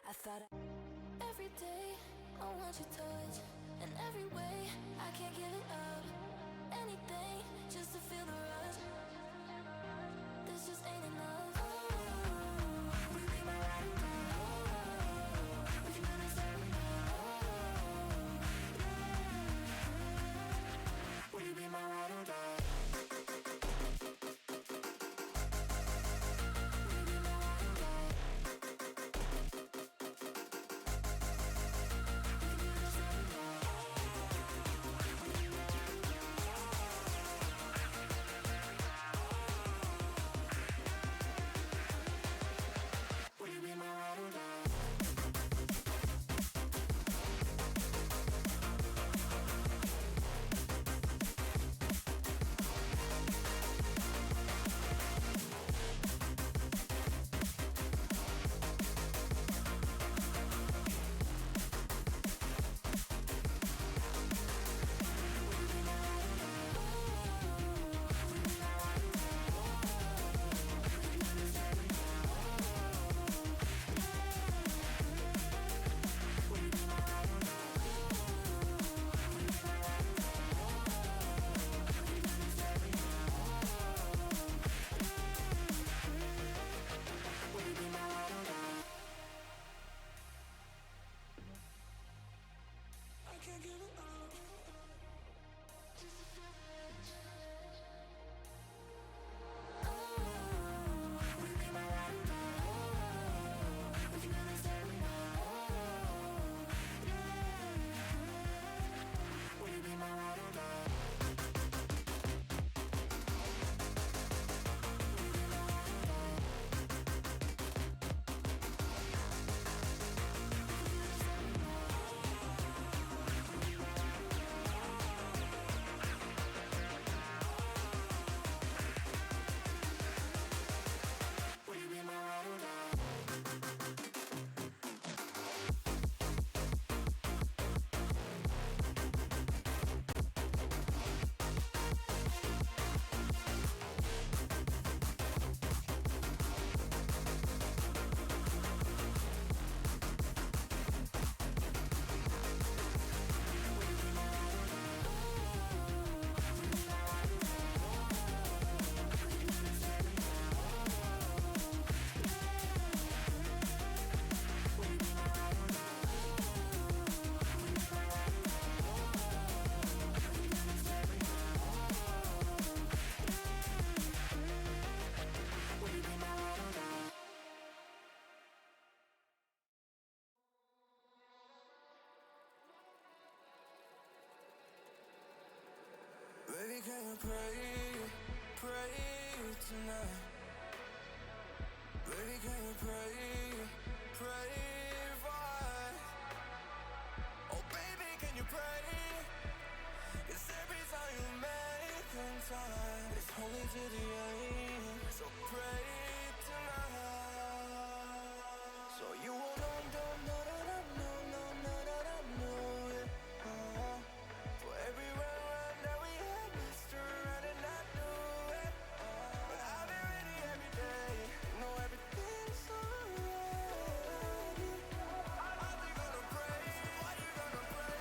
I thought every day I want your touch, and every way I can't give it up. Anything just to feel the rush. This just ain't enough. Oh, will you be my ride or die? Oh, we can do this every night. Oh, yeah. Will you be my ride or die? Baby, can you pray tonight? Baby, can you pray for us? Oh, baby, can you pray? 'Cause every time you make time, it's holy to the end. So pray tonight. So you won't know, yeah. For every run that we had, Mr. Right, and I knew it. But I've been ready every day. You know everything's alright. Are they gonna pray? Are you gonna pray?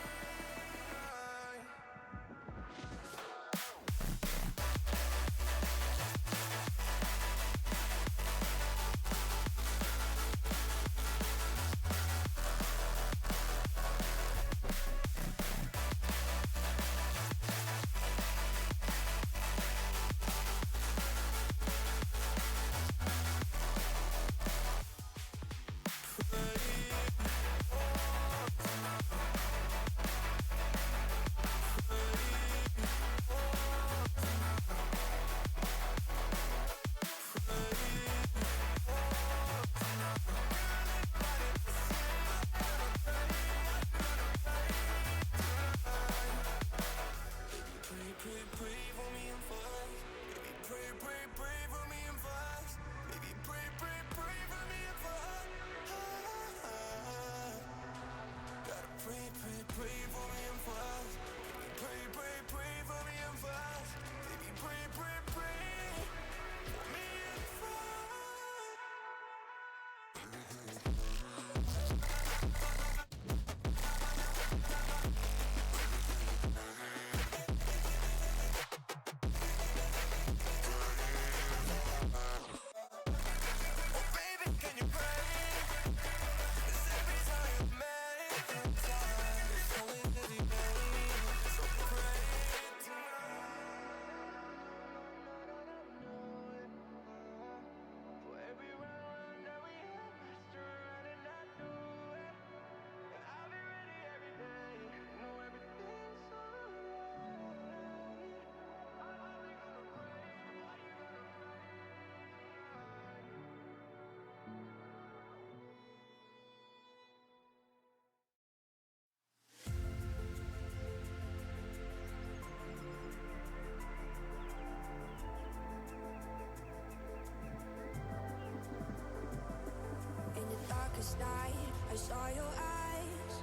I saw your eyes,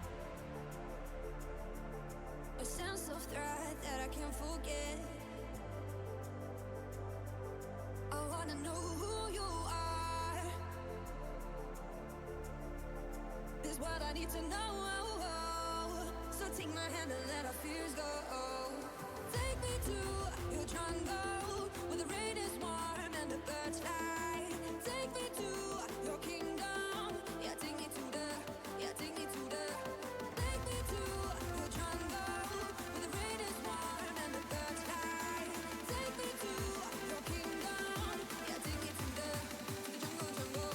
a sense of threat that I can't forget. I wanna know who you are. This is what I need to know. So take my hand and let our fears go. Take me to your jungle where the rain is warm and the birds fly. Take me to your kingdom. Yeah, take me to the. Yeah, take me to the. Take me to your jungle where the rain is warm and the birds fly. Take me to your kingdom. Yeah, take me to the jungle.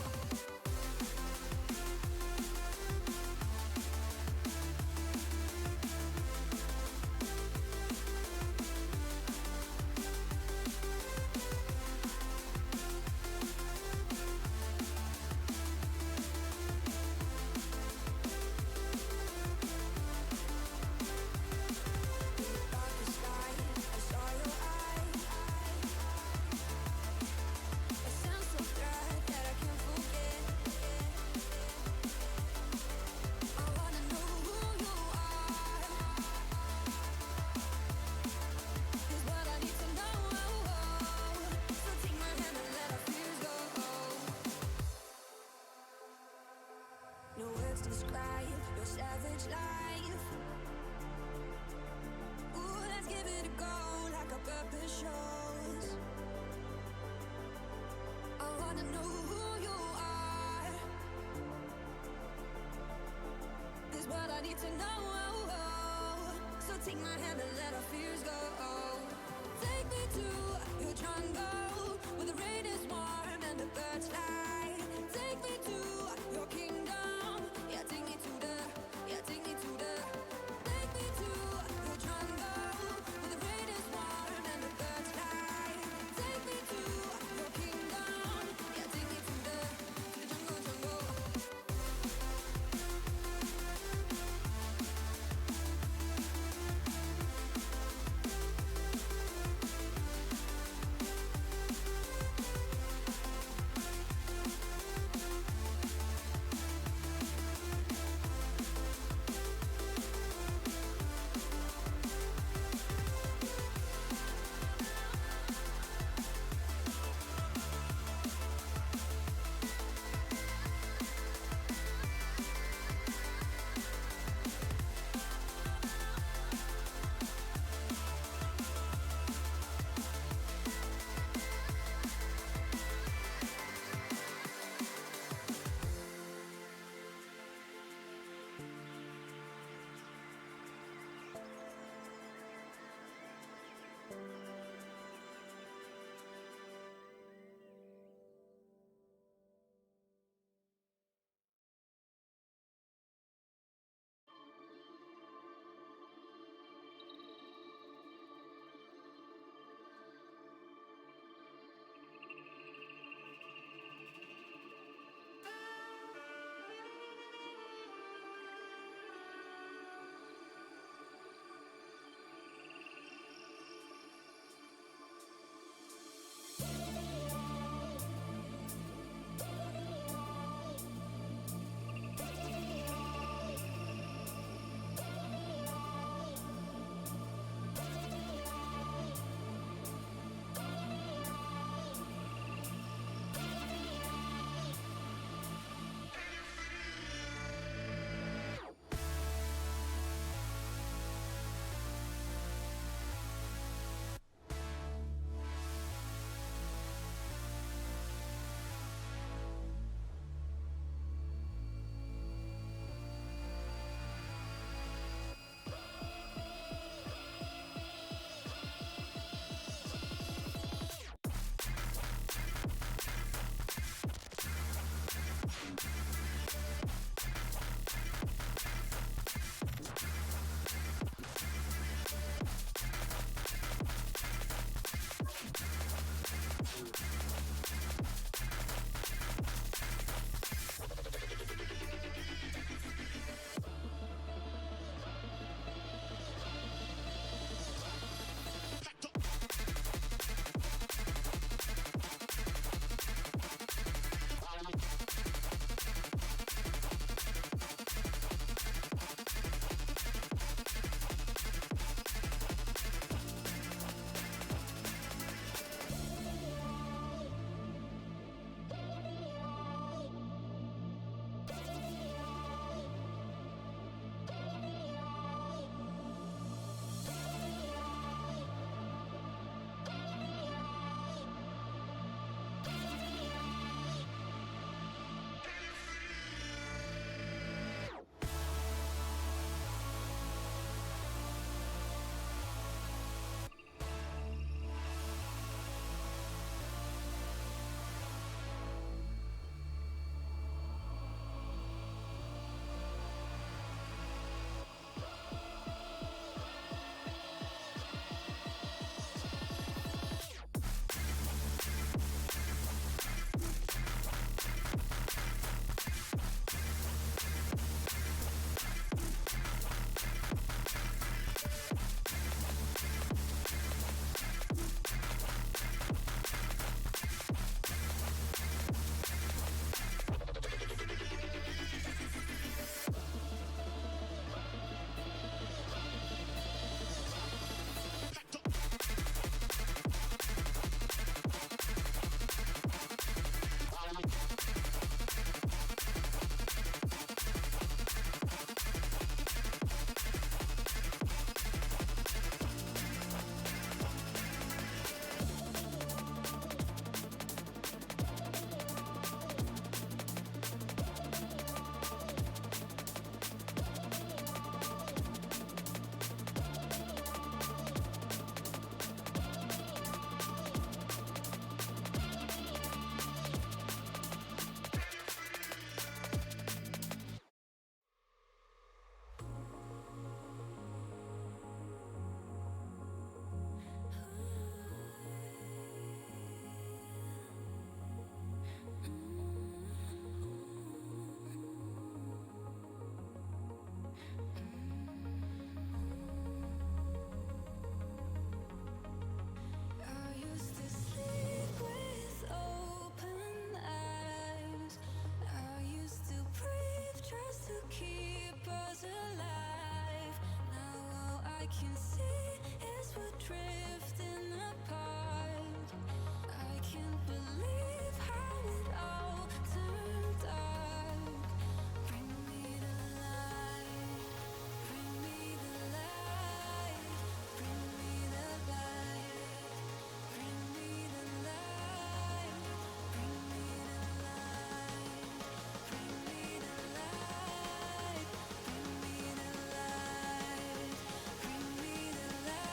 No words describe your savage life. Ooh, let's give it a go like our purpose shows. I wanna know who you are. This is what I need to know. So take my hand and let our fears go. Take me to your jungle where the rain is warm and the birds fly. Take me to your kingdom. Yeah, take me to the. Yeah, take me to the. Take me to your jungle where the rain is warm and the birds fly. Take me to your kingdom. Yeah, take me to the jungle. can see is we're drifting apart. I can't believe how it all turned dark. Bring me the light, bring me the light, bring me the light, bring me the light, bring me the light, bring me the light, bring me the light, bring me the light.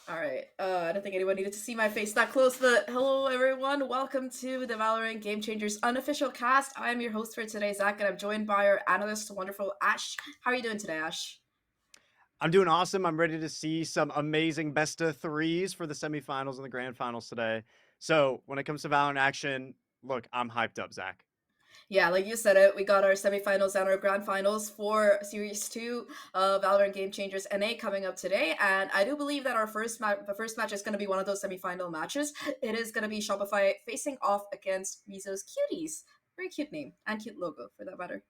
All right. I don't think anyone needed to see my face that close, but hello, everyone. Welcome to the Valorant Game Changers unofficial cast. I am your host for today, Zach, and I'm joined by our analyst, wonderful Ash. How are you doing today, Ash? I'm doing awesome. I'm ready to see some amazing best of threes for the semifinals and the grand finals today. So when it comes to Valorant action, look, I'm hyped up, Zach. Yeah, like you said it, we got our semifinals and our grand finals for Series 2 of Valorant Game Changers NA coming up today. And I do believe that the first match is going to be one of those semifinal matches. It is going to be Shopify facing off against Mizo's Cuties. Very cute name and cute logo for that matter.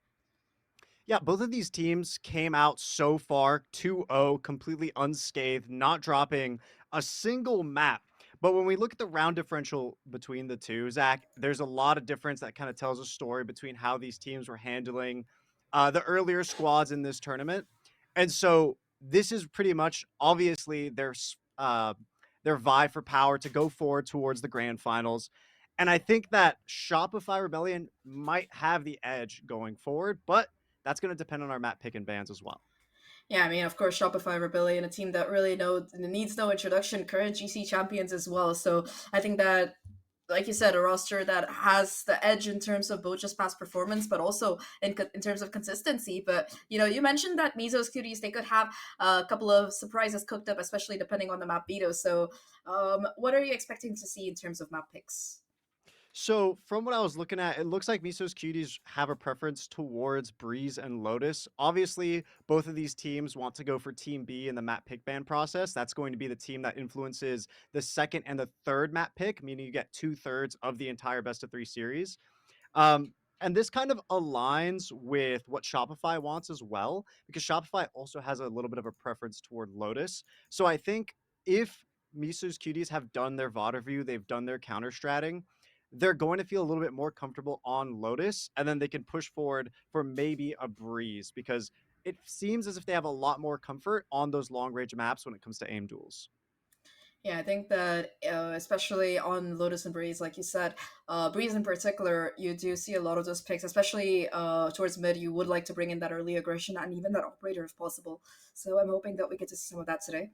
Yeah, both of these teams came out so far 2-0, completely unscathed, not dropping a single map. But when we look at the round differential between the two, Zach, there's a lot of difference that kind of tells a story between how these teams were handling the earlier squads in this tournament. And so this is pretty much obviously their vie for power to go forward towards the grand finals. And I think that Shopify Rebellion might have the edge going forward, but that's going to depend on our map pick and bans as well. Yeah, I mean, of course, Shopify Rebellion, a team that really needs no introduction, current GC champions as well. So I think that, like you said, a roster that has the edge in terms of both just past performance, but also in terms of consistency. But you mentioned that Mizo's Cuties, they could have a couple of surprises cooked up, especially depending on the map beto. So, what are you expecting to see in terms of map picks? So from what I was looking at, it looks like Miso's Cuties have a preference towards Breeze and Lotus. Obviously, both of these teams want to go for Team B in the map pick ban process. That's going to be the team that influences the second and the third map pick, meaning you get 2/3 of the entire best of 3 series. And this kind of aligns with what Shopify wants as well, because Shopify also has a little bit of a preference toward Lotus. So I think if Misu's Cuties have done their VOD review, they've done their counter stratting, they're going to feel a little bit more comfortable on Lotus, and then they can push forward for maybe a Breeze, because it seems as if they have a lot more comfort on those long range maps when it comes to aim duels. Yeah, I think that especially on Lotus and Breeze, like you said, Breeze in particular, you do see a lot of those picks, especially towards mid. You would like to bring in that early aggression and even that operator if possible. So I'm hoping that we get to see some of that today.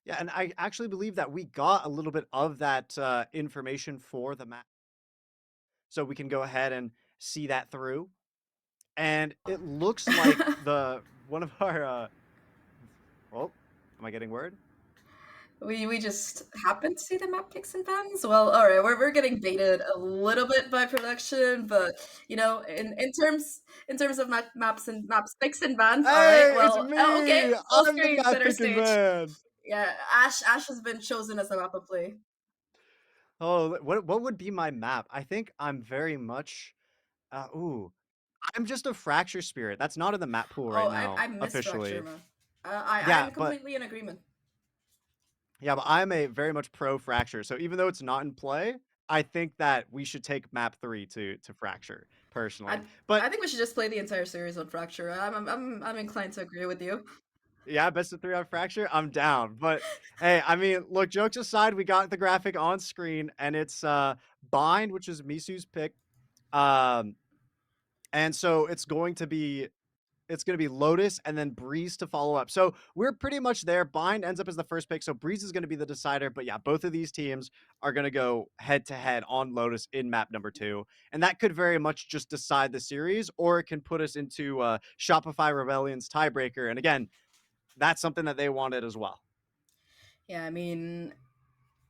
Yeah, and I actually believe that we got a little bit of that information for the map. So we can go ahead and see that through. And it looks like the one of our oh, am I getting word? We just happen to see the map picks and bans. Well, all right, we're getting baited a little bit by production, but in terms of maps picks and bans, all right. Hey, it's Well, okay, me! full I'm the screen map center picking stage. man. Yeah, Ash has been chosen as the map of play. Oh, what would be my map? I think I'm very much ooh. I'm just a fracture spirit. That's not in the map pool Oh, right I now, miss Fracture, officially. man. I'm Yeah, but completely in agreement. I'm a very much pro fracture. So even though it's not in play, I think that we should take map 3 to fracture personally. I But I think we should just play the entire series on Fracture. I'm inclined to agree with you. yeah, best of 3 on Fracture, I'm down. But hey, I mean, look, jokes aside, we got the graphic on screen, and it's Bind, which is Misu's pick. Um, and so it's gonna be Lotus and then Breeze to follow up. So we're pretty much there. Bind ends up as the first pick, so Breeze is gonna be the decider. But yeah, both of these teams are gonna go head to head on Lotus in map number 2, and that could very much just decide the series, or it can put us into Shopify Rebellion's tiebreaker. And again, that's something that they wanted as well. Yeah, I mean,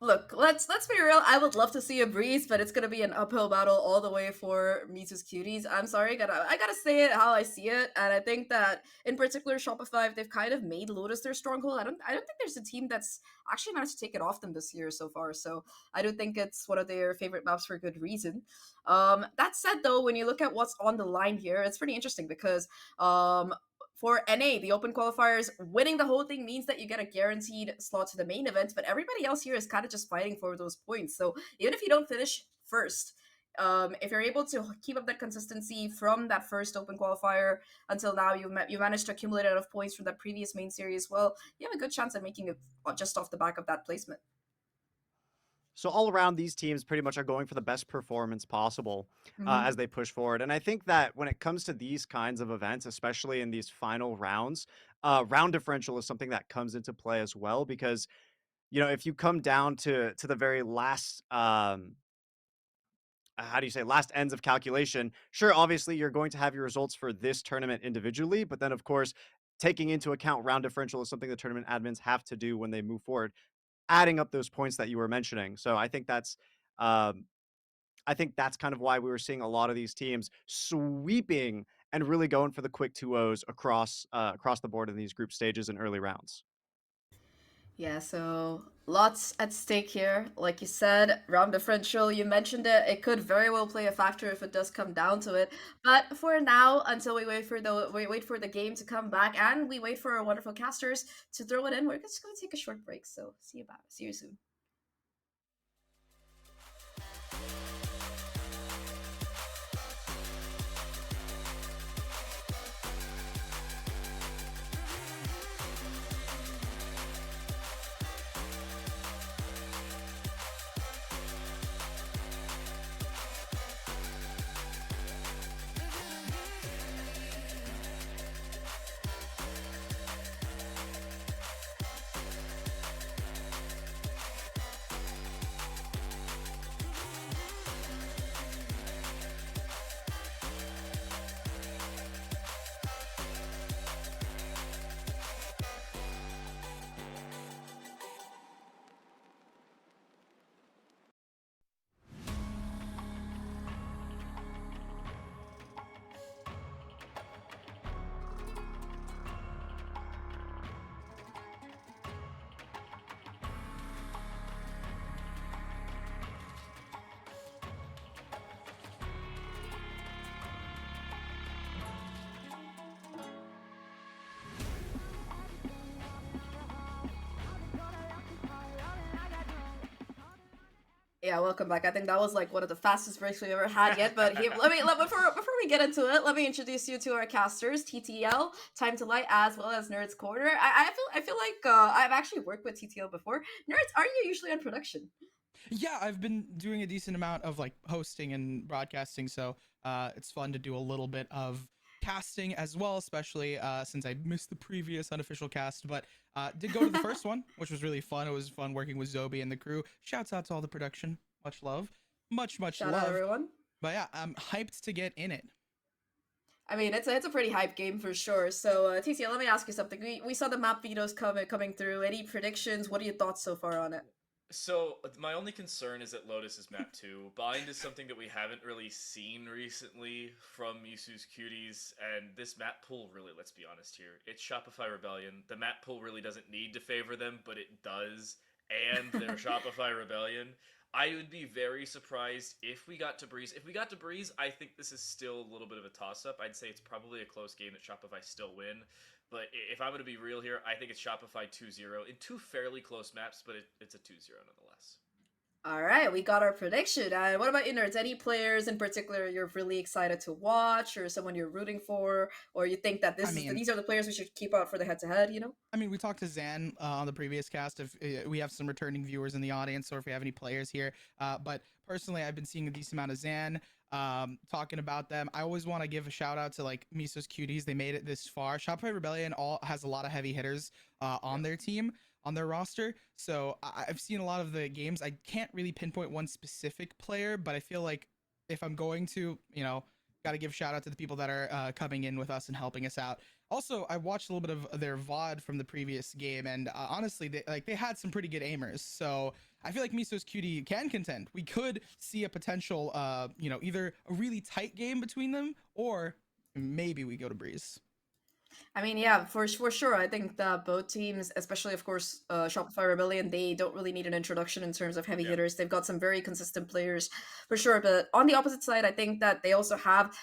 look, let's be real. I would love to see a Breeze, but it's gonna be an uphill battle all the way for Misu's Cuties. I'm sorry, I gotta say it how I see it, and I think that in particular Shopify, they've kind of made Lotus their stronghold. I don't think there's a team that's actually managed to take it off them this year so far. So I do think it's one of their favorite maps for good reason. That said, though, when you look at what's on the line here, it's pretty interesting because for NA, the open qualifiers, winning the whole thing means that you get a guaranteed slot to the main event, but everybody else here is kind of just fighting for those points. So even if you don't finish first, if you're able to keep up that consistency from that first open qualifier until now, you managed to accumulate enough points from that previous main series. Well, you have a good chance at making it just off the back of that placement. So all around, these teams pretty much are going for the best performance possible Mm-hmm. as they push forward. And I think that when it comes to these kinds of events, especially in these final rounds, round differential is something that comes into play as well. Because if you come down to the very last how do you say, last ends of calculation, sure, obviously you're going to have your results for this tournament individually, but then of course taking into account round differential is something the tournament admins have to do when they move forward, adding up those points that you were mentioning. So um, I think that's kind of why we were seeing a lot of these teams sweeping and really going for the quick 2-0s across the board in these group stages and early rounds. Yeah, so lots at stake here. Like you said, round differential, you mentioned it. It could very well play a factor if it does come down to it. But for now, until we wait for the game to come back and we wait for our wonderful casters to throw it in, we're just gonna take a short break. So see you soon. Yeah, welcome back. I think that was like one of the fastest breaks we've ever had yet. But here, before we get into it, let me introduce you to our casters: TTL, Time to Light, as well as Nerds Corner. I feel like I've actually worked with TTL before. Nerds, are you usually on production? Yeah, I've been doing a decent amount of like hosting and broadcasting, so it's fun to do a little bit of casting as well, especially since I missed the previous unofficial cast, but did go to the first one, which was really fun. It was fun working with Zobi and the crew. Shouts out to all the production. Much love. Much Shout out love. everyone. But yeah, I'm hyped to get in it. I mean, it's a pretty hype game for sure. So, TTL, let me ask you something. We saw the map videos coming through. Any predictions? What are your thoughts so far on it? So my only concern is that Lotus is map 2. Bind is something that we haven't really seen recently from Misu's Cuties, and this map pool really, let's be honest here, it's Shopify Rebellion. The map pool really doesn't need to favor them, but it does, and they're Shopify Rebellion. I would be very surprised if we got to Breeze. If we got to Breeze, I think this is still a little bit of a toss-up. I'd say it's probably a close game that Shopify still win. But if I'm going to be real here, I think it's Shopify 2-0 in two fairly close maps, but it's a 2-0 nonetheless. All right, we got our prediction. What about you, nerds? Any players in particular you're really excited to watch, or someone you're rooting for, or you think that these are the players we should keep out for the head-to-head? You know? I mean, we talked to Zan on the previous cast. If we have some returning viewers in the audience, or if we have any players here, but personally, I've been seeing a decent amount of Zan. Talking about them, I always want to give a shout out to like Miso's Cuties. They made it this far. Shopify Rebellion has a lot of heavy hitters on their team, on their roster. So I've seen a lot of the games. I can't really pinpoint one specific player, but I feel like if I'm going to, got to give shout out to the people that are coming in with us and helping us out. Also, I watched a little bit of their VOD from the previous game, and honestly, they had some pretty good aimers. So I feel like Miso's Cutie can contend. We could see a potential, either a really tight game between them, or maybe we go to Breeze. I mean, yeah, for sure. I think that both teams, especially of course Shopify Rebellion, they don't really need an introduction in terms of heavy hitters. They've got some very consistent players for sure. But on the opposite side, I think that they also have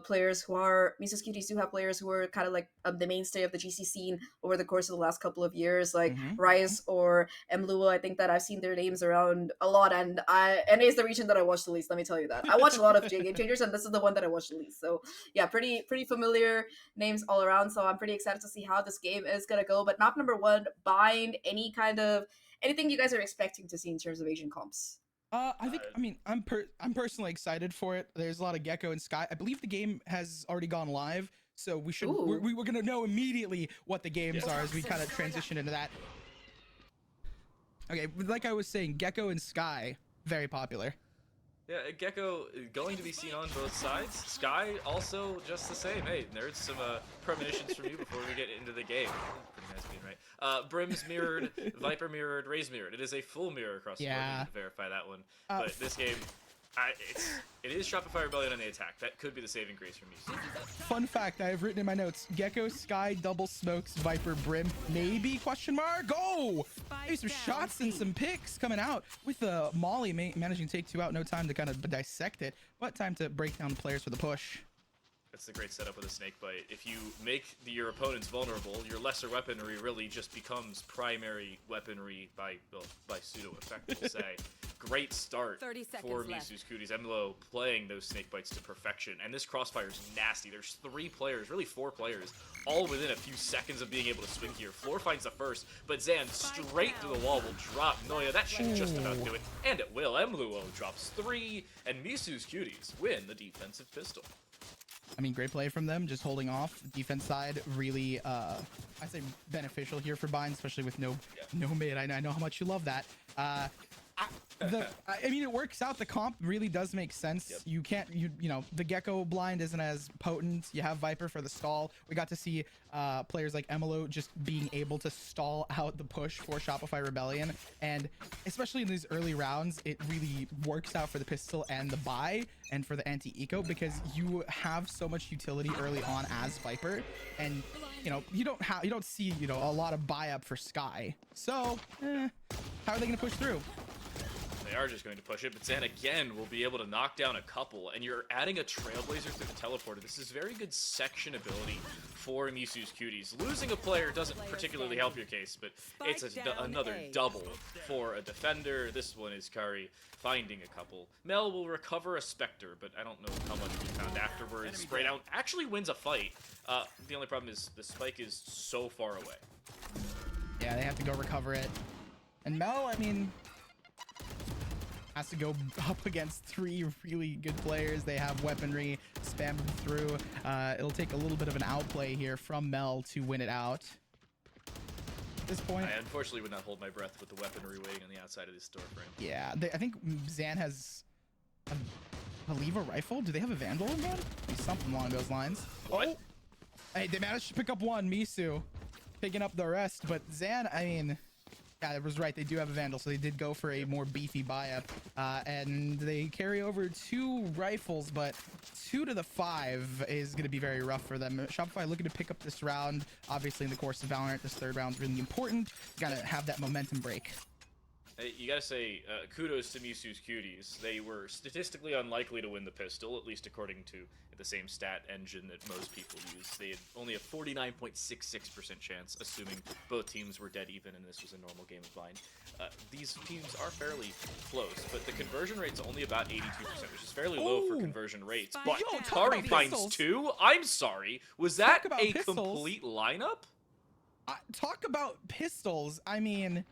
players who are Miso's Cuties do have players who are kind of like the mainstay of the GC scene over the course of the last couple of years, like Rice or Mluo. I think that I've seen their names around a lot, and NA is the region that I watched the least. Let me tell you that. I watch a lot of Game Changers, and this is the one that I watched the least. So yeah, pretty familiar names all around. So I'm pretty excited to see how this game is gonna go. But map number 1, Bind, anything you guys are expecting to see in terms of Asian comps? I'm personally excited for it. There's a lot of Gecko and Sky. I believe the game has already gone live, so we're gonna know immediately what the games are as we kind of transition into that. Okay, like I was saying, Gecko and Sky, very popular. Yeah, Gecko going to be seen on both sides. Sky also just the same. Hey, nerds, some premonitions from you before we get into the game. Pretty nice being right. Brim's mirrored, Viper mirrored, Raze mirrored. It is a full mirror across the board. You need to verify that one. But this game, it is Shopify Rebellion on the attack. That could be the saving grace for me. Fun fact I have written in my notes: Gecko, Sky, double smokes, Viper, Brim, maybe question mark. Go! Maybe some shots and some picks coming out with Molly managing to take 2 out. No time to kind of dissect it, but time to break down the players for the push. That's the great setup with a snake bite. If you make your opponents vulnerable, your lesser weaponry really just becomes primary weaponry by pseudo effect, we'll say. Great start for Miso's Cuties. Emlo playing those snake bites to perfection. And this crossfire is nasty. There's 3 players, really 4 players, all within a few seconds of being able to swing here. Floor finds the first, but Zan straight to the wall will drop Noya. That should just about do it. And it will. Emluo drops 3, and Miso's Cuties win the defensive pistol. I mean, great play from them, just holding off. Defense side really, I'd say beneficial here for Bind, especially with no mid. I know how much you love that. I mean, it works out. The comp really does make sense. Yep. You can't, the Gecko blind isn't as potent. You have Viper for the stall. We got to see players like Emilo just being able to stall out the push for Shopify Rebellion. And especially in these early rounds, it really works out for the pistol and the buy and for the anti-eco, because you have so much utility early on as Viper. And you don't see a lot of buy up for Sky. So how are they gonna push through? They are just going to push it, but Zan again will be able to knock down a couple, and you're adding a Trailblazer through the teleporter. This is very good section ability for Miso's Cuties. Losing a player doesn't particularly help your case, but it's another double for a defender. This one is Kari finding a couple. Mel will recover a Spectre, but I don't know how much we found afterwards. Sprayed out, actually wins a fight. The only problem is the spike is so far away. Yeah, they have to go recover it. And Mel, I mean, has to go up against 3 really good players. They have weaponry, spam them through. It'll take a little bit of an outplay here from Mel to win it out. At this point, I unfortunately would not hold my breath with the weaponry waiting on the outside of this door frame. Yeah, I think Zan has, I believe, a rifle. Do they have a Vandal in that? Maybe something along those lines. What? Oh, hey, they managed to pick up one. Miso picking up the rest, but Zan, I mean, yeah, it was right. They do have a Vandal, so they did go for a more beefy buy-up. And they carry over 2 rifles, but 2 to the 5 is going to be very rough for them. Shopify looking to pick up this round. Obviously, in the course of Valorant, this 3rd round is really important. Got to have that momentum break. You gotta say, kudos to Misu's Cuties. They were statistically unlikely to win the pistol, at least according to the same stat engine that most people use. They had only a 49.66% chance, assuming both teams were dead even and this was a normal game of Vine. These teams are fairly close, but the conversion rate's only about 82%, which is fairly low for conversion rates. But Yo, talk Kari about finds pistols. 2? I'm sorry, was that Talk about a pistols. complete lineup? Talk about pistols. I mean,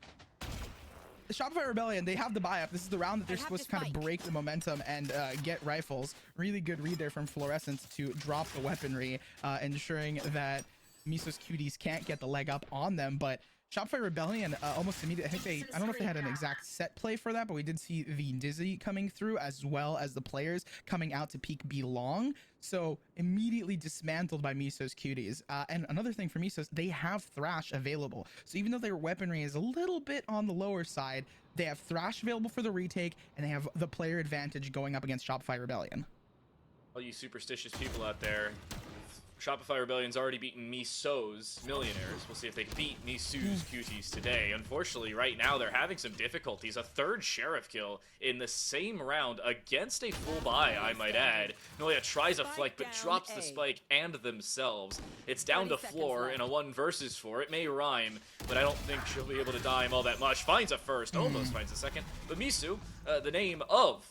the Shopify Rebellion, they have the buy up. This is the round that they're supposed to kind of break the momentum and get rifles. Really good read there from Fluorescence to drop the weaponry, ensuring that Miso's Cuties can't get the leg up on them. But Shopify Rebellion almost immediately, I don't know if they had an exact set play for that, but we did see the Dizzy coming through as well as the players coming out to peek B long. So immediately dismantled by Miso's Cuties. And another thing for Miso's, they have Thrash available. So even though their weaponry is a little bit on the lower side, they have Thrash available for the retake, and they have the player advantage going up against Shopify Rebellion. All you superstitious people out there, Shopify Rebellion's already beaten Miso's Millionaires. We'll see if they can beat Misu's Cuties today. Unfortunately, right now, they're having some difficulties. A third Sheriff kill in the same round against a full buy, I might add. Noya tries a flank, but drops the spike and themselves. It's down to Floor in a 1 versus 4. It may rhyme, but I don't think she'll be able to dime all that much. Finds a first, almost finds a second. But Misu, the name of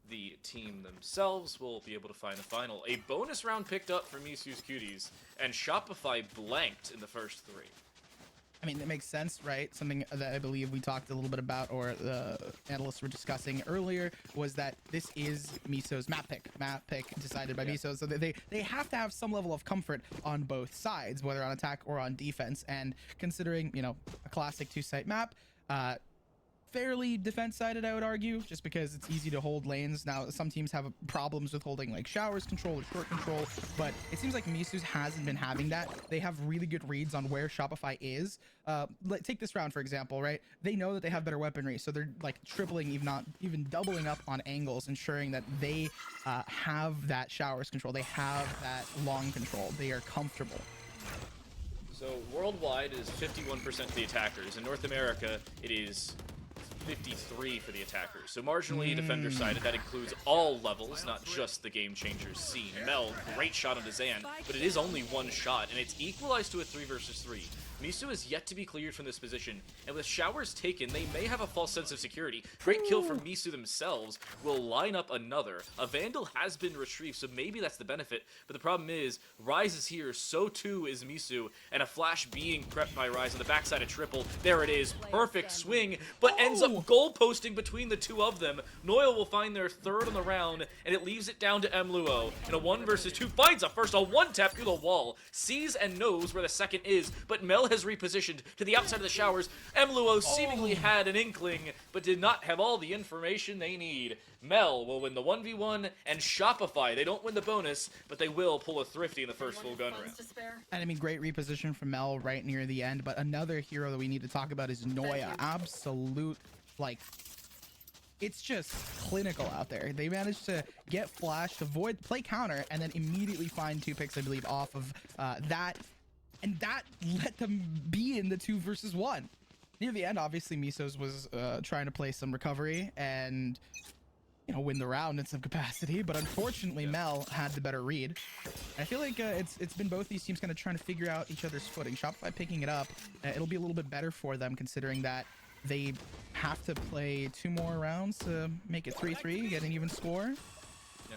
the team themselves, will be able to find the final. A bonus round picked up for Misu's Cuties, and Shopify blanked in the first 3. I mean, that makes sense, right? Something that I believe we talked a little bit about, or the analysts were discussing earlier, was that this is Miso's map pick decided by Miso. So they have to have some level of comfort on both sides, whether on attack or on defense. And considering, you know, a classic 2-site map, fairly defense-sided, I would argue, just because it's easy to hold lanes. Now, some teams have problems with holding like showers control or short control, but it seems like Misu's hasn't been having that. They have really good reads on where Shopify is. Take this round, for example, right? They know that they have better weaponry, so they're like tripling, even doubling up on angles, ensuring that they have that showers control. They have that long control. They are comfortable. So worldwide it is 51% for the attackers. In North America, it is 53 for the attackers. So marginally defender sided. That includes all levels, not just the game changers seen. Mel, great shot onto Zan, but it is only 1 shot, and it's equalized to a 3 versus 3. Misu is yet to be cleared from this position, and with showers taken, they may have a false sense of security. Great kill from Misu themselves will line up another. A Vandal has been retrieved, so maybe that's the benefit, but the problem is, Rise is here, so too is Misu, and a flash being prepped by Rise on the backside of triple. There it is, perfect swing, but ends up goal posting between the two of them. Noya will find their 3rd on the round, and it leaves it down to Mluo. In a 1 versus 2, finds a first, a 1-tap through the wall, sees and knows where the second is, but Mel has repositioned to the outside of the showers. Mluo seemingly had an inkling, but did not have all the information they need. Mel will win the 1v1, and Shopify, they don't win the bonus, but they will pull a thrifty in the first full gun round. And I mean, great reposition from Mel right near the end, but another hero that we need to talk about is Noya. Absolute, like, it's just clinical out there. They managed to get flash, avoid play counter, and then immediately find 2 picks, I believe, off of that. And that let them be in the 2 versus 1. Near the end, obviously, Miso's was trying to play some recovery and, you know, win the round in some capacity. But unfortunately, Mel had the better read. I feel like it's been both these teams kind of trying to figure out each other's footing. Shopify picking it up, it'll be a little bit better for them considering that they have to play 2 more rounds to make it 3-3, get an even score. Yeah.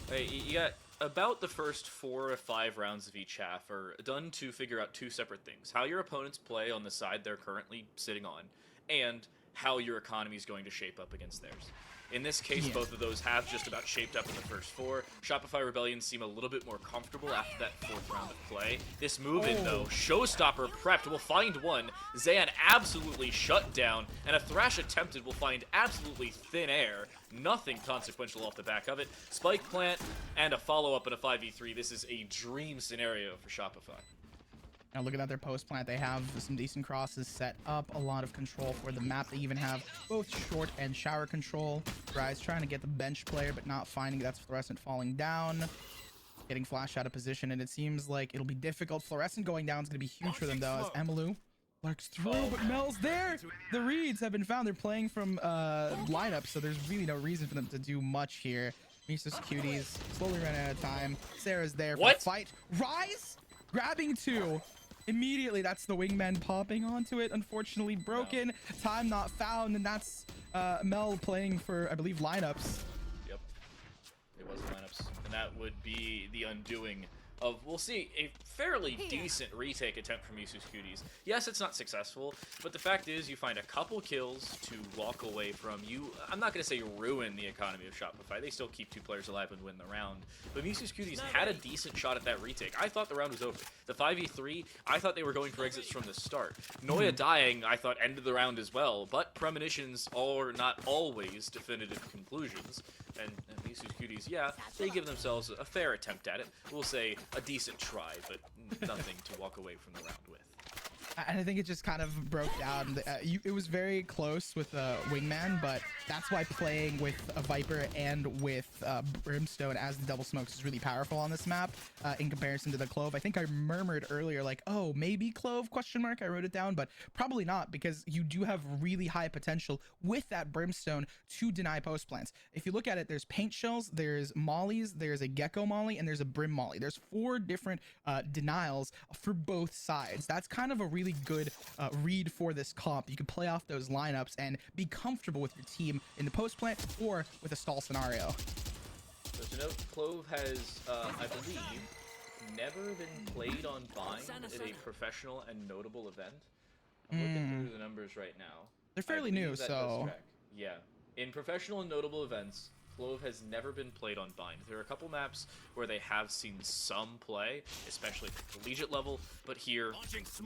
Hey, you got about the first 4 or 5 rounds of each half are done to figure out 2 separate things. How your opponents play on the side they're currently sitting on, and how your economy is going to shape up against theirs. In this case, both of those have just about shaped up in the first 4. Shopify Rebellion seem a little bit more comfortable after that 4th round of play. This move-in, though, Showstopper prepped will find 1. Zayan absolutely shut down, and a Thrash attempted will find absolutely thin air. Nothing consequential off the back of it. Spike plant and a follow-up in a 5v3. This is a dream scenario for Shopify. Now looking at their post plant, they have some decent crosses set up, a lot of control for the map. They even have both short and shower control. Rise trying to get the bench player, but not finding. That's Fluorescent falling down, getting flashed out of position, and it seems like it'll be difficult. Fluorescent going down is going to be huge for them, though, as Emalu Lark's through, but Mel's there. The reads have been found. They're playing from lineup, so there's really no reason for them to do much here. Miso's Cuties slowly running out of time. Sarah's there for the fight. Rise grabbing 2. Immediately, that's the wingman popping onto it. Unfortunately broken. Time not found, and that's Mel playing for, I believe, lineups. Yep, it was lineups, and that would be the undoing of, we'll see, a fairly decent retake attempt from Miso's Cuties. Yes, it's not successful, but the fact is you find a couple kills to walk away from. I'm not going to say ruin the economy of Shopify. They still keep 2 players alive and win the round. But Miso's Cuties had a decent shot at that retake. I thought the round was over. The 5v3, I thought they were going for exits from the start. Noya dying, I thought, ended the round as well, but premonitions are not always definitive conclusions. And Miso's Cuties, yeah, they give themselves a fair attempt at it. We'll say a decent try, but nothing to walk away from the round with. And I think it just kind of broke down. It was very close with Wingman, but that's why playing with a Viper and with Brimstone as the double smokes is really powerful on this map in comparison to the Clove. I think I murmured earlier, like, oh, maybe Clove, question mark. I wrote it down, but probably not, because you do have really high potential with that Brimstone to deny post plants. If you look at it, there's paint shells, there's mollies, there's a gecko molly, and there's a brim molly. There's 4 different denials for both sides. That's kind of a really good read for this comp. You can play off those lineups and be comfortable with your team in the post plant or with a stall scenario. So to note, Clove has, I believe, never been played on Bind at a professional and notable event. I'm looking through the numbers right now. They're fairly new, so yeah. In professional and notable events, Clove has never been played on Bind. There are a couple maps where they have seen some play, especially at the collegiate level, but here,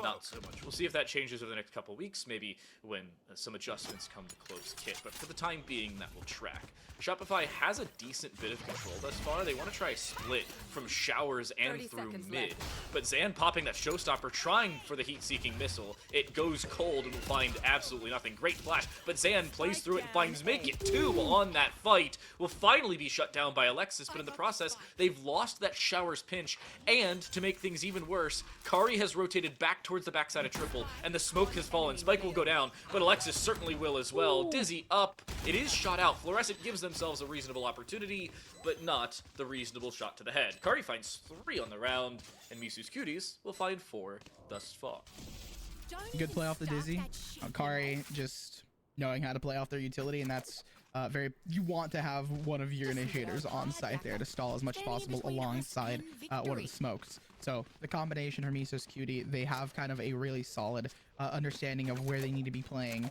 not so much. We'll see if that changes over the next couple weeks, maybe when some adjustments come to Clove's kit, but for the time being, that will track. Shopify has a decent bit of control thus far. They want to try a split from showers and through mid, but Zan popping that showstopper, trying for the heat-seeking missile. It goes cold and will find absolutely nothing. Great flash, but Zan plays through it and finds Make It 2 on that fight. Will finally be shut down by Alexis, but in the process, they've lost that showers pinch, and to make things even worse, Kari has rotated back towards the backside of triple, and the smoke has fallen. Spike will go down, but Alexis certainly will as well. Dizzy up. It is shot out. Fluorescent gives themselves a reasonable opportunity, but not the reasonable shot to the head. Kari finds 3 on the round, and Miso's Cuties will find 4 thus far. Good play off the Dizzy. Kari just knowing how to play off their utility, and that's you want to have one of your initiators on site there to stall as much as possible alongside one of the smokes. So the combination for Miso's Cutie, they have kind of a really solid understanding of where they need to be playing.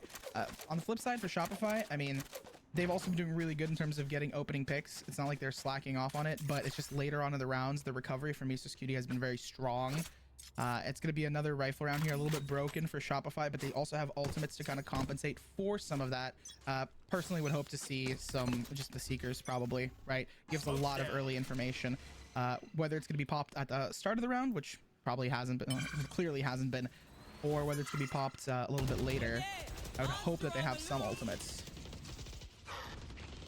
On the flip side for Shopify, I mean, they've also been doing really good in terms of getting opening picks. It's not like they're slacking off on it, but it's just later on in the rounds, the recovery for Miso's Cutie has been very strong. It's going to be another rifle round here, a little bit broken for Shopify, but they also have ultimates to kind of compensate for some of that. Personally would hope to see just the Seekers probably, right? Gives a lot of early information. Whether it's going to be popped at the start of the round, which probably hasn't been, clearly hasn't been, or whether it's going to be popped a little bit later. I would hope that they have some ultimates.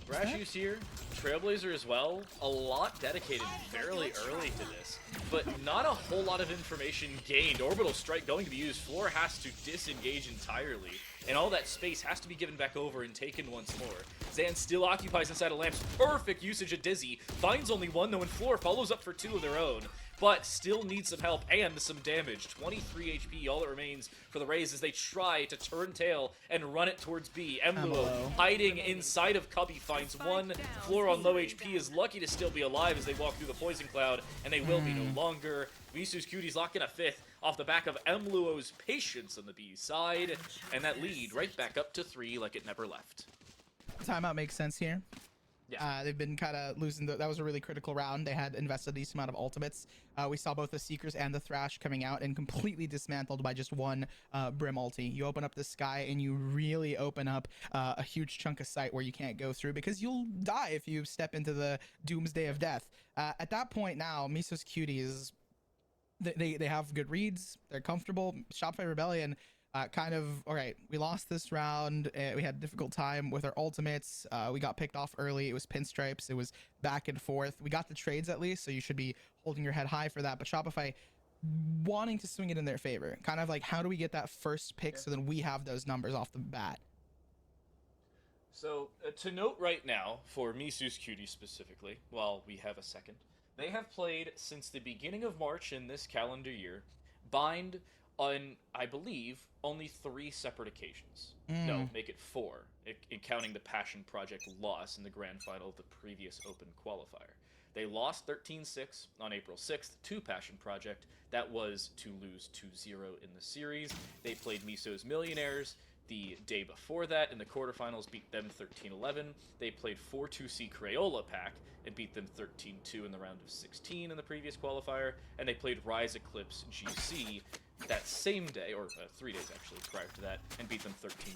Rashu's here, Trailblazer as well, a lot dedicated fairly early to this, but not a whole lot of information gained. Orbital Strike going to be used, Floor has to disengage entirely, and all that space has to be given back over and taken once more. Zan still occupies inside of Lamps, perfect usage of Dizzy, finds only 1 though, and Floor follows up for 2 of their own, but still needs some help and some damage. 23 HP, all that remains for the Rays as they try to turn tail and run it towards B. Emluo hiding inside of Cubby finds 1. Floor on low HP is lucky to still be alive as they walk through the poison cloud, and they will be no longer. Miso's Cuties lock in a 5th off the back of Emluo's patience on the B side, and that lead right back up to 3 like it never left. Timeout makes sense here. Yeah. They've been kind of losing. That was a really critical round. They had invested a decent amount of ultimates. We saw both the Seekers and the Thrash coming out and completely dismantled by just 1 Brim ulti. You open up the sky and you really open up a huge chunk of sight where you can't go through because you'll die if you step into the doomsday of death. At that point now, Miso's Cuties, they have good reads. They're comfortable. Shopify Rebellion, kind of, all right, we lost this round. We had a difficult time with our ultimates. We got picked off early. It was pinstripes. It was back and forth. We got the trades at least, so you should be holding your head high for that. But Shopify, wanting to swing it in their favor. Kind of like, how do we get that first pick so then we have those numbers off the bat? So, to note right now, for Misu's Cutie specifically, while we have a second, they have played since the beginning of March in this calendar year, Bind on, I believe, only 3 separate occasions. No, make it 4, counting the Passion Project loss in the grand final of the previous Open qualifier. They lost 13-6 on April 6th to Passion Project. That was to lose 2-0 in the series. They played Miso's Millionaires the day before that in the quarterfinals, beat them 13-11. They played 4-2C Crayola Pack and beat them 13-2 in the round of 16 in the previous qualifier. And they played Rise Eclipse GC that same day, or 3 days actually prior to that, and beat them 13-1.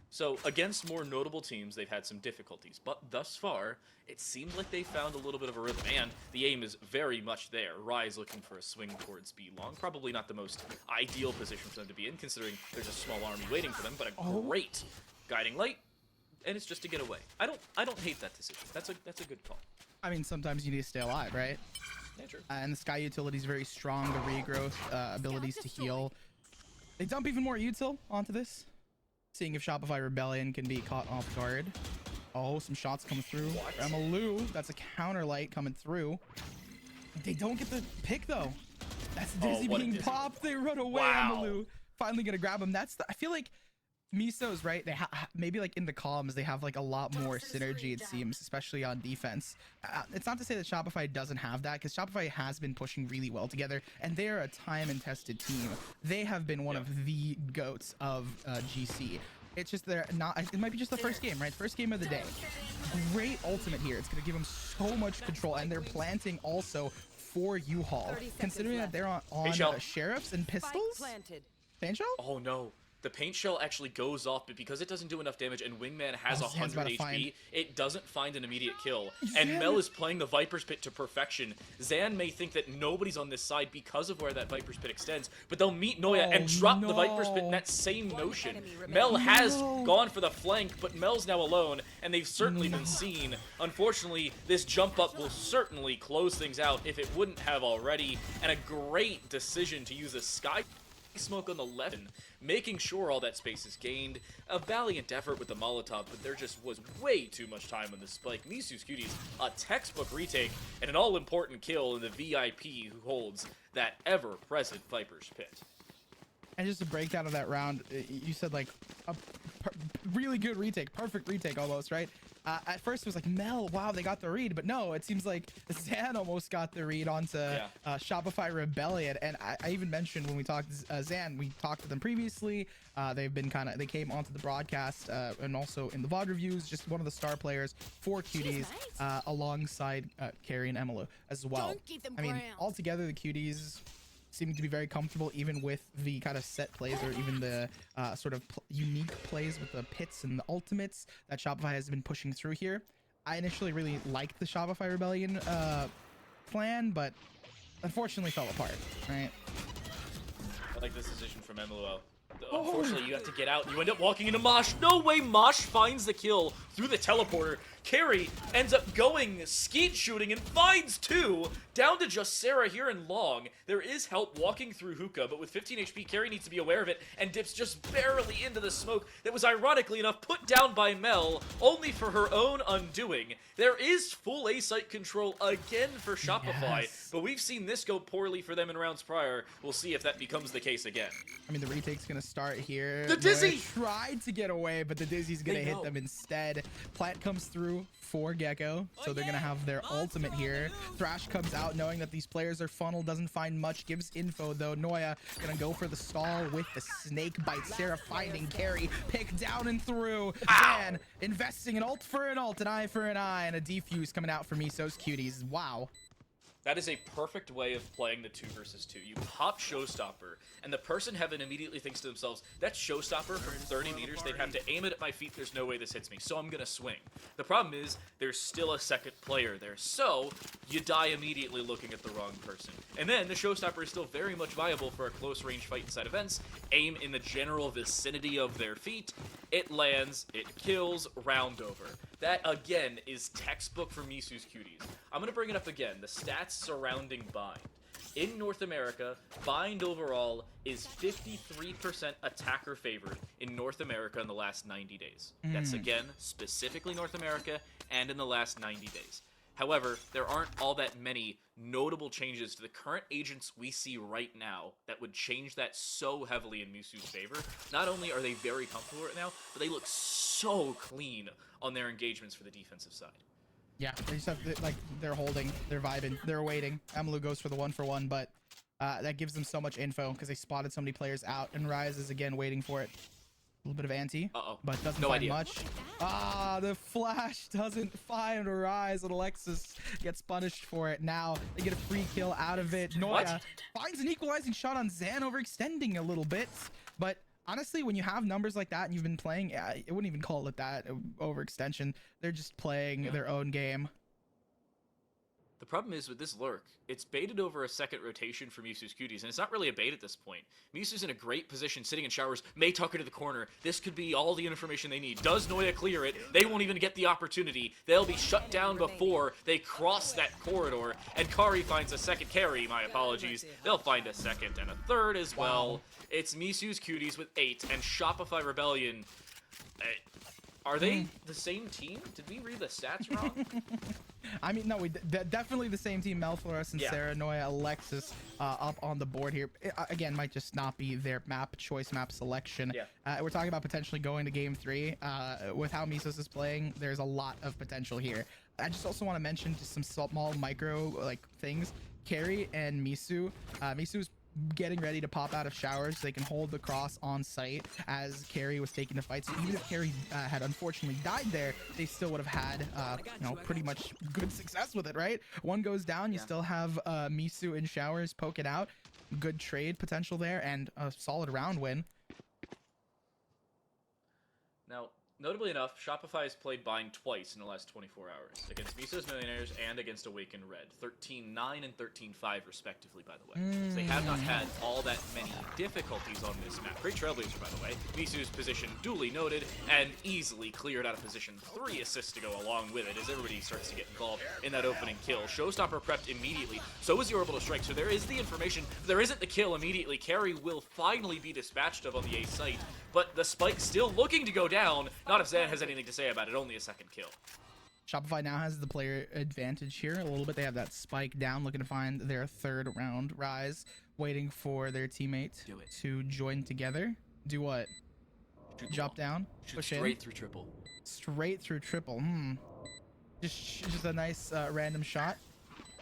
So against more notable teams, they've had some difficulties, but thus far, it seems like they found a little bit of a rhythm, and the aim is very much there. Rise looking for a swing towards B long, probably not the most ideal position for them to be in, considering there's a small army waiting for them, but a great guiding light, and it's just to get away. I don't hate that decision. That's a good call. I mean, sometimes you need to stay alive, right? Yeah, true. And the Sky utility is very strong. The regrowth, abilities to heal. They dump even more util onto this. Seeing if Shopify Rebellion can be caught off guard. Oh, some shots come through. Emalu, that's a counter light coming through. They don't get the pick though. That's Dizzy what a being Dizzy. popped. They run away. Wow. Emalu finally gonna grab him. I feel like Miso's right. They maybe like in the comms they have like a lot more synergy, it seems, especially on defense. It's not to say that Shopify doesn't have that, because Shopify has been pushing really well together, and they're a time and tested team. They have been one of the goats of GC. It's just they're not. It might be just the first game, right? First game of the day. Great ultimate here. It's gonna give them so much control, and they're planting also for U-Haul, considering that they're on sheriffs and pistols. Paint shell? Oh no. The paint shell actually goes off, but because it doesn't do enough damage and Wingman has Zan's 100 about to HP, find- it doesn't find an immediate kill. And Zan- Mel is playing the Viper's Pit to perfection. Zan may think that nobody's on this side because of where that Viper's Pit extends, but they'll meet Noya and drop the Viper's Pit in that same motion. Mel has gone for the flank, but Mel's now alone, and they've certainly been seen. Unfortunately, this jump up will certainly close things out if it wouldn't have already, and a great decision to use a Sky Smoke on the left, and making sure all that space is gained. A valiant effort with the Molotov, but there just was way too much time on the spike. Misu's Cuties, a textbook retake, and an all-important kill in the VIP who holds that ever-present Viper's Pit. And just to break down of that round, you said like a really good retake, perfect retake almost, right? At first it was like, Mel, wow, they got the read, but no, it seems like Zan almost got the read onto Shopify Rebellion. And I even mentioned when we talked Zan, we talked to them previously. They've been they came onto the broadcast and also in the VOD reviews, just one of the star players for Cuties, alongside Carrie and Emalu as well. I mean, altogether the Cuties seeming to be very comfortable, even with the kind of set plays or even the sort of unique plays with the pits and the ultimates that Shopify has been pushing through here. I initially really liked the Shopify Rebellion plan, but unfortunately fell apart, right? I like this decision from Emanuel. Unfortunately, you have to get out. You end up walking into Mosh. No way Mosh finds the kill through the teleporter. Carrie ends up going skeet shooting and finds 2. Down to just Sarah here in long. There is help walking through Hookah, but with 15 HP, Carrie needs to be aware of it and dips just barely into the smoke that was ironically enough put down by Mel, only for her own undoing. There is full A-site control again for Shopify, but we've seen this go poorly for them in rounds prior. We'll see if that becomes the case again. I mean, the retake's gonna start here. The Dizzy! Noya tried to get away, but the Dizzy's gonna hit them instead. Plant comes through for Gecko, so they're gonna have their ultimate here. Thrash comes out knowing that these players are funneled, doesn't find much, gives info though. Noya gonna go for the stall with the snake bite. Sarah finding Carrie, pick down and through. Zan investing an ult for an ult, an eye for an eye, and a defuse coming out for Miso's Cuties. Wow. That is a perfect way of playing the 2 versus 2. You pop Showstopper, and the person heaven immediately thinks to themselves, that's Showstopper from 30 meters, they'd have to aim it at my feet, there's no way this hits me, so I'm gonna swing. The problem is, there's still a second player there, so you die immediately looking at the wrong person. And then the Showstopper is still very much viable for a close range fight inside events. Aim in the general vicinity of their feet, it lands, it kills, round over. That, again, is textbook for Misu's Cuties. I'm going to bring it up again. The stats surrounding Bind. In North America, Bind overall is 53% attacker favored in North America in the last 90 days. That's again, specifically North America and in the last 90 days. However, there aren't all that many notable changes to the current agents we see right now that would change that so heavily in Misu's favor. Not only are they very comfortable right now, but they look so clean on their engagements for the defensive side. Yeah, they just have like they're holding, they're vibing, they're waiting. Amalu goes for the 1-for-1, but that gives them so much info because they spotted so many players out, and Rise is again waiting for it. A little bit of anti, but doesn't No find idea. much. The flash doesn't find Rise, and Alexis gets punished for it. Now they get a free kill out of it. Noya finds an equalizing shot on Zan, overextending a little bit, but honestly, when you have numbers like that and you've been playing, I wouldn't even call it that, overextension. They're just playing their own game. The problem is with this lurk, it's baited over a second rotation for Misu's Cuties, and it's not really a bait at this point. Misu's in a great position, sitting in showers, may tucker to the corner. This could be all the information they need. Does Noya clear it? They won't even get the opportunity. They'll be shut down before they cross that corridor, and Kari finds a second carry, my apologies. They'll find a second and a third as well. It's Misu's Cuties with 8, and Shopify Rebellion... are they the same team? Did we read the stats wrong? I mean, no, we definitely the same team. Melflores and Sarah, Noya, Alexis up on the board here. It, again, might just not be their map choice, map selection. We're talking about potentially going to game 3. With how Misos is playing, there's a lot of potential here. I just also want to mention just some small micro like things. Carrie and Misu. Misu's getting ready to pop out of showers so they can hold the cross on site as Carrie was taking the fight. So even if Carrie had unfortunately died there, they still would have had pretty much good success with it, right? One goes down, you still have Misu in showers, poke it out. Good trade potential there, and a solid round win. Now, notably enough, Shopify has played Bind twice in the last 24 hours, against Misos Millionaires and against Awakened Red, 13-9 and 13-5 respectively, by the way. So they have not had all that many difficulties on this map. Great Trailblazer, by the way. Misu's position duly noted and easily cleared out of position. 3 assists to go along with it as everybody starts to get involved in that opening kill. Showstopper prepped immediately. So is the Orbital Strike, so there is the information. There isn't the kill immediately. Carrie will finally be dispatched of on the A site, but the spike still looking to go down. Not if Zan has anything to say about it, only a second kill. Shopify now has the player advantage here a little bit. They have that spike down, looking to find their 3rd round. Rise, waiting for their teammate to join together. Do what? Drop down, push straight in. through triple. Straight through triple. Just a nice random shot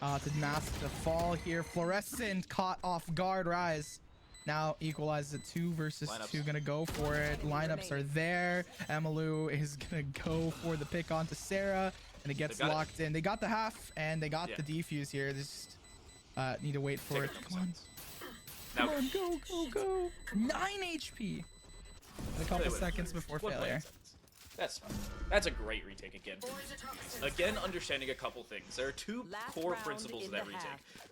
to mask the fall here. Fluorescent caught off guard. Rise now equalizes it. 2 versus 2, gonna go for it. Lineups are there. Amalu is gonna go for the pick onto Sarah, and it gets locked in. They got the half, and they got the defuse here. They just need to wait for it. Come on. Come on, go. 9 HP. A couple seconds before failure. That's fine. That's a great retake again. Again, understanding a couple things. There are 2 core principles of that retake.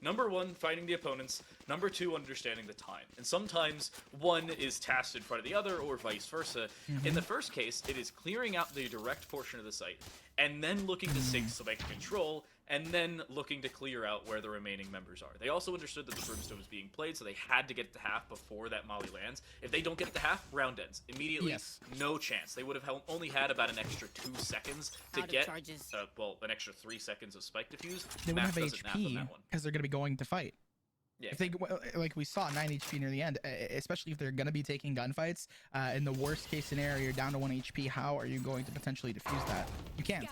Number 1, finding the opponents. Number 2, understanding the time. And sometimes one is tasked in front of the other, or vice versa. In the first case, it is clearing out the direct portion of the site, and then looking to sync so they can control, and then looking to clear out where the remaining members are. They also understood that the Brimstone was being played, so they had to get it to half before that Molly lands. If they don't get it to half, round ends. Immediately, no chance. They would have only had about an extra 2 seconds to get, an extra 3 seconds of spike diffuse. They wouldn't have HP, because they're going to be going to fight. Yeah. If they, like we saw, 9 HP near the end, especially if they're going to be taking gunfights, in the worst case scenario, you're down to 1 HP, how are you going to potentially defuse that? You can't.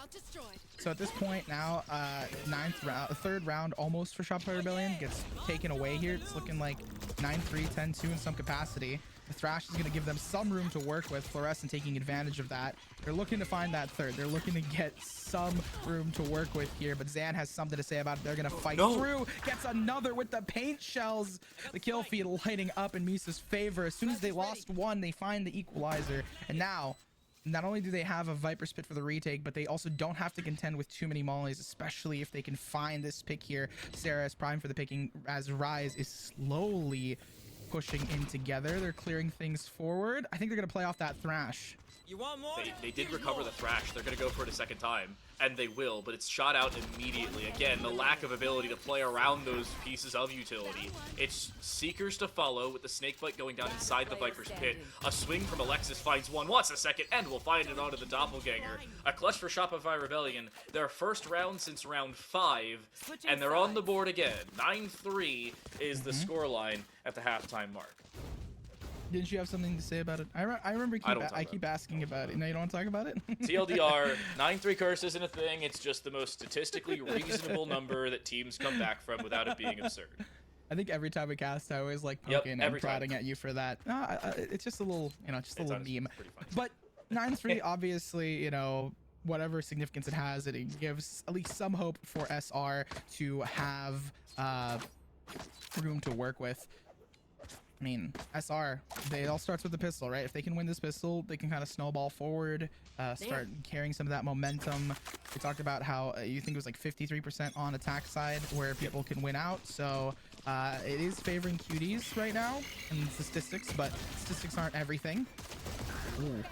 So at this point now, 3rd round almost for Shopify Rebellion gets taken away here. It's looking like 9-3, 10-2 in some capacity. The Thrash is going to give them some room to work with. Fluorescent taking advantage of that. They're looking to find that 3rd. They're looking to get some room to work with here, but Zan has something to say about it. They're going to fight through. Gets another with the paint shells. The kill feed lighting up in Misa's favor. As soon as they lost 1, they find the equalizer. And now, not only do they have a Viper's Pit for the retake, but they also don't have to contend with too many mollies, especially if they can find this pick here. Sarah is prime for the picking as Rise is slowly pushing in together. They're clearing things forward. I think they're going to play off that Thrash. You want more? They did recover the Thrash. They're going to go for it a second time, and they will, but it's shot out immediately. Again, the lack of ability to play around those pieces of utility. It's Seekers to follow with the Snakebite going down inside the Viper's pit. A swing from Alexis finds one, wants a second, and will find it onto the Doppelganger. A clutch for Shopify Rebellion. Their first round since round 5, and they're on the board again. 9-3 is the scoreline at the halftime mark. Didn't you have something to say about it? I remember I keep asking about it. Now you don't want to talk about it? TLDR, 9-3 curse isn't a thing. It's just the most statistically reasonable number that teams come back from without it being absurd. I think every time we cast, I always like poking and prodding at you for that. It's just a little, just a little meme. But 9-3, obviously, whatever significance it has, it gives at least some hope for SR to have room to work with. I mean, SR, it all starts with the pistol, right? If they can win this pistol, they can kind of snowball forward, start carrying some of that momentum. We talked about how you think it was like 53% on attack side where people can win out. So it is favoring Cuties right now in statistics, but statistics aren't everything. Ooh.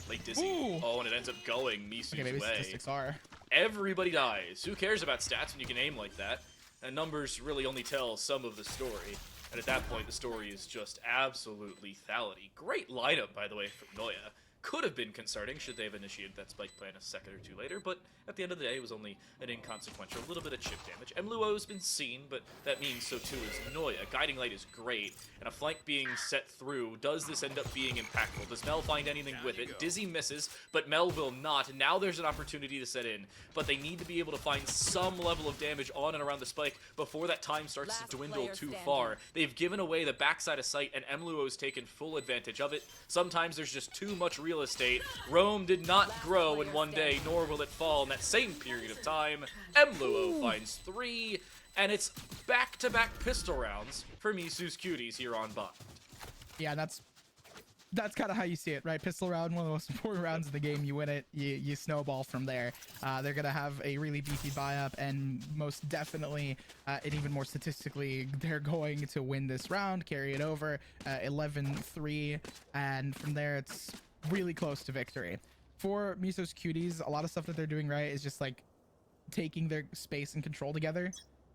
Late Dizzy. Ooh. Oh, and it ends up going Misu's Okay, maybe way. statistics are. Everybody dies. Who cares about stats when you can aim like that? And numbers really only tell some of the story. And at that point, the story is just absolute lethality. Great lineup, by the way, from Noya. Could have been concerning should they have initiated that spike plan a second or two later, but at the end of the day, it was only an inconsequential little bit of chip damage. MLuo has been seen, but that means so too is Noya. Guiding Light is great, and a flank being set through. Does this end up being impactful? Does Mel find anything with it? Dizzy misses, but Mel will not. And now there's an opportunity to set in, but they need to be able to find some level of damage on and around the spike before that time starts to dwindle too far. They've given away the backside of sight, and MLuo has taken full advantage of it. Sometimes there's just too much real estate. Rome did not grow in one day, nor will it fall in that same period of time. MLuo finds 3, and it's back-to-back pistol rounds for Misu's Cuties here on Bond. Yeah, that's kind of how you see it, right? Pistol round, one of the most important rounds of the game. You win it, you snowball from there. They're gonna have a really beefy buy-up, and most definitely, and even more statistically, they're going to win this round, carry it over, 11-3, and from there it's really close to victory. For Misu's Cuties, a lot of stuff that they're doing right is just like taking their space and control together.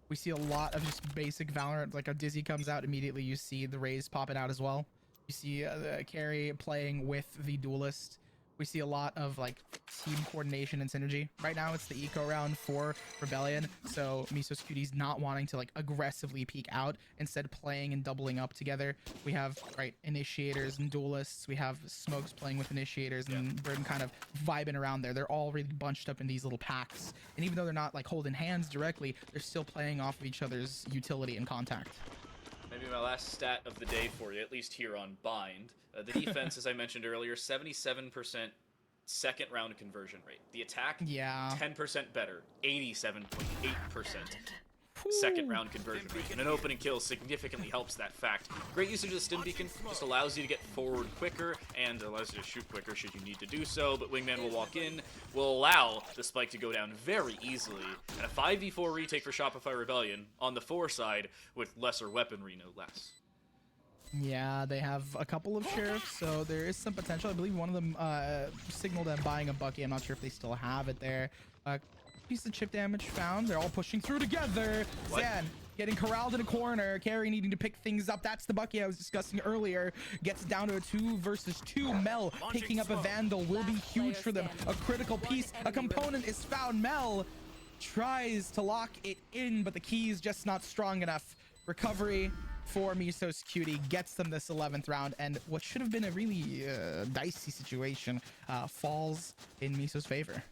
We see a lot of just basic Valorant, like a Dizzy comes out, immediately you see the Raze popping out as well. You see the carry playing with the Duelist. We see a lot of like team coordination and synergy. Right now it's the eco round for Rebellion, so Misu's Cuties not wanting to like aggressively peek out, instead playing and doubling up together. We have initiators and duelists. We have Smokes playing with initiators, and Burden kind of vibing around there. They're all really bunched up in these little packs, and even though they're not like holding hands directly, they're still playing off of each other's utility and contact. Maybe my last stat of the day for you, at least here on Bind. The defense, as I mentioned earlier, 77% second round conversion rate. The attack, 10% better, 87.8% second round conversion rate. And an opening kill significantly helps that fact. Great usage of the Stim Beacon just allows you to get forward quicker and allows you to shoot quicker should you need to do so. But Wingman will walk in, will allow the spike to go down very easily. And a 5v4 retake for Shopify Rebellion on the 4 side with lesser weaponry, no less. Yeah, they have a couple of sheriffs, so there is some potential. I believe one of them signaled them buying a Bucky. I'm not sure if they still have it there. Piece of chip damage found. They're all pushing through together. Zan getting corralled in a corner. Carry needing to pick things up. That's the Bucky I was discussing earlier. Gets down to a 2 versus 2. Mel picking up a Vandal will be huge for them. A critical piece. A component is found. Mel tries to lock it in, but the key is just not strong enough. Recovery for Misu's Cutie gets them this 11th round, and what should have been a really dicey situation falls in Misu's favor.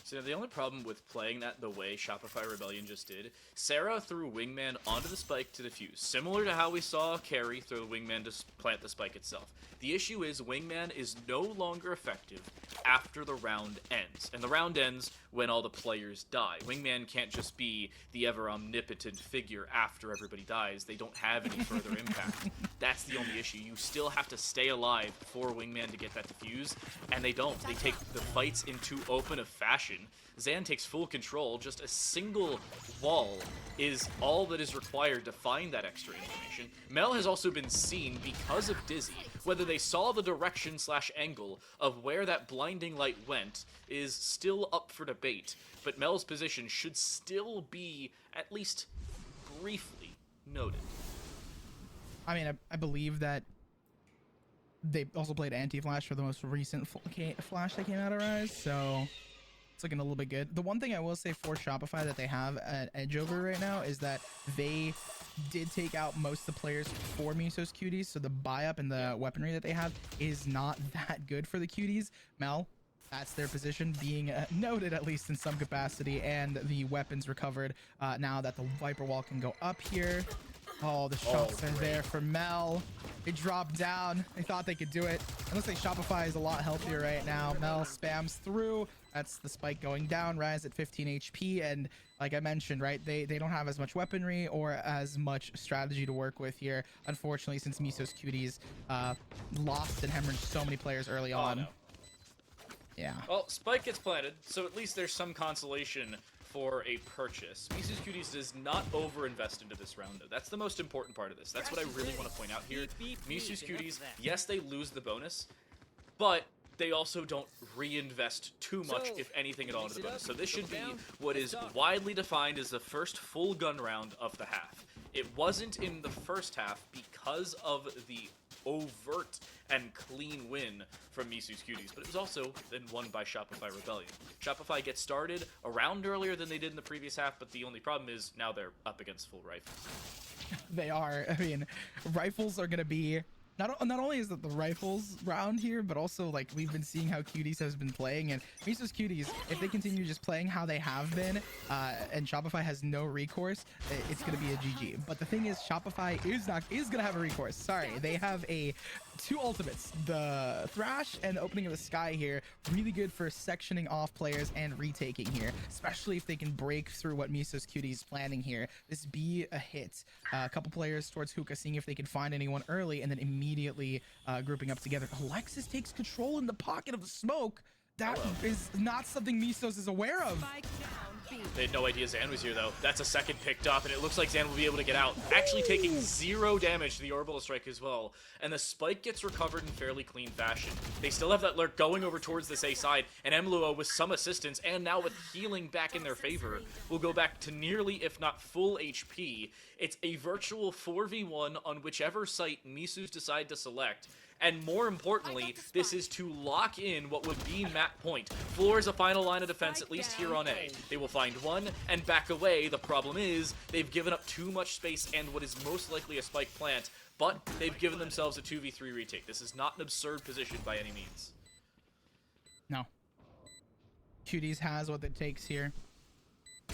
So the only problem with playing that the way Shopify Rebellion just did, Sarah threw Wingman onto the spike to defuse, similar to how we saw Carry throw Wingman to plant the spike itself. The issue is Wingman is no longer effective after the round ends, and the round ends when all the players die. Wingman can't just be the ever omnipotent figure after everybody dies. They don't have any further impact. That's the only issue. You still have to stay alive for Wingman to get that defuse, and they don't. They take the fights in too open a fashion. Zan takes full control. Just a single wall is all that is required to find that extra information. Mel has also been seen because of Dizzy. Whether they saw the direction/angle of where that blinding light went is still up for debate, but Mel's position should still be at least briefly noted. I mean, I believe that they also played Anti-Flash for the most recent Flash that came out of Rise, so it's looking a little bit good. The one thing I will say for Shopify that they have an edge over right now is that they did take out most of the players for Miso's Cuties, so the buy-up and the weaponry that they have is not that good for the Cuties. Mel, that's their position being noted, at least in some capacity, and the weapons recovered now that the Viper Wall can go up here. Oh, the shots are there for Mel. They dropped down. They thought they could do it. It looks like Shopify is a lot healthier right now. Mel spams through. That's the spike going down. Rise at 15 HP. And like I mentioned, right, they don't have as much weaponry or as much strategy to work with here, unfortunately, since Miso's Cuties lost and hemorrhaged so many players early on. No. Yeah. Well, Spike gets planted, so at least there's some consolation for a purchase. Miso's Cuties does not overinvest into this round, though. That's the most important part of this. That's what I really want to point out here. Miso's Cuties, yes, they lose the bonus, but they also don't reinvest too much, if anything at all, into the bonus. So this should be what is widely defined as the first full gun round of the half. It wasn't in the first half because of the overt and clean win from Miso's Cuties, but it was also then won by Shopify Rebellion. Shopify gets started a round earlier than they did in the previous half, but the only problem is now they're up against full rifles. They are. I mean, rifles are going to be not only is it the rifles round here, but also like we've been seeing how Cuties has been playing, and Miso's Cuties, if they continue just playing how they have been, and Shopify has no recourse, it's gonna be a GG. But the thing is, Shopify is gonna have a recourse. Sorry, they have two ultimates, the Thrash and the Opening of the Sky here, really good for sectioning off players and retaking here, especially if they can break through what Miso's Cuties is planning here. This be a hit. A couple players towards Hookah, seeing if they can find anyone early, and then immediately grouping up together. Alexis takes control in the pocket of the smoke. That is not something Misos is aware of. They had no idea Zan was here, though. That's a second picked up, and it looks like Zan will be able to get out, actually taking 0 damage to the orbital strike as well. And the spike gets recovered in fairly clean fashion. They still have that lurk going over towards this A side, and Emluo, with some assistance, and now with healing back in their favor, will go back to nearly, if not full HP. It's a virtual 4v1 on whichever site Misos decide to select. And more importantly, this is to lock in what would be map point. Floor is a final line of defense, at least here on A. They will find one and back away. The problem is they've given up too much space and what is most likely a spike plant, but they've given themselves a 2v3 retake. This is not an absurd position by any means. No. Cuties has what it takes here.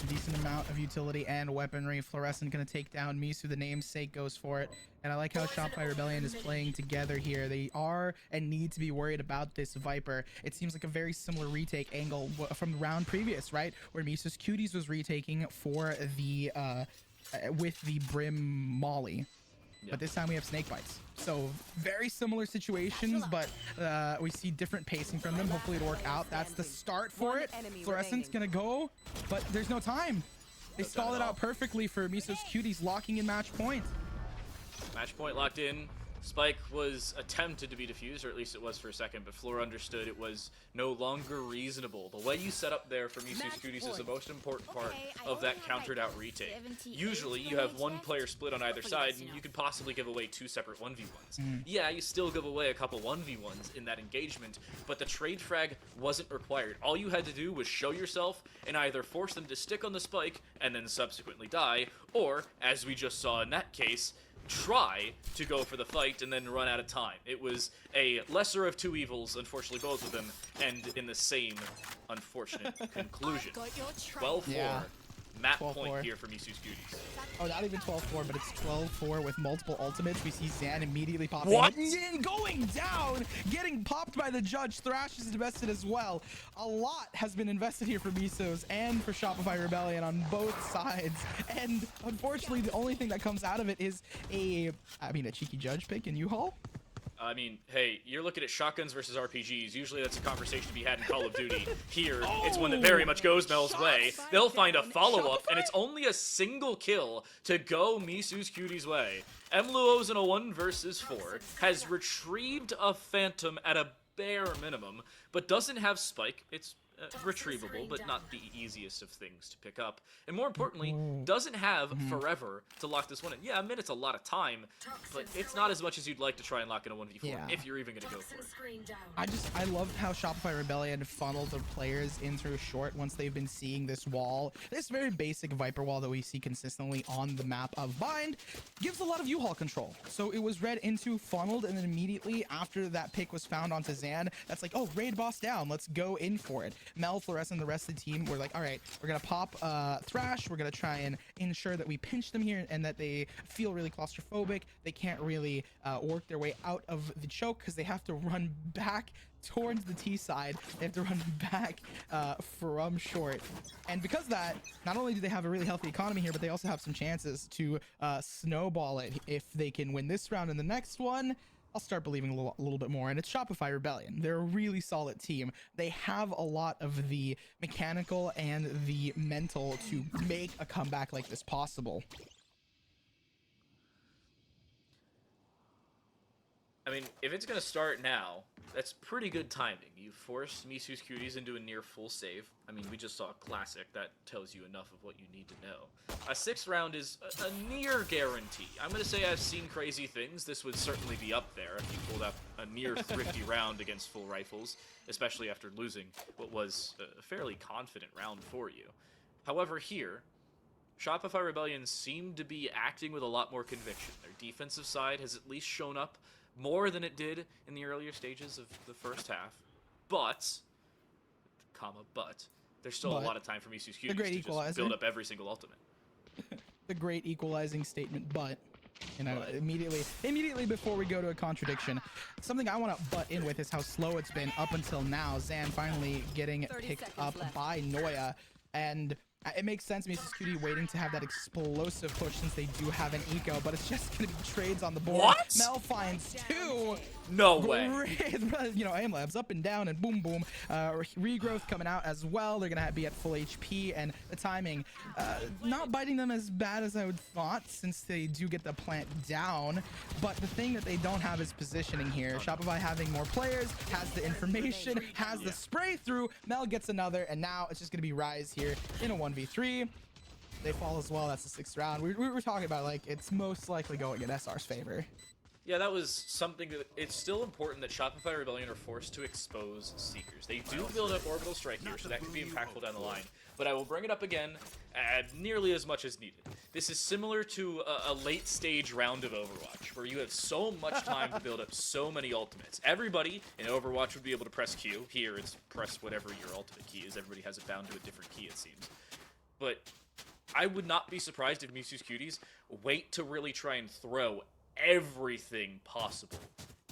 A decent amount of utility and weaponry. Fluorescent gonna take down Miso. The namesake goes for it. And I like how Shopify Rebellion is playing together here. They are and need to be worried about this Viper. It seems like a very similar retake angle from the round previous, right? Where Miso's Cuties was retaking for the with the Brim Molly. But this time we have snake bites. So very similar situations, but we see different pacing from them. Hopefully it'll work out. That's the start for it. Fluorescent's gonna go, but there's no time. They stall it out perfectly for Miso's Cuties, locking in match point. Match point locked in. Spike was attempted to be defused, or at least it was for a second, but Floor understood it was no longer reasonable. The way you set up there for Miso's Cuties is the most important part of that countered out retake. Usually, you have one player split on either side, and you could possibly give away 2 separate 1v1s. Yeah, you still give away a couple 1v1s in that engagement, but the trade frag wasn't required. All you had to do was show yourself and either force them to stick on the spike and then subsequently die, or, as we just saw in that case, try to go for the fight and then run out of time. It was a lesser of 2 evils, unfortunately both of them, and in the same unfortunate conclusion. 12-4. Yeah. Map 12-4. point here for Misu's Cuties. Oh, not even 12-4, but it's 12-4 with multiple ultimates. We see Zan immediately popping What? in, going down, getting popped by the judge. Thrash is invested as well. A lot has been invested here for Misos and for Shopify Rebellion on both sides. And unfortunately, the only thing that comes out of it is a cheeky judge pick in U-Haul. I mean, hey, you're looking at shotguns versus RPGs. Usually that's a conversation to be had in Call of Duty. Here, it's one that very much goes Mel's way. They'll find a follow-up, and it's only a single kill to go Misu's Cuties' way. Mluo's in a 1 versus 4, has retrieved a Phantom at a bare minimum, but doesn't have Spike. It's retrievable, but not the easiest of things to pick up. And more importantly, doesn't have Forever to lock this one in. Yeah, a minute's a lot of time, but it's not as much as you'd like to try and lock in a 1v4, Yeah. if you're even going to go for it. I love how Shopify Rebellion funneled the players into short once they've been seeing this wall. This very basic Viper wall that we see consistently on the map of Bind gives a lot of U-Haul control. So it was read into, funneled, and then immediately after that pick was found onto Zan, that's like, oh, raid boss down, let's go in for it. Mel, Fluorescent, and the rest of the team were like, all right, we're gonna pop Thrash, we're gonna try and ensure that we pinch them here and that they feel really claustrophobic. They can't really work their way out of the choke because they have to run back towards the T side. They have to run back from short. And because of that, not only do they have a really healthy economy here, but they also have some chances to snowball it. If they can win this round and the next one, I'll start believing a little bit more. And it's Shopify Rebellion. They're a really solid team. They have a lot of the mechanical and the mental to make a comeback like this possible. I mean, if it's going to start now, that's pretty good timing. You forced Misu's Cuties into a near full save. I mean, we just saw a classic. That tells you enough of what you need to know. A 6th round is a near guarantee. I'm going to say I've seen crazy things. This would certainly be up there if you pulled up a near thrifty round against full rifles, especially after losing what was a fairly confident round for you. However, here, Shopify Rebellion seemed to be acting with a lot more conviction. Their defensive side has at least shown up more than it did in the earlier stages of the first half. But, there's still a lot of time for Misu's Cuties to just build up every single ultimate. The great equalizing statement, but, you know, immediately before we go to a contradiction, something I want to butt in with is how slow it's been up until now. Zan finally getting picked up by Noya, and it makes sense, Misu's Cutie waiting to have that explosive push since they do have an eco, but it's just going to be trades on the board. What? Mel finds 2. No way. You know, aim labs up and down and boom, boom. Regrowth coming out as well. They're going to be at full HP, and the timing not biting them as bad as I would thought since they do get the plant down. But the thing that they don't have is positioning here. Shopify having more players, has the information, has the spray through. Mel gets another, and now it's just going to be Rise here in a 1v3. They fall as well. That's the 6th round. We were talking about, like, it's most likely going in SR's favor. Yeah, that was something that it's still important that Shopify Rebellion are forced to expose Seekers. They do build up Orbital Strike here, so that could be impactful down the line. But I will bring it up again nearly as much as needed. This is similar to a late stage round of Overwatch, where you have so much time to build up so many ultimates. Everybody in Overwatch would be able to press Q. Here, it's press whatever your ultimate key is. Everybody has it bound to a different key, it seems. But I would not be surprised if Misu's Cuties wait to really try and throw everything possible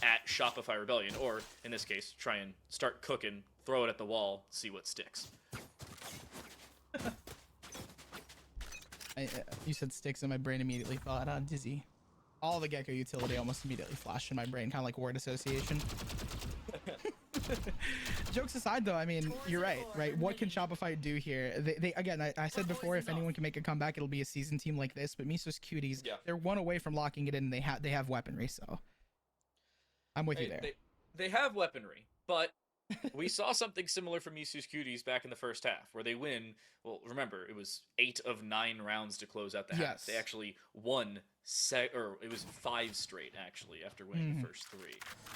at Shopify Rebellion, or in this case, try and start cooking, throw it at the wall, see what sticks. You said sticks, and my brain immediately thought Dizzy. All the Gecko utility almost immediately flashed in my brain, kind of like word association. Jokes aside, though, I mean, you're right? What can Shopify do here? They again, I said before, if anyone can make a comeback, it'll be a seasoned team like this. But Misu's Cuties, they're 1 away from locking it in. And they have weaponry, so I'm with you there. They have weaponry, but we saw something similar from Misu's Cuties back in the first half, where they win. Well, remember, it was 8 of 9 rounds to close out the half. They actually won or it was 5 straight actually after winning the first 3.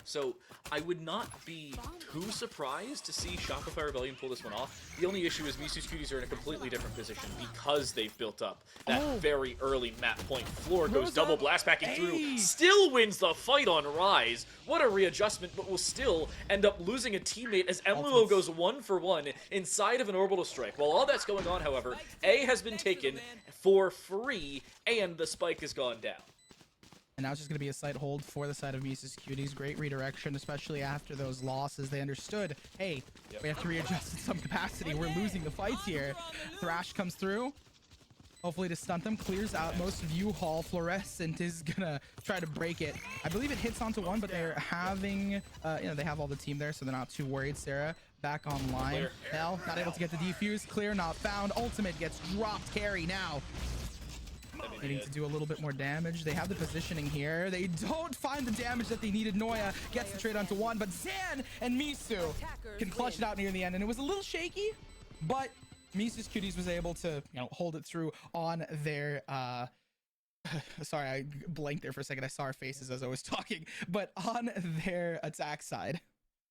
So I would not be too surprised to see Shopify Rebellion pull this one off. The only issue is Misu's Cuties are in a completely different position because they've built up that very early map point. Floor goes double blast packing through, still wins the fight on Rise. What a readjustment, but will still end up losing a teammate as Emulo goes 1 for 1 inside of an orbital strike. While all that's going on, however, A has been taken for free and the spike has gone down. And now it's just going to be a slight hold for the side of Mises Cuties. Great redirection, especially after those losses. They understood, hey, we have to readjust in some capacity. We're losing the fights here. Thrash comes through. Hopefully to stunt them. Clears out most of U-Haul. Fluorescent is going to try to break it. I believe it hits onto one, but they're having, they have all the team there, so they're not too worried. Sarah back online. Hell, not able to get the defuse. Clear, not found. Ultimate gets dropped. Carry now. Needing to do a little bit more damage. They have the positioning here. They don't find the damage that they needed. Noya gets the trade onto one, but Zan and Misu can clutch it out near the end. And it was a little shaky, but Misu's Cuties was able to, hold it through on their, sorry, I blanked there for a second. I saw our faces as I was talking, but on their attack side.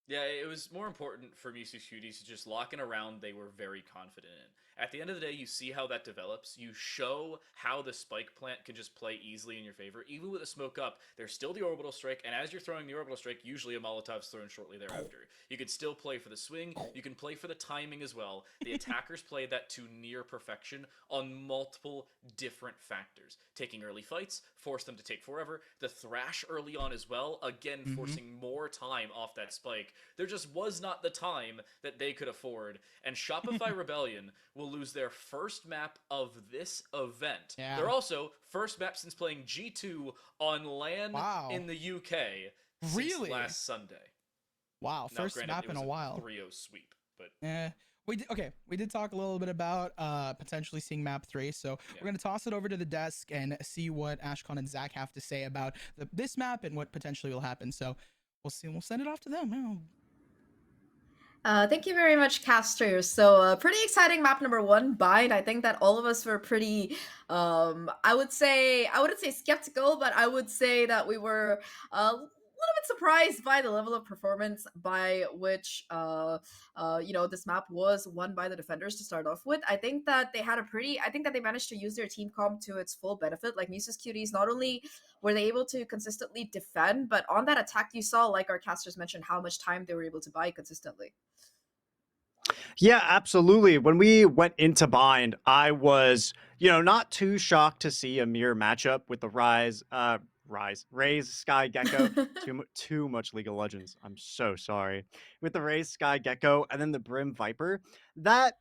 Yeah, it was more important for Misu's Cuties to just lock in a round they were very confident in. At the end of the day, you see how that develops. You show how the spike plant can just play easily in your favor. Even with a smoke up, there's still the orbital strike, and as you're throwing the orbital strike, usually a Molotov's thrown shortly thereafter. You can still play for the swing. You can play for the timing as well. The attackers played that to near perfection on multiple different factors. Taking early fights, forced them to take forever. The Thrash early on as well, again, forcing more time off that spike. There just was not the time that they could afford, and Shopify Rebellion will lose their first map of this event. Yeah. They're also first map since playing G2 on LAN in the UK since last Sunday. Wow, Now, first granted, map it in was a while. 3-0 sweep, but we did talk a little bit about potentially seeing map 3, so we're going to toss it over to the desk and see what Ashcon and Zach have to say about this map and what potentially will happen. So we'll see. We'll send it off to them. Thank you very much, casters. So, pretty exciting map number 1, Bind. I think that all of us were pretty, I wouldn't say skeptical, but I would say that we were a little bit surprised by the level of performance by which, this map was won by the defenders to start off with. I think that they managed to use their team comp to its full benefit. Like Mises Cuties, not only were they able to consistently defend, but on that attack, you saw, like our casters mentioned, how much time they were able to buy consistently. Yeah, absolutely. When we went into Bind, I was, not too shocked to see a mirror matchup with the Raze Sky Gecko. Too much League of Legends. I'm so sorry. With the Raze Sky Gecko and then the Brim Viper. That,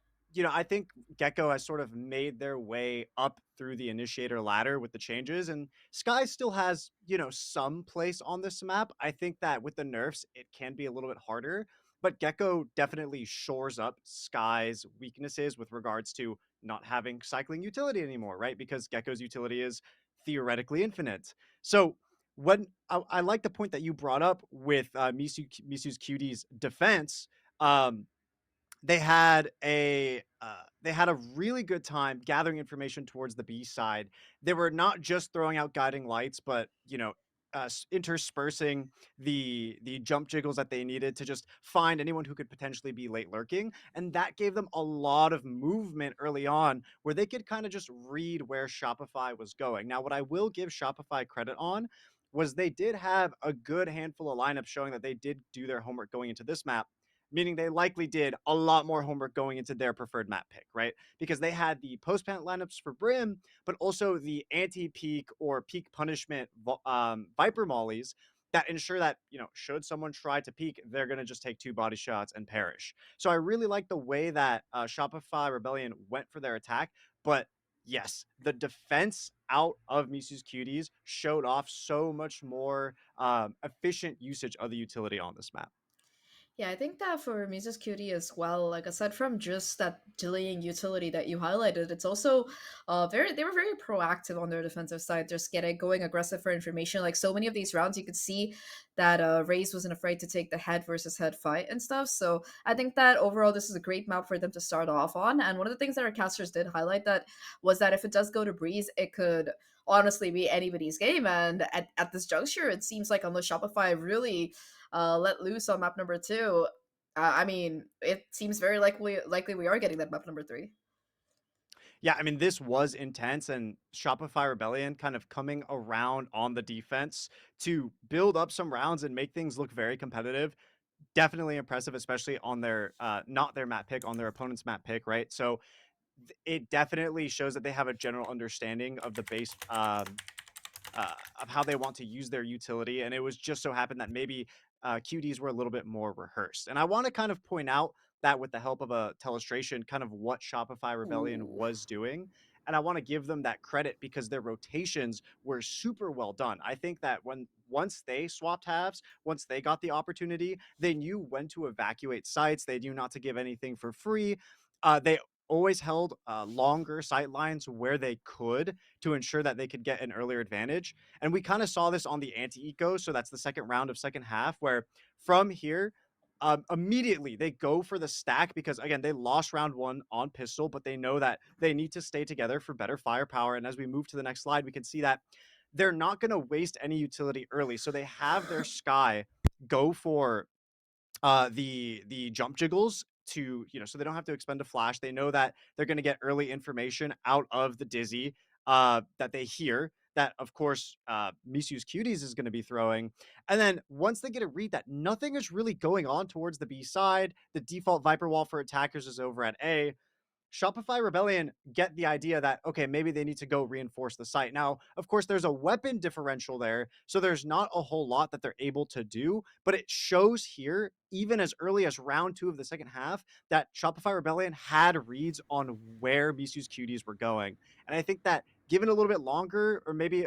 I think Gecko has sort of made their way up through the initiator ladder with the changes, and Sky still has, some place on this map. I think that with the nerfs, it can be a little bit harder. But Gecko definitely shores up Sky's weaknesses with regards to not having cycling utility anymore, right? Because Gecko's utility is theoretically infinite. So when I like the point that you brought up with Misu's Cutie's defense, they had a really good time gathering information towards the B side. They were not just throwing out guiding lights, but interspersing the jump jiggles that they needed to just find anyone who could potentially be late lurking, and that gave them a lot of movement early on where they could kind of just read where Shopify was going. Now, what I will give Shopify credit on was they did have a good handful of lineups showing that they did do their homework going into this map, meaning they likely did a lot more homework going into their preferred map pick, right? Because they had the post-plant lineups for Brim, but also the anti-peak or peak punishment Viper mollies that ensure that, should someone try to peak, they're going to just take 2 body shots and perish. So I really like the way that Shopify Rebellion went for their attack, but yes, the defense out of Misu's Cuties showed off so much more efficient usage of the utility on this map. Yeah, I think that for Mises Cutie as well, like aside from just that delaying utility that you highlighted, it's also they were very proactive on their defensive side, just going aggressive for information. Like so many of these rounds, you could see that Raze wasn't afraid to take the head versus head fight and stuff. So I think that overall this is a great map for them to start off on. And one of the things that our casters did highlight that was that if it does go to Breeze, it could honestly be anybody's game. And at this juncture, it seems like unless Shopify really let loose on map number 2, I mean, it seems very likely we are getting that map number 3. Yeah, I mean, this was intense, and Shopify Rebellion kind of coming around on the defense to build up some rounds and make things look very competitive. Definitely impressive, especially on their not their map pick, on their opponent's map pick, right? So it definitely shows that they have a general understanding of the base of how they want to use their utility. And it was just so happened that maybe QDs were a little bit more rehearsed. And I want to kind of point out that with the help of a telestration, kind of what Shopify Rebellion Ooh. was doing. And I want to give them that credit because their rotations were super well done. I think that once they swapped halves, once they got the opportunity, they knew when to evacuate sites. They knew not to give anything for free. They always held longer sight lines where they could to ensure that they could get an earlier advantage. And we kind of saw this on the anti-eco. So that's the second round of second half, where from here, immediately they go for the stack because, again, they lost round 1 on pistol, but they know that they need to stay together for better firepower. And as we move to the next slide, we can see that they're not going to waste any utility early. So they have their Sky go for the jump jiggles to, so they don't have to expend a flash. They know that they're going to get early information out of the Dizzy that they hear, that of course Misu's Cuties is going to be throwing. And then once they get a read that nothing is really going on towards the B side, the default Viper wall for attackers is over at A. Shopify Rebellion get the idea that, okay, maybe they need to go reinforce the site. Now, of course, there's a weapon differential there, so there's not a whole lot that they're able to do, but it shows here, even as early as round 2 of the second half, that Shopify Rebellion had reads on where Misu's Cuties were going. And I think that given a little bit longer, or maybe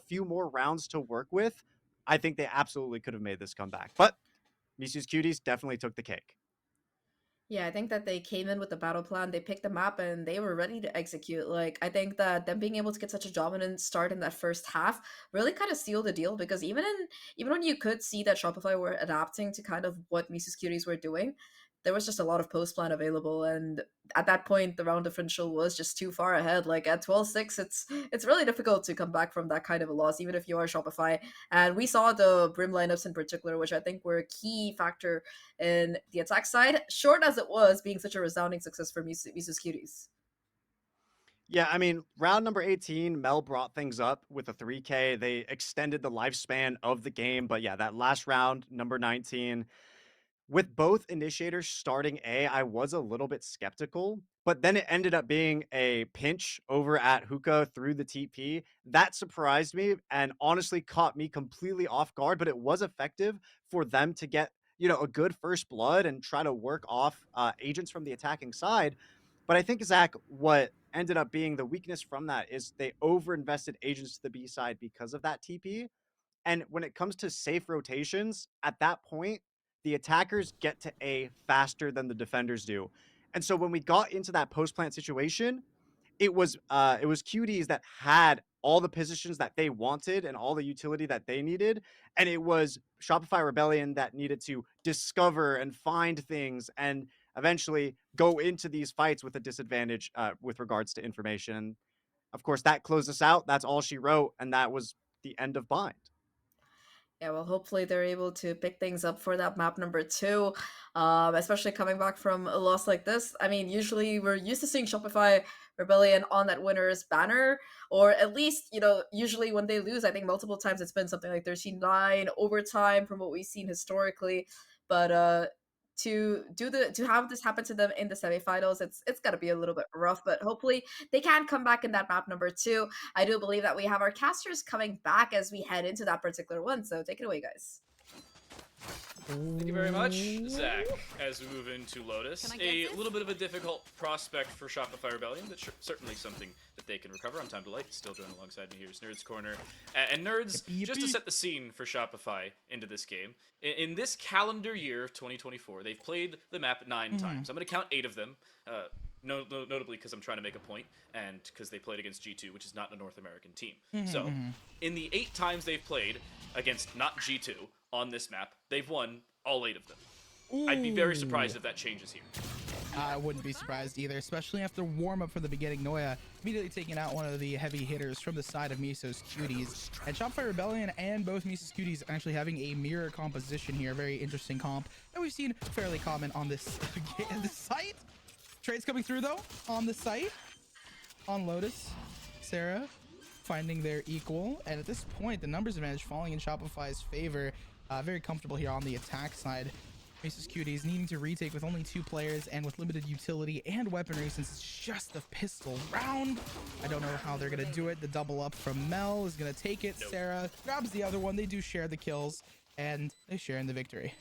few more rounds to work with, I think they absolutely could have made this comeback. But Misu's Cuties definitely took the cake. Yeah, I think that they came in with the battle plan, they picked the map, and they were ready to execute. Like, I think that them being able to get such a dominant start in that first half really kind of sealed the deal, because even when you could see that Shopify were adapting to kind of what Mises Cuties were doing, there was just a lot of post plan available, and at that point the round differential was just too far ahead. Like at 12-6, it's really difficult to come back from that kind of a loss, even if you are Shopify. And we saw the Brim lineups in particular, which I think were a key factor in the attack side, short as it was being such a resounding success for Mises Cuties. Yeah, I mean, round number 18, Mel brought things up with a 3K. They extended the lifespan of the game. But yeah, that last round, number 19, with both initiators starting A, I was a little bit skeptical. But then it ended up being a pinch over at Hookah through the TP. That surprised me and honestly caught me completely off guard. But it was effective for them to get, a good first blood and try to work off agents from the attacking side. But I think, Zach, what ended up being the weakness from that is they overinvested agents to the B side because of that TP. And when it comes to safe rotations, at that point, the attackers get to A faster than the defenders do. And so when we got into that post plant situation, it was QDs that had all the positions that they wanted and all the utility that they needed, and it was Shopify Rebellion that needed to discover and find things and eventually go into these fights with a disadvantage with regards to information. Of course, that closed us out. That's all she wrote, and that was the end of Bind. Yeah, well, hopefully they're able to pick things up for that map number 2, especially coming back from a loss like this. I mean, usually we're used to seeing Shopify Rebellion on that winner's banner, or at least, usually when they lose, I think multiple times it's been something like 13-9 overtime from what we've seen historically. But to have this happen to them in the semifinals, it's got to be a little bit rough, but hopefully they can come back in that map number 2. I do believe that we have our casters coming back as we head into that particular one, so take it away, guys. Thank you very much, Zach. As we move into Lotus, Can I get a this? little bit of a difficult prospect for Shopify Rebellion, but certainly something that they can recover. I'm Time to Light, still joining alongside me. Here's Nerds Corner. And Nerds, Yippee, just to yippee. set the scene for Shopify into this game, in this calendar year of 2024, they've played the map 9 times. I'm going to count 8 of them. Notably because I'm trying to make a point, and because they played against G2, which is not a North American team. So, in the 8 times they've played against not G2 on this map, they've won all 8 of them. I'd be very surprised if that changes here. I wouldn't be surprised either, especially after warm-up from the beginning. Noya immediately taking out one of the heavy hitters from the side of Miso's Cuties. And Shopify Rebellion and both Miso's Cuties actually having a mirror composition here. Very interesting comp that we've seen fairly common on this, this site. Trades coming through, though, on the site. On Lotus, Sarah finding their equal. And at this point, the numbers advantage falling in Shopify's favor. Very comfortable here on the attack side. Miso's Cuties needing to retake with only 2 players and with limited utility and weaponry since it's just a pistol round. I don't know how they're going to do it. The double up from Mel is going to take it. Nope. Sarah grabs the other one. They do share the kills and they share in the victory.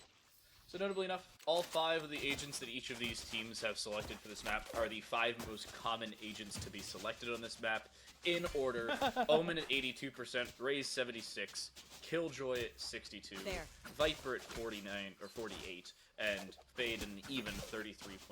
So notably enough, all 5 of the agents that each of these teams have selected for this map are the 5 most common agents to be selected on this map in order. Omen at 82%, Raze 76, Killjoy at 62, There. Viper at 49 or 48, and Fade an even 33.33.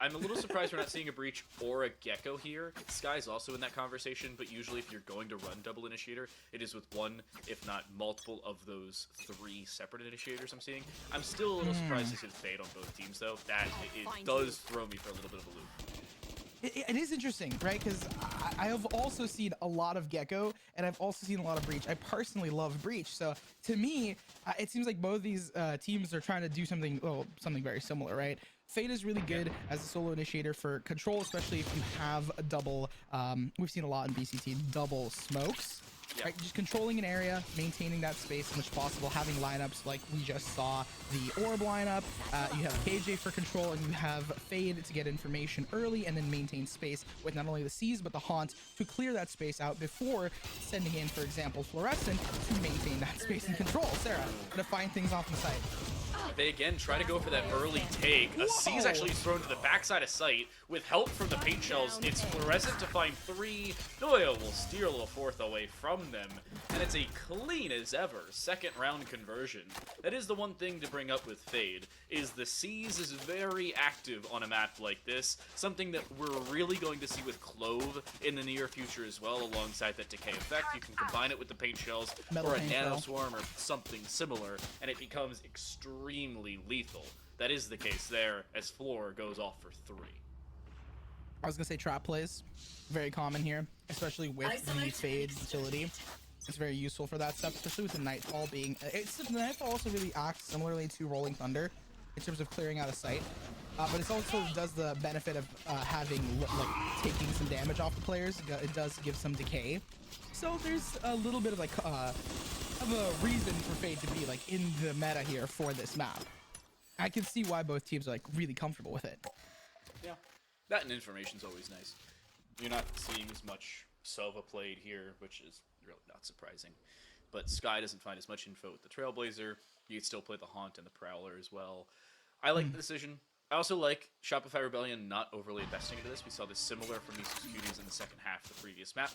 I'm a little surprised we're not seeing a Breach or a Gecko here. Sky's also in that conversation, but usually if you're going to run double initiator, it is with one, if not multiple, of those 3 separate initiators I'm seeing. I'm still a little surprised to see the Fade on both teams, though. That it does throw me for a little bit of a loop. It is interesting, right? Because I have also seen a lot of Gecko, and I've also seen a lot of Breach. I personally love Breach, so to me, it seems like both these teams are trying to do something very similar, right? Fade is really good as a solo initiator for control, especially if you have a double. We've seen a lot in BCT, double smokes. Yeah. Right, just controlling an area, maintaining that space as much as possible, having lineups like we just saw the Orb lineup. You have KJ for control, and you have Fade to get information early and then maintain space with not only the C's but the Haunt to clear that space out before sending in, for example, Fluorescent to maintain that space and control. Sarah, to find things off the site. They again try to go for that early take. A C is actually thrown to the backside of sight. With help from the paint shells, it's Fluorescent to find 3. Noya will steal a 4th away from them. And it's a clean as ever second round conversion. That is the one thing to bring up with Fade, is the C's is very active on a map like this. Something that we're really going to see with Clove in the near future as well, alongside that decay effect. You can combine it with the paint shells Metal or a paint nano shell. swarm or something similar, and it becomes extremely lethal. That is the case there, as Floor goes off for 3. I was gonna say trap plays, very common here, especially with the Fade utility. It's very useful for that stuff, especially with the Nightfall being. The Nightfall also really acts similarly to Rolling Thunder in terms of clearing out a site, but it also does the benefit of having like taking some damage off the players. It does give some decay, so there's a little bit of like of a reason for Fade to be like in the meta here for this map. I can see why both teams are like really comfortable with it. Yeah, that and information's always nice. You're not seeing as much Sova played here, which is really not surprising. But Sky doesn't find as much info with the Trailblazer. You can still play the Haunt and the Prowler as well. I like the decision. I also like Shopify Rebellion not overly investing into this. We saw this similar from Miso's Cuties in the second half of the previous map.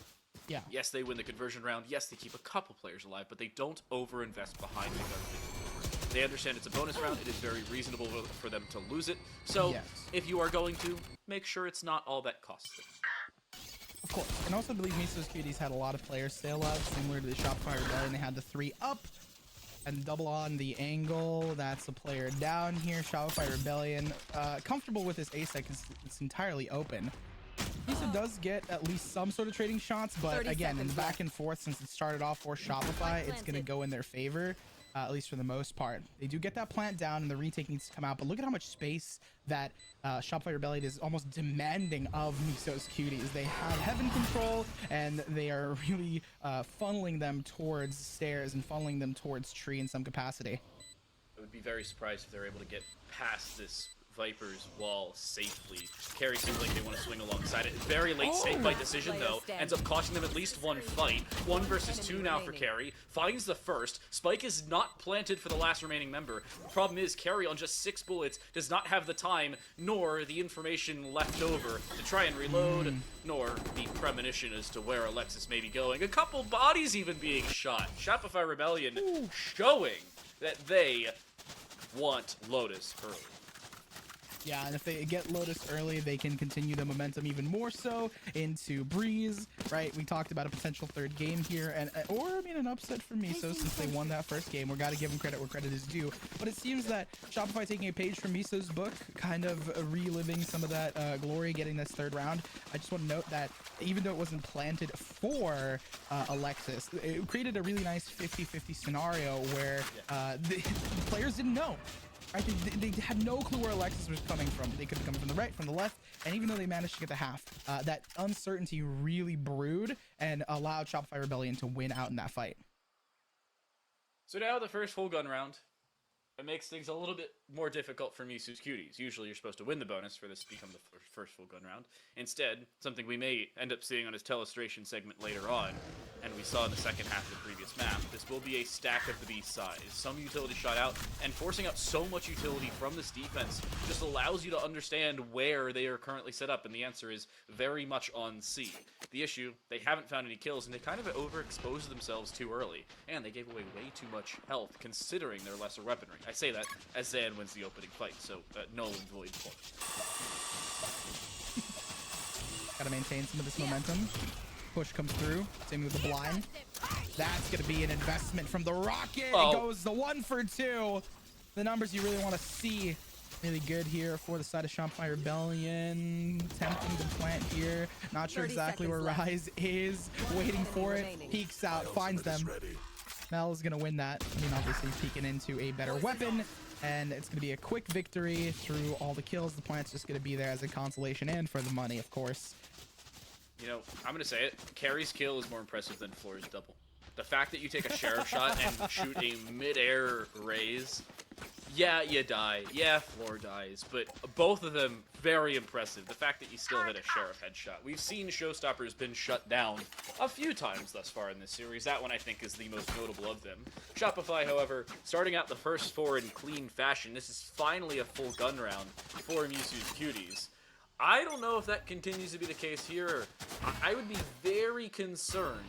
Yeah. Yes, they win the conversion round. Yes, they keep a couple players alive, but they don't over-invest behind the gun. They understand it's a bonus round. It is very reasonable for them to lose it. So, Yes. if you are going to, make sure it's not all that costly. Of course. And also I believe Miso's Cuties had a lot of players stay alive, similar to the Shopify Rebellion. They had the 3 up and double on the angle. That's a player down here. Shopify Rebellion, comfortable with this ace because it's entirely open. Miso does get at least some sort of trading shots, but 30 again, in the seconds back left. and forth, since it started off for Shopify, it's going to planted. go in their favor. At least for the most part. They do get that plant down and the retake needs to come out, but look at how much space that Shopify Rebellion is almost demanding of Miso's Cuties. They have heaven control and they are really funneling them towards stairs and funneling them towards tree in some capacity. I would be very surprised if they're able to get past this Viper's wall safely. Carry seems like they want to swing alongside it. Very late save by decision, Player though. standing. Ends up costing them at least one fight. 1 versus 2 now for Carry. Finds the first. Spike is not planted for the last remaining member. The problem is Carry on just 6 bullets does not have the time nor the information left over to try and reload, nor the premonition as to where Alexis may be going. A couple bodies even being shot. Shopify Rebellion showing that they want Lotus early. Yeah, and if they get Lotus early, they can continue the momentum even more so into Breeze, right? We talked about a potential third game here, and or I mean an upset for Miso since they won that first game. We got to give them credit where credit is due. But it seems that Shopify taking a page from Miso's book, kind of reliving some of that glory, getting this third round. I just want to note that even though it wasn't planted for Alexis, it created a really nice 50-50 scenario where the players didn't know. Right? They had no clue where Alexis was coming from. They could be coming from the right, from the left, and even though they managed to get the half, that uncertainty really brewed and allowed Shopify Rebellion to win out in that fight. So now the first full gun round. It makes things a little bit more difficult for Misu's Cuties. Usually you're supposed to win the bonus for this to become the first full gun round. Instead, something we may end up seeing on his Telestration segment later on, and we saw in the second half of the previous map, this will be a stack of the B size. Some utility shot out, and forcing out so much utility from this defense just allows you to understand where they are currently set up, and the answer is very much on C. The issue, they haven't found any kills, and they kind of overexposed themselves too early, and they gave away way too much health considering their lesser weaponry. I say that as Zan wins the opening fight, so null and void point. Gotta maintain some of this momentum. Push comes through. Same with the blind. That's gonna be an investment from the Rocket. Oh. It goes the 1 for 2. The numbers you really want to see. Really good here for the side of Shopify Rebellion. Tempting to plant here. Not sure exactly where Rise is. Waiting for it. Peeks out. Finds them. Mel is gonna win that. I mean, obviously peeking into a better weapon, and it's gonna be a quick victory through all the kills. The plant's just gonna be there as a consolation and for the money, of course. You know, I'm gonna say it. Carrie's kill is more impressive than Floor's double. The fact that you take a sheriff shot and shoot a mid-air raise, yeah, you die. Yeah, Floor dies. But both of them, very impressive. The fact that you still hit a sheriff headshot. We've seen Showstoppers been shut down a few times thus far in this series. That one, I think, is the most notable of them. Shopify, however, starting out the first 4 in clean fashion. This is finally a full gun round for Misu's Cuties. I don't know if that continues to be the case here. I would be very concerned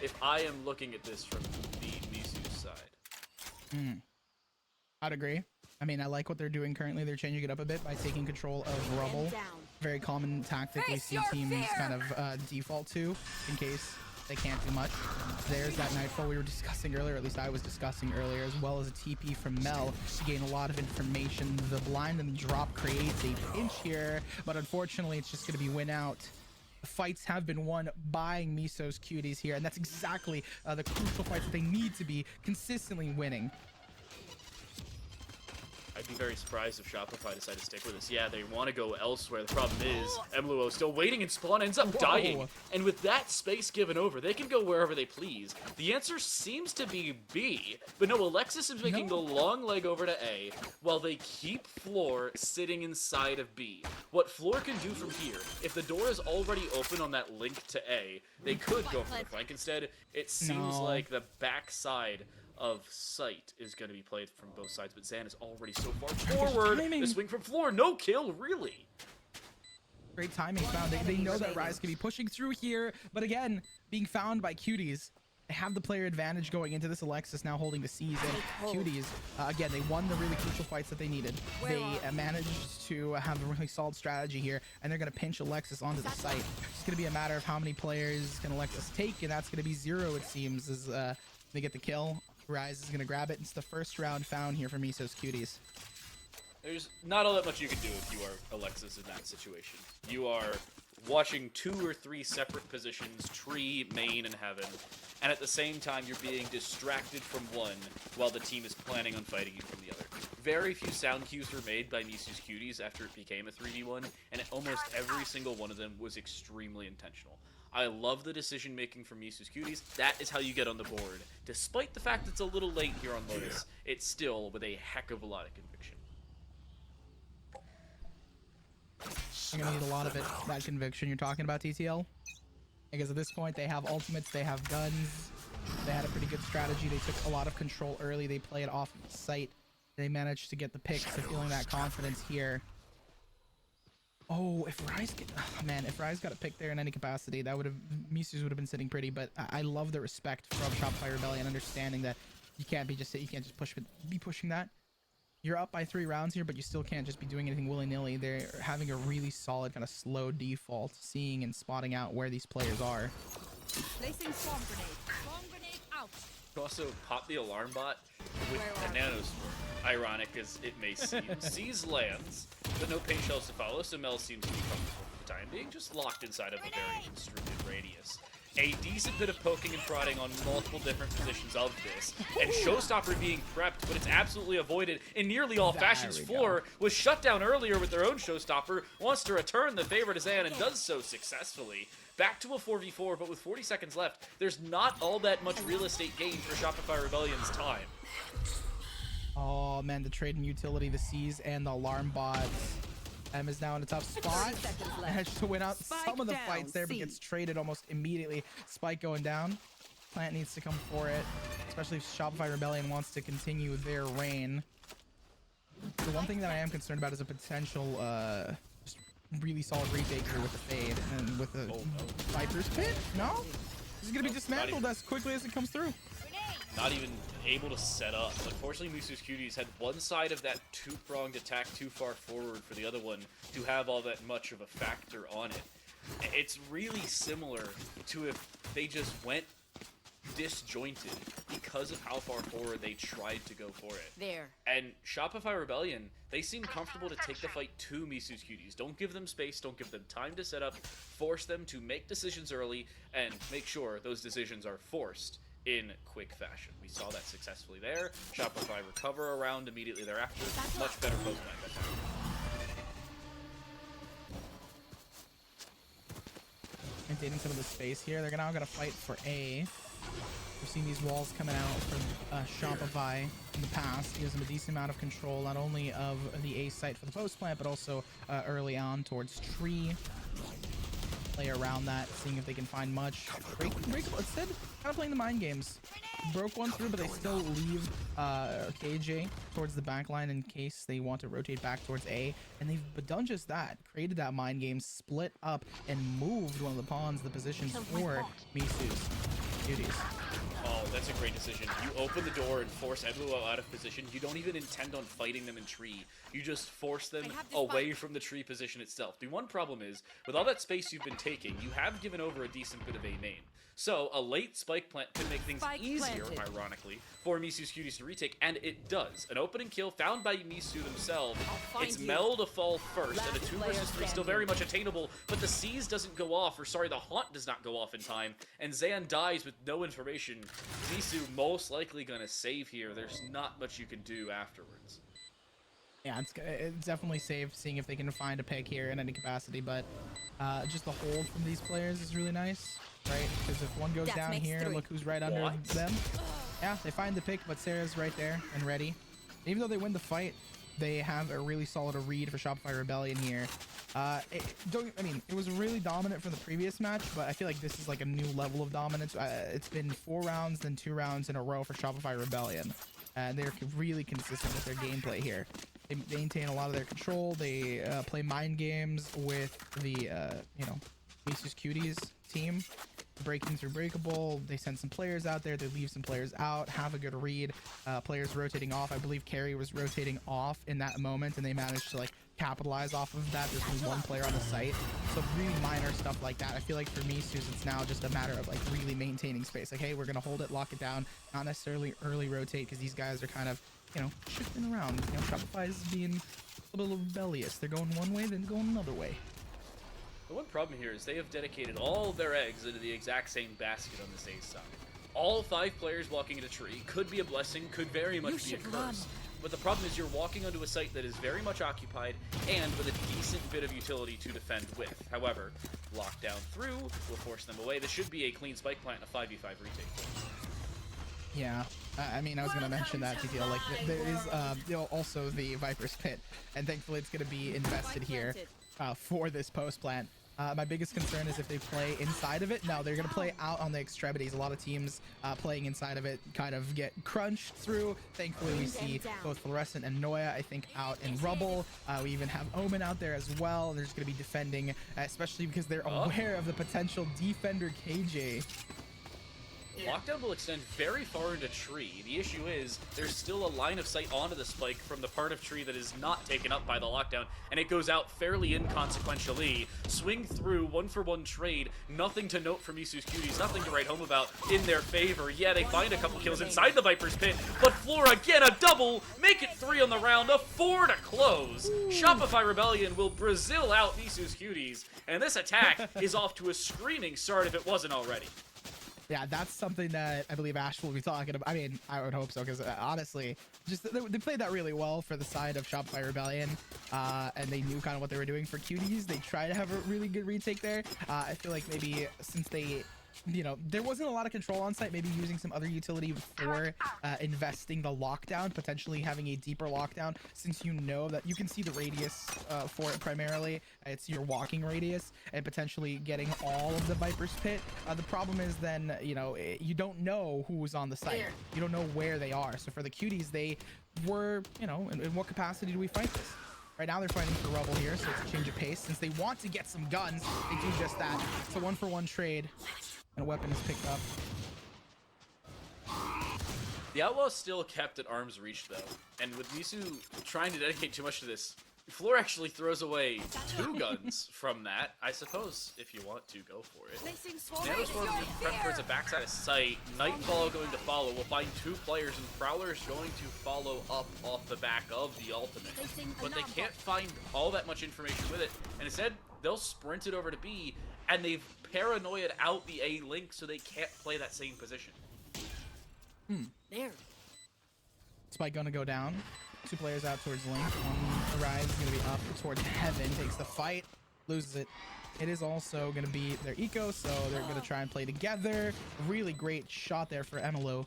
if I am looking at this from the Misu side. I'd agree. I mean, I like what they're doing currently. They're changing it up a bit by taking control of Rubble. Very common tactic we see teams kind of default to in case they can't do much. There's that Nightfall we were discussing earlier, at least I was discussing earlier, as well as a TP from Mel to gain a lot of information. The blind and the drop creates a pinch here, but unfortunately it's just going to be win out. The fights have been won by Miso's Cuties here, and that's exactly the crucial fights that they need to be consistently winning. I'd be very surprised if Shopify decided to stick with this. Yeah, they want to go elsewhere. The problem is, Emluo still waiting, and Spawn ends up dying. And with that space given over, they can go wherever they please. The answer seems to be B. But no, Alexis is making the long leg over to A, while they keep Floor sitting inside of B. What Floor can do from here, if the door is already open on that link to A, they could go for the flank. Instead, it seems like the backside of sight is going to be played from both sides, but Zan is already so far forward. The swing from Floor, no kill, really. Great timing found. They know that Rise can be pushing through here, but again, being found by Cuties. They have the player advantage going into this. Alexis now holding the C's, and Cuties, again, they won the really crucial fights that they needed. They managed to have a really solid strategy here, and they're going to pinch Alexis onto the site. It's going to be a matter of how many players can Alexis take, and that's going to be 0, it seems, as they get the kill. Rise is going to grab it. It's the first round found here for Miso's Cuties. There's not all that much you can do if you are Alexis in that situation. You are watching 2 or 3 separate positions, tree, main, and heaven, and at the same time you're being distracted from one while the team is planning on fighting you from the other. Very few sound cues were made by Misu's Cuties after it became a 3v1, and almost every single one of them was extremely intentional. I love the decision making from Misu's Cuties. That is how you get on the board. Despite the fact it's a little late here on Lotus, it's still with a heck of a lot of conviction. You're gonna need a lot of it, that conviction you're talking about, TTL. Because at this point, they have ultimates, they have guns. They had a pretty good strategy. They took a lot of control early. They played off site. They managed to get the picks. So feeling that confidence here. Oh, if Rise if Rise got a pick there in any capacity, that would have Misus would have been sitting pretty. But I love the respect from Shopify Rebellion, understanding that you can't just pushing that. you're up by 3 rounds here, but you still can't just be doing anything willy-nilly. They're having a really solid kind of slow default, seeing and spotting out where these players are. Placing swarm grenade. Swarm grenade out. Also, pop the alarm bot with a nanoswarm. Ironic as it may seem. Sees lands, but no paint shells to follow, so Mel seems to be comfortable for the time being, just locked inside of a very constricted radius. A decent bit of poking and prodding on multiple different positions of this, and Showstopper being prepped, but it's absolutely avoided in nearly all fashions. Floor was shut down earlier with their own Showstopper, wants to return the favor to Zan and does so successfully. Back to a 4v4, but with 40 seconds left, there's not all that much real estate gained for Shopify Rebellion's time. Oh man, the trade and utility, the C's and the alarm bots. M is now in a tough spot. Managed to win out some of the fights there, but gets traded almost immediately. Spike going down. Plant needs to come for it, especially if Shopify Rebellion wants to continue their reign. The one thing that I am concerned about is a potential just really solid retake here with the fade and with the Viper's Pit. No? This is going to be dismantled as quickly as it comes through. Not even able to set up. Unfortunately, Misu's Cuties had one side of that two-pronged attack too far forward for the other one to have all that much of a factor on it. It's really similar to if they just went disjointed because of how far forward they tried to go for it. There. And Shopify Rebellion, they seem comfortable to take the fight to Misu's Cuties. Don't give them space, don't give them time to set up, force them to make decisions early, and make sure those decisions are forced in quick fashion. We saw that successfully there. Shopify recover around immediately thereafter. Much better post-match that time. Maintaining some of the space here. They're now going to fight for A. We've seen these walls coming out from Shopify in the past. Gives them a decent amount of control, not only of the A site for the post plant, but also early on towards tree. Play around that, seeing if they can find much. Breakable. Instead, kind of playing the mind games. Broke one through, but they still leave KJ towards the back line in case they want to rotate back towards A. And they've done just that. Created that mind game, split up, and moved one of the pawns, the positions for Misu's Cuties. Oh, that's a great decision. You open the door and force Edluo out of position. You don't even intend on fighting them in tree. You just force them away from the tree position itself. The one problem is, with all that space you've been taking, you have given over a decent bit of A main. So, a late spike plant can make things easier, ironically, for Misu's Cuties to retake, and it does. An opening kill found by Misu themselves. It's Mel to fall first, and a 2 versus 3 still very much attainable, but the Seize doesn't go off, or sorry, the Haunt does not go off in time, and Zan dies with no information. Misu most likely gonna save here. There's not much you can do afterwards. Yeah, it's definitely safe, seeing if they can find a pick here in any capacity, but just the hold from these players is really nice, right? Because if one goes down here, look who's right under them. Yeah, they find the pick, but Sarah's right there and ready. Even though they win the fight, they have a really solid read for Shopify Rebellion here. It was really dominant from the previous match, but I feel like this is like a new level of dominance. It's been 4 rounds, then 2 rounds in a row for Shopify Rebellion. And they're really consistent with their gameplay here. They maintain a lot of their control. They play mind games with the, Misu's Cuties team. Breaking through breakable. They send some players out there. They leave some players out. Have a good read. Players rotating off. I believe Carrie was rotating off in that moment, and they managed to capitalize off of that. There's only 1 player on the site, so really minor stuff like that. I feel like for Misu's, it's now just a matter of really maintaining space. Like, hey, we're gonna hold it, lock it down, not necessarily early rotate, because these guys are kind of shifting around. Shopify is being a little rebellious. They're going one way, then going another way. The one problem here is they have dedicated all of their eggs into the exact same basket on this A side. All 5 players walking into tree could be a blessing, could very much be a curse. But the problem is you're walking onto a site that is very much occupied and with a decent bit of utility to defend with. However, lockdown through will force them away. This should be a clean spike plant and a 5v5 retake. Yeah, I was going to mention that, TTL. There is also the Viper's Pit, and thankfully it's going to be invested here for this post plant. My biggest concern is if they play inside of it. No, they're going to play out on the extremities. A lot of teams playing inside of it kind of get crunched through. Thankfully, we see both Fluorescent and Noya, I think, out in rubble. We even have Omen out there as well. And they're just going to be defending, especially because they're aware of the potential defender KJ. Lockdown will extend very far into tree. The issue is there's still a line of sight onto the spike from the part of tree that is not taken up by the lockdown, and it goes out fairly inconsequentially. Swing through, 1-for-1 trade, nothing to note from Misu's Cuties, nothing to write home about in their favor. Yeah, they find a couple kills inside the Viper's pit, but Flora again, a double, make it 3 on the round, a 4 to close. Shopify Rebellion will Brazil out Misu's Cuties, and this attack is off to a screaming start if it wasn't already. Yeah, that's something that I believe Ash will be talking about. I mean, I would hope so, because honestly, just they played that really well for the side of Shopify Rebellion, and they knew kind of what they were doing for Cuties. They tried to have a really good retake there. I feel like maybe since they, you know, there wasn't a lot of control on site, maybe using some other utility for investing the lockdown, potentially having a deeper lockdown, since you know that you can see the radius for it primarily. It's your walking radius, and potentially getting all of the Viper's pit. The problem is then, you know, you don't know who's on the site. You don't know where they are. So for the Cuties, they were, you know, in what capacity do we fight this? Right now they're fighting for Rubble here, so it's a change of pace. Since they want to get some guns, they do just that. It's a 1-for-1 trade. And a weapon is picked up. The Outlaws still kept at arm's reach, though. And with Misu trying to dedicate too much to this, Floor actually throws away 2 guns from that. I suppose, if you want to, go for it. Placing swarm Nanoswarm grenade. being prepped towards a backside of sight. Nightfall going to follow. We'll find 2 players, and Prowler is going to follow up off the back of the ultimate. Placing But they alarm can't find all that much information with it, and instead, they'll sprint it over to B, and they've paranoiaed out the A link, so they can't play that same position. There. Spike gonna go down. 2 players out towards Link. One Arise is gonna be up towards Heaven. Takes the fight, loses it. It is also gonna be their eco, so they're gonna try and play together. Really great shot there for Emilu.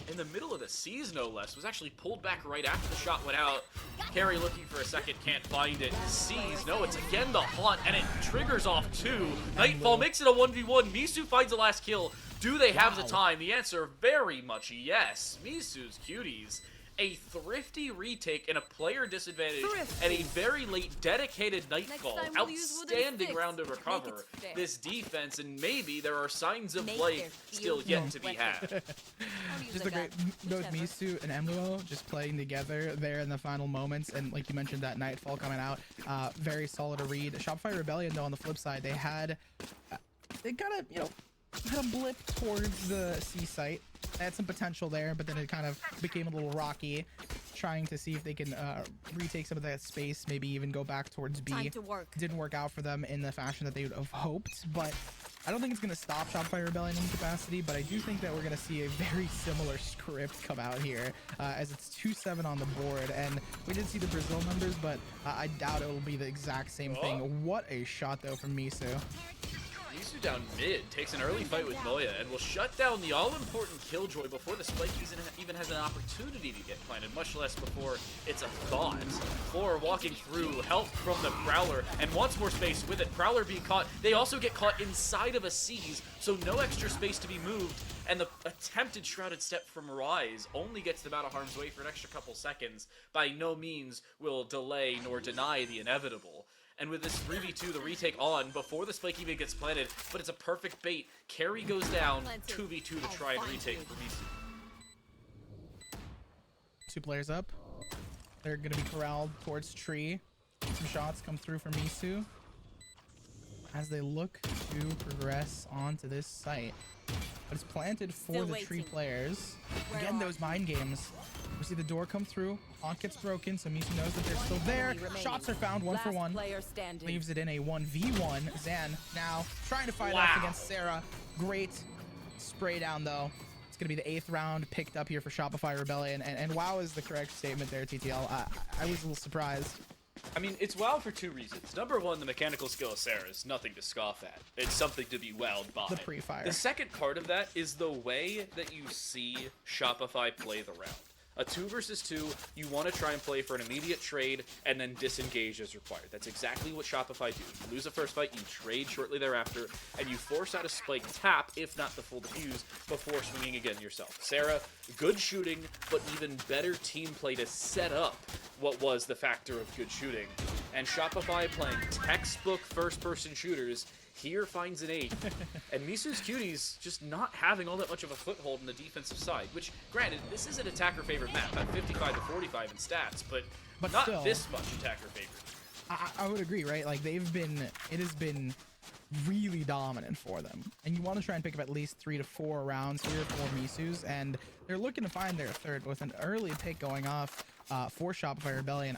In the middle of the C's, no less, was actually pulled back right after the shot went out. Carry looking for a second, can't find it. Sees, no, it's again the hunt, and it triggers off 2. Nightfall makes it a 1v1. Misu finds the last kill. Do they have the time? The answer, very much yes. Misu's Cuties. A thrifty retake and a player disadvantage and a very late dedicated Nightfall. time we'll use wooden Outstanding sticks round to to make it recover fair. this defense, and maybe there are signs of Make life their still field yet to be weapon. had. Just a great both Misu and Emulo just playing together there in the final moments, and like you mentioned, that Nightfall coming out, very solid to read. Shopify Rebellion though, on the flip side, they had they kind of, you know, had a blip towards the C site. They had some potential there, but then it kind of became a little rocky, trying to see if they can retake some of that space, maybe even go back towards B. Time to work. Didn't work out for them in the fashion that they would have hoped, but I don't think it's going to stop Shopify Rebellion in capacity, but I do think that we're going to see a very similar script come out here, as it's 2-7 on the board, and we did see the Brazil numbers, but I doubt it will be the exact same thing. What a shot, though, from Misu. Misu down mid takes an early fight with Moya and will shut down the all-important Killjoy before the spike even has an opportunity to get planted, much less before it's a thought. Flora walking through, help from the Prowler, and wants more space with it. Prowler being caught. They also get caught inside of a Seize, so no extra space to be moved, and the attempted Shrouded Step from Rise only gets them out of harm's way for an extra couple seconds. By no means will delay nor deny the inevitable. And with this 3v2, the retake on before the spike even gets planted, but it's a perfect bait. Carry goes down, 2v2 to try and retake for Misu. 2 players up. They're going to be corralled towards tree. Some shots come through from Misu as they look to progress onto this site. But it's planted for Still the tree waiting. players. Where Again, are those mind games. We see the door come through. Haunt gets broken, so Misu knows that they're still there. Enemy remaining. Shots are found, 1 for Last 1. player standing. Leaves it in a 1v1. Zan now trying to fight off against Sarah. Great spray down, though. It's going to be the 8th round picked up here for Shopify Rebellion. And wow is the correct statement there, TTL. I was a little surprised. I mean, it's WoW for 2 reasons. Number 1, the mechanical skill of Sarah is nothing to scoff at. It's something to be wowed by. The pre-fire. The second part of that is the way that you see Shopify play the round. A 2 versus 2, you want to try and play for an immediate trade and then disengage as required. That's exactly what Shopify do. You lose a first fight, you trade shortly thereafter, and you force out a spike tap, if not the full defuse, before swinging again yourself. Sarah, good shooting, but even better team play to set up what was the factor of good shooting. And Shopify playing textbook first-person shooters here finds an 8. And Misu's Cuties just not having all that much of a foothold in the defensive side, which, granted, this is an attacker-favored map at 55 to 45 in stats, but not still, this much attacker-favored. I would agree, right? Like, it has been really dominant for them. And you want to try and pick up at least 3 to 4 rounds here for Misu's, and they're looking to find their third with an early pick going off for Shopify Rebellion.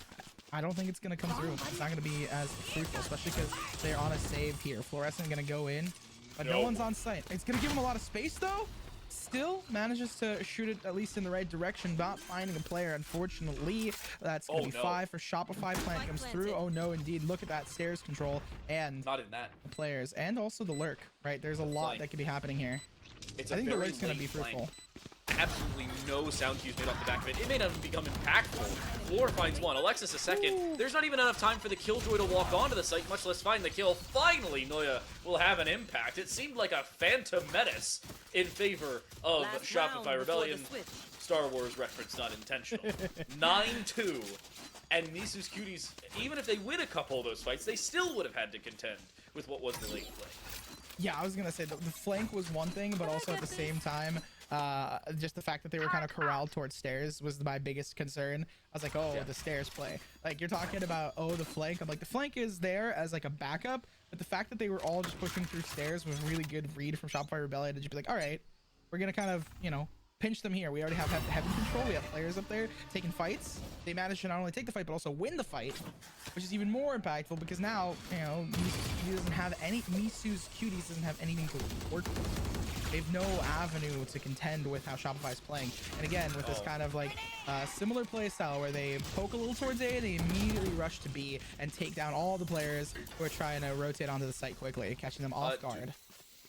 I don't think it's going to come through. It's not going to be as fruitful, especially because they're on a save here. Fluorescent going to go in, but no one's on site. It's going to give him a lot of space, though. Still manages to shoot it at least in the right direction, not finding a player, unfortunately. That's going to be 5 for Shopify. Plant comes through. Oh, no, indeed. Look at that stairs control and Not in that. the players, and also the lurk, right? There's a lot that could be happening here. It's I a think the very lurk's going to late be fruitful. flank. Absolutely no sound cues made off the back of it. It may not become impactful. Floor finds one. Alexis a second. Ooh. There's not even enough time for the Killjoy to walk onto the site, much less find the kill. Finally, Noya will have an impact. It seemed like a phantom menace in favor of Last round Shopify before the Rebellion. switch. Star Wars reference not intentional. 9-2. And Misu's Cuties, even if they win a couple of those fights, they still would have had to contend with what was the late play. Yeah, I was going to say the flank was one thing, but also at the same time, just the fact that they were kind of corralled towards stairs was my biggest concern. I was like, oh, the stairs play. Like, you're talking about, oh, the flank. I'm like, the flank is there as like a backup, but the fact that they were all just pushing through stairs was really good read from Shopify Rebellion to just be like, all right, we're going to kind of, you know, pinch them here. We already have heavy control. We have players up there taking fights. They managed to not only take the fight, but also win the fight, which is even more impactful because now, you know, Misu's Cuties doesn't have anything to work with. They have no avenue to contend with how Shopify is playing. And again, with this kind of like similar play style where they poke a little towards A, they immediately rush to B and take down all the players who are trying to rotate onto the site quickly, catching them off guard.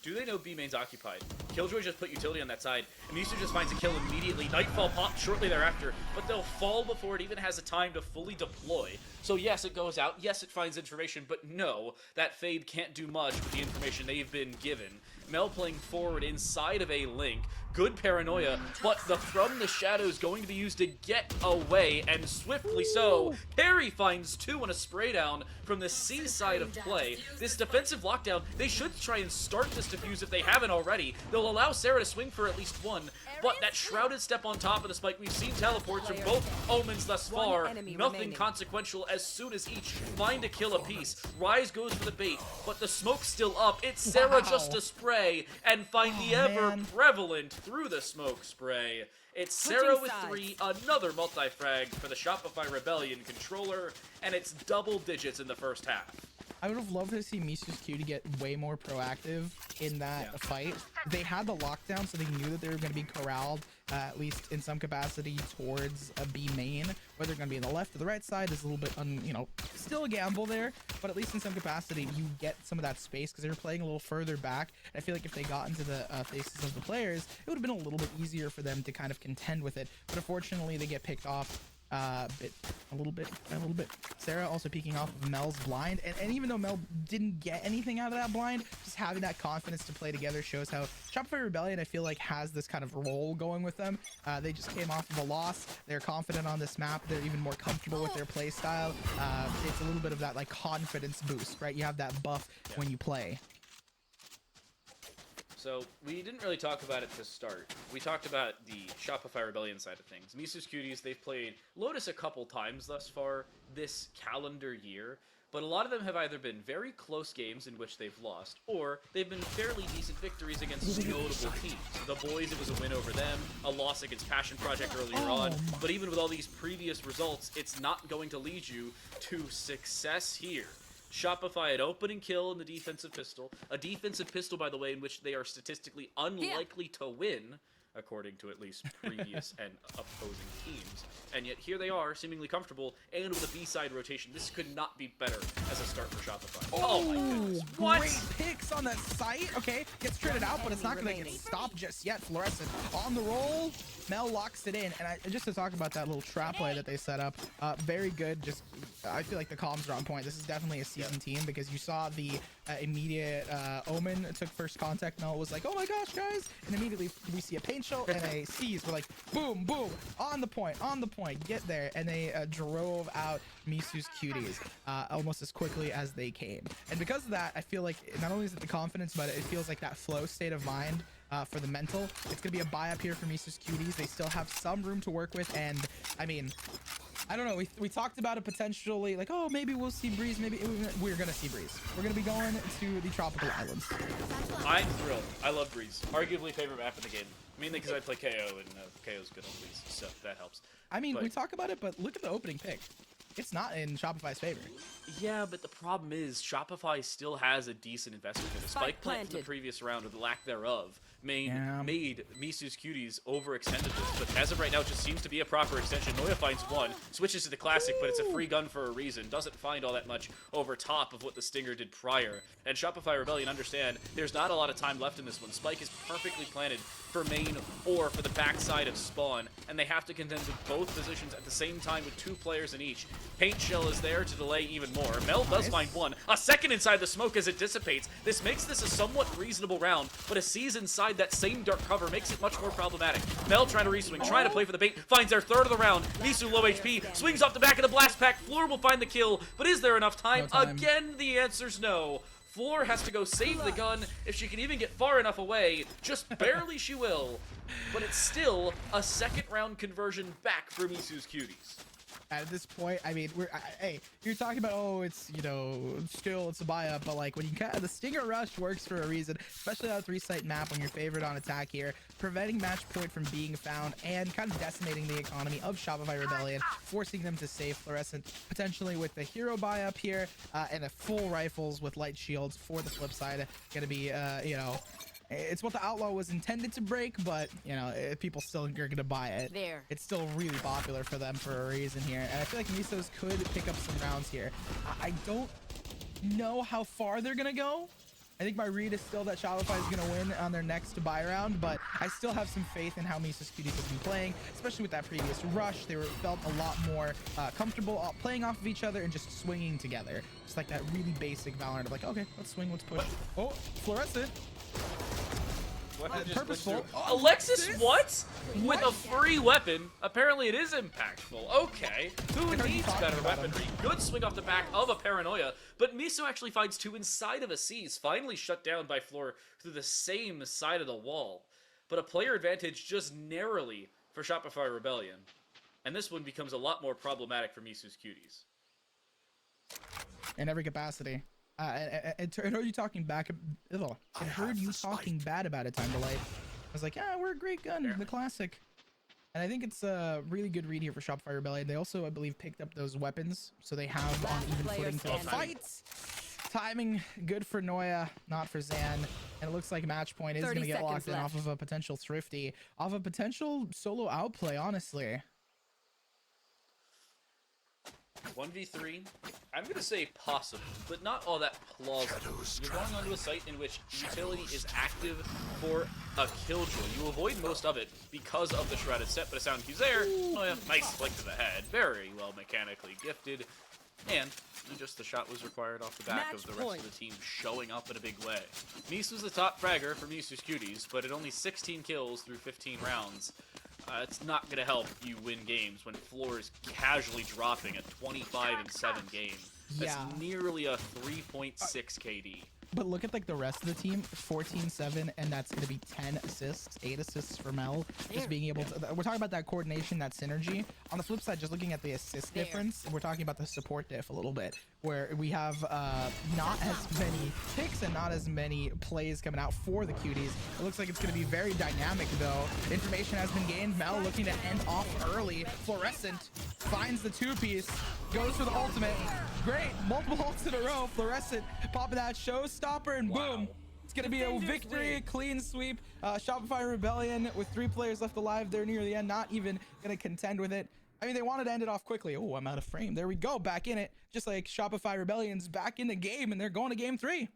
Do they know B main's occupied? Killjoy just put utility on that side, and Misu just finds a kill immediately. Nightfall popped shortly thereafter, but they'll fall before it even has the time to fully deploy. So yes, it goes out, yes, it finds information, but no, that Fade can't do much with the information they've been given. Mel playing forward inside of a link. Good paranoia, but the From the Shadows going to be used to get away, and swiftly so. Perry finds 2 on a spray down from the C side of play. This defensive lockdown, they should try and start this defuse if they haven't already. They'll allow Sarah to swing for at least 1, but that shrouded step on top of the spike, we've seen teleports from both Omens thus far. Nothing consequential as soon as each find a kill apiece. Rise goes for the bait, but the smoke's still up. It's Sarah just to spray and find the ever-prevalent through the smoke spray. It's Sarah with 3, another multi-frag for the Shopify Rebellion controller, and it's double digits in the first half. I would have loved to see Misu's Q to get way more proactive in that fight. They had the lockdown, so they knew that they were going to be corralled, at least in some capacity, towards a B main. Whether they're going to be on the left or the right side is a little bit, you know, still a gamble there. But at least in some capacity, you get some of that space because they were playing a little further back. I feel like if they got into the faces of the players, it would have been a little bit easier for them to kind of contend with it. But unfortunately, they get picked off a little bit. Sarah also peeking off of Mel's blind, and even though Mel didn't get anything out of that blind, just having that confidence to play together shows how Shopify Rebellion, I feel like, has this kind of role going with them. They just came off of a loss. They're confident on this map. They're even more comfortable with their play style. It's a little bit of that like confidence boost, right? You have that buff when you play. So, we didn't really talk about it to start. We talked about the Shopify Rebellion side of things. Misu's Cuties, they've played Lotus a couple times thus far this calendar year, but a lot of them have either been very close games in which they've lost, or they've been fairly decent victories against notable teams. The boys, it was a win over them, a loss against Passion Project earlier on, but even with all these previous results, it's not going to lead you to success here. Shopify at opening kill in the defensive pistol. A defensive pistol, by the way, in which they are statistically unlikely to win, according to at least previous and opposing teams. And yet here they are, seemingly comfortable, and with a B-side rotation. This could not be better as as a start for Shopify. Oh my goodness. What? Great picks on that site. Okay, gets traded out, but it's not going to get stopped just yet. Fluorescent on the roll. Mel locks it in, and just to talk about that little trap play that they set up, very good. Just I feel like the comms are on point. This is definitely a seasoned team because you saw the immediate Omen took first contact. Mel was like, "Oh my gosh, guys!" And immediately we see a paint shell and a seize. We're like, "Boom, boom, on the point, get there!" And they drove out Misu's Cuties almost as quickly as they came. And because of that, I feel like not only is it the confidence, but it feels like that flow state of mind. For the mental, it's gonna be a buy up here for Misu's Cuties. They still have some room to work with, and I mean, I don't know. We talked about it potentially, like, oh, maybe we'll see Breeze. Maybe we're gonna see Breeze. We're gonna be going to the tropical islands. I'm thrilled. I love Breeze. Arguably favorite map in the game. Mainly because I play KO, and KO's good on Breeze, so that helps. I mean, But- we talk about it, but look at the opening pick. It's not in Shopify's favor. Yeah, but the problem is Shopify still has a decent investment in it. Spike plant from the planted. previous round, or the lack thereof, made Yeah. Misu's Cuties overextended this. But as of right now, it just seems to be a proper extension. Noya finds one, switches to the classic, but it's a free gun for a reason. Doesn't find all that much over top of what the Stinger did prior. And Shopify Rebellion understand there's not a lot of time left in this one. Spike is perfectly planted for main or for the backside of spawn, and they have to contend with both positions at the same time with 2 players in each. Paint shell is there to delay even more. Mel does find one. A second inside the smoke as it dissipates. This makes this a somewhat reasonable round, but a seize inside that same dark cover makes it much more problematic. Mel trying to reswing, trying to play for the bait, finds their third of the round. Misu low HP, swings off the back of the blast pack. Floor will find the kill, but is there enough time? No time. Again, the answer's no. Floor has to go save the gun. If she can even get far enough away, just barely she will. But it's still a second round conversion back for Misu's Cuties. At this point, I mean, hey, you're talking about, oh, it's, you know, still it's a buy up, but like when you the Stinger Rush works for a reason, especially on a 3-site map when you're favored on attack here, preventing match point from being found and kind of decimating the economy of Shopify Rebellion, forcing them to save Fluorescent, potentially with the hero buy up here, and a full rifles with light shields for the flip side. Gonna be, you know, it's what the Outlaw was intended to break, but, you know, people still are going to buy it. There. It's still really popular for them for a reason here. And I feel like Misos could pick up some rounds here. I don't know how far they're going to go. I think my read is still that Shopify is going to win on their next buy round, but I still have some faith in how Misos Cuties have been playing, especially with that previous rush. They felt a lot more comfortable playing off of each other and just swinging together. Just like that really basic Valorant of like, okay, let's swing, let's push. Oh, Fluorescent. Purposeful. Alexis, what? With a free weapon? Apparently it is impactful. Okay. Who needs better weaponry? Good swing off the back of a Paranoia, but Miso actually finds 2 inside of a Seize, finally shut down by Floor through the same side of the wall. But a player advantage just narrowly for Shopify Rebellion. And this one becomes a lot more problematic for Misu's Cuties. In every capacity. I heard you talking back. I heard you talking bad about it. Time to light. I was like, yeah, we're a great gun, the classic. And I think it's a really good read here for Shopify Rebellion. They also, I believe, picked up those weapons, so they have on even footing for the fights. Timing good for Noya, not for Zan. And it looks like match point is going to get locked in off of a potential Thrifty, off a potential solo outplay. Honestly. 1v3, I'm going to say possible, but not all that plausible. You're going onto a site in which utility is active for a killjoy. You avoid most of it because of the shrouded set, but a sound cue's there. Oh yeah, nice flick to the head. Very well mechanically gifted. And just the shot was required off the back of the rest of the team showing up in a big way. Misu's the top fragger for Misu's Cuties, but at only 16 kills through 15 rounds, it's not going to help you win games when Floor is casually dropping a 25-7 game. That's nearly a 3.6 KD. But look at like the rest of the team, 14-7, and that's going to be 10 assists, 8 assists for Mel. Just being able to, we're talking about that coordination, that synergy. On the flip side, just looking at the assist difference, we're talking about the support diff a little bit, where we have not as many picks and not as many plays coming out for the Cuties. It looks like it's going to be very dynamic though. Information has been gained. Mel looking to end off early. Fluorescent finds the 2-piece, goes for the ultimate. Great, multiple ults in a row. Fluorescent popping that showstopper, and boom. It's going to be a victory, a clean sweep. Shopify Rebellion with 3 players left alive. They're near the end, not even going to contend with it. I mean, they wanted to end it off quickly. Oh, I'm out of frame. There we go. Back in it. Just like Shopify Rebellion's back in the game, and they're going to game 3.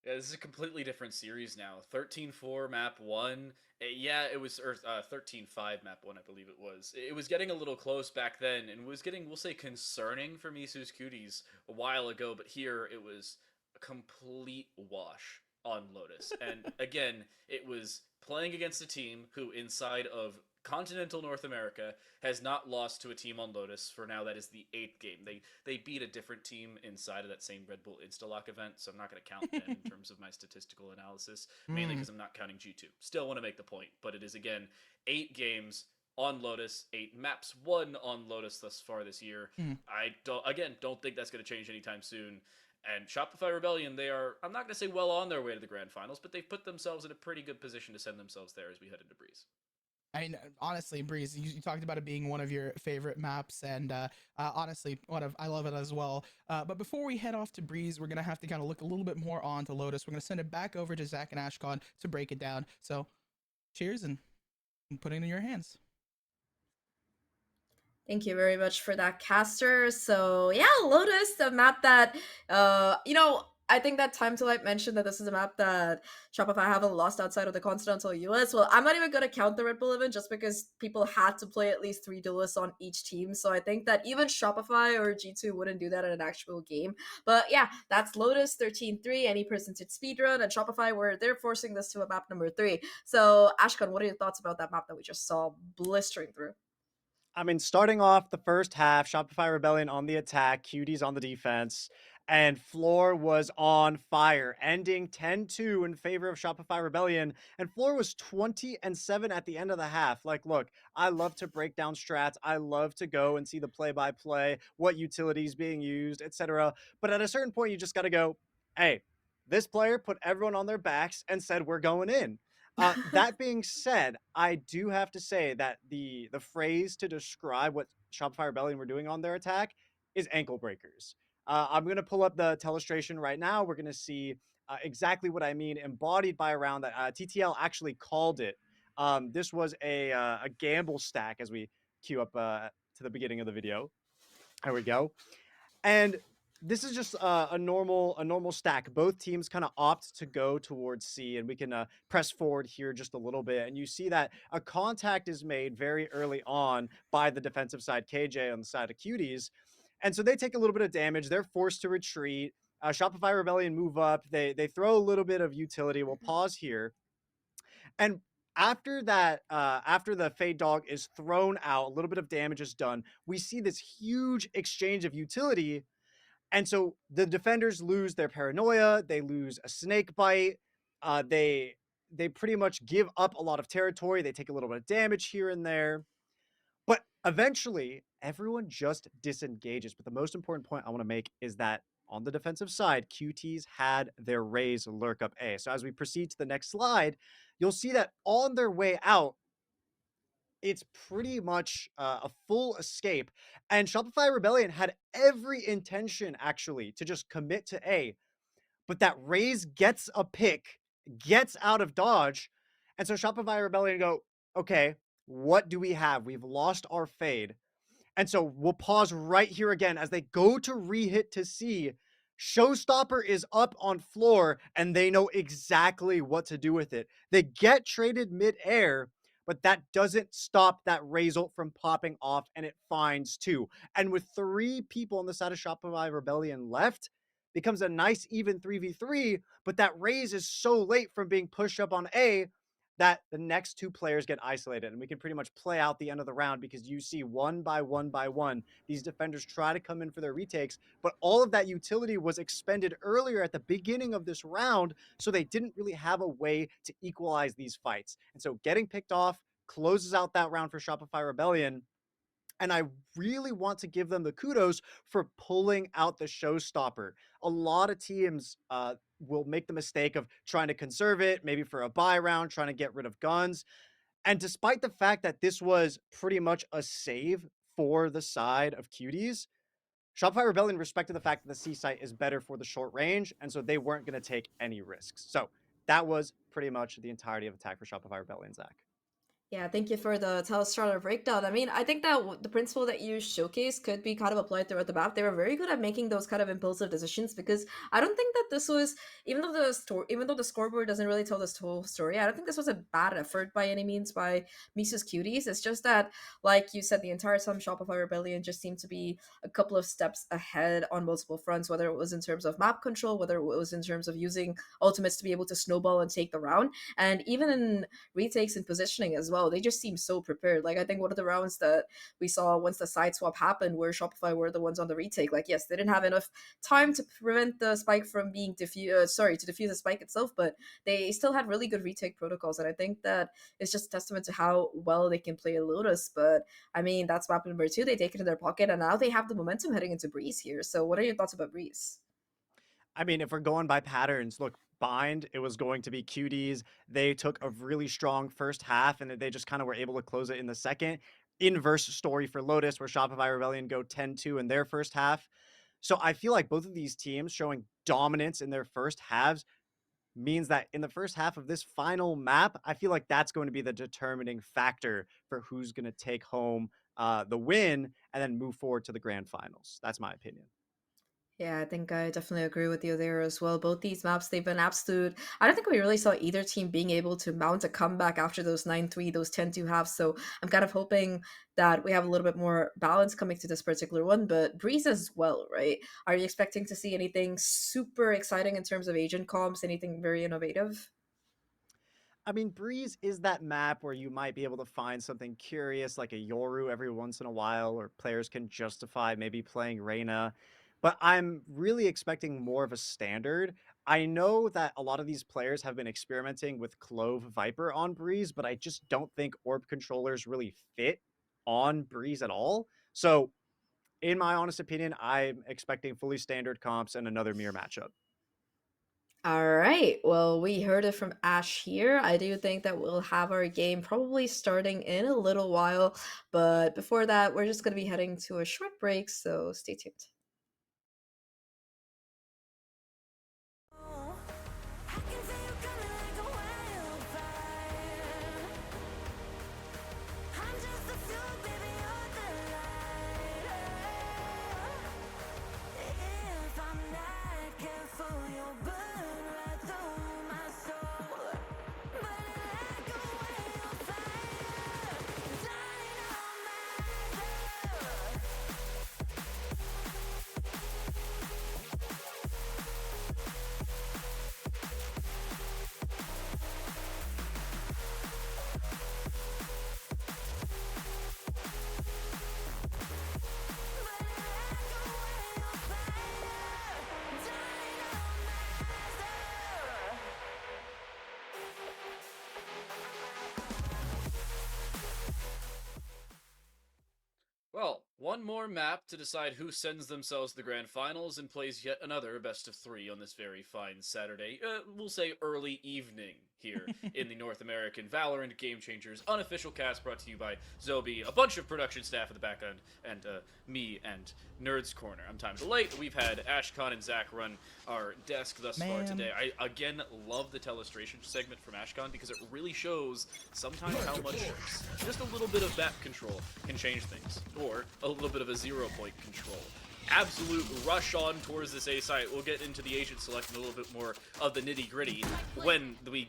Yeah, this is a completely different series now. 13-4 map 1. Yeah, it was 13-5 map 1, I believe it was. It was getting a little close back then and was getting, we'll say, concerning for Misu's Cuties a while ago, but here it was a complete wash on Lotus. And again, it was playing against a team who inside of continental North America has not lost to a team on Lotus for now. That is the 8th game. They beat a different team inside of that same Red Bull Instalock event, so I'm not going to count them in terms of my statistical analysis, mainly because I'm not counting G2. Still want to make the point, but it is again 8 games on Lotus, 8 maps won on Lotus thus far this year. I don't think that's going to change anytime soon. And Shopify Rebellion, they are, I'm not going to say well on their way to the grand finals, but they've put themselves in a pretty good position to send themselves there as we head into Breeze. I mean, honestly, Breeze, you talked about it being one of your favorite maps, and honestly, I love it as well. But before we head off to Breeze, we're gonna have to kind of look a little bit more on to Lotus. We're gonna send it back over to Zach and Ashcon to break it down. So, cheers and put it in your hands. Thank you very much for that, Caster. So yeah, Lotus, the map that I think that Time to Light mentioned that this is a map that Shopify haven't lost outside of the continental US. Well, I'm not even going to count the Red Bull event just because people had to play at least 3 duelists on each team. So I think that even Shopify or G2 wouldn't do that in an actual game. But yeah, that's Lotus 13-3, any percentage speedrun, and Shopify where they're forcing this to a map number 3. So Ashkan, what are your thoughts about that map that we just saw blistering through? I mean, starting off the first half, Shopify Rebellion on the attack, Cuties on the defense, and Floor was on fire, ending 10-2 in favor of Shopify Rebellion. And Floor was 20-7 at the end of the half. Like, look, I love to break down strats. I love to go and see the play-by-play, what utilities being used, etc. But at a certain point, you just got to go, hey, this player put everyone on their backs and said, we're going in. That being said, I do have to say that the phrase to describe what Shopify Rebellion were doing on their attack is ankle breakers. I'm going to pull up the telestration right now. We're going to see exactly what I mean, embodied by a round that TTL actually called it. This was a gamble stack as we queue up to the beginning of the video. There we go. And this is just a normal stack. Both teams kind of opt to go towards C, and we can press forward here just a little bit. And you see that a contact is made very early on by the defensive side, KJ, on the side of Cuties. And so they take a little bit of damage. They're forced to retreat. Shopify Rebellion move up. They throw a little bit of utility. We'll pause here. And after that, after the Fade Dog is thrown out, a little bit of damage is done. We see this huge exchange of utility. And so the defenders lose their paranoia. They lose a snake bite. They pretty much give up a lot of territory. They take a little bit of damage here and there. But eventually, everyone just disengages. But the most important point I want to make is that on the defensive side, QTs had their Raze lurk up A. So as we proceed to the next slide, you'll see that on their way out, it's pretty much a full escape. And Shopify Rebellion had every intention, actually, to just commit to A. But that Raze gets a pick, gets out of dodge. And so Shopify Rebellion go, okay, what do we have? We've lost our Fade. And so we'll pause right here again as they go to re-hit to C. Showstopper is up on floor, and they know exactly what to do with it. They get traded mid-air, but that doesn't stop that Raze ult from popping off, and it finds 2. And with 3 people on the side of Shopify Rebellion left, becomes a nice even 3v3, but that Raze is so late from being pushed up on A that the next 2 players get isolated, and we can pretty much play out the end of the round because you see one by one, these defenders try to come in for their retakes, but all of that utility was expended earlier at the beginning of this round, so they didn't really have a way to equalize these fights. And so getting picked off closes out that round for Shopify Rebellion. And I really want to give them the kudos for pulling out the showstopper. A lot of teams will make the mistake of trying to conserve it, maybe for a buy round, trying to get rid of guns. And despite the fact that this was pretty much a save for the side of Cuties, Shopify Rebellion respected the fact that the C site is better for the short range, and so they weren't going to take any risks. So that was pretty much the entirety of attack for Shopify Rebellion, Zach. Yeah, thank you for the Telstrator breakdown. I mean, I think that the principle that you showcased could be kind of applied throughout the map. They were very good at making those kind of impulsive decisions because I don't think that this was, even though the scoreboard doesn't really tell this whole story, I don't think this was a bad effort by any means by Mises Cuties. It's just that, like you said, the entire time Shopify Rebellion just seemed to be a couple of steps ahead on multiple fronts, whether it was in terms of map control, whether it was in terms of using ultimates to be able to snowball and take the round, and even in retakes and positioning as well. They just seem so prepared. Like I think one of the rounds that we saw once the side swap happened, where Shopify were the ones on the retake. Like yes, they didn't have enough time to prevent the spike from being diffused. To diffuse the spike itself, but they still had really good retake protocols, and I think that it's just a testament to how well they can play Lotus. But I mean, that's map number 2. They take it in their pocket, and now they have the momentum heading into Breeze here. So, what are your thoughts about Breeze? I mean, if we're going by patterns, look, Bind, it was going to be cuties. They took a really strong first half and they just kind of were able to close it in the second. Inverse story for Lotus, where Shopify Rebellion go 10-2 in their first half. So I feel like both of these teams showing dominance in their first halves means that in the first half of this final map, I feel like that's going to be the determining factor for who's going to take home the win and then move forward to the grand finals. That's my opinion. Yeah, I think I definitely agree with you there as well. Both these maps, they've been absolute. I don't think we really saw either team being able to mount a comeback after those 9-3, those 10-2 halves. So I'm kind of hoping that we have a little bit more balance coming to this particular one. But Breeze as well, right? Are you expecting to see anything super exciting in terms of agent comps, anything very innovative? I mean, Breeze is that map where you might be able to find something curious like a Yoru every once in a while, or players can justify maybe playing Reyna. But I'm really expecting more of a standard. I know that a lot of these players have been experimenting with Clove Viper on Breeze, but I just don't think Orb controllers really fit on Breeze at all. So, in my honest opinion, I'm expecting fully standard comps and another mirror matchup. All right. Well, we heard it from Ash here. I do think that we'll have our game probably starting in a little while. But before that, we're just going to be heading to a short break. So stay tuned. I can feel you coming like a wildfire. I'm just the fuel, baby, you're the light. If I'm not careful, you'll burn right through my soul. Burning like a wildfire, dying on my Well, one more map to decide who sends themselves to the grand finals and plays yet another best of 3 on this very fine Saturday. We'll say early evening here in the North American Valorant Game Changers unofficial cast, brought to you by Zobi, a bunch of production staff at the back end, and me and Nerds Corner. I'm times late. We've had Ashcon and Zach run our desk thus far today. I again love the telestration segment from Ashcon because it really shows sometimes how much just a little bit of map control can change things, or a little bit of a 0-point control. Absolute rush on towards this A site. We'll get into the agent select and a little bit more of the nitty gritty when they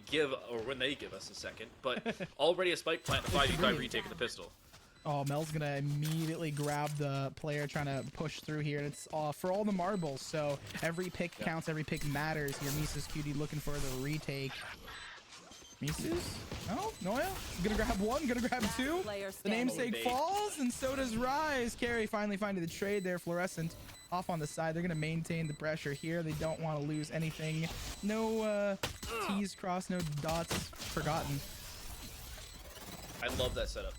give us a second. But already a spike plant, a 5v5 retake of the pistol. Oh, Mel's gonna immediately grab the player trying to push through here, and it's for all the marbles. So every pick counts, every pick matters here. Mises Cutie looking for the retake. Mises? No? Noya? Gonna grab one, gonna grab two. The namesake falls, and so does Rise. Carry finally finding the trade there. Fluorescent off on the side. They're gonna maintain the pressure here. They don't want to lose anything. No T's crossed, no dots forgotten. I love that setup.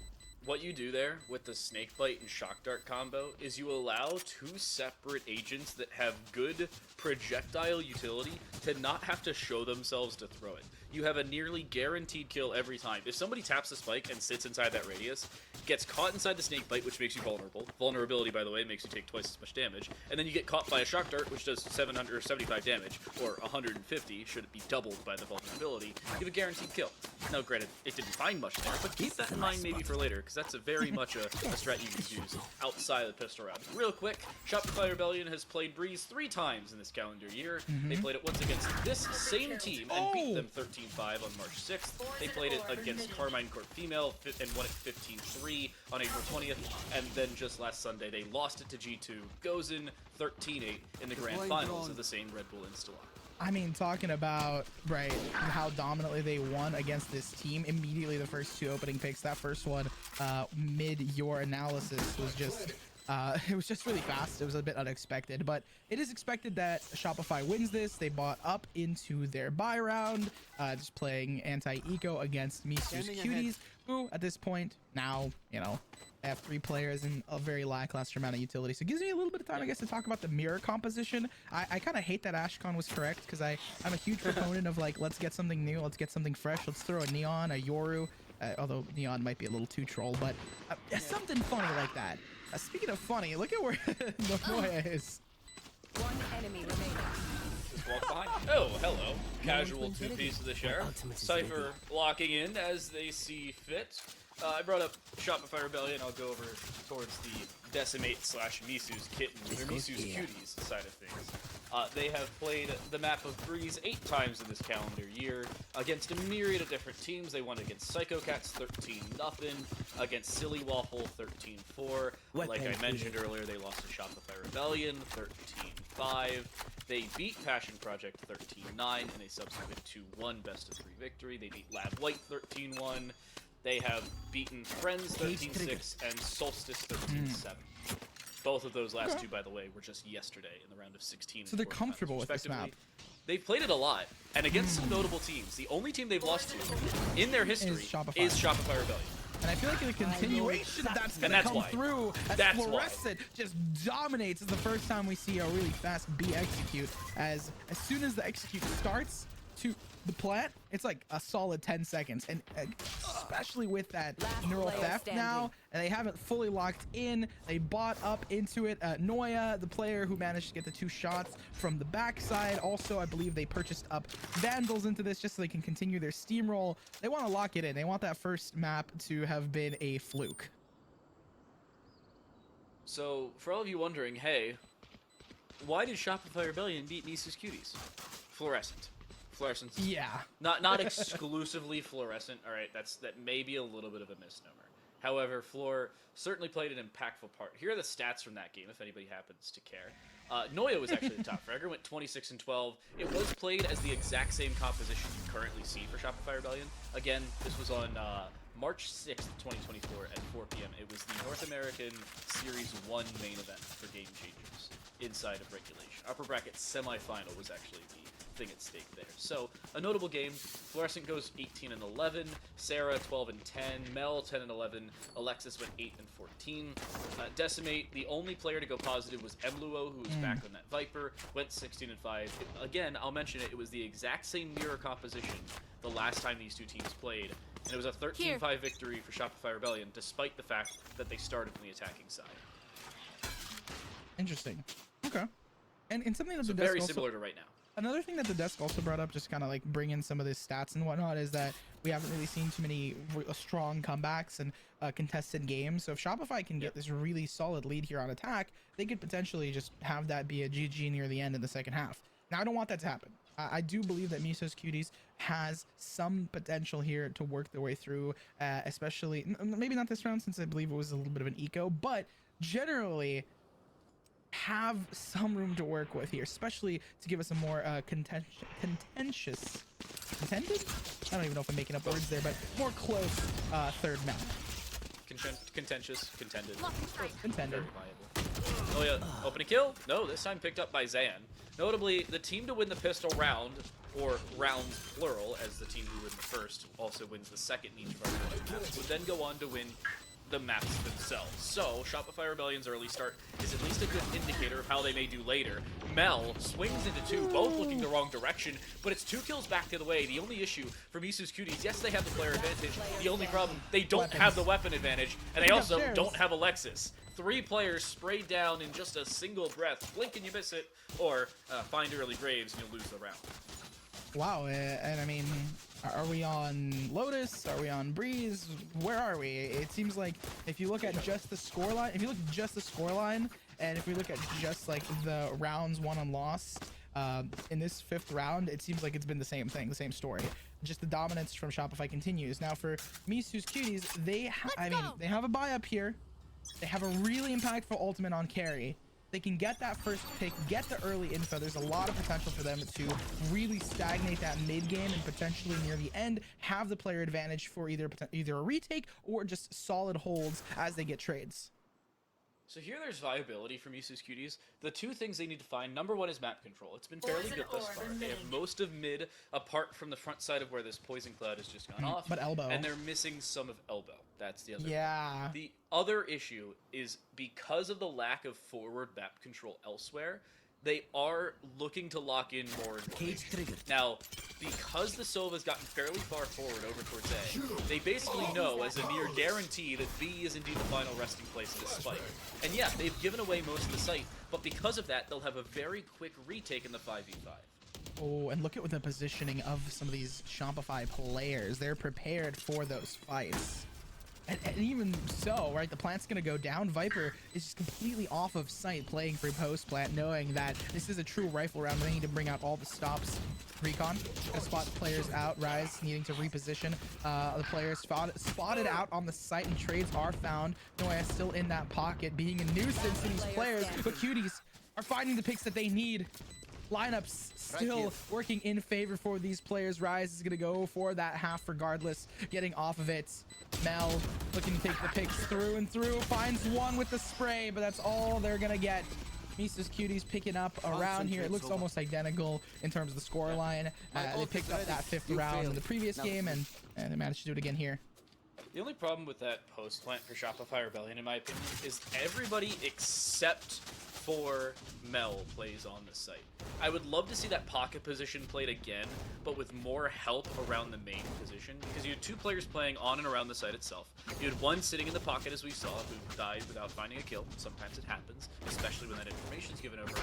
What you do there with the Snakebite and Shock Dart combo is you allow two separate agents that have good projectile utility to not have to show themselves to throw it. You have a nearly guaranteed kill every time. If somebody taps the spike and sits inside that radius, gets caught inside the snake bite, which makes you vulnerable. Vulnerability, by the way, makes you take twice as much damage. And then you get caught by a shock dart, which does 775 damage, or 150, should it be doubled by the vulnerability. You have a guaranteed kill. Now, granted, it didn't find much there, but keep that in mind maybe for later, because that's a very much a strat you can use outside of the pistol round. Real quick, Shopify Rebellion has played Breeze 3 times in this calendar year. They played it once against this same team and beat them 13-5 on March 6th. They played it against Carmine Corp Female and won it 15-3 on April 20th. And then just last Sunday, they lost it to G2, Gozen 13-8 in the grand finals of the same Red Bull Installa. I mean, talking about, right, how dominantly they won against this team, immediately the first 2 opening picks, that first one, mid your analysis was just, it was just really fast. It was a bit unexpected, but it is expected that Shopify wins this. They bought up into their buy round, just playing anti-eco against Misu's Cuties, who at this point now, you know, have 3 players and a very lackluster amount of utility. So it gives me a little bit of time, I guess, to talk about the mirror composition. I kind of hate that Ashcon was correct, because I'm a huge proponent of, like, let's get something new, let's get something fresh, let's throw a Neon, a Yoru, although Neon might be a little too troll, but something funny like that. Speaking of funny, look at where Nomoya is. One enemy remaining. Just walk behind. Oh, hello. Casual 2-piece of the sheriff. Cypher locking in as they see fit. I brought up Shopify Rebellion. I'll go over towards the Decimate / Misu's Kitten, or Misu's Cuties side of things. They have played the map of Breeze 8 times in this calendar year against a myriad of different teams. They won against Psycho Cats 13-0, against Silly Waffle 13-4. Like I mentioned earlier, they lost to Shopify Rebellion 13-5. They beat Passion Project 13-9 in a subsequent 2-1 best-of-3 victory. They beat Lab White 13-1. They have beaten Friends 13-6 and Solstice 13-7. Both of those last 2, by the way, were just yesterday in the round of 16. So they're comfortable with this map. They've played it a lot, and against some notable teams. The only team they've lost to in their history is Shopify Rebellion. And I feel like the continuation of that's going to come through as Fluorescent just dominates. It's the first time we see a really fast B execute. As soon as the execute starts to the plant, it's like a solid 10 seconds, and especially with that neural theft now, and they haven't fully locked in. They bought up into it. Noya, the player who managed to get the 2 shots from the backside, also I believe they purchased up Vandals into this just so they can continue their steamroll. They want to lock it in. They want that first map to have been a fluke. So for all of you wondering, hey, why did Shopify Rebellion beat Misu's Cuties? Fluorescent. Yeah. Not exclusively Fluorescent. All right, that may be a little bit of a misnomer. However, Floor certainly played an impactful part. Here are the stats from that game, if anybody happens to care. Noya was actually the top fragger, went 26-12. It was played as the exact same composition you currently see for Shopify Rebellion. Again, this was on March 6th, 2024 at 4 p.m. It was the North American Series 1 main event for Game Changers inside of Regulation. Upper bracket semifinal was actually the thing at stake there. So a notable game. Fluorescent goes 18-11, Sarah 12-10, Mel 10-11, Alexis went 8-14. Decimate, the only player to go positive was Emluo, who was back on that Viper, went 16-5. Again, I'll mention it. It was the exact same mirror composition the last time these 2 teams played, and it was a 13-5 victory for Shopify Rebellion, despite the fact that they started on the attacking side. Interesting. Okay. And something that So the desk very also, similar to right now. Another thing that the desk also brought up, just kind of like bring in some of the stats and whatnot, is that we haven't really seen too many strong comebacks and contested games. So if Shopify can get this really solid lead here on attack, they could potentially just have that be a GG near the end of the second half. Now, I don't want that to happen. I do believe that Misu's Cuties has some potential here to work their way through, especially, maybe not this round since I believe it was a little bit of an eco, but generally have some room to work with here, especially to give us a more contended? I don't even know if I'm making up words there, but more close third map. Contentious, contended. Contender. Very viable. Oh yeah, opening kill? No, this time picked up by Zan. Notably, the team to win the pistol round, or rounds plural, as the team who win the first also wins the second in each of our maps, would then go on to win the maps themselves. So Shopify Rebellion's early start is at least a good indicator of how they may do later. Mel swings into 2, both looking the wrong direction, but it's 2 kills back the other way. The only issue for Misu's Cuties, yes, they have the player advantage. The only problem, they don't have the weapon advantage, and they also don't have Alexis. 3 players sprayed down in just a single breath. Blink and you miss it, or find early graves and you'll lose the round. Wow, and I mean, are we on Lotus? Are we on Breeze? Where are we? It seems like if you look at just the scoreline, and if we look at just like the rounds won and lost in this 5th round, it seems like it's been the same thing, the same story. Just the dominance from Shopify continues. Now for Misu's Cuties, they have a buy up here. They have a really impactful ultimate on carry. They can get that first pick, get the early info. There's a lot of potential for them to really stagnate that mid game and potentially near the end have the player advantage for either a retake or just solid holds as they get trades. So here there's viability for Misu's Cuties. The 2 things they need to find, number 1 is map control. It's been fairly good thus far. They have most of mid, apart from the front side of where this poison cloud has just gone off. But elbow. And they're missing some of elbow. That's the other Yeah. thing. The other issue is because of the lack of forward map control elsewhere, they are looking to lock in more information. Now, because the Sova's gotten fairly far forward over towards A, they basically know as a near guarantee that B is indeed the final resting place of this spike. And yeah, they've given away most of the site, but because of that, they'll have a very quick retake in the 5v5. Oh, and look at the positioning of some of these Shopify players. They're prepared for those fights. And even so, right, the plant's going to go down. Viper is just completely off of sight playing for post plant, knowing that this is a true rifle round. They need to bring out all the stops. Recon gonna spot the players out. Rise needing to reposition. The players spotted out on the site, and trades are found. Noah still in that pocket, being a nuisance to these players. But Cuties are finding the picks that they need. Lineups still working in favor for these players. Rise is going to go for that half regardless, getting off of it. Mel looking to take the picks through and through, finds one with the spray, but that's all they're going to get. Misu's Cuties picking up around here. It looks almost identical in terms of the score line. They picked up that 5th round in the previous game, and they managed to do it again here. The only problem with that post plant for Shopify Rebellion, in my opinion, is everybody except for Mel plays on the site. I would love to see that pocket position played again, but with more help around the main position, because you had 2 players playing on and around the site itself. You had one sitting in the pocket, as we saw, who died without finding a kill. Sometimes it happens, especially when that information is given over.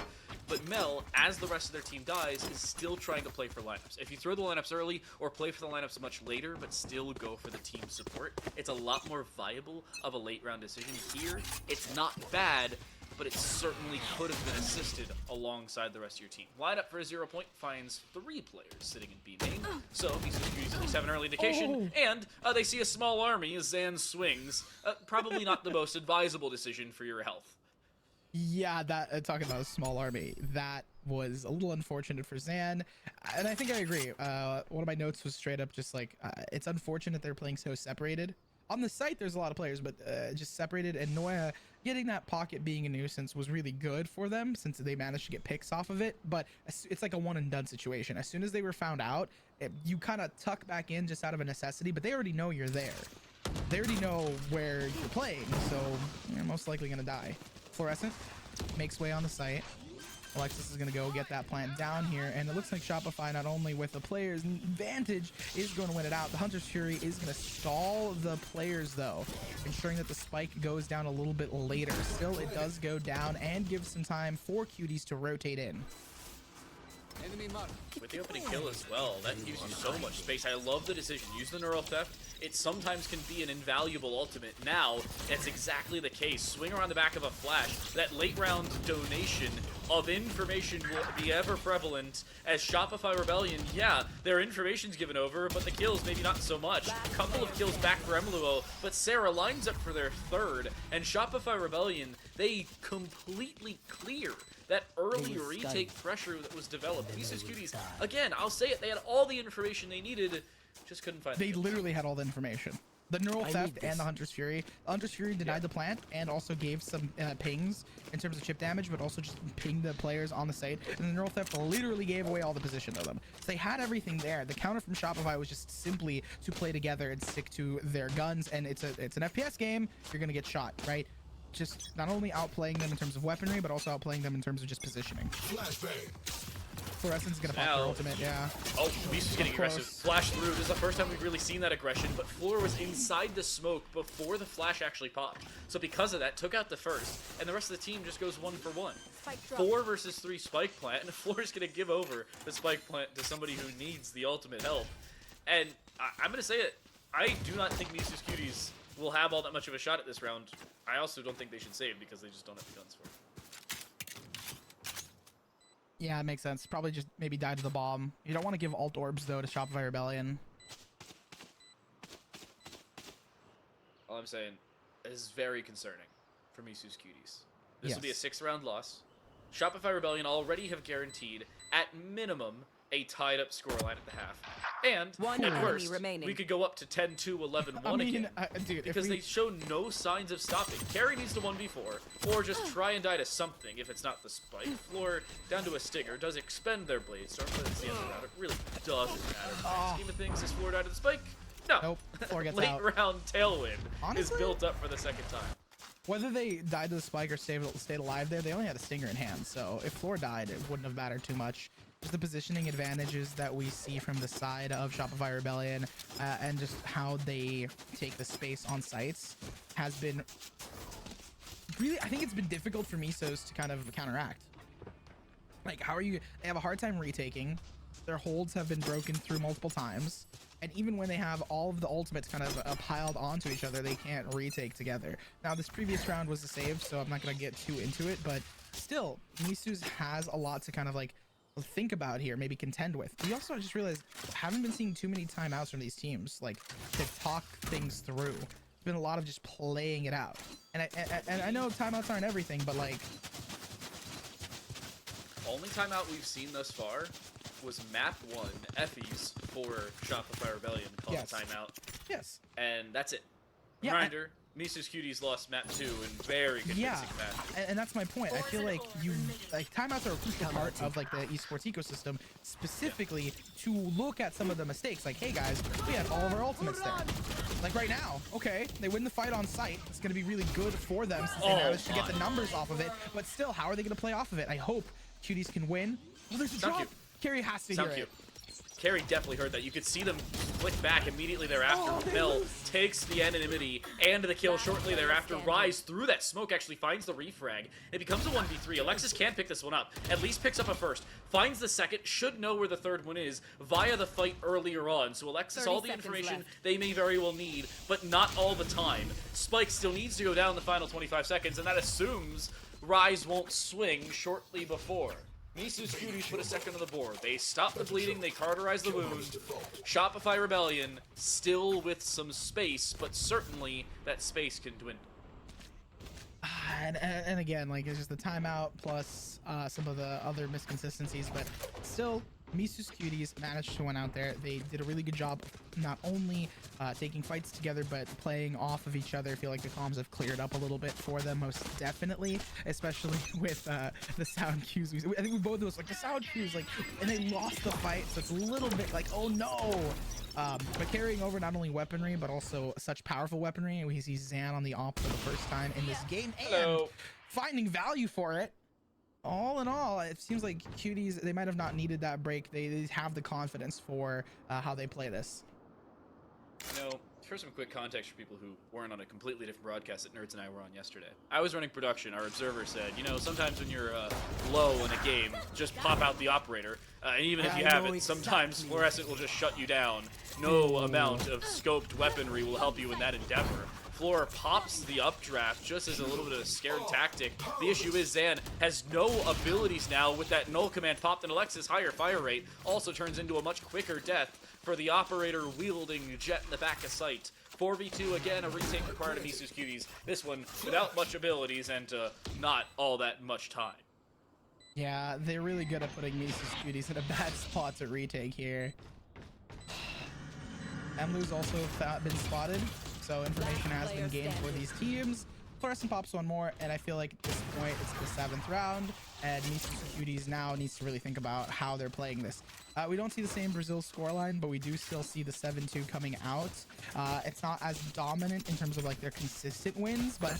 But Mel, as the rest of their team dies, is still trying to play for lineups. If you throw the lineups early or play for the lineups much later, but still go for the team support, it's a lot more viable of a late round decision. Here, it's not bad, but it certainly could have been assisted alongside the rest of your team. Lineup for a 0 point finds 3 players sitting in B main, so Misu's Cuties at least have an early indication, and they see a small army as Zan swings. Probably not the most advisable decision for your health. Yeah, that talking about a small army, that was a little unfortunate for Zan, and I think I agree. One of my notes was straight up just like, it's unfortunate they're playing so separated. On the site, there's a lot of players, but just separated, and Noah getting that pocket being a nuisance was really good for them since they managed to get picks off of it, but it's like a one and done situation. As soon as they were found out, you kind of tuck back in just out of a necessity, but they already know you're there. They already know where you're playing, so you're most likely going to die. Fluorescent makes way on the site. Alexis is going to go get that plant down here, and it looks like Shopify, not only with the player's advantage, is going to win it out. The Hunter's Fury is going to stall the players, though, ensuring that the spike goes down a little bit later. Still, it does go down and gives some time for Cuties to rotate in. With the opening kill as well, that gives you so much space. I love the decision. Use the Neural Theft. It sometimes can be an invaluable ultimate. Now, that's exactly the case. Swing around the back of a flash. That late round donation of information will be ever prevalent as Shopify Rebellion, yeah, their information's given over, but the kills maybe not so much. A couple of kills back for Emluo, but Sarah lines up for their 3rd, and Shopify Rebellion, they completely clear that early retake pressure that was developed. Misu's Cuties, again, I'll say it, they had all the information they needed, just couldn't find They literally had all the information. The neural theft and the Hunter's Fury. Hunter's Fury denied the plant and also gave some pings in terms of chip damage, but also just pinged the players on the site. And the neural theft literally gave away all the position of them. So they had everything there. The counter from Shopify was just simply to play together and stick to their guns. And it's an FPS game. You're gonna get shot, right? Just not only outplaying them in terms of weaponry, but also outplaying them in terms of just positioning. Fluorescence is gonna pop their ultimate, yeah. Oh, Beast is getting Close. aggressive. Flash through. This is the first time we've really seen that aggression, but Floor was inside the smoke before the flash actually popped. So because of that, took out the first, and the rest of the team just goes 1 for 1. 4 versus 3 spike plant, and Floor is gonna give over the spike plant to somebody who needs the ultimate help. And I'm gonna say it, I do not think Misu's Cuties will have all that much of a shot at this round. I also don't think they should save because they just don't have the guns for it. Yeah, it makes sense. Probably just maybe die to the bomb. You don't want to give alt orbs though to Shopify Rebellion. All I'm saying is very concerning for Misu's Cuties. This will be a Yes. 6th-round loss. Shopify Rebellion already have guaranteed, at minimum, a tied-up scoreline at the half. And, One at enemy worst, remaining. we could go up to 10-2, 11-1 I mean, again. dude, Because they show no signs of stopping. Carry needs to 1v4, or just try and die to something if it's not the spike. Floor down to a Stinger, does expend their Blade Storm, but it's the end of the round. It really doesn't matter. In the scheme of things, is Floor down to the spike? No. Nope, Floor gets Late out. round Tailwind Honestly? is built up for the second time. Whether they died to the spike or stayed alive there, they only had a Stinger in hand. So if Floor died, it wouldn't have mattered too much. Just the positioning advantages that we see from the side of Shopify Rebellion and just how they take the space on sites has been really, I think it's been difficult for Misos to kind of counteract. Like, how are you? They have a hard time retaking. Their holds have been broken through multiple times. And even when they have all of the ultimates kind of piled onto each other, they can't retake together. Now, this previous round was a save, so I'm not going to get too into it. But still, Misus has a lot to kind of like think about here, maybe contend with. We also just realized, haven't been seeing too many timeouts from these teams, like to talk things through. It's been a lot of just playing it out. And I know timeouts aren't everything, but like... Only timeout we've seen thus far was map 1, Effie's for Shopify Rebellion called Yes. timeout, Yes. and that's it. Yeah, Reminder, Misu's Cuties lost map 2 in very convincing Yeah, fashion. and that's my point. I feel like timeouts are a crucial part of like the esports ecosystem, specifically to look at some of the mistakes. Like, hey guys, we had all of our ultimates there. Like right now, okay, they win the fight on site. It's gonna be really good for them since they managed to get the numbers off of it. But still, how are they gonna play off of it? I hope Cuties can win. Oh, there's a Sound drop. cute. Carrie has to Sound hear cute. it. Carrie definitely heard that. You could see them flick back immediately thereafter. Mel takes the anonymity and the kill shortly thereafter. Rise through that smoke actually finds the refrag. It becomes a 1v3. Alexis can pick this one up. At least picks up a first. Finds the second. Should know where the third one is via the fight earlier on. So Alexis, 30 all the seconds information left. they may very well need, but not all the time. Spike still needs to go down the final 25 seconds, and that assumes Rise won't swing shortly before. Misu's Cuties put a second on the board. They stop the bleeding, they cauterize the wound. Shopify Rebellion still with some space, but certainly that space can dwindle. And again, like, it's just the timeout plus some of the other misconsistencies, but still, Misu's Cuties managed to win out there. They did a really good job of not only taking fights together, but playing off of each other. I feel like the comms have cleared up a little bit for them, most definitely, especially with the sound cues. I think we both of us, like, the sound cues, like, and they lost the fight, so it's a little bit like, oh no! But carrying over not only weaponry, but also such powerful weaponry. We see Zan on the op for the first time in this game, and Hello. finding value for it. All in all, it seems like Cuties, they might have not needed that break. They have the confidence for how they play this. You know, for some quick context for people who weren't on a completely different broadcast that Nerds and I were on yesterday. I was running production. Our observer said, you know, sometimes when you're low in a game, just pop out the operator. And even if you have it, sometimes Fluorescent will just shut you down. No amount of scoped weaponry will help you in that endeavor. Floor pops the updraft just as a little bit of a scared tactic. The issue is Zan has no abilities now with that null command popped, and Alexis' higher fire rate also turns into a much quicker death for the operator wielding Jet in the back of sight. 4v2 again, a retake required of Misu's Cuties. This one without much abilities and not all that much time. Yeah, they're really good at putting Misu's Cuties in a bad spot to retake here. Emlu's also been spotted, So information has been gained for these teams. Fluorescent pops one more, and I feel like at this point it's the 7th round, and Mises Cuties now needs to really think about how they're playing this. We don't see the same Brazil scoreline, but we do still see the 7-2 coming out. It's not as dominant in terms of like their consistent wins, but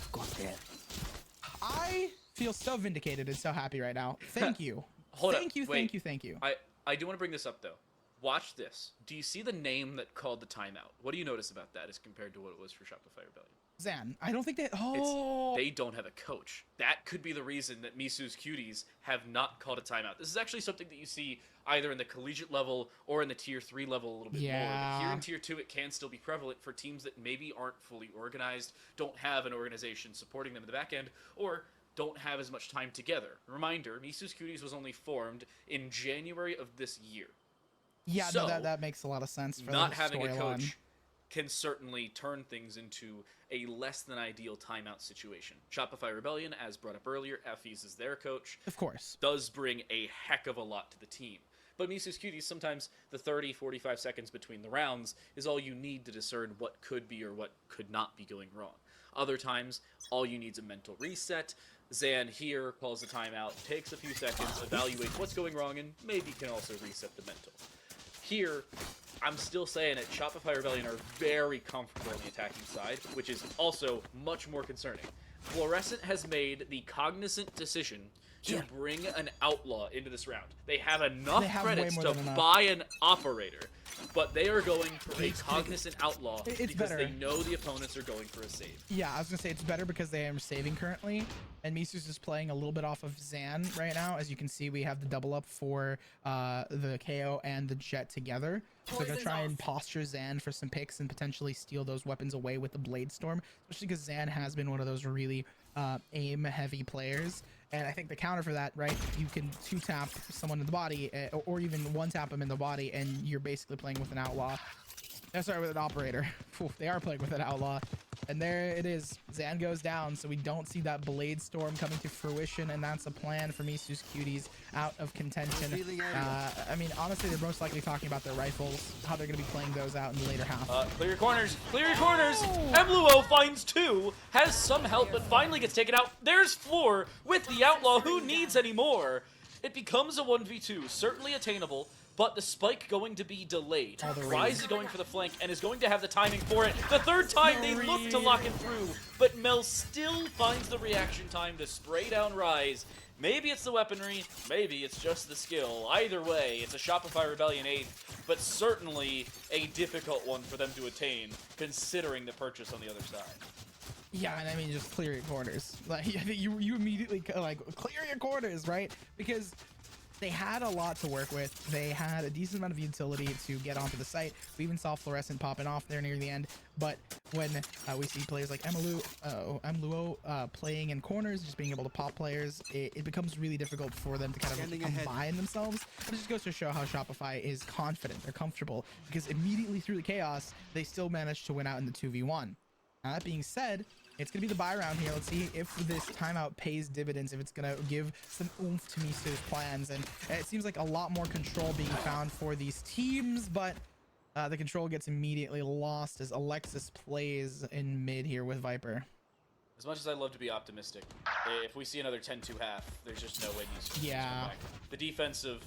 I feel so vindicated and so happy right now. Thank you. Hold up, thank you, wait. thank you, thank you. I do want to bring this up, though. Watch this. Do you see the name that called the timeout? What do you notice about that as compared to what it was for Shopify Rebellion? Zan, I don't think that. Oh, They don't have a coach. That could be the reason that Misu's Cuties have not called a timeout. This is actually something that you see either in the collegiate level or in the tier 3 level a little bit more. But here in tier 2, it can still be prevalent for teams that maybe aren't fully organized, don't have an organization supporting them in the back end, or don't have as much time together. Reminder, Misu's Cuties was only formed in January of this year. yeah, So, no, that makes a lot of sense for Not the having a storyline. coach can certainly turn things into a less than ideal timeout situation. Shopify Rebellion, as brought up earlier, Effie's is their coach, Of course. does bring a heck of a lot to the team. But Misu's Cuties, sometimes the 30, 45 seconds between the rounds is all you need to discern what could be or what could not be going wrong. Other times, all you need is a mental reset. Zan here calls a timeout, takes a few seconds, evaluates what's going wrong, and maybe can also reset the mental. Here, I'm still saying it, Shopify Rebellion are very comfortable on the attacking side, which is also much more concerning. Fluorescent has made the cognizant decision to bring an outlaw into this round. They have enough They have way credits more to than enough. buy an operator, but they are going for a cognizant outlaw It's because better. they know the opponents are going for a save. Yeah, I was gonna say it's better because they are saving currently, and Misu's is playing a little bit off of Zan right now. As you can see, we have the double up for the KO and the Jet together. So they're gonna try and posture Zan for some picks and potentially steal those weapons away with the Blade Storm, especially because Zan has been one of those really aim-heavy players. And I think the counter for that, right? You can 2-tap someone in the body, or even 1-tap them in the body, and you're basically playing with an outlaw. Sorry, with an operator. Oof, they are playing with an outlaw. And there it is. Zan goes down, so we don't see that Blade Storm coming to fruition, and that's a plan for Misu's Cuties out of contention. I mean, honestly, they're most likely talking about their rifles, how they're going to be playing those out in the later half. Clear your corners! Clear your corners! Emluo finds 2, has some help, but finally gets taken out. There's Floor with the outlaw. Who needs any more? It becomes a 1v2, certainly attainable, but the spike going to be delayed. Rise is going for the flank and is going to have the timing for it. The third time they look to lock it through, but Mel still finds the reaction time to spray down Rise. Maybe it's the weaponry, maybe it's just the skill. Either way, it's a Shopify Rebellion 8, but certainly a difficult one for them to attain, considering the purchase on the other side. Yeah, and I mean, just clear your corners. Like, you immediately, like, clear your corners, right? Because they had a lot to work with. They had a decent amount of utility to get onto the site. We even saw Fluorescent popping off there near the end. But when we see players like Emluo playing in corners, just being able to pop players, it becomes really difficult for them to kind of combine themselves. But it just goes to show how Shopify is confident. They're comfortable because immediately through the chaos, they still managed to win out in the 2v1. Now, that being said, it's going to be the buy round here. Let's see if this timeout pays dividends, if it's going to give some oomph to Misu's plans. And it seems like a lot more control being found for these teams, but the control gets immediately lost as Alexis plays in mid here with Viper. As much as I love to be optimistic, if we see another 10-2 half, there's just no way Misu can come back. The defensive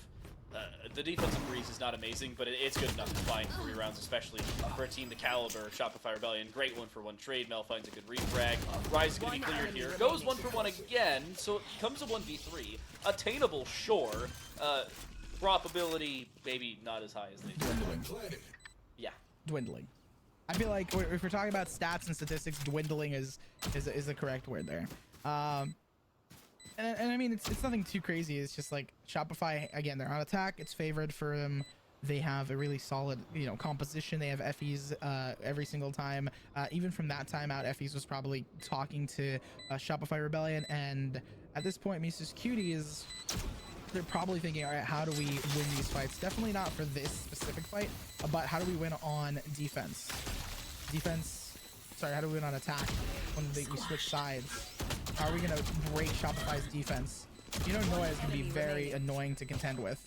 Breeze is not amazing, but it's good enough to find 3 rounds, especially for a team the caliber of Shopify Rebellion. Great 1-for-1 trade. Mel finds a good refrag. Rise is going to be cleared here. Goes 1-for-1 again, so it becomes a 1v3. Attainable, sure. Probability, maybe not as high as they thought. Yeah. Dwindling. I feel like if we're talking about stats and statistics, dwindling is the correct word there. And I mean, it's nothing too crazy. It's just like Shopify, again, they're on attack. It's favored for them. They have a really solid, composition. They have Effie's every single time. Even from that time out, Effie's was probably talking to Shopify Rebellion. And at this point, Misu's Cuties, they're probably thinking, all right, how do we win these fights? Definitely not for this specific fight, but how do we win on defense? How do we win on attack when we switch sides? How are we going to break Shopify's defense? Noah is going to be very annoying to contend with.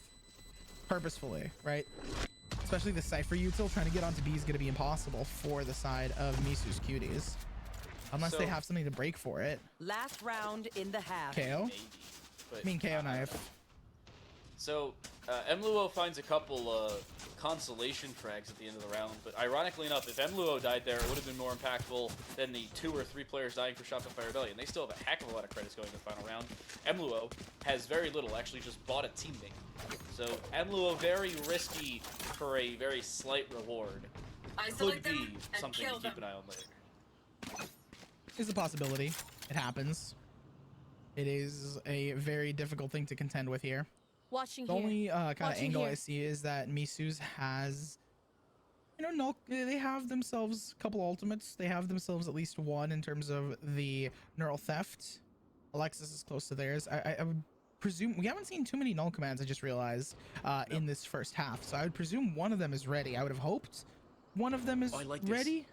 Purposefully, right? especially the Cypher util, trying to get onto B is going to be impossible for the side of Misu's Cuties. Unless they So- have something to break for it. Last round in the half. KO? Maybe. But, I mean, KO knife. So, Mluo finds a couple consolation frags at the end of the round, but ironically enough, if Mluo died there, it would have been more impactful than the 2 or 3 players dying for Shopify Rebellion. They still have a heck of a lot of credits going in the final round. Mluo has very little, actually just bought a teammate. So, Mluo very risky for a very slight reward. Could be something to keep an eye on later. Is a possibility. It happens. It is a very difficult thing to contend with here. Watching The here. only kind of Watching angle I here. see is that Misu's has, you know, no, they have themselves a couple ultimates. They have themselves at least one in terms of the neural theft. Alexis is close to theirs. I would presume we haven't seen too many null commands. I just realized in this first half, so I would presume one of them is ready. I would have hoped one of them is Oh, I like this. ready.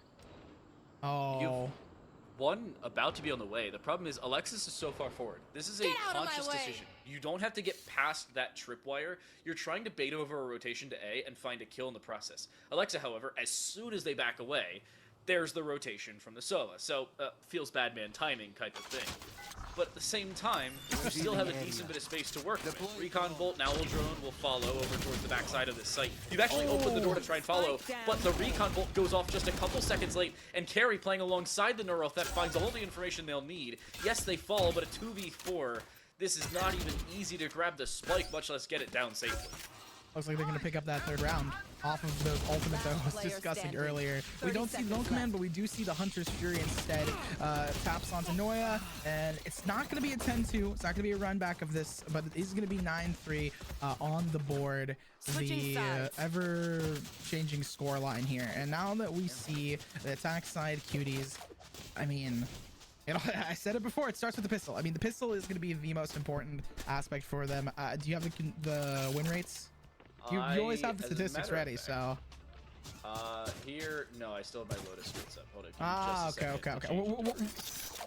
Oh. One about to be on the way. The problem is Alexis is so far forward. This is a Get out of my conscious way. decision. You don't have to get past that tripwire. You're trying to bait over a rotation to A and find a kill in the process. Alexa, however, as soon as they back away, there's the rotation from the Sova. So, feels bad man timing type of thing. But at the same time, you still have a decent bit of space to work with. Recon Bolt and Owl Drone will follow over towards the backside of this site. You've actually opened the door to try and follow, but the Recon Bolt goes off just a couple seconds late, and Carry, playing alongside the Neural Theft, finds all the information they'll need. Yes, they fall, but a 2v4, this is not even easy to grab the spike, much less get it down safely. Looks like they're going to pick up that third round off of those ultimates I was Player discussing standing. earlier. We 30 don't see the seconds null command, left. but we do see the Hunter's Fury instead. Taps onto Noya, and it's not going to be a 10-2. It's not going to be a run back of this, but it is going to be 9-3 on the board. Switching The sides. ever-changing score line here. And now that we see the attack side Cuties, I mean... I said it before, it starts with the pistol. I mean, the pistol is going to be the most important aspect for them. Do you have the win rates? You always have the As a statistics matter of ready, fact, so. Here, no, I still have my Lotus splits up. Hold on, give me Ah, just a okay, second okay, to okay. change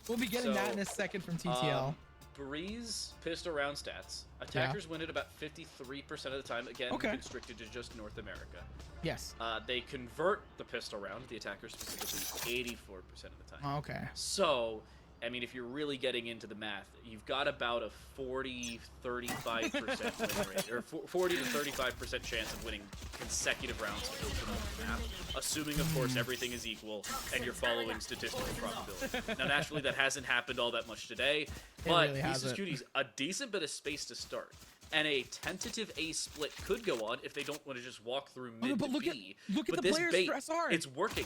We'll be getting that in a So, second from TTL. Breeze pistol round stats. Attackers win it about 53% of the time. Again, Okay. constricted to just North America. Yes. They convert the pistol round, the attackers specifically, 84% of the time. Okay. So, I mean, if you're really getting into the math, you've got about a 40-35% win rate, or 40 to 35% chance of winning consecutive rounds to open up the map, assuming, of course, everything is equal and you're following statistical probability. Now, naturally, that hasn't happened all that much today, but really Mises hasn't. Cuties, a decent bit of space to start. And a tentative A split could go on if they don't want to just walk through mid but to look at- B. look at but the this players bait, for SR. it's working.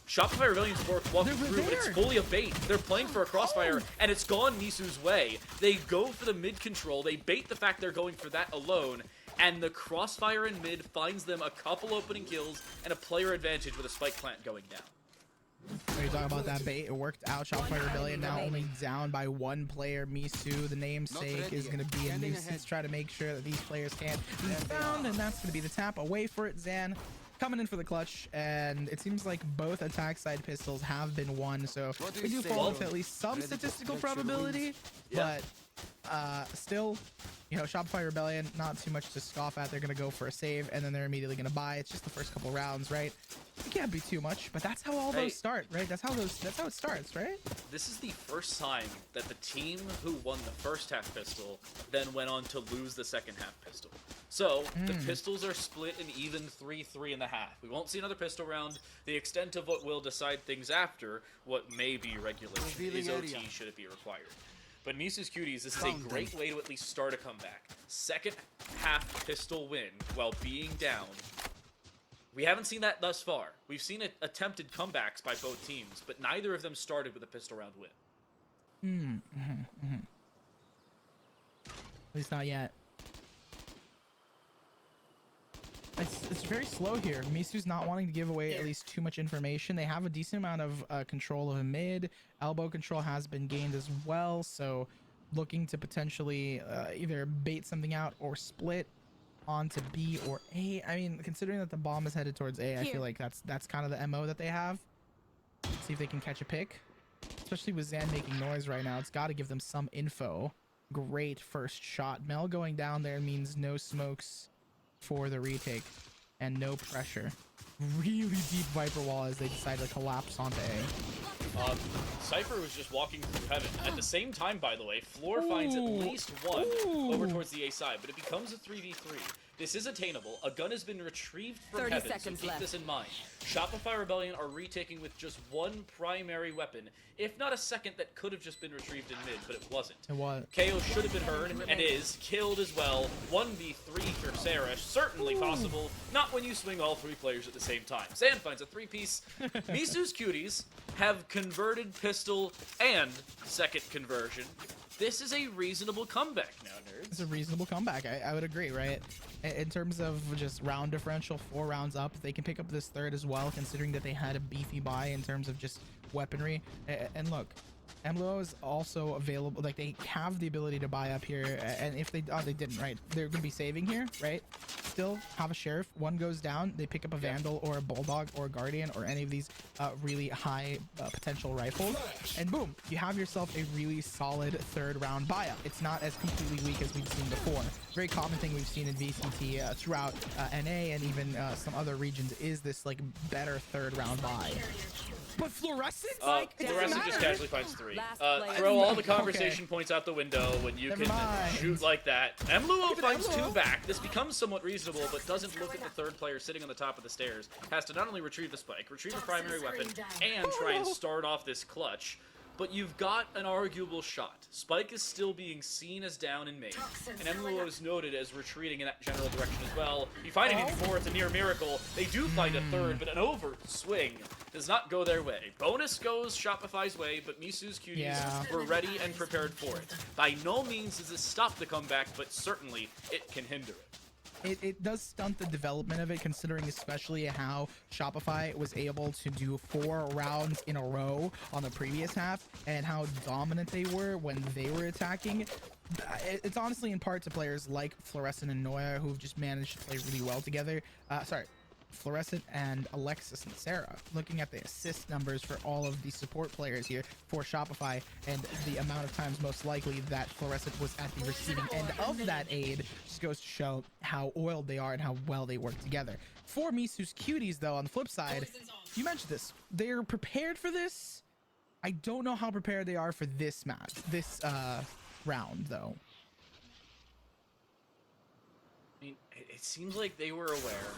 Shopify Rebellion's walking They're through, it's there. fully a bait. They're playing for a crossfire, Oh. and it's gone Misu's way. They go for the mid control, they bait the fact they're going for that alone, and the crossfire in mid finds them a couple opening kills and a player advantage with a spike plant going down. When you talk about that bait, it worked out. Shopify Rebellion now only down by one player. Misu, the namesake, is going to be a nuisance. Try to make sure that these players can't be found, and that's going to be the tap away for it. Zan coming in for the clutch, and it seems like both attack side pistols have been won, so What do we you do say? fall with at least some Ready to statistical protect your probability, Yeah. but still, you know, Shopify Rebellion, not too much to scoff at. They're going to go for a save, and then they're immediately going to buy. It's just the first couple rounds, right? It can't be too much, but that's how all Hey. those start, right? That's how it starts, right? This is the first time that the team who won the first half pistol then went on to lose the second half pistol. So, the pistols are split in even 3-3 in the half. We won't see another pistol round. The extent of what will decide things after what may be regulation Revealing is OT area. should it be required. But Mises Cuties, this is a Found great them. way to at least start a comeback. Second half pistol win while being down. We haven't seen that thus far. We've seen attempted comebacks by both teams, but neither of them started with a pistol round win. At least not yet. It's very slow here. Misu's not wanting to give away at least too much information. They have a decent amount of control of a mid. Elbow control has been gained as well, so looking to potentially either bait something out or split onto B or A. I mean, considering that the bomb is headed towards A, I feel like that's kind of the MO that they have. See if they can catch a pick. Especially with Zan making noise right now, it's got to give them some info. Great first shot. Mel going down there means no smokes for the retake. and no pressure. Really deep Viper wall as they decide to collapse onto A. Cypher was just walking through heaven. At the same time, by the way, Floor finds at Ooh. least one over Ooh. towards the A side, but it becomes a 3v3. This is attainable. A gun has been retrieved from 30 heaven, so seconds keep left. this in mind. Shopify Rebellion are retaking with just one primary weapon, if not a second that could have just been retrieved in mid, but it wasn't. And what? KO should have been heard, and is killed as well. 1v3 for Sarah, certainly possible. Not when you swing all 3 players at the same time. Zan finds a 3-piece. Misu's Cuties have converted pistol and second conversion. This is a reasonable comeback now, nerds. It's a reasonable comeback. I would agree, right? In terms of just round differential, 4 rounds up, if they can pick up this third as well, considering that they had a beefy buy in terms of just weaponry. And look, MLO is also available. Like, they have the ability to buy up here, and if they didn't, right? They're gonna be saving here, right? Still have a sheriff. One goes down, they pick up a vandal or a bulldog or a guardian or any of these really high potential rifles, and boom, you have yourself a really solid third round buy up. It's not as completely weak as we've seen before. Very common thing we've seen in VCT throughout NA and even some other regions is this like better third round buy. But Fluorescent, like, it doesn't Fluorescent just matter. casually finds 3. Last player. Throw all the Okay. conversation points out the window when you Never can mind. shoot like that. MLuo Even finds 2 MLuo. back. This becomes somewhat reasonable, but doesn't look at the third player sitting on the top of the stairs. Has to not only retrieve the spike, retrieve a primary weapon, and try and start off this clutch. But you've got an arguable shot. Spike is still being seen as down in main, and MLuo is noted as retreating in that general direction as well. You find it before, it's a near miracle. They do find a third, but an overt swing does not go their way. Bonus goes Shopify's way, but Misu's Cuties Yeah. were ready and prepared for it. By no means does this stop the comeback, but certainly it can hinder it. It does stunt the development of it, considering especially how Shopify was able to do 4 rounds in a row on the previous half and how dominant they were when they were attacking. It's honestly in part to players like Fluorescent and Noya who've just managed to play really well together. Fluorescent and Alexis and Sarah. Looking at the assist numbers for all of the support players here for Shopify and the amount of times most likely that Fluorescent was at the receiving end of that aid just goes to show how oiled they are and how well they work together. For Misu's Cuties, though, on the flip side, you mentioned this. They're prepared for this. I don't know how prepared they are for this match, this round, though. I mean, it seems like they were aware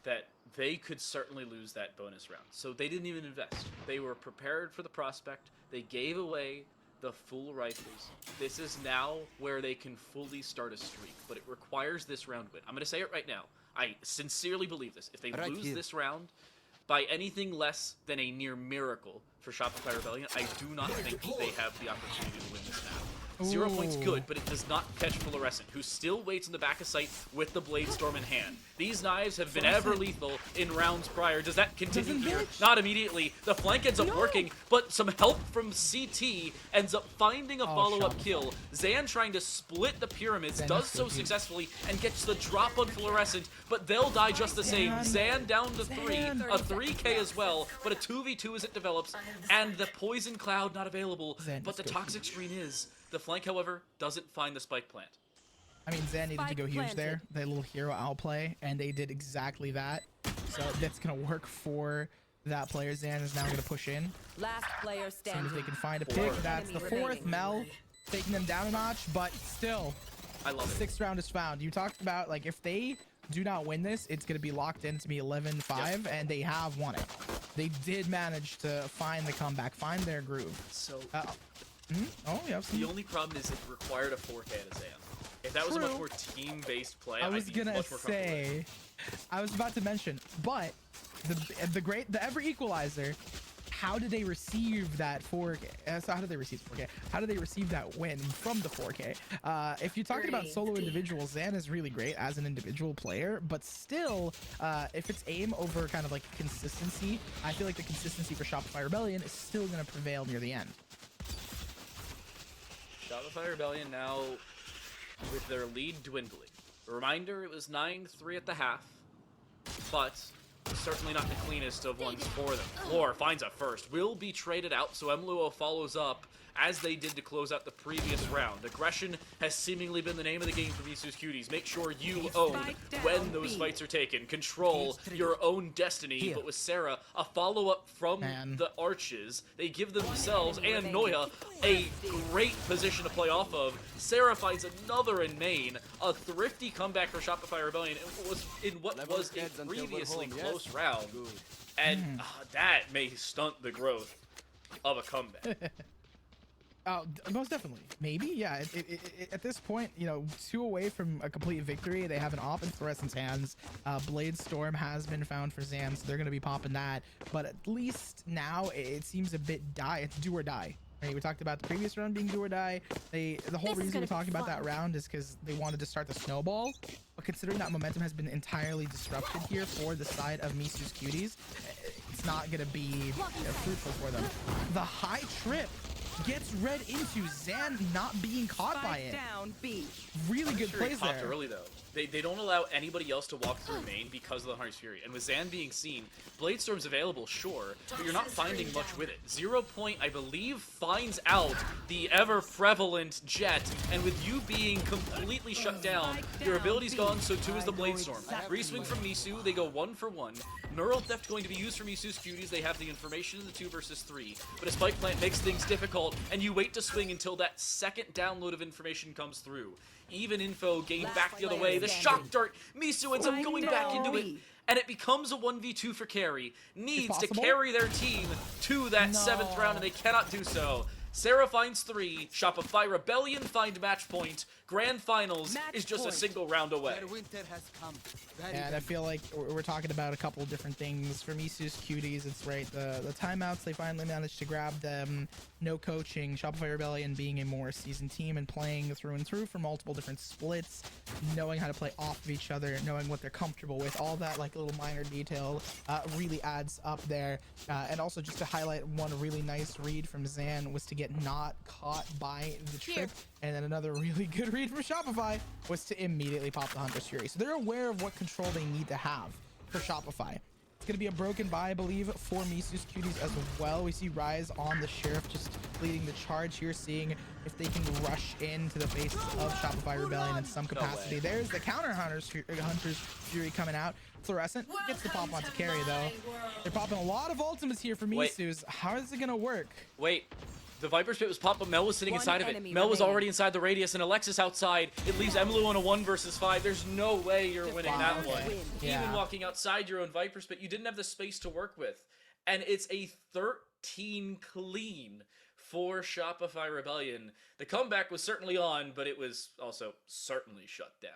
that they could certainly lose that bonus round. So they didn't even invest. They were prepared for the prospect. They gave away the full rifles. This is now where they can fully start a streak, but it requires this round win. I'm going to say it right now. I sincerely believe this. If they lose this round by anything less than a near miracle for Shopify Rebellion, I do not think they have the opportunity to win this now. 0 points good, but it does not catch Fluorescent, who still waits in the back of sight with the Blade Storm in hand. These knives have been ever lethal in rounds prior. Does that continue here? Not immediately. The flank ends up working, but some help from CT ends up finding a follow-up kill. Zan trying to split the pyramids, does so successfully, and gets the drop on Fluorescent, but they'll die just the same. Zan down to 3, a 3k as well, but a 2v2 as it develops, and the Poison Cloud not available, but the Toxic Screen is. The flank, however, doesn't find the spike plant. I mean, Zan needed to Spike go huge planted. there. That little hero outplay, and they did exactly that. So that's going to work for that player. Zan is now going to push in. Last player As soon as standing. they can find a pick, that's the Enemy 4th. remaining. Mel taking them down a notch, but still, I love it. 6th round is found. You talked about, like, if they do not win this, it's going to be locked in to be 11-5, and they have won it. They did manage to find the comeback, find their groove. So Oh, yeah. the only problem is it required a 4K at a Zan. If that was a much True. more team-based play, I was I'd be gonna much more comfortable with it. say, I was about to mention, but the ever equalizer. How did they receive that 4K? So how did they receive 4K? How did they receive that win from the 4K? If you're talking about solo individuals, Zan is really great as an individual player, but still, if it's aim over kind of like consistency, I feel like the consistency for Shopify Rebellion is still going to prevail near the end. Shopify Rebellion now with their lead dwindling. A reminder, it was 9-3 at the half, but certainly not the cleanest of ones for them. Floor finds a first, will be traded out, so MLuo follows up, as they did to close out the previous round. Aggression has seemingly been the name of the game for Misu's Cuties. Make sure you own when those fights are taken. Control your own destiny. But with Sarah, a follow-up from the Arches, they give themselves and Noya a great position to play off of. Sarah finds another in main, a thrifty comeback for Shopify Rebellion in what was a previously close round. And that may stunt the growth of a comeback. Most definitely. Maybe, yeah. At this point, you know, 2 away from a complete victory. They have an op in Fluorescent's hands. Blade Storm has been found for Zan, so they're going to be popping that. But at least now it seems a bit it's do or die. Right? We talked about the previous round being do or die. The whole reason we're talking about that round is because they wanted to start the snowball. But considering that momentum has been entirely disrupted here for the side of Misu's Cuties, it's not going to be fruitful for them. The high trip gets read into Zan not being caught by it. Down B. Really good plays there. Early though. They don't allow anybody else to walk through main because of the Harness Fury. And with Zan being seen, Bladestorm's available, sure, but you're not finding much with it. 0 Point, I believe, finds out the ever-prevalent Jet, and with you being completely shut down, your ability's gone, so too is the Bladestorm. Reswing from Misu, they go 1 for 1. Neural Theft going to be used for Misu's Cuties. They have the information in the 2 versus 3, but a Spike Plant makes things difficult, and you wait to swing until that second download of information comes through. Even info gained back the other way. The shock dart. Misu ends up going back into it. And it becomes a 1v2 for carry. Needs to carry their team to that 7th round, and they cannot do so. Sarah finds 3. Shopify Rebellion find match point. Grand Finals is just a single round away. And I feel like we're talking about a couple of different things. For Misu's Cuties, it's right, the timeouts, they finally managed to grab them. No coaching, Shopify Rebellion being a more seasoned team and playing through and through for multiple different splits, knowing how to play off of each other, knowing what they're comfortable with, all that like little minor detail really adds up there. And also just to highlight one really nice read from Zan was to get not caught by the trip. And then another really good read from Shopify was to immediately pop the Hunter's Fury. So they're aware of what control they need to have for Shopify. It's going to be a broken buy, I believe, for Misu's Cuties as well. We see Rise on the Sheriff just leading the charge here, seeing if they can rush into the faces of Shopify Rebellion in some capacity. There's the counter Hunter's Fury coming out. Fluorescent gets the pop onto carry, though. They're popping a lot of ultimates here for Misu's. How is it going to work? Wait. The Viper's Pit was popped, but Mel was sitting inside of it. Mel was already inside the radius, and Alexis outside. It leaves Emilu on a 1 versus 5. There's no way you're winning that one. Even walking outside your own Viper's Pit, you didn't have the space to work with. And it's a 13 clean for Shopify Rebellion. The comeback was certainly on, but it was also certainly shut down.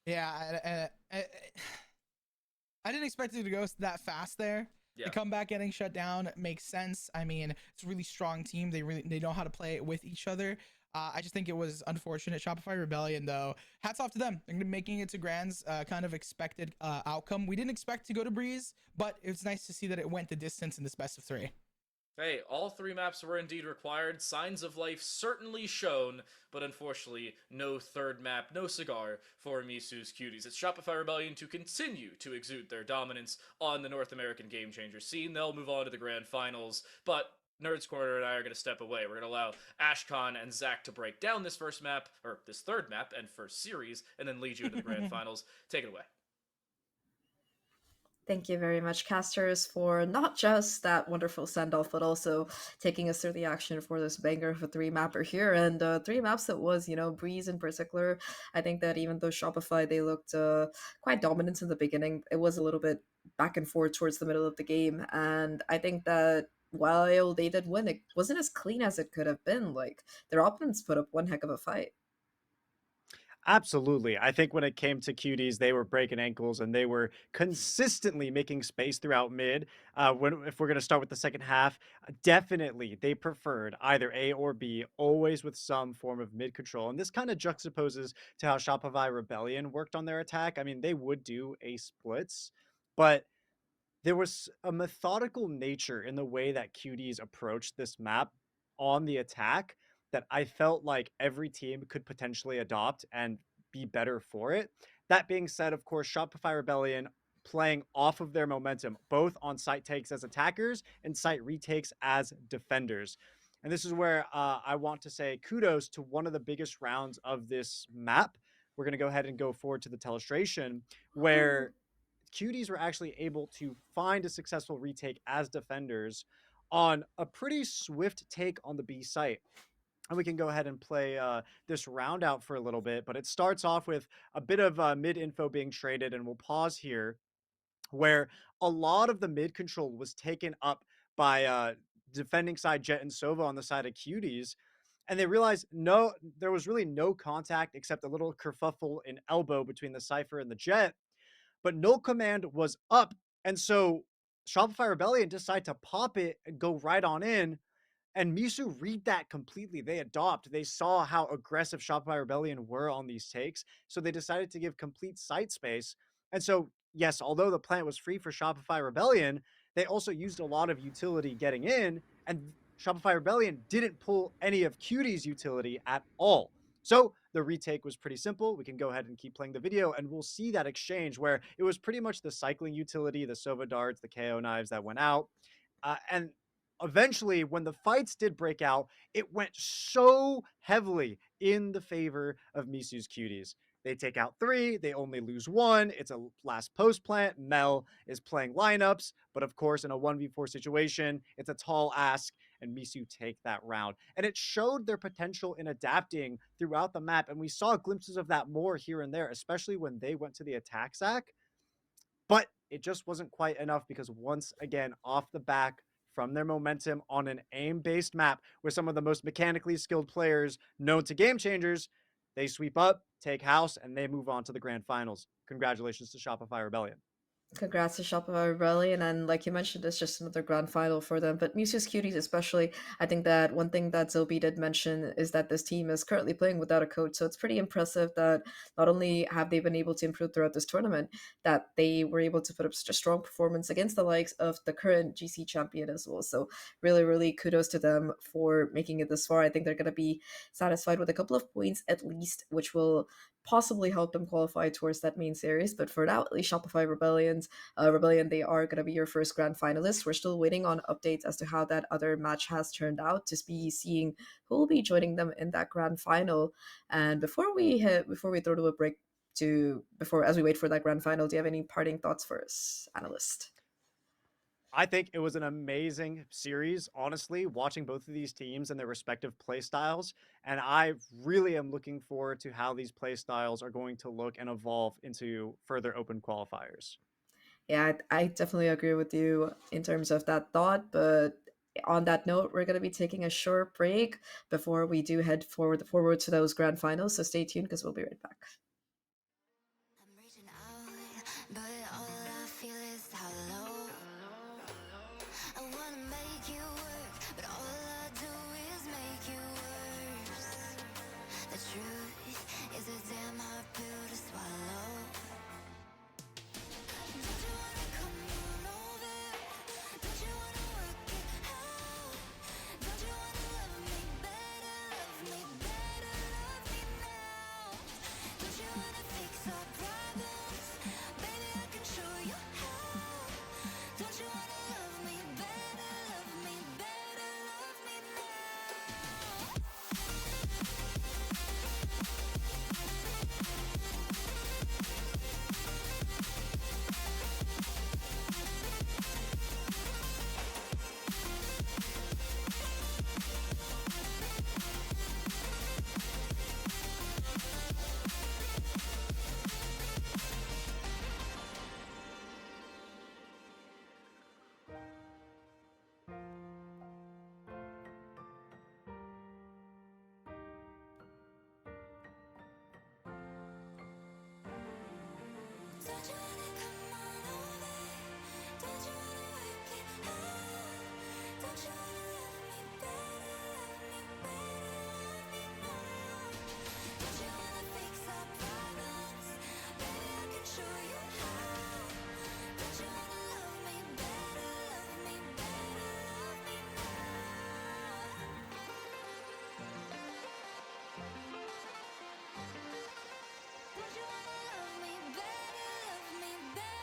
Yeah, I didn't expect it to go that fast there. Yeah. The comeback getting shut down makes sense. I mean, it's a really strong team. They know how to play with each other. I just think it was unfortunate. Shopify Rebellion, though, hats off to them. They're making it to Grand's kind of expected outcome. We didn't expect to go to Breeze, but it's nice to see that it went the distance in this best of 3. Hey, all 3 maps were indeed required. Signs of life certainly shown, but unfortunately, no 3rd map, no cigar for Misu's Cuties. It's Shopify Rebellion to continue to exude their dominance on the North American Game Changer scene. They'll move on to the Grand Finals, but Nerds Corner and I are going to step away. We're going to allow Ashkan and Zach to break down this first map, or this 3rd map and first series, and then lead you into the Grand Finals. Take it away. Thank you very much, casters, for not just that wonderful send-off, but also taking us through the action for this banger of a 3-mapper here. And 3 maps that was, Breeze in particular. I think that even though Shopify, they looked quite dominant in the beginning, it was a little bit back and forth towards the middle of the game. And I think that while they did win, it wasn't as clean as it could have been. Like, their opponents put up one heck of a fight. Absolutely. I think when it came to Cuties, they were breaking ankles and they were consistently making space throughout mid. If we're going to start with the second half, definitely they preferred either A or B, always with some form of mid control. And this kind of juxtaposes to how Shopify Rebellion worked on their attack. I mean, they would do a splits, but there was a methodical nature in the way that Cuties approached this map on the attack that I felt like every team could potentially adopt and be better for it. That being said, of course, Shopify Rebellion playing off of their momentum, both on site takes as attackers and site retakes as defenders. And this is where I want to say kudos to one of the biggest rounds of this map. We're going to go ahead and go forward to the telestration, where Cuties were actually able to find a successful retake as defenders on a pretty swift take on the B site. And we can go ahead and play this round out for a little bit, but it starts off with a bit of mid info being traded, and we'll pause here where a lot of the mid control was taken up by defending side Jet and Sova on the side of Cuties. And they realized no, there was really no contact except a little kerfuffle in elbow between the Cypher and the Jet. But no command was up. And so Shopify Rebellion decided to pop it and go right on in. And Misu read that completely. They adopt. They saw how aggressive Shopify Rebellion were on these takes. So they decided to give complete site space. And so, yes, although the plant was free for Shopify Rebellion, they also used a lot of utility getting in. And Shopify Rebellion didn't pull any of Qt's utility at all. So the retake was pretty simple. We can go ahead and keep playing the video, and we'll see that exchange where it was pretty much the cycling utility, the Sova darts, the KO knives that went out. And eventually, when the fights did break out, it went so heavily in the favor of Misu's Cuties. They take out 3, they only lose 1. It's a last post plant. Mel is playing lineups, but of course, in a 1v4 situation, it's a tall ask, and Misu take that round. And it showed their potential in adapting throughout the map, and we saw glimpses of that more here and there, especially when they went to the attack sack. But it just wasn't quite enough because once again, off the back from their momentum on an aim-based map with some of the most mechanically skilled players known to Game Changers, they sweep up, take house, and they move on to the grand finals. Congratulations to Shopify Rebellion. Congrats to Shopify Rebellion, and like you mentioned, it's just another grand final for them. But Museus Cuties especially, I think that one thing that Zobi did mention is that this team is currently playing without a coach, so it's pretty impressive that not only have they been able to improve throughout this tournament, that they were able to put up such a strong performance against the likes of the current GC champion as well. So really, really kudos to them for making it this far. I think they're going to be satisfied with a couple of points at least, which will possibly help them qualify towards that main series. But for now, at least Shopify Rebellion, they are going to be your first grand finalist. We're still waiting on updates as to how that other match has turned out, to be seeing who will be joining them in that grand final. And before we throw to a break, as we wait for that grand final, do you have any parting thoughts for us, analyst? I think it was an amazing series, honestly, watching both of these teams and their respective play styles. And I really am looking forward to how these play styles are going to look and evolve into further open qualifiers. Yeah, I definitely agree with you in terms of that thought. But on that note, we're going to be taking a short break before we do head forward to those grand finals. So stay tuned because we'll be right back. I'm reaching out, but all I feel is hollow. I wanna make you work, but all I do is make you worse. The truth is a damn hard pill to swallow. Don't you wanna come on over? Don't you wanna work it out? Don't you wanna love me better, love me better, love me now? Don't you wanna fix our problems? Baby, I can show you how. Don't you wanna love me better, love me better, love me now? Don't you wanna come on over? Don't you wanna work it out? Don't you wanna love me better, love me better, love me now? Don't you wanna fix our problems? Baby, I can show you how. Don't you wanna love me better, love me better, love me now? Don't you wanna love me better, love me better,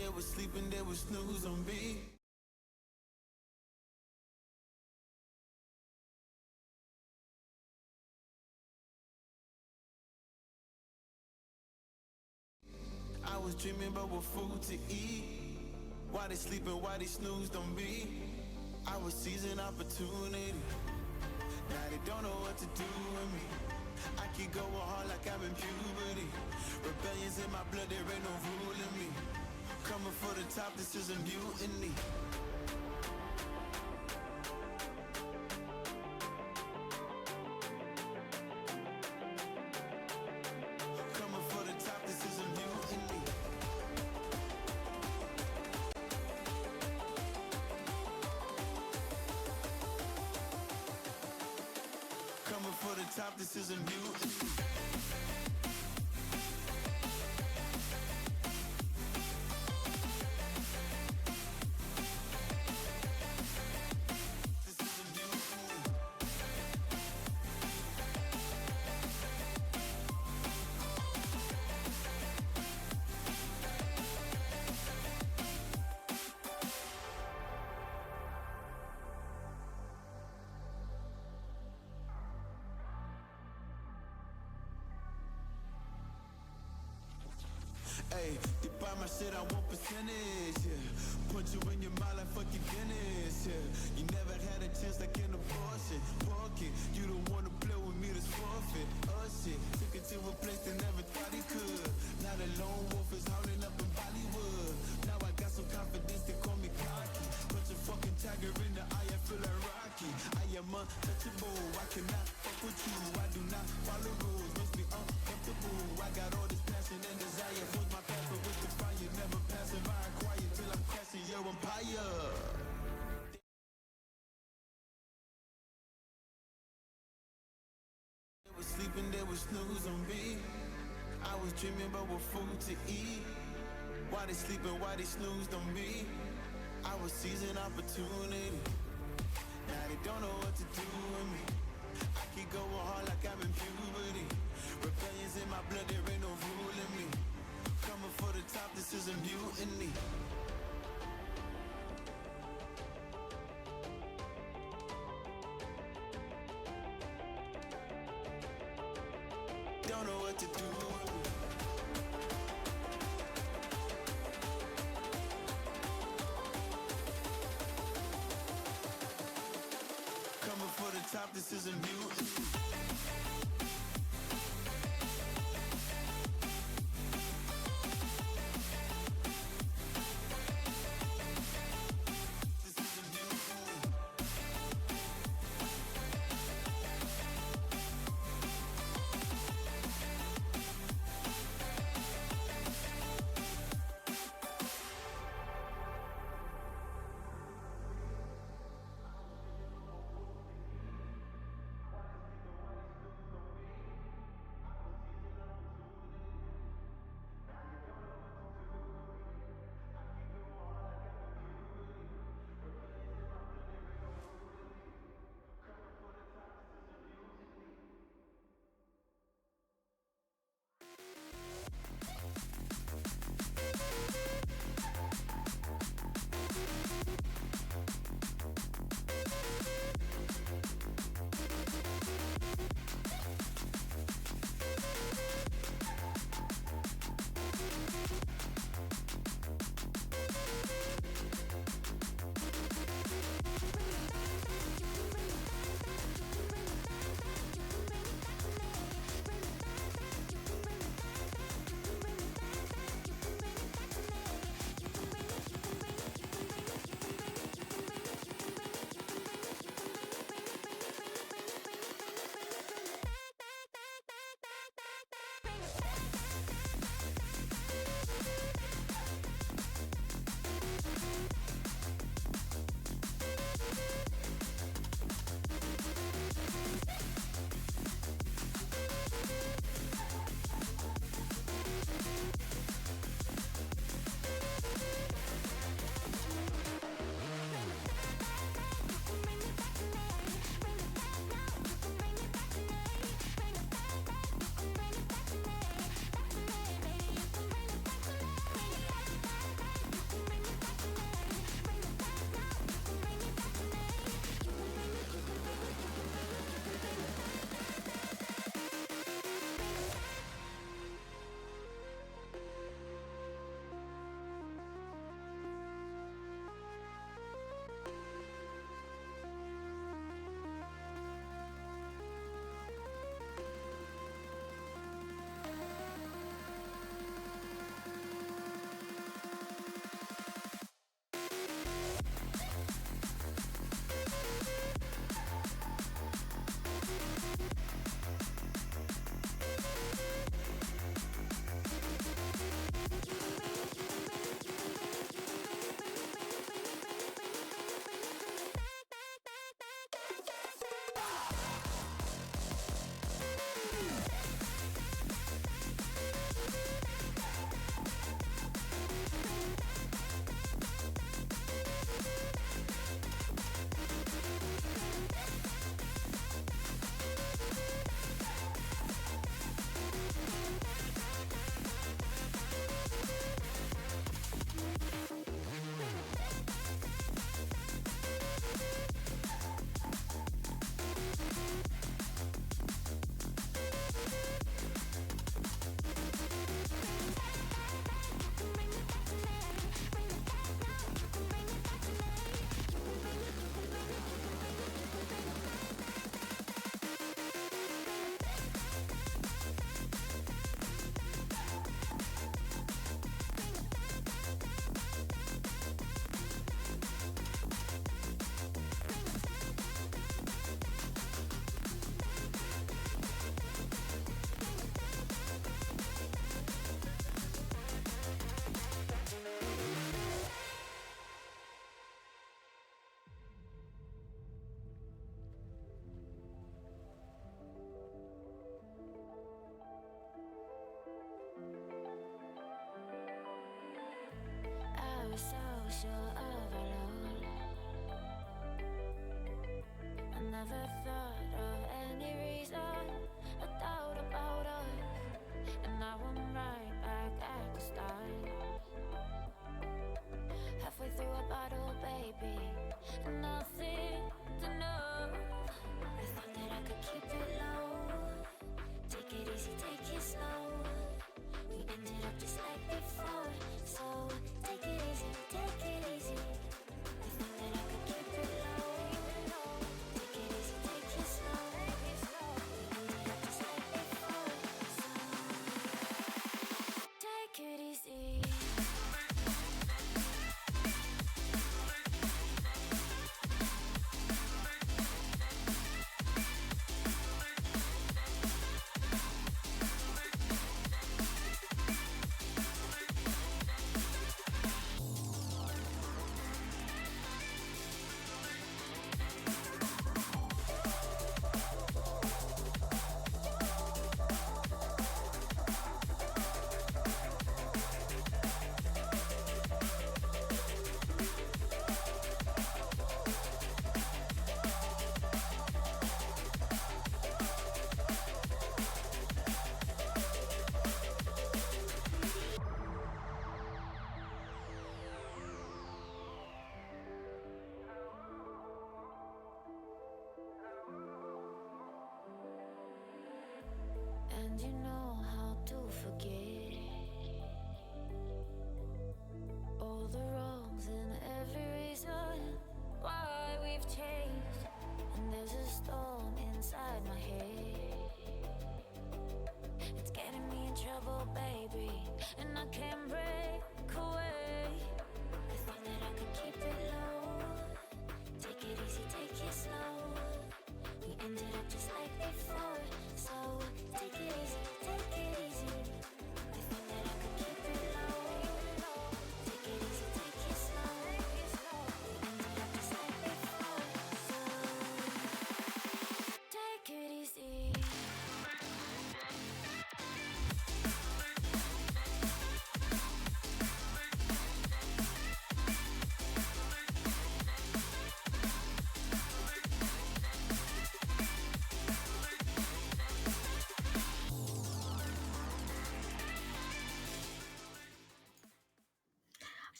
they was sleeping, they was snooze on me. I was dreaming about what food to eat. Why they sleeping, why they snoozed on me? I was seizing opportunity. Now they don't know what to do with me. I keep going hard like I'm in puberty. Rebellion's in my blood, there ain't no ruling me. Coming for the top, this is a mutiny. Coming for the top, this is a mutiny. Coming for the top, this is a mutiny. This is a mutiny. Hey, they buy my shit, I want percentage, yeah. Punch you in your mouth like fuck your Guinness, yeah. You never had a chance like an abortion. Park it, you don't wanna play with me, that's forfeit. Shit, took it to a place they never thought he could. Now the lone wolf is howling up in Bollywood. Now I got some confidence, they call me cocky. Punch a fucking tiger in the eye, I feel like Rocky. I am untouchable, I cannot fuck with you. I do not follow rules, makes me uncomfortable. I got all this passion and desire, force my path with the fire. Never passive, I acquire till I'm crashing your empire. They was sleeping, they was snooze on me. I was dreaming about what food to eat. Why they sleeping, why they snoozed on me? I was seizing opportunity. Now they don't know what to do with me. I keep going hard like I'm in puberty. Rebellion's in my blood, there ain't no ruling me. Coming for the top, this is a mutiny. Don't know what to do with me. Coming for the top, this is a mutiny. This is a mutiny. and you know how to forget all the wrongs and every reason why we've changed. And there's a storm inside my head. It's getting me in trouble, baby, and I can't break away. I thought that I could keep it low. Take it easy, take it slow. We ended up just like before, so take it easy, take it easy. I thought that I could keep it low. Take it easy, take it slow. We ended up just like before, so take it easy.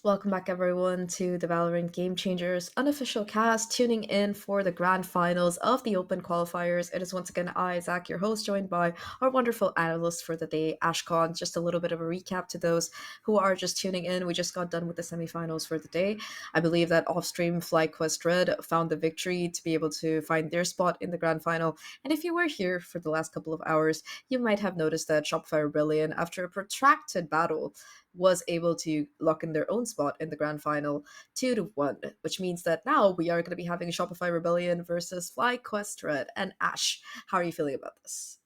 Welcome back, everyone, to the Valorant Game Changers unofficial cast, tuning in for the grand finals of the Open qualifiers. It is once again I, Zach, your host, joined by our wonderful analyst for the day, Ashcon. Just a little bit of a recap to those who are just tuning in. We just got done with the semifinals for the day. I believe that off-stream FlyQuest Red found the victory to be able to find their spot in the grand final. And if you were here for the last couple of hours, you might have noticed that Shopify Rebellion, after a protracted battle, was able to lock in their own spot in the grand final 2-1, which means that now we are going to be having Shopify Rebellion versus FlyQuest Red. And Ash, how are you feeling about this?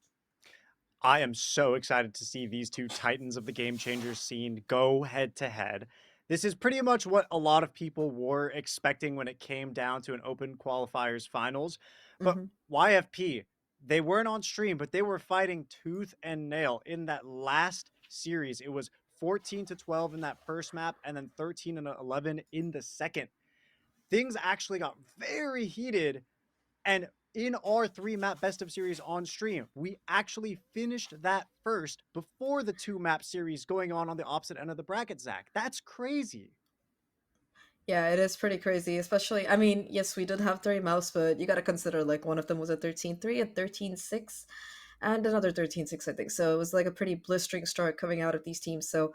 I am so excited to see these two titans of the Game Changers scene go head to head. This is pretty much what a lot of people were expecting when it came down to an Open qualifiers finals. But YFP, they weren't on stream, but they were fighting tooth and nail in that last series. It was 14-12 in that first map, and then 13-11 in the second. Things actually got very heated, and in our 3-map best of series on stream, we actually finished that first before the 2-map series going on the opposite end of the bracket, Zach. That's crazy. Yeah, it is pretty crazy, especially, I mean, yes, we did have 3 maps, but you got to consider, like, one of them was a 13-3, a 13-6, and another 13-6, I think. So it was like a pretty blistering start coming out of these teams. So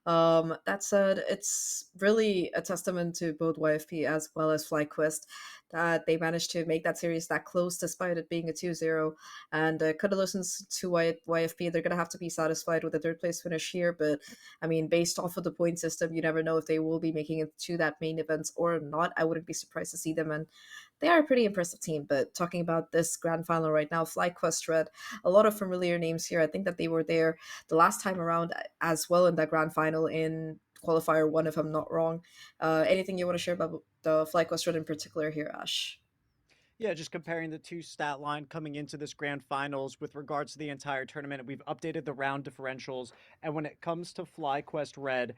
that said, it's really a testament to both YFP as well as FlyQuest that they managed to make that series that close despite it being a 2-0. And kudos to YFP. They're going to have to be satisfied with the third place finish here. But I mean, based off of the point system, you never know if they will be making it to that main event or not. I wouldn't be surprised to see them. And they are a pretty impressive team. But talking about this grand final right now, FlyQuest Red, a lot of familiar names here. I think that they were there the last time around as well in that grand final in qualifier 1, if I'm not wrong. Anything you want to share about the FlyQuest Red in particular here, Ash? Yeah, just comparing the two stat line coming into this grand finals with regards to the entire tournament. We've updated the round differentials, and when it comes to FlyQuest Red,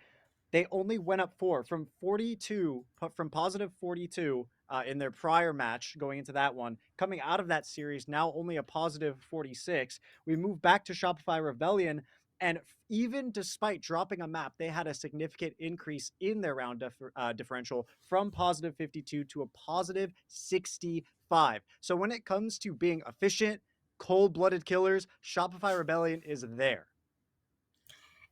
they only went up 4 from 42, from positive 42 in their prior match going into that one. Coming out of that series, now only a positive 46. We moved back to Shopify Rebellion, and even despite dropping a map, they had a significant increase in their round differential from positive 52 to a positive 65. So when it comes to being efficient, cold-blooded killers, Shopify Rebellion is there.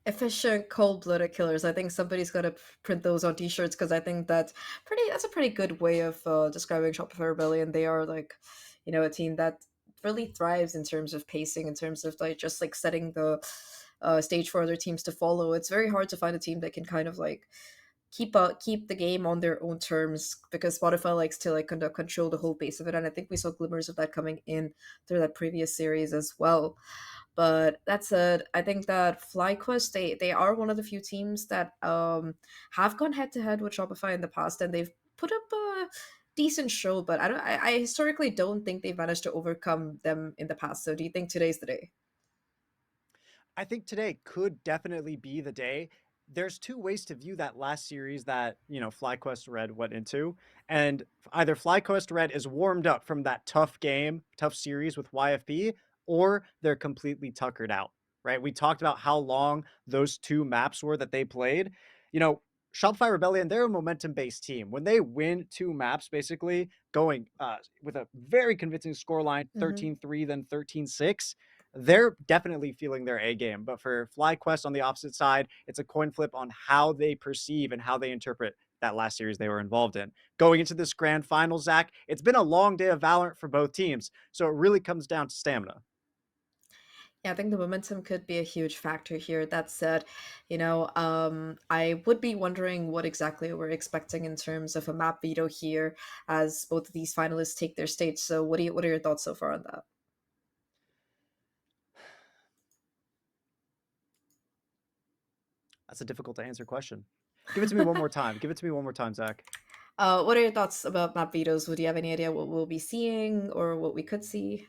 Efficient, cold-blooded killers. I think somebody's got to print those on t-shirts, because I think that's a pretty good way of describing Shopify Rebellion. They are, like, you know, a team that really thrives in terms of pacing, in terms of like just like setting the stage for other teams to follow. It's very hard to find a team that can kind of like keep the game on their own terms, because Spotify likes to like kind of control the whole pace of it, and I think we saw glimmers of that coming in through that previous series as well. But that said, I think that FlyQuest, they are one of the few teams that have gone head to head with Shopify in the past, and they've put up a decent show. But I historically don't think they've managed to overcome them in the past. So do you think today's the day? I think today could definitely be the day. There's two ways to view that last series that, FlyQuest Red went into. And either FlyQuest Red is warmed up from that tough series with YFP, or they're completely tuckered out, right? We talked about how long those 2 maps were that they played. Shopify Rebellion, they're a momentum-based team. When they win 2 maps, basically going with a very convincing scoreline, 13-3, then 13-6, they're definitely feeling their A game. But for FlyQuest on the opposite side, it's a coin flip on how they perceive and how they interpret that last series they were involved in. Going into this grand final, Zach, it's been a long day of Valorant for both teams. So it really comes down to stamina. Yeah, I think the momentum could be a huge factor here. That said, I would be wondering what exactly we're expecting in terms of a map veto here, as both of these finalists take their stage. So, what are your thoughts so far on that? That's a difficult to answer question. Give it to me one more time. Give it to me one more time, Zach. What are your thoughts about map vetoes? Would you have any idea what we'll be seeing or what we could see?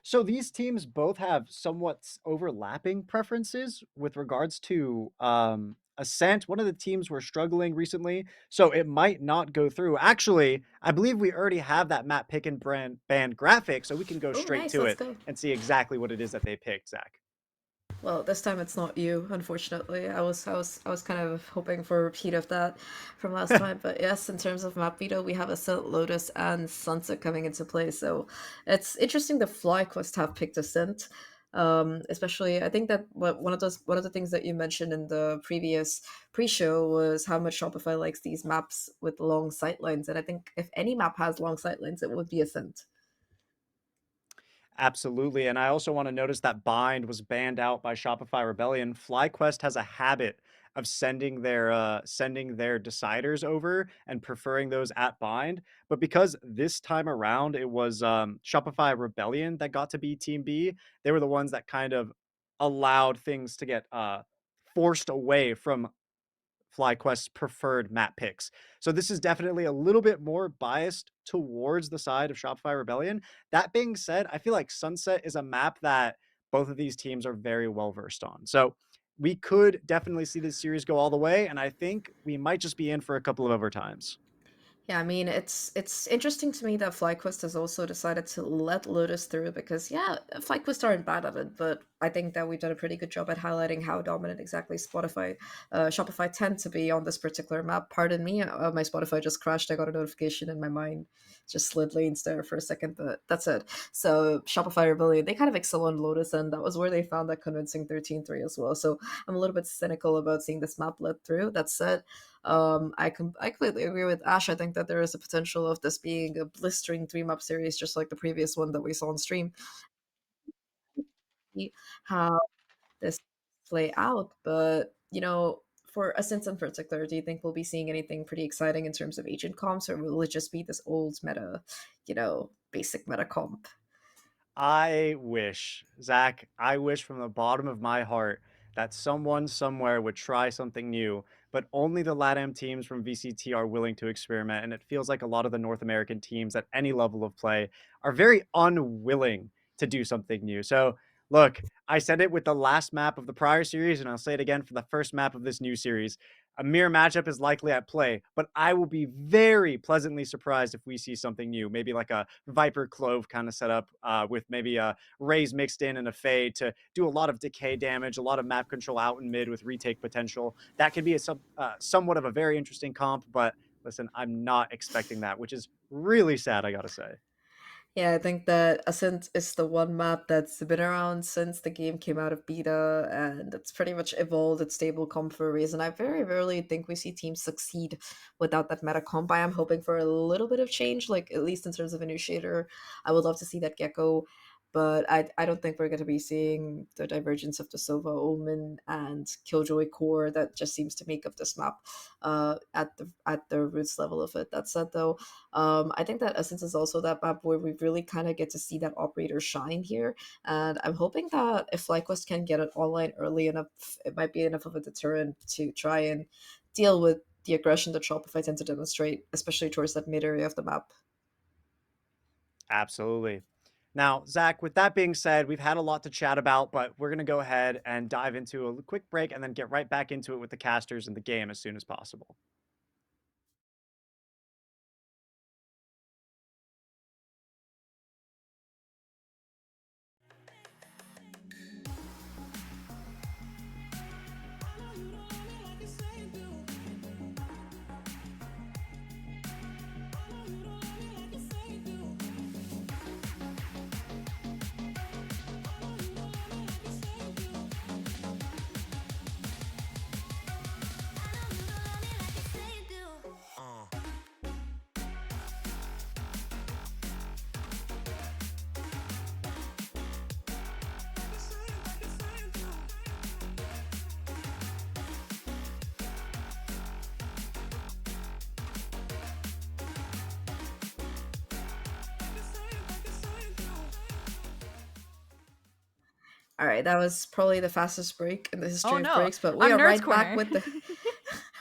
So these teams both have somewhat overlapping preferences with regards to Ascent. One of the teams were struggling recently, so it might not go through. Actually, I believe we already have that map pick and band graphic, so we can go Oh, straight nice. to Let's it go. and see exactly what it is that they picked, Zach. Well, this time it's not you, unfortunately. I was kind of hoping for a repeat of that from last time. But yes, in terms of map veto, we have Ascent, Lotus, and Sunset coming into play. So it's interesting the FlyQuest have picked Ascent. Especially, I think that one of the things that you mentioned in the previous pre-show was how much Shopify likes these maps with long sightlines, and I think if any map has long sightlines, it would be Ascent. Absolutely. And I also want to notice that Bind was banned out by Shopify Rebellion. FlyQuest has a habit of sending their deciders over and preferring those at Bind. But because this time around it was Shopify Rebellion that got to be Team B, they were the ones that kind of allowed things to get forced away from FlyQuest's preferred map picks. So this is definitely a little bit more biased towards the side of Shopify Rebellion. That being said, I feel like Sunset is a map that both of these teams are very well versed on. So we could definitely see this series go all the way, and I think we might just be in for a couple of overtimes. Yeah, I mean, it's interesting to me that FlyQuest has also decided to let Lotus through because, yeah, FlyQuest aren't bad at it, but I think that we've done a pretty good job at highlighting how dominant exactly Shopify tend to be on this particular map. Pardon me, my Spotify just crashed. I got a notification in my mind, just slid lanes there for a second, but that's it. So Shopify Rebellion, they kind of excel on Lotus, and that was where they found that convincing 13-3 as well. So I'm a little bit cynical about seeing this map let through. That said, I completely agree with Ash. I think that there is a potential of this being a blistering 3 map series, just like the previous one that we saw on stream. See how this play out, but for Ascent in particular, do you think we'll be seeing anything pretty exciting in terms of agent comps, or will it just be this old meta, basic meta comp? I wish, Zach, I wish from the bottom of my heart that someone somewhere would try something new, but only the LATAM teams from VCT are willing to experiment. And it feels like a lot of the North American teams at any level of play are very unwilling to do something new. So, look, I said it with the last map of the prior series, and I'll say it again for the first map of this new series. A mirror matchup is likely at play, but I will be very pleasantly surprised if we see something new. Maybe like a Viper Clove kind of setup with maybe a Raze mixed in and a Fade to do a lot of decay damage, a lot of map control out in mid with retake potential. That could be somewhat of a very interesting comp, but listen, I'm not expecting that, which is really sad, I gotta say. Yeah, I think that Ascent is the one map that's been around since the game came out of beta, and it's pretty much evolved its stable comp for a reason. I very rarely think we see teams succeed without that meta comp. I am hoping for a little bit of change, like at least in terms of initiator. I would love to see that Gecko, but I don't think we're going to be seeing the divergence of the Sova Omen and Killjoy core that just seems to make up this map at the roots level of it. That said, though, I think that Essence is also that map where we really kind of get to see that operator shine here. And I'm hoping that if FlyQuest can get it online early enough, it might be enough of a deterrent to try and deal with the aggression that Shopify tend to demonstrate, especially towards that mid area of the map. Absolutely. Now, Zach, with that being said, we've had a lot to chat about, but we're going to go ahead and dive into a quick break and then get right back into it with the casters and the game as soon as possible. All right, that was probably the fastest break in the history Oh of no, breaks, but we I'm are Nerds right back Corner. with the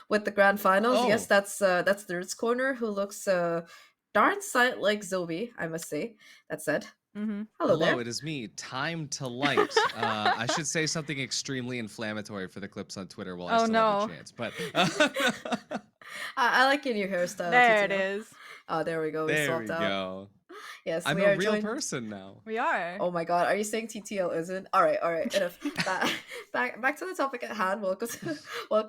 with the grand finals. Yes, Oh. that's Nerds Corner, who looks darn sight like Zobi, I must say. That said, Mm-hmm. hello Hello, there. it is me, Time to Light. I should say something extremely inflammatory for the clips on Twitter while I Oh, still have no. the chance. But I like your new hairstyle. There it TTL. is. Oh, there we go. We there we swapped out. go. Yes, I'm we a are real joined. person now. We are. Oh my god, are you saying TTL isn't? All right. Enough. Back to the topic at hand. Welcome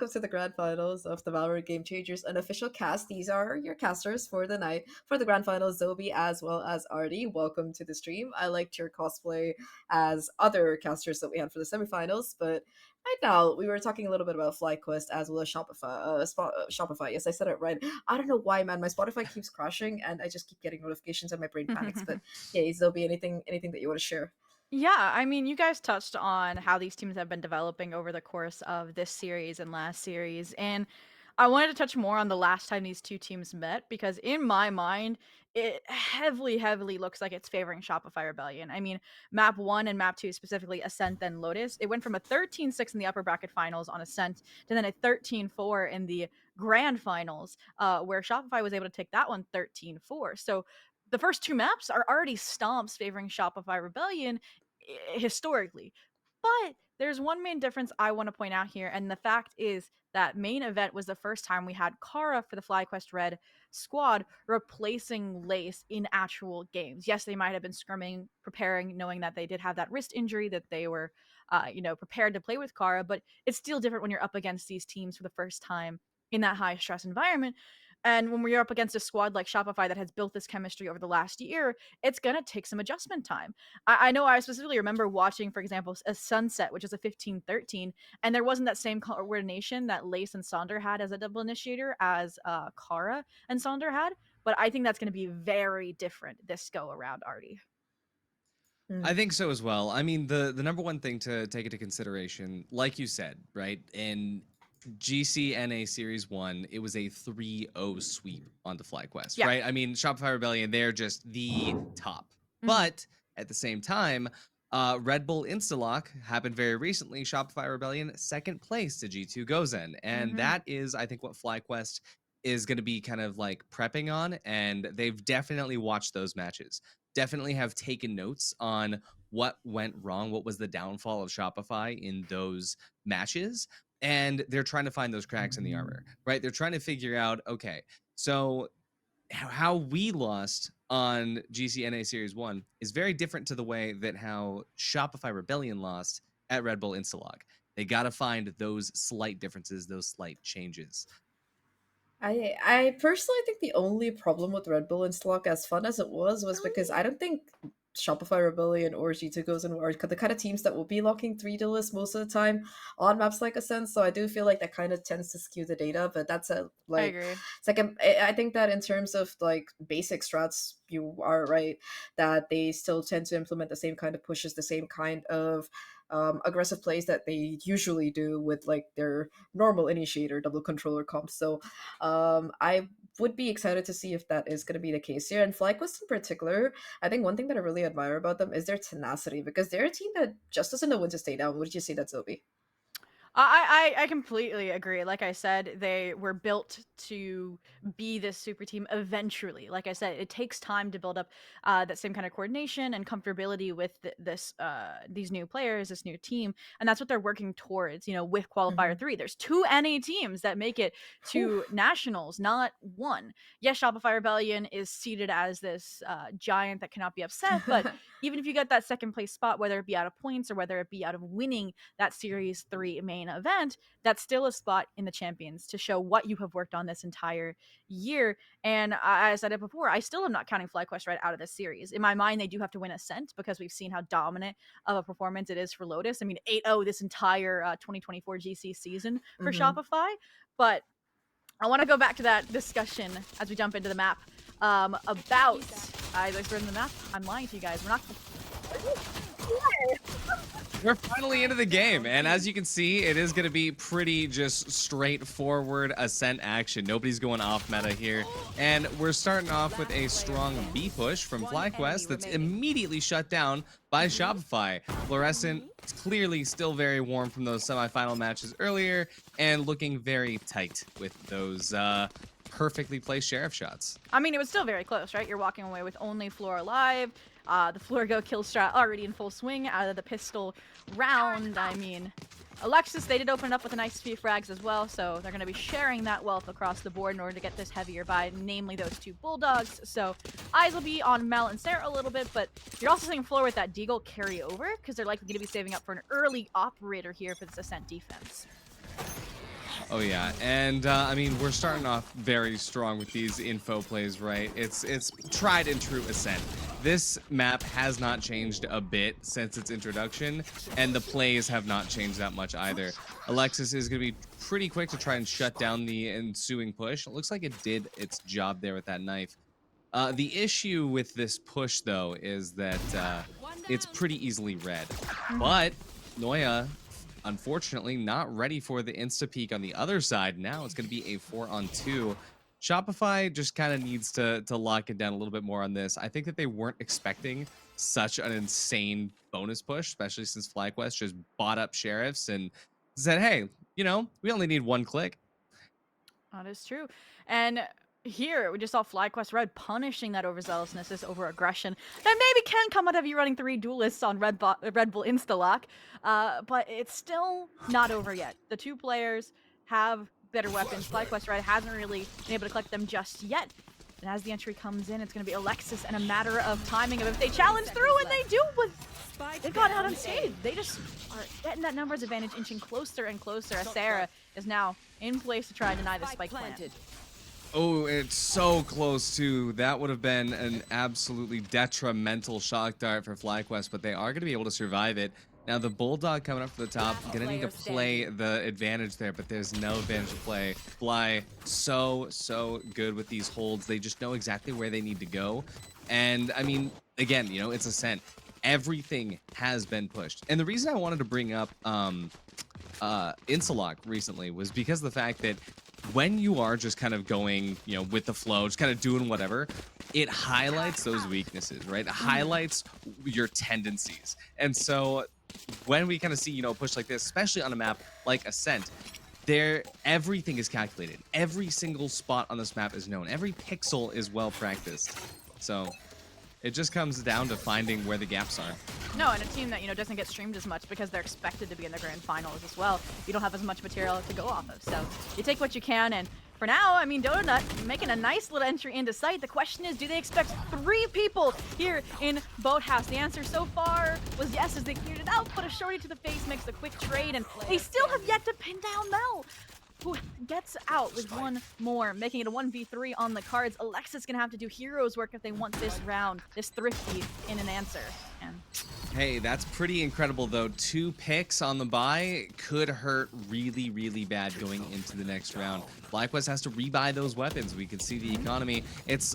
to the grand finals of the Valorant Game Changers unofficial cast. These are your casters for the night for the grand finals, Zobi as well as Artie. Welcome to the stream. I liked your cosplay as other casters that we had for the semifinals, but right now we were talking a little bit about FlyQuest as well as Shopify. Shopify. Yes, I said it right. I don't know why, man. My Spotify keeps crashing, and I just keep getting notifications, and my brain panics. But yeah, Zobi, anything that you want to share? Yeah, I mean, you guys touched on how these teams have been developing over the course of this series and last series, and I wanted to touch more on the last time these two teams met because in my mind, it heavily looks like it's favoring Shopify Rebellion. I mean, map 1 and map 2 specifically, Ascent then Lotus. It went from a 13-6 in the upper bracket finals on Ascent to then a 13-4 in the grand finals, where Shopify was able to take that one 13-4. So the first two maps are already stomps favoring Shopify Rebellion historically. But there's one main difference I want to point out here, and the fact is that main event was the first time we had Kara for the FlyQuest Red squad replacing Lace in actual games. Yes, they might have been scrimming, preparing, knowing that they did have that wrist injury, that they were, prepared to play with Kara, but it's still different when you're up against these teams for the first time in that high stress environment. And when we're up against a squad like Shopify that has built this chemistry over the last year, it's going to take some adjustment time. I know I specifically remember watching, for example, a Sunset, which is a 15-13, and there wasn't that same coordination that Lace and Sonder had as a double initiator as Kara and Sonder had. But I think that's going to be very different this go around, Artie. I think so as well. I mean, the number one thing to take into consideration, like you said, right, in GCNA Series 1, it was a 3-0 sweep onto FlyQuest, Yeah. right? I mean, Shopify Rebellion, they're just the top. Mhm. But at the same time, Red Bull Instalock happened very recently. Shopify Rebellion, second place to G2 Gozen. And Mhm. that is, I think, what FlyQuest is going to be kind of like prepping on. And they've definitely watched those matches. Definitely have taken notes on what went wrong, what was the downfall of Shopify in those matches. And they're trying to find those cracks in the armor, right? They're trying to figure out, okay, so how we lost on GCNA Series 1 is very different to the way that how Shopify Rebellion lost at Red Bull Instalock. They got to find those slight differences, those slight changes. I personally think the only problem with Red Bull Instalock, as fun as it was because I don't think Shopify Rebellion or G2 Gozen are the kind of teams that will be locking 3-list most of the time on maps like Ascent. So I do feel like that kind of tends to skew the data, but that's I agree. it's like I think that in terms of like basic strats, you are right that they still tend to implement the same kind of pushes, the same kind of aggressive plays that they usually do with like their normal initiator double controller comp. So I would be excited to see if that is going to be the case here. And FlyQuest in particular, I think one thing that I really admire about them is their tenacity, because they're a team that just doesn't know when to stay down. Would you say that, Zobi? I completely agree. Like I said, they were built to be this super team eventually. Like I said, it takes time to build up that same kind of coordination and comfortability with these new players, this new team, and that's what they're working towards. With Qualifier 3, there's 2 NA teams that make it to nationals, not one. Yes, Shopify Rebellion is seated as this giant that cannot be upset, but even if you get that second place spot, whether it be out of points or whether it be out of winning that Series 3 main event, that's still a spot in the champions to show what you have worked on this entire year. And I said it before, I still am not counting FlyQuest right out of this series. In my mind, they do have to win Ascent because we've seen how dominant of a performance it is for Lotus. I mean, 8-0 this entire 2024 GC season for Shopify. But I want to go back to that discussion as we jump into the map about I like in the map. I'm lying to you guys. We're not. We're finally into the game, and as you can see, it is going to be pretty just straightforward Ascent action. Nobody's going off meta here, and we're starting off with a strong B push from FlyQuest that's immediately shut down by Shopify. Fluorescent is clearly still very warm from those semifinal matches earlier, and looking very tight with those perfectly placed Sheriff shots. I mean, it was still very close, right? You're walking away with only Floor alive. The Floor Go kill strat already in full swing out of the pistol round. I mean, Alexis, they did open up with a nice few frags as well, so they're going to be sharing that wealth across the board in order to get this heavier buy, namely those two Bulldogs. So eyes will be on Mel and Sarah a little bit, but you're also seeing Floor with that Deagle carry over, because they're likely going to be saving up for an early operator here for this Ascent defense. Oh yeah, and I mean, we're starting off very strong with these info plays, right? It's tried and true Ascent. This map has not changed a bit since its introduction, and the plays have not changed that much either. Alexis is going to be pretty quick to try and shut down the ensuing push. It looks like it did its job there with that knife. The issue with this push, though, is that it's pretty easily read. But Noya, unfortunately, not ready for the insta-peek on the other side. Now it's going to be a 4-on-2. Shopify just kind of needs to lock it down a little bit more on this. I think that they weren't expecting such an insane bonus push, especially since FlyQuest just bought up Sheriffs and said, hey, you know, we only need one click. That is true. And here, we just saw FlyQuest Red punishing that overzealousness, this over-aggression. That maybe can come out of you running 3 duelists on Red Bull Instalock, but it's still not over yet. The two players have better weapons. FlyQuest Red hasn't really been able to collect them just yet. And as the entry comes in, it's going to be Alexis and a matter of timing of if they challenge through, and they do. They got out unscathed. They just are getting that numbers advantage, inching closer and closer as Sarah is now in place to try and deny the spike planted. Oh, it's so close too. That would have been an absolutely detrimental shock dart for FlyQuest, but they are going to be able to survive it. Now the Bulldog coming up from the top, going to need to play the advantage there, but there's no advantage to play. Fly so good with these holds. They just know exactly where they need to go. And I mean, again, you know, it's Ascent. Everything has been pushed. And the reason I wanted to bring up Instalock recently was because of the fact that when you are just kind of going, you know, with the flow, just kind of doing whatever, it highlights those weaknesses, right? It highlights your tendencies. And so when we kind of see, you know, a push like this, especially on a map like Ascent, everything is calculated. Every single spot on this map is known. Every pixel is well practiced. So it just comes down to finding where the gaps are. No, and a team that, you know, doesn't get streamed as much because they're expected to be in the grand finals as well. You don't have as much material to go off of. So you take what you can, and for now, I mean, Donut making a nice little entry into sight. The question is, do they expect 3 people here in Boathouse? The answer so far was yes, as they cleared it out, but a shorty to the face makes the quick trade, and they still have yet to pin down Mel, who gets out with one more, making it a 1v3 on the cards. Alexis gonna have to do hero's work if they want this round, this thrifty in an answer. And hey, that's pretty incredible though. 2 picks on the buy could hurt really bad going into the next round. FlyQuest has to rebuy those weapons. We can see the economy. It's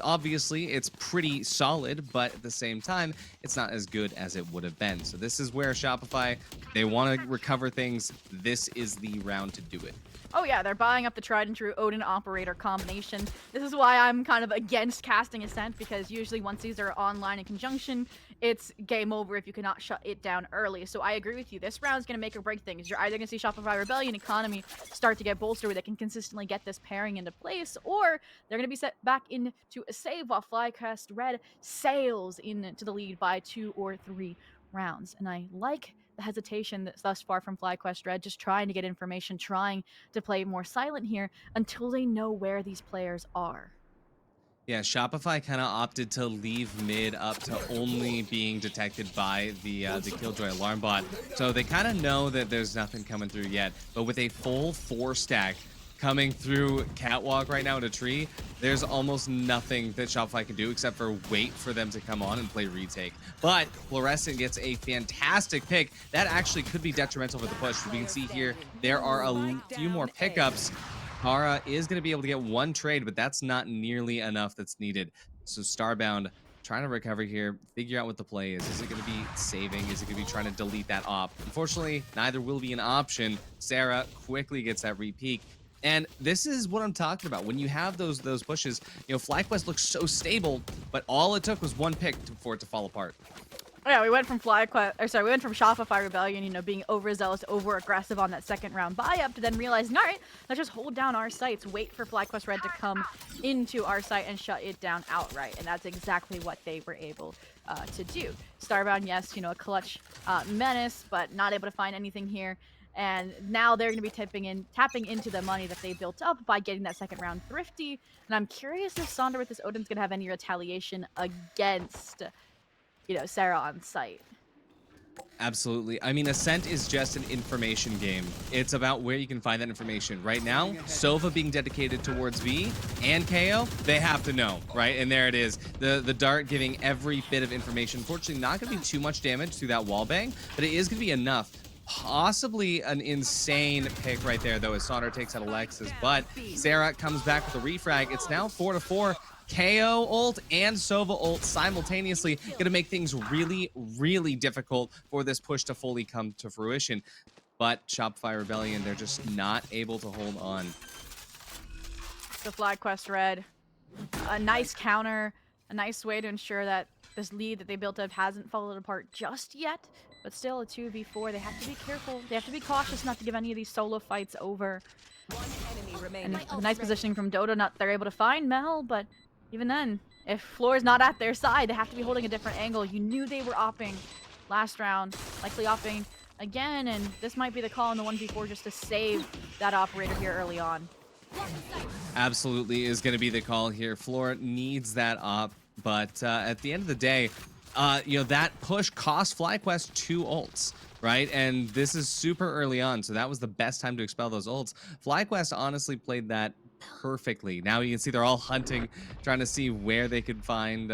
pretty solid, but at the same time, it's not as good as it would have been. So this is where Shopify, they want to recover things. This is the round to do it. oh yeah, they're buying up the tried and true Odin operator combination. This is why I'm kind of against casting Ascent, because usually once these are online in conjunction, it's game over if you cannot shut it down early. So I agree with you. This round's going to make or break things. You're either going to see Shopify Rebellion economy start to get bolstered where they can consistently get this pairing into place, or they're going to be set back into a save while FlyQuest Red sails into the lead by 2 or 3 rounds. And I like the hesitation that's thus far from FlyQuest Red, just trying to get information, trying to play more silent here until they know where these players are. Yeah, Shopify kind of opted to leave mid up to only being detected by the Killjoy alarm bot. So they kind of know that there's nothing coming through yet. But with a full 4 stack coming through Catwalk right now in a tree, there's almost nothing that Shopify can do except for wait for them to come on and play retake. But Fluorescent gets a fantastic pick. That actually could be detrimental for the push. We can see here there are a few more pickups. Kara is going to be able to get 1 trade, but that's not nearly enough that's needed. So Starbound trying to recover here, figure out what the play is. Is it going to be saving? Is it going to be trying to delete that op? Unfortunately, neither will be an option. Sarah quickly gets that repeak. And this is what I'm talking about. When you have those pushes, you know, FlyQuest looks so stable, but all it took was one pick for it to fall apart. Yeah, we went from we went from Shopify Rebellion, you know, being overzealous, over aggressive on that second round buy up to then realizing, all right, let's just hold down our sites, wait for FlyQuest Red to come into our site and shut it down outright. And that's exactly what they were able to do. Starbound, yes, you know, a clutch menace, but not able to find anything here. And now they're going to be tapping into the money that they built up by getting that second round thrifty. And I'm curious if Sonder with this Odin's going to have any retaliation against, you know, Sarah on site. Absolutely. I mean, Ascent is just an information game. It's about where you can find that information. Right now, Sova being dedicated towards V and KO, they have to know, right? And there it is. The dart giving every bit of information. Fortunately, not going to be too much damage through that wallbang, but it is going to be enough. Possibly an insane pick right there, though, as Sonder takes out Alexis. But Sarah comes back with a refrag. It's now 4-4. KO ult and Sova ult simultaneously going to make things really, really difficult for this push to fully come to fruition. But Shopify Rebellion, they're just not able to hold on. The FlyQuest Red, a nice counter, a nice way to ensure that this lead that they built up hasn't fallen apart just yet. But still, a 2v4. They have to be careful. They have to be cautious not to give any of these solo fights over. And a nice positioning from Dodo. They're able to find Mel, but even then, if Floor is not at their side, they have to be holding a different angle. You knew they were opping last round, likely opping again, and this might be the call in the 1v4 just to save that operator here early on. Absolutely is going to be the call here. Floor needs that op, but at the end of the day, you know, that push cost FlyQuest 2 ults, right? And this is super early on, so that was the best time to expel those ults. FlyQuest honestly played that perfectly. Now you can see they're all hunting, trying to see where they could find,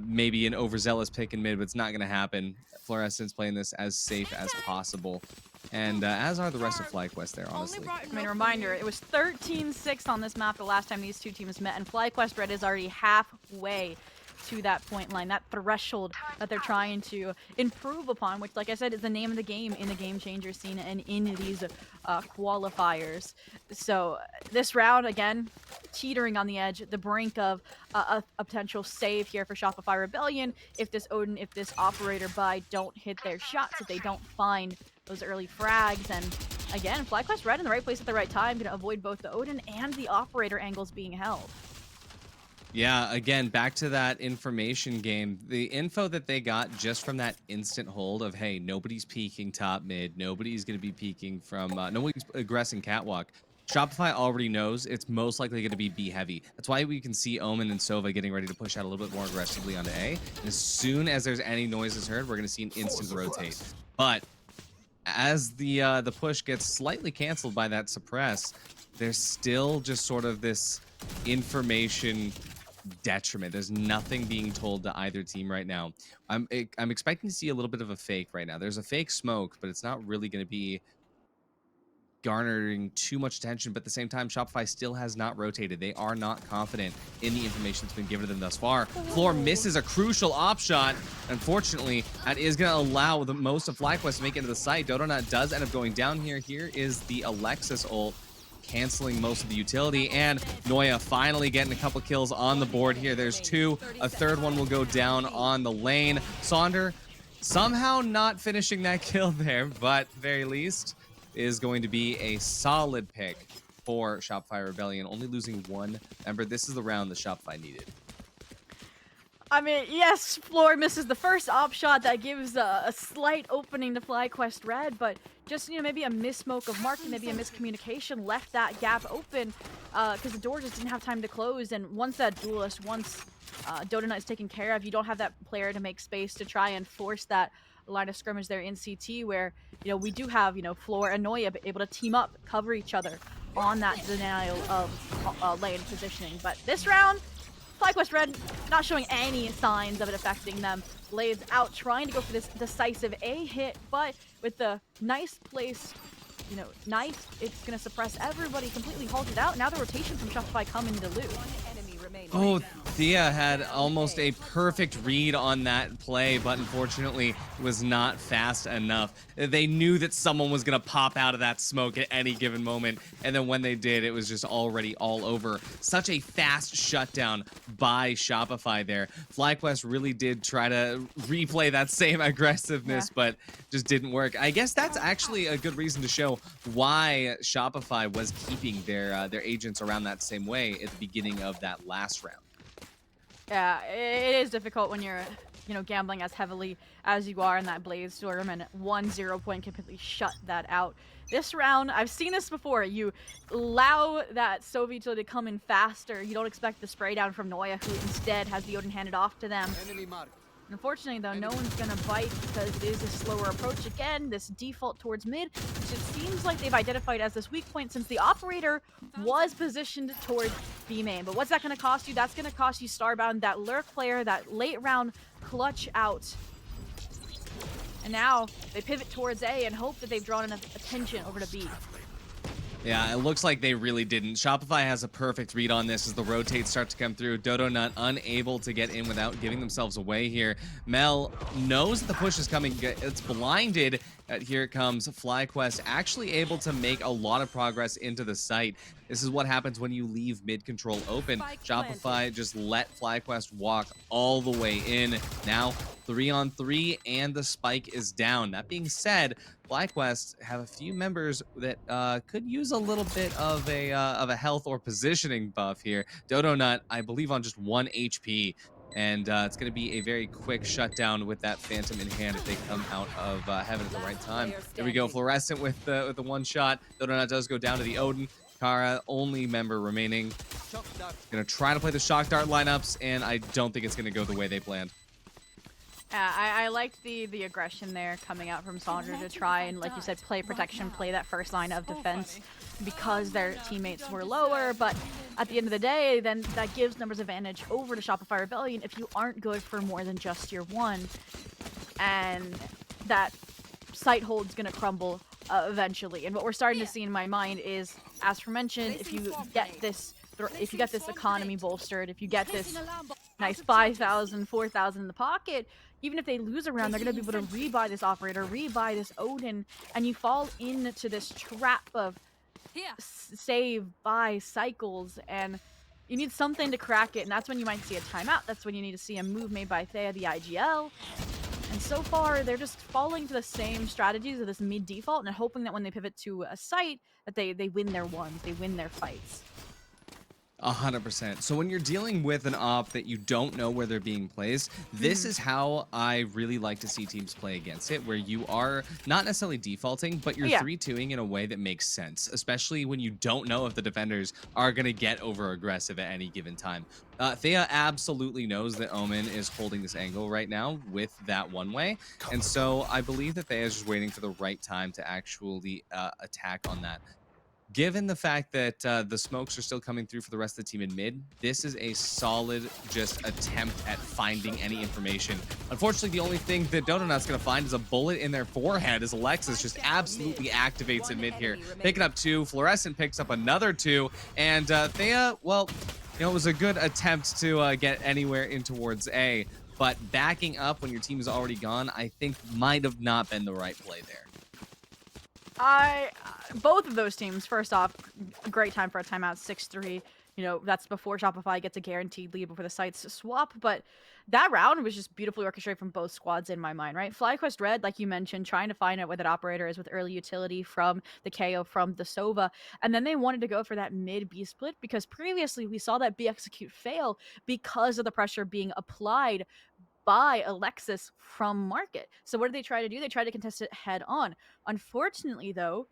maybe an overzealous pick in mid, but it's not going to happen. Fluorescence playing this as safe as possible. And as are the rest of FlyQuest there, honestly. I mean, a reminder, it was 13-6 on this map the last time these two teams met, and FlyQuest Red is already halfway to that point line, that threshold that they're trying to improve upon, which, like I said, is the name of the game in the Game Changer scene and in these qualifiers. So this round, again, teetering on the edge, the brink of a potential save here for Shopify Rebellion. If this Odin, if this operator buy don't hit their shots, if they don't find those early frags, and again, FlyQuest Red in the right place at the right time, going to avoid both the Odin and the operator angles being held. Yeah, again, back to that information game. The info that they got just from that instant hold of, hey, nobody's peeking top mid, nobody's going to be peeking from, nobody's aggressing catwalk. Shopify already knows it's most likely going to be B heavy. That's why we can see Omen and Sova getting ready to push out a little bit more aggressively onto A. And as soon as there's any noises heard, we're going to see an instant rotate. But as the push gets slightly canceled by that suppress, there's still just sort of this information detriment. There's nothing being told to either team right now. I'm expecting to see a little bit of a fake right now. There's a fake smoke, but it's not really going to be garnering too much attention. But at the same time, Shopify still has not rotated. They are not confident in the information that's been given to them thus far. Floor misses a crucial op shot. Unfortunately, that is going to allow the most of FlyQuest to make it into the site. Dodonut does end up going down here. Here is the Alexis ult, canceling most of the utility, and Noya finally getting a couple kills on the board here. There's 2. A third one will go down on the lane. Sonder somehow not finishing that kill there, but very least is going to be a solid pick for Shopify Rebellion, only losing 1 member. This is the round that Shopify needed. I mean, yes, Floor misses the first op shot that gives a slight opening to FlyQuest Red, but just, you know, maybe a missmoke of marking, maybe a miscommunication left that gap open because the door just didn't have time to close. And once that duelist, once Dodonut is taken care of, you don't have that player to make space to try and force that line of scrimmage there in CT where, you know, we do have, you know, Floor and Noya able to team up, cover each other on that denial of lane positioning. But this round, FlyQuest Red not showing any signs of it affecting them. Blades out trying to go for this decisive A hit, but with the nice place, you know, nice, it's going to suppress everybody, completely halted out. Now the rotation from Shopify coming to loot. Oh, Thea had almost a perfect read on that play, but unfortunately was not fast enough. They knew that someone was going to pop out of that smoke at any given moment, and then when they did, it was just already all over. Such a fast shutdown by Shopify there. FlyQuest really did try to replay that same aggressiveness, but just didn't work. I guess that's actually a good reason to show why Shopify was keeping their agents around that same way at the beginning of that last round. Yeah, it is difficult when you're, gambling as heavily as you are in that Blaze Storm, and 1-0 point completely shut that out. This round, I've seen this before. You allow that Soviet utility to come in faster. You don't expect the spray down from Noya, who instead has the Odin handed off to them. Unfortunately, though, no one's gonna bite because it is a slower approach. Again, this default towards mid, which it seems like they've identified as this weak point since the operator was positioned towards B main. But what's that gonna cost you? That's gonna cost you Starbound, that lurk player, that late round clutch out. And now they pivot towards A and hope that they've drawn enough attention over to B. Yeah, it looks like they really didn't. Shopify has a perfect read on this as the rotates start to come through. Dodonut unable to get in without giving themselves away here. Mel knows that the push is coming. It's blinded. Here it comes. FlyQuest actually able to make a lot of progress into the site. This is what happens when you leave mid control open. Shopify just let FlyQuest walk all the way in. Now 3-on-3 and the spike is down. That being said, FlyQuest have a few members that could use a little bit of a health or positioning buff here. Dodonut, I believe, on just 1 HP. And it's going to be a very quick shutdown with that Phantom in hand if they come out of heaven at the right time. There we go. Fluorescent with the one shot. Dodonut does go down to the Odin. Kara, only member remaining. Going to try to play the Shock Dart lineups, and I don't think it's going to go the way they planned. I liked the aggression there coming out from Sandra to try and, like you said, play protection, play that first line of defense because their teammates were lower. But at the end of the day, then that gives numbers advantage over to Shopify Rebellion if you aren't good for more than just your one. And that site hold's going to crumble eventually. And what we're starting to see in my mind is, as mentioned, if you get this economy bolstered, if you get this nice 5,000, 4,000 in the pocket, even if they lose a round, they're going to be able to rebuy this operator, rebuy this Odin, and you fall into this trap of save, buy cycles, and you need something to crack it, and that's when you might see a timeout. That's when you need to see a move made by Thea, the IGL. And so far, they're just falling to the same strategies of this mid default and hoping that when they pivot to a site, that they win their ones, they win their fights. 100%. So when you're dealing with an op that you don't know where they're being placed, this is how I really like to see teams play against it, where you are not necessarily defaulting, but you're 3-2ing in a way that makes sense, especially when you don't know if the defenders are going to get over aggressive at any given time. Thea absolutely knows that Omen is holding this angle right now with that one way, and so I believe that Thea is just waiting for the right time to actually attack on that. Given the fact that the smokes are still coming through for the rest of the team in mid, this is a solid just attempt at finding any information. Unfortunately, the only thing that Dodonut's going to find is a bullet in their forehead as Alexis just absolutely activates in mid here. Picking up 2, Fluorescent picks up another 2, and Thea, well, it was a good attempt to get anywhere in towards A, but backing up when your team is already gone, I think might have not been the right play there. Both of those teams, first off, great time for a timeout, 6-3. That's before Shopify gets a guaranteed lead before the sites swap. But that round was just beautifully orchestrated from both squads in my mind, right? FlyQuest Red, like you mentioned, trying to find out where that operator is with early utility from the KO, from the Sova. And then they wanted to go for that mid-B split because previously we saw that B execute fail because of the pressure being applied by Alexis from market. So what did they try to do? They tried to contest it head on. Unfortunately, though,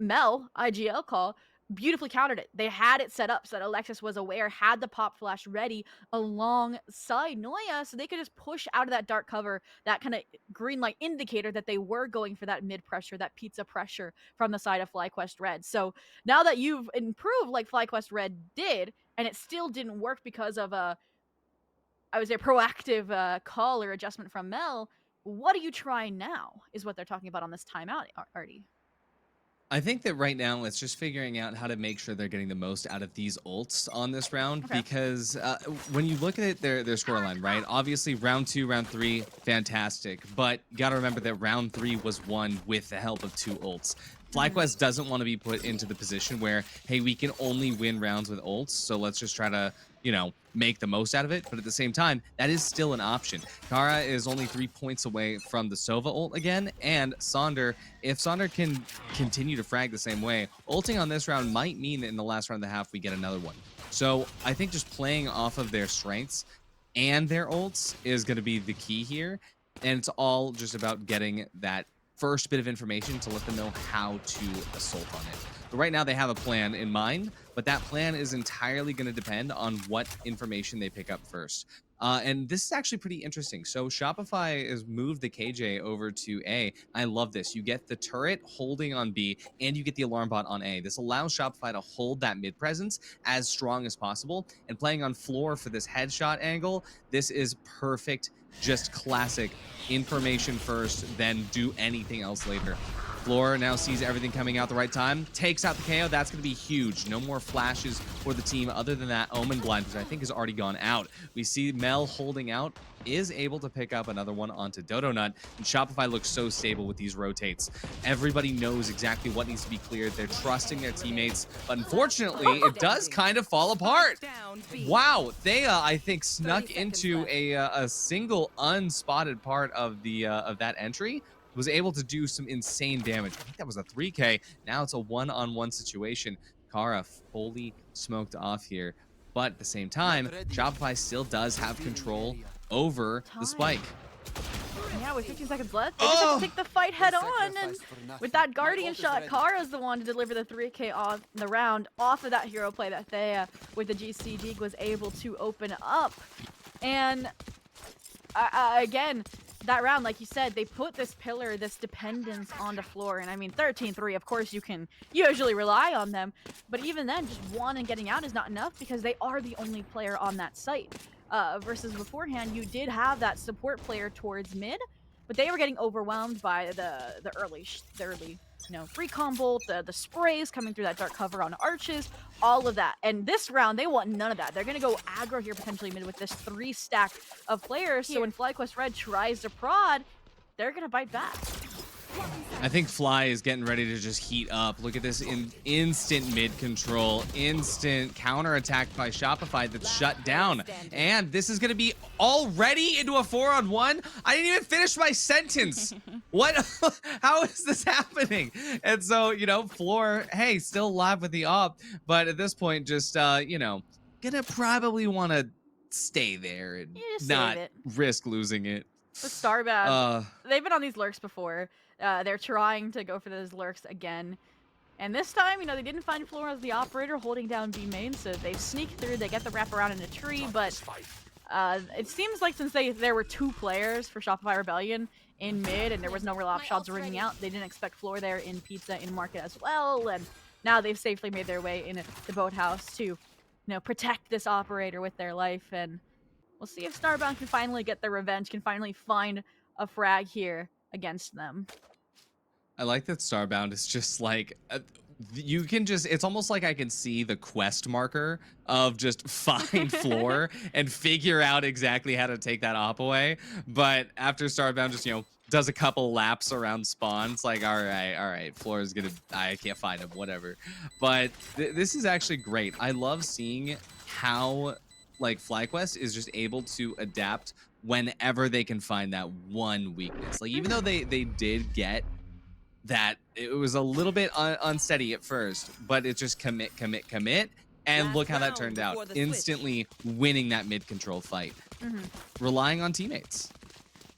Mel, IGL call, beautifully countered it. They had it set up so that Alexis was aware, had the pop flash ready alongside Noya, so they could just push out of that dark cover, that kind of green light indicator that they were going for that mid pressure, that pizza pressure from the side of FlyQuest Red. So now that you've improved like FlyQuest Red did, and it still didn't work because of I would say proactive call or adjustment from Mel, what do you try now is what they're talking about on this timeout, Artie. I think that right now it's just figuring out how to make sure they're getting the most out of these ults on this round, Okay. because when you look at their scoreline, right? Obviously, round 2, round 3, fantastic, but you got to remember that round 3 was won with the help of 2 ults. FlyQuest doesn't want to be put into the position where, hey, we can only win rounds with ults, so let's just try to, you know, make the most out of it. But at the same time, that is still an option. Kara is only 3 points away from the Sova ult again, and Sonder, if Sonder can continue to frag the same way, ulting on this round might mean that in the last round and a half we get another one. So I think just playing off of their strengths and their ults is going to be the key here, and it's all just about getting that first bit of information to let them know how to assault on it. But right now they have a plan in mind, but that plan is entirely going to depend on what information they pick up first. And this is actually pretty interesting. So Shopify has moved the KJ over to A. I love this. You get the turret holding on B, and you get the alarm bot on A. This allows Shopify to hold that mid presence as strong as possible. And playing on floor for this headshot angle, this is perfect, just classic information first, then do anything else later. Floor now sees everything coming out the right time, takes out the KO. That's going to be huge. No more flashes for the team other than that Omen blind, which I think has already gone out. We see Mel holding out, is able to pick up another one onto Dodonut, and Shopify looks so stable with these rotates. Everybody knows exactly what needs to be cleared. They're trusting their teammates, but unfortunately, it does kind of fall apart. Wow, they I think snuck into a single unspotted part of the of that entry. Was able to do some insane damage. I think that was a 3K. Now it's a one-on-one situation. Kara fully smoked off here. But at the same time, Shopify still does have control over the spike. Yeah, with 15 seconds left, they just have to take the fight head on, and with that Guardian shot, Kara's the one to deliver the 3K off the round off of that hero play that Thea with the GC Dig was able to open up. And again, that round, like you said, they put this pillar, this dependence on the floor. And I mean, 13-3, of course, you can usually rely on them. But even then, just one and getting out is not enough because they are the only player on that site. Versus beforehand, you did have that support player towards mid, but they were getting overwhelmed by the early you know, recon bolt, the sprays coming through that dark cover on arches, all of that. And this round, they want none of that. They're going to go aggro here potentially mid with this 3 stack of players. So when FlyQuest Red tries to prod, they're going to bite back. I think Fly is getting ready to just heat up. Look at this instant mid control, instant counter attack by Shopify that's shut down. And this is going to be already into a 4-on-1. I didn't even finish my sentence. What? How is this happening? And so, you know, Floor, hey, still alive with the op, but at this point, just, you know, gonna probably want to stay there and not risk losing it. With Starbound, they've been on these lurks before. They're trying to go for those lurks again. And this time, you know, they didn't find Floor as the operator holding down B main, so they sneak through, they get the wraparound in a tree, but it seems like since there were 2 players for Shopify Rebellion in mid and there was no real options ringing out, they didn't expect Floor there in Pizza in market as well, and now they've safely made their way into the boathouse to, you know, protect this operator with their life, and we'll see if Starbound can finally get their revenge, can finally find a frag here against them. I like that Starbound is just like, you can just, it's almost like I can see the quest marker of just find Floor and figure out exactly how to take that op away. But after Starbound just, you know, does a couple laps around spawn, it's like, all right, Floor is gonna, I can't find him, whatever. But this is actually great. I love seeing how, like, FlyQuest is just able to adapt whenever they can find that one weakness. Like, even though they did get that, it was a little bit unsteady at first, but it's just commit, and look how that turned out. Instantly winning that mid control fight, relying on teammates.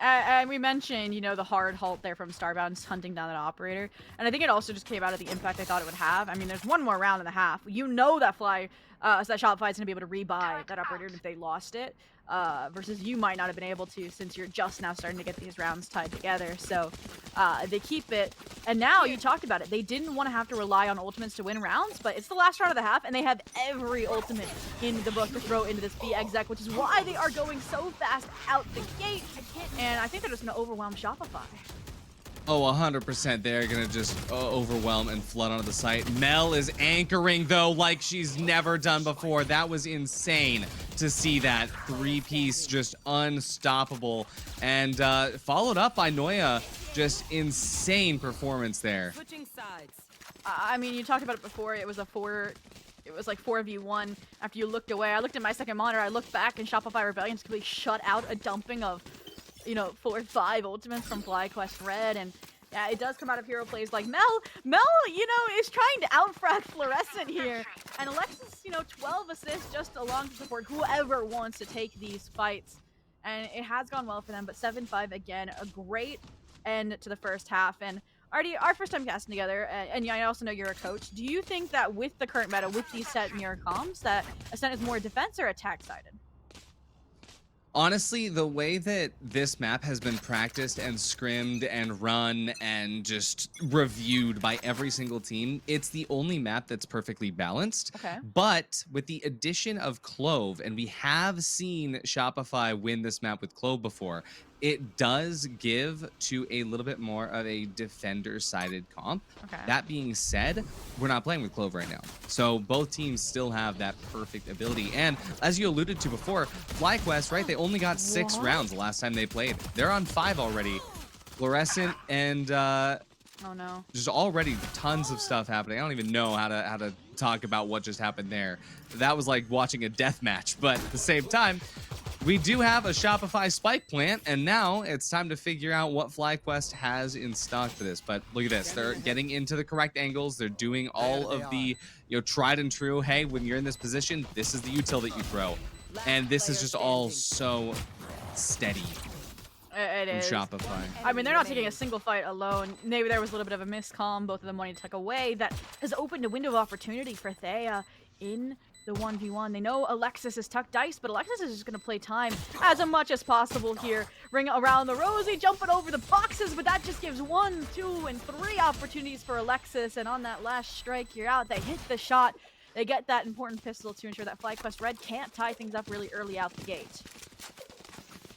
And we mentioned, you know, the hard halt there from Starbound hunting down that operator, and I think it also just came out of the impact I thought it would have. I mean, there's one more round and a half. You know that that Shopify is going to be able to rebuy that operator if they lost it, versus you might not have been able to since you're just now starting to get these rounds tied together. So they keep it, and now you talked about it. They didn't want to have to rely on ultimates to win rounds, but it's the last round of the half, and they have every ultimate in the book to throw into this B exec, which is why they are going so fast out the gate. And I think they're just going to overwhelm Shopify. Oh, 100%. They're going to just overwhelm and flood onto the site. Mel is anchoring, though, like she's never done before. That was insane to see that. 3-piece, just unstoppable. And followed up by Noya. Just insane performance there. Switching sides. I mean, you talked about it before. It was like 4v1 after you looked away. I looked at my second monitor. I looked back, and Shopify Rebellion just completely shut out a dumping of, 4 or 5 ultimates from FlyQuest Red. And yeah, it does come out of hero plays like Mel, is trying to outfrag Fluorescent here. And Alexis, 12 assists just along to support whoever wants to take these fights. And it has gone well for them, but 7-5 again, a great end to the first half. And Artie, our first time casting together, and I also know you're a coach. Do you think that with the current meta, with these set mirror comms, that Ascent is more defense or attack sided? Honestly, the way that this map has been practiced and scrimmed and run and just reviewed by every single team, it's the only map that's perfectly balanced. Okay. But with the addition of Clove, and we have seen Shopify win this map with Clove before, it does give to a little bit more of a defender-sided comp. Okay. That being said, we're not playing with Clove right now. So both teams still have that perfect ability. And as you alluded to before, FlyQuest, right, they only got 6 rounds the last time they played. They're on 5 already. Fluorescent and oh no. there's already tons of stuff happening. I don't even know how to talk about what just happened there. That was like watching a death match, but at the same time, we do have a Shopify spike plant, and now it's time to figure out what FlyQuest has in stock for this. But look at this. They're getting into the correct angles. They're doing all of the tried and true, hey, when you're in this position, this is the util that you throw. And this is just all so steady It from is. Shopify. I mean, they're not taking a single fight alone. Maybe there was a little bit of a miscomm, both of them wanting to tuck away. That has opened a window of opportunity for Thea in the 1v1. They know Alexis is tucked dice, but Alexis is just going to play time as much as possible here. Ring around the rosy, jumping over the boxes, but that just gives 1, 2, and 3 opportunities for Alexis. And on that last strike, you're out. They hit the shot. They get that important pistol to ensure that FlyQuest Red can't tie things up really early out the gate.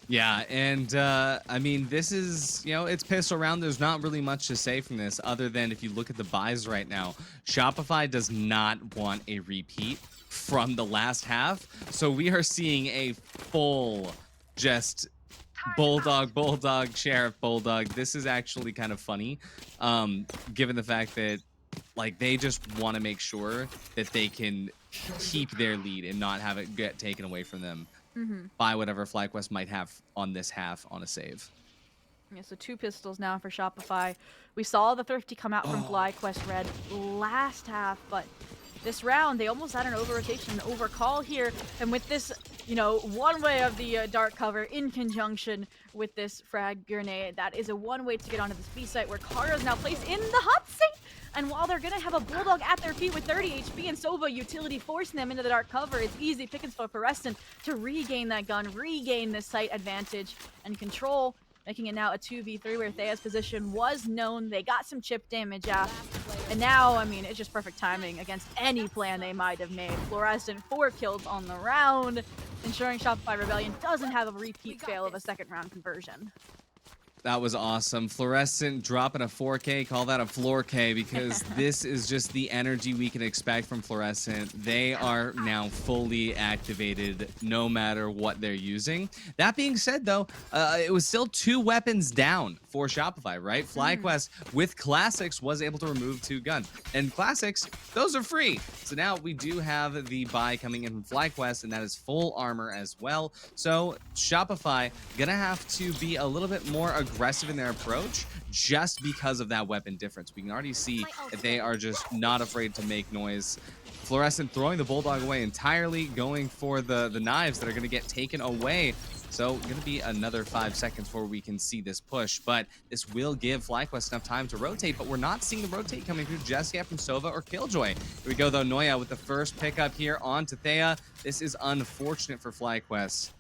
Yeah, and I mean, this is, it's pistol round. There's not really much to say from this other than if you look at the buys right now, Shopify does not want a repeat from the last half. So we are seeing a full just Bulldog, Sheriff, Bulldog. This is actually kind of funny, given the fact that they just want to make sure that they can keep their lead and not have it get taken away from them by whatever FlyQuest might have on this half on a save. Yeah, so 2 pistols now for Shopify. We saw the Thrifty come out from FlyQuest Red last half, but this round they almost had an over-rotation, an overcall here. And with this, one way of the dark cover in conjunction with this frag grenade, that is a one way to get onto this B site where Kara is now placed in the hot seat. And while they're going to have a Bulldog at their feet with 30 HP and Sova utility forcing them into the dark cover, it's easy pickings for Fluorescent to regain that gun, regain the site advantage and control, making it now a 2v3 where Thea's position was known. They got some chip damage out. And now, I mean, it's just perfect timing against any plan they might have made. Fluorescent 4 kills on the round, ensuring Shopify Rebellion doesn't have a repeat fail of a second round conversion. That was awesome. Fluorescent dropping a 4K, call that a floor K, because this is just the energy we can expect from Fluorescent. They are now fully activated no matter what they're using. That being said, though, it was still 2 weapons down for Shopify, right? FlyQuest with Classics was able to remove 2 guns. And Classics, those are free. So now we do have the buy coming in from FlyQuest, and that is full armor as well. So Shopify gonna have to be a little bit more aggressive in their approach just because of that weapon difference. We can already see that they are just not afraid to make noise. Fluorescent throwing the Bulldog away entirely, going for the knives that are going to get taken away. So going to be another 5 seconds before we can see this push, but this will give FlyQuest enough time to rotate, but we're not seeing the rotate coming through just yet from Sova or Killjoy. Here we go though, Noya with the first pickup here onto Thea. This is unfortunate for FlyQuest.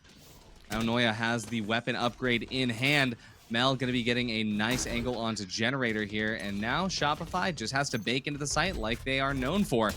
Now Noya has the weapon upgrade in hand. Mel going to be getting a nice angle onto Generator here, and now Shopify just has to bake into the site like they are known for.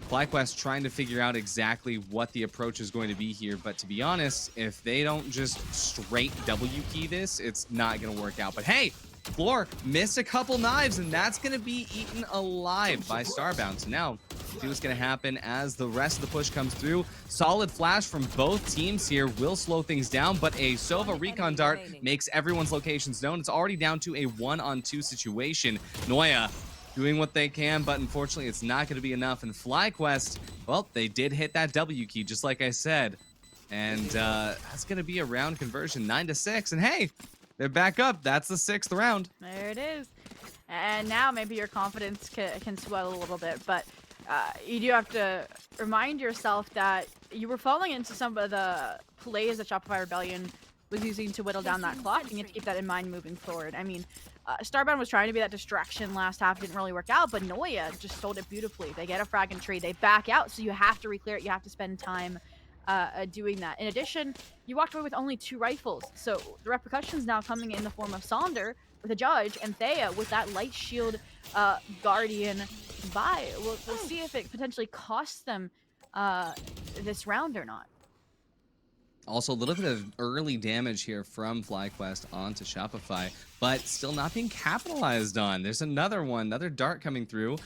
FlyQuest trying to figure out exactly what the approach is going to be here, but to be honest, if they don't just straight W key this, it's not going to work out. But hey, Floor missed a couple knives, and that's going to be eaten alive by Starbound. So now, see what's going to happen as the rest of the push comes through. Solid flash from both teams here will slow things down, but a Sova recon dart makes everyone's locations known. It's already down to a 1-on-2 situation. Noya doing what they can, but unfortunately it's not going to be enough. And FlyQuest, well, they did hit that W key, just like I said. And that's going to be a round conversion, 9-6. And hey, they're back up. That's the 6th round. There it is. And now maybe your confidence can swell a little bit, but you do have to remind yourself that you were falling into some of the plays that Shopify Rebellion was using to whittle down that clock, and you have to keep that in mind moving forward. I mean, Starbound was trying to be that distraction last half, didn't really work out, but Noya just sold it beautifully. They get a frag and tree, they back out, so you have to re-clear it, you have to spend time doing that. In addition, you walked away with only 2 rifles, so the repercussions now coming in the form of Sonder with a judge and Thea with that light shield Guardian buy. We'll see if it potentially costs them this round or not. Also, a little bit of early damage here from FlyQuest onto Shopify, but still not being capitalized on. There's another one, another dart coming through,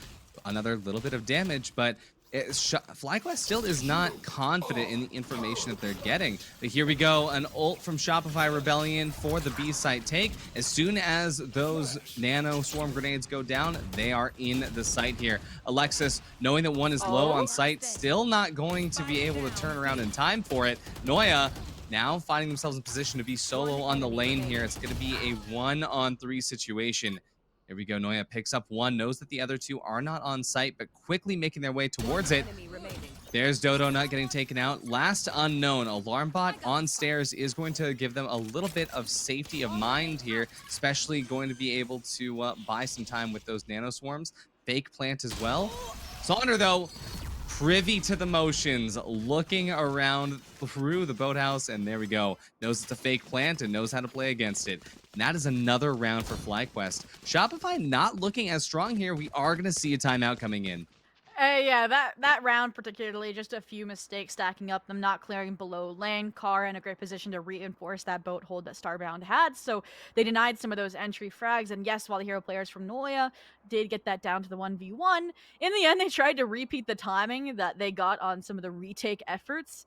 another little bit of damage, but FlyQuest still is not confident in the information that they're getting. But here we go, an ult from Shopify Rebellion for the B site take. As soon as those nano swarm grenades go down, they are in the site here. Alexis, knowing that one is low on site, still not going to be able to turn around in time for it. Noya now finding themselves in position to be solo on the lane here. It's going to be a 1-on-3 situation. Here we go. Noya picks up one, knows that the other 2 are not on site, but quickly making their way towards it. There's Dodo Nut getting taken out. Last unknown, Alarmbot on stairs is going to give them a little bit of safety of mind here, especially going to be able to buy some time with those nano swarms. Fake plant as well. Sonder, though, privy to the motions, looking around through the boathouse, and there we go. Knows it's a fake plant and knows how to play against it. And that is another round for FlyQuest. Shopify not looking as strong here. We are going to see a timeout coming in. Yeah, that round particularly, just a few mistakes stacking up, them not clearing below lane. Kara in a great position to reinforce that boat hold that Starbound had, so they denied some of those entry frags. And yes, while the hero players from Noya did get that down to the 1v1, in the end they tried to repeat the timing that they got on some of the retake efforts.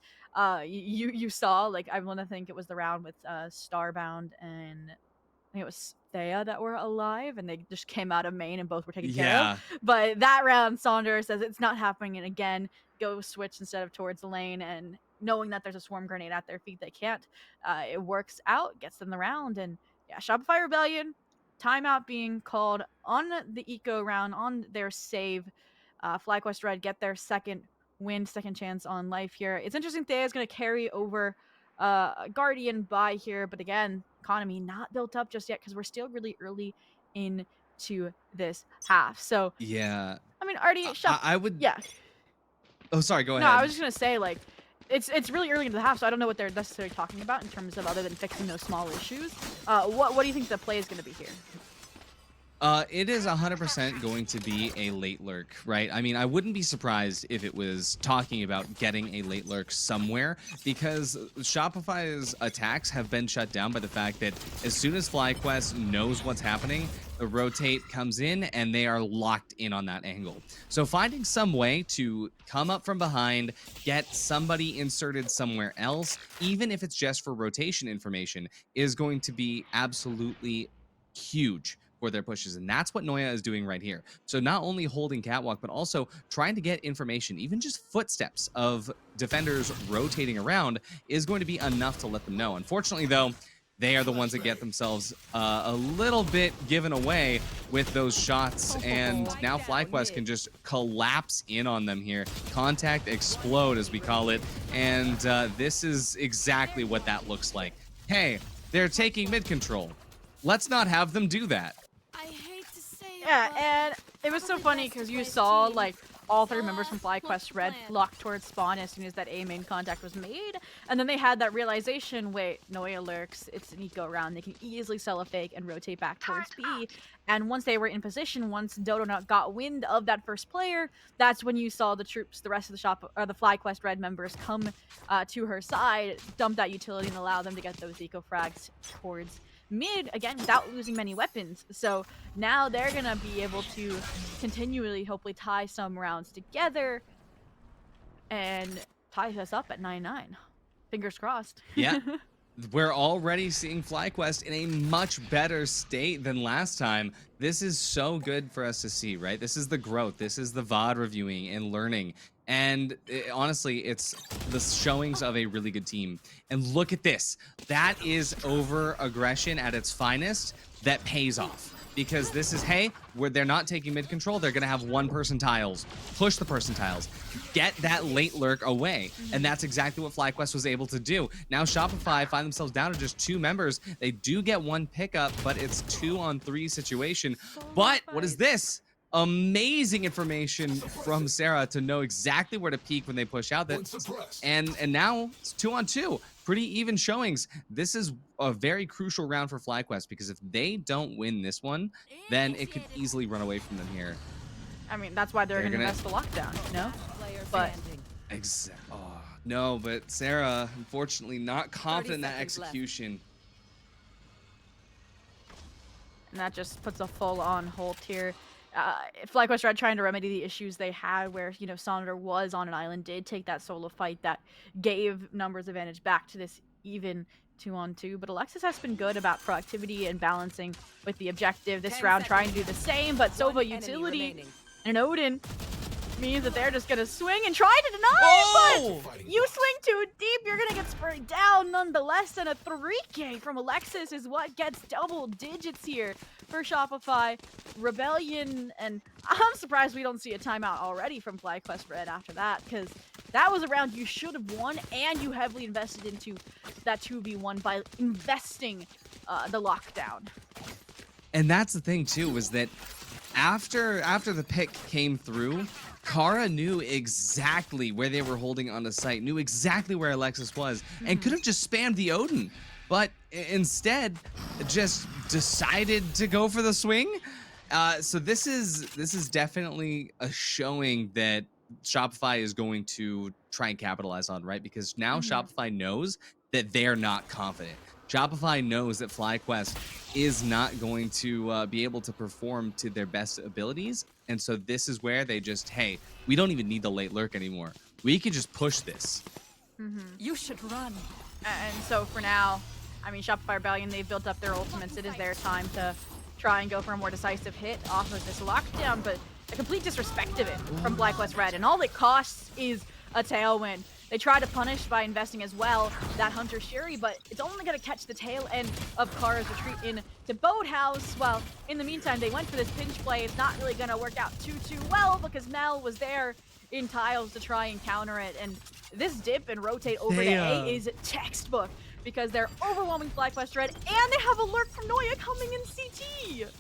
You saw, like, I want to think it was the round with Starbound and I think it was Thea that were alive, and they just came out of main and both were taken care of. But that round, Saunders says it's not happening, and again, go switch instead of towards the lane, and knowing that there's a swarm grenade at their feet, they can't. It works out, gets them the round, and yeah, Shopify Rebellion, timeout being called on the eco round, on their save. FlyQuest Red get their second win, second chance on life here. It's interesting, Thea is going to carry over Guardian by here, but again, economy not built up just yet because we're still really early into this half. So yeah, I mean, Artie, I would. Yeah. Oh, sorry. Go ahead. No, I was just gonna say, like, it's really early into the half, so I don't know what they're necessarily talking about in terms of other than fixing those small issues. What do you think the play is gonna be here? It is 100% going to be a late lurk, right? I mean, I wouldn't be surprised if it was talking about getting a late lurk somewhere, because Shopify's attacks have been shut down by the fact that as soon as FlyQuest knows what's happening, the rotate comes in and they are locked in on that angle. So finding some way to come up from behind, get somebody inserted somewhere else, even if it's just for rotation information, is going to be absolutely huge for their pushes, and that's what Noya is doing right here. So not only holding catwalk, but also trying to get information, even just footsteps of defenders rotating around is going to be enough to let them know. Unfortunately, though, they are the ones that get themselves a little bit given away with those shots, and now FlyQuest can just collapse in on them here. Contact explode, as we call it, and this is exactly what that looks like. Hey, they're taking mid control. Let's not have them do that. Yeah, and it was so funny because you saw, like, all 3 members from FlyQuest Red flocked towards spawn as soon as that A main contact was made. And then they had that realization, wait, Noya lurks, it's an eco round, they can easily sell a fake and rotate back towards B. And once they were in position, once Dodonut got wind of that first player, that's when you saw the troops, the rest of the shop, or the FlyQuest Red members come to her side, dump that utility and allow them to get those eco frags towards mid, again, without losing many weapons. So now they're gonna be able to continually, hopefully, tie some rounds together and tie us up at 9-9. Fingers crossed. Yeah. We're already seeing FlyQuest in a much better state than last time. This is so good for us to see, right? This is the growth. This is the VOD reviewing and learning. And honestly, it's the showings of a really good team. And look at this. That is over-aggression at its finest that pays off. Because this is, hey, where they're not taking mid control, they're going to have one-person tiles. Push the person tiles. Get that late lurk away. And that's exactly what FlyQuest was able to do. Now Shopify find themselves down to just 2 members. They do get 1 pickup, but it's 2-on-3 situation. But what is this? Amazing information from Sarah to know exactly where to peek when they push out. And now it's 2-on-2. Pretty even showings. This is a very crucial round for FlyQuest because if they don't win this one, then it could easily run away from them here. I mean, that's why they're gonna invest the lockdown, you know? But no, but Sarah, unfortunately, not confident in that execution. And that just puts a full-on hold here. FlyQuest Red trying to remedy the issues they had where, you know, Sonder was on an island, did take that solo fight that gave numbers advantage back to this even 2-on-2. But Alexis has been good about proactivity and balancing with the objective this round, trying to do the same. But Sova utility and Odin means that they're just gonna swing and try to deny, but you swing too deep, you're gonna get sprayed down nonetheless, and a 3K from Alexis is what gets double digits here for Shopify Rebellion. And I'm surprised we don't see a timeout already from FlyQuest Red after that, because that was a round you should have won, and you heavily invested into that 2v1 by investing the lockdown. And that's the thing too, was that after the pick came through, Kara knew exactly where they were holding on the site, knew exactly where Alexis was, and could have just spammed the Odin, but instead just decided to go for the swing. So this is definitely a showing that Shopify is going to try and capitalize on, right? Because now Shopify knows that they're not confident. Shopify knows that FlyQuest is not going to be able to perform to their best abilities. And so this is where they just, hey, we don't even need the late lurk anymore. We can just push this. You should run. And so for now, I mean, Shopify Rebellion, they've built up their ultimates. It is their time to try and go for a more decisive hit off of this lockdown, but a complete disrespect of it from FlyQuest Red. And all it costs is a tailwind. They try to punish by investing as well that Hunter Shuri, but it's only going to catch the tail end of Kara's retreat into Boathouse. Well, in the meantime, they went for this pinch play. It's not really going to work out too well because Mel was there in tiles to try and counter it. And this dip and rotate over to A is textbook because they're overwhelming FlyQuest Red, and they have a lurk from Noya coming in CT.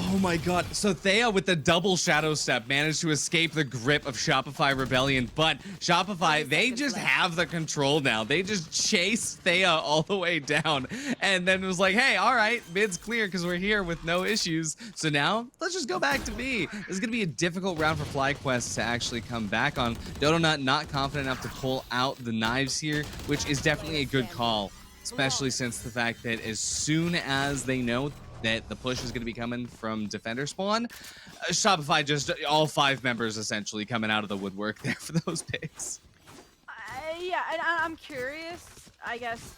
Oh my god. So Thea with the double shadow step managed to escape the grip of Shopify Rebellion, but Shopify, they just have the control now. They just chased Thea all the way down and then it was like, hey, all right, mid's clear because we're here with no issues. So now let's just go back to B. This is going to be a difficult round for FlyQuest to actually come back on. Dodonut not confident enough to pull out the knives here, which is definitely a good call, especially since the fact that as soon as they know that the push is going to be coming from defender spawn, Shopify just all 5 members essentially coming out of the woodwork there for those picks. Yeah, and I'm curious, I guess,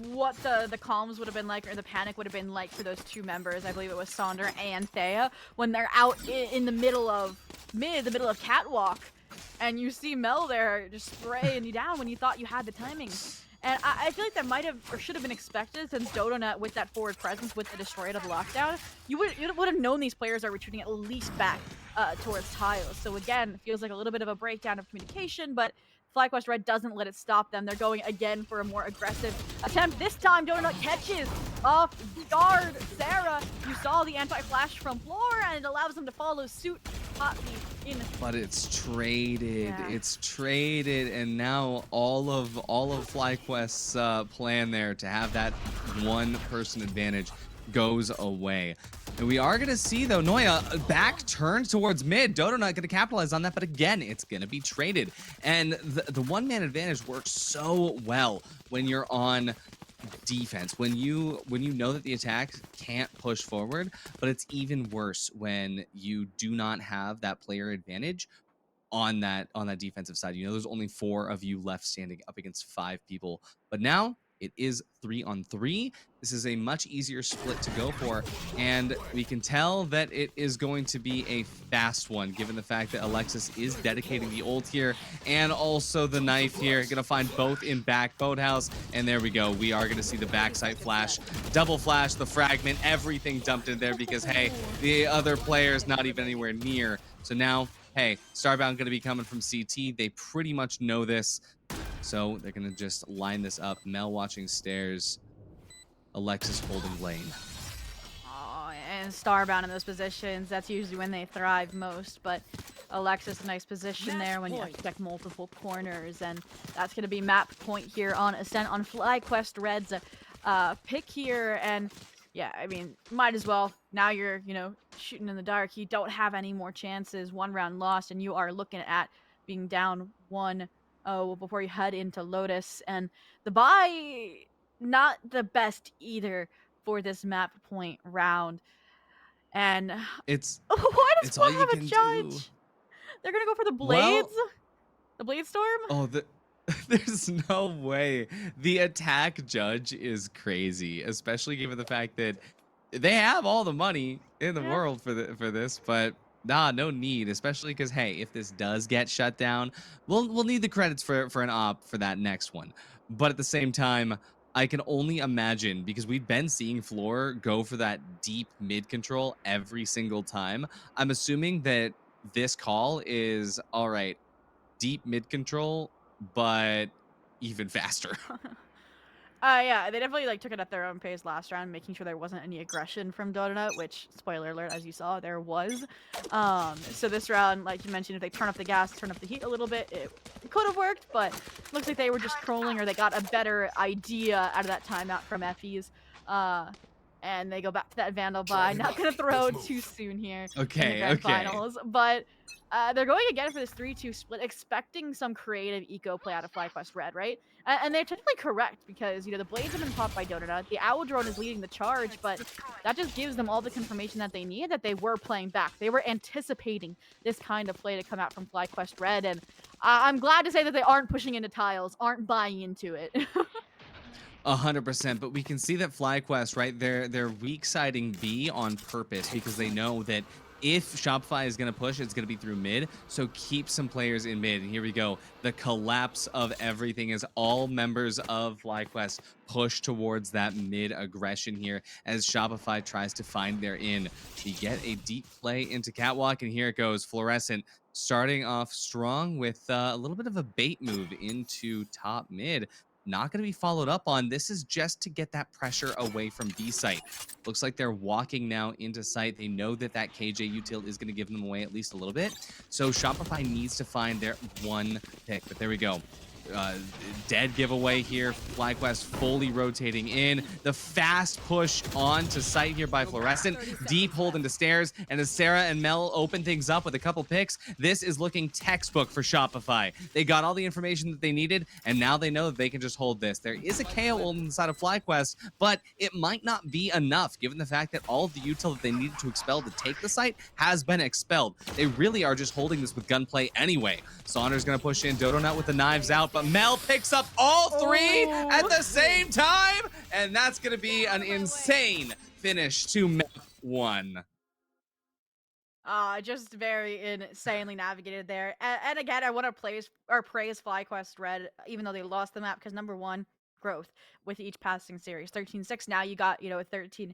what the calms would have been like, or the panic would have been like for those 2 members. I believe it was Sonder and Thea when they're out in the middle of the middle of catwalk, and you see Mel there just spraying you down when you thought you had the timing. And I feel like that might have or should have been expected since Dodonut with that forward presence with the destroy of lockdown. You would have known these players are retreating at least back towards tiles. So again, it feels like a little bit of a breakdown of communication, but FlyQuest Red doesn't let it stop them. They're going again for a more aggressive attempt. This time, Dodonut catches off guard Sarah. You saw the anti-flash from Floor, and it allows them to follow suit heartbeat in. But it's traded. Yeah. It's traded, and now all of FlyQuest's plan there to have that one-person advantage goes away. And we are gonna see though, Noya back turned towards mid. Dodo not gonna capitalize on that, but again, it's gonna be traded. And the one-man advantage works so well when you're on defense, when you know that the attack can't push forward, but it's even worse when you do not have that player advantage on that defensive side. You know, there's only 4 of you left standing up against 5 people, but now it is 3-on-3. This is a much easier split to go for, and we can tell that it is going to be a fast one, given the fact that Alexis is dedicating the ult here and also the knife here. Gonna find both in back boathouse, and there we go. We are gonna see the backside flash, double flash, the fragment, everything dumped in there because, hey, the other player is not even anywhere near. So now, hey, Starbound gonna be coming from CT. They pretty much know this. So they're gonna just line this up. Mel watching stairs. Alexis holding lane. Oh, and Starbound in those positions, that's usually when they thrive most. But Alexis, nice position there when you expect multiple corners. And that's going to be map point here on Ascent on FlyQuest Red's pick here. And yeah, I mean, might as well. Now you're, shooting in the dark. You don't have any more chances. 1 round lost, and you are looking at being down 1-0 before you head into Lotus. And the buy, not the best either for this map point round. And It's why does all Squad you have a can judge? do. They're gonna go for the blades? Well, the blade storm? Oh, there's no way. The attack judge is crazy, especially given the fact that they have all the money in the world for this, but no need, especially because, hey, if this does get shut down, we'll need the credits for an op for that next one. But at the same time, I can only imagine, because we've been seeing Floor go for that deep mid control every single time. I'm assuming that this call is, all right, deep mid control, but even faster. Yeah, they definitely took it at their own pace last round, making sure there wasn't any aggression from Donut, which, spoiler alert, as you saw, there was. So this round, like you mentioned, if they turn up the gas, turn up the heat a little bit, it could have worked, but looks like they were just trolling, or they got a better idea out of that timeout from Effie's. And they go back to that Vandal buy. Not gonna throw too soon here in the Grand Finals, but they're going again for this 3-2 split, expecting some creative eco play out of FlyQuest Red, right? And they're technically correct, because the blades have been popped by Donut. The Owl Drone is leading the charge, but that just gives them all the confirmation that they need, that they were playing back. They were anticipating this kind of play to come out from FlyQuest Red, and I'm glad to say that they aren't pushing into tiles, aren't buying into it. 100%, but we can see that FlyQuest, right, they're weak siding B on purpose, because they know that if Shopify is going to push, it's going to be through mid, so keep some players in mid. And here we go. The collapse of everything as all members of FlyQuest push towards that mid aggression here as Shopify tries to find their in. We get a deep play into Catwalk, and here it goes. Fluorescent starting off strong with a little bit of a bait move into top mid. Not going to be followed up on. This is just to get that pressure away from B site. Looks like they're walking now into site. They know that KJ util is going to give them away at least a little bit. So Shopify needs to find their one pick. But there we go. Dead giveaway here. FlyQuest fully rotating in. The fast push onto site here by Fluorescent. Deep hold into stairs. And as Sarah and Mel open things up with a couple picks, this is looking textbook for Shopify. They got all the information that they needed, and now they know that they can just hold this. There is a KO ult inside of FlyQuest, but it might not be enough given the fact that all of the util that they needed to expel to take the site has been expelled. They really are just holding this with gunplay anyway. Saunders going to push in. Dodo Nut with the knives out, but Mel picks up all 3 at the same time, and that's going to be an insane finish to map 1. Just very insanely navigated there. And again, I want to praise FlyQuest Red, even though they lost the map, because number 1, growth with each passing series. 13-6, now you got, a 13-8.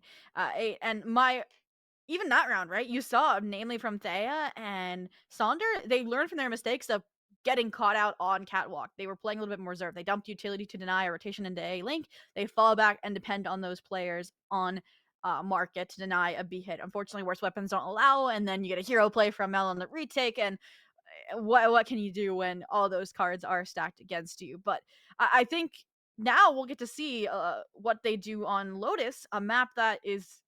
And even that round, right? You saw, namely from Thea and Sonder, they learned from their mistakes of getting caught out on Catwalk. They were playing a little bit more reserved. They dumped utility to deny a rotation into A link. They fall back and depend on those players on market to deny a B hit. Unfortunately, worse weapons don't allow, and then you get a hero play from Mel on the retake, and what can you do when all those cards are stacked against you? But I think now we'll get to see what they do on Lotus, a map that is,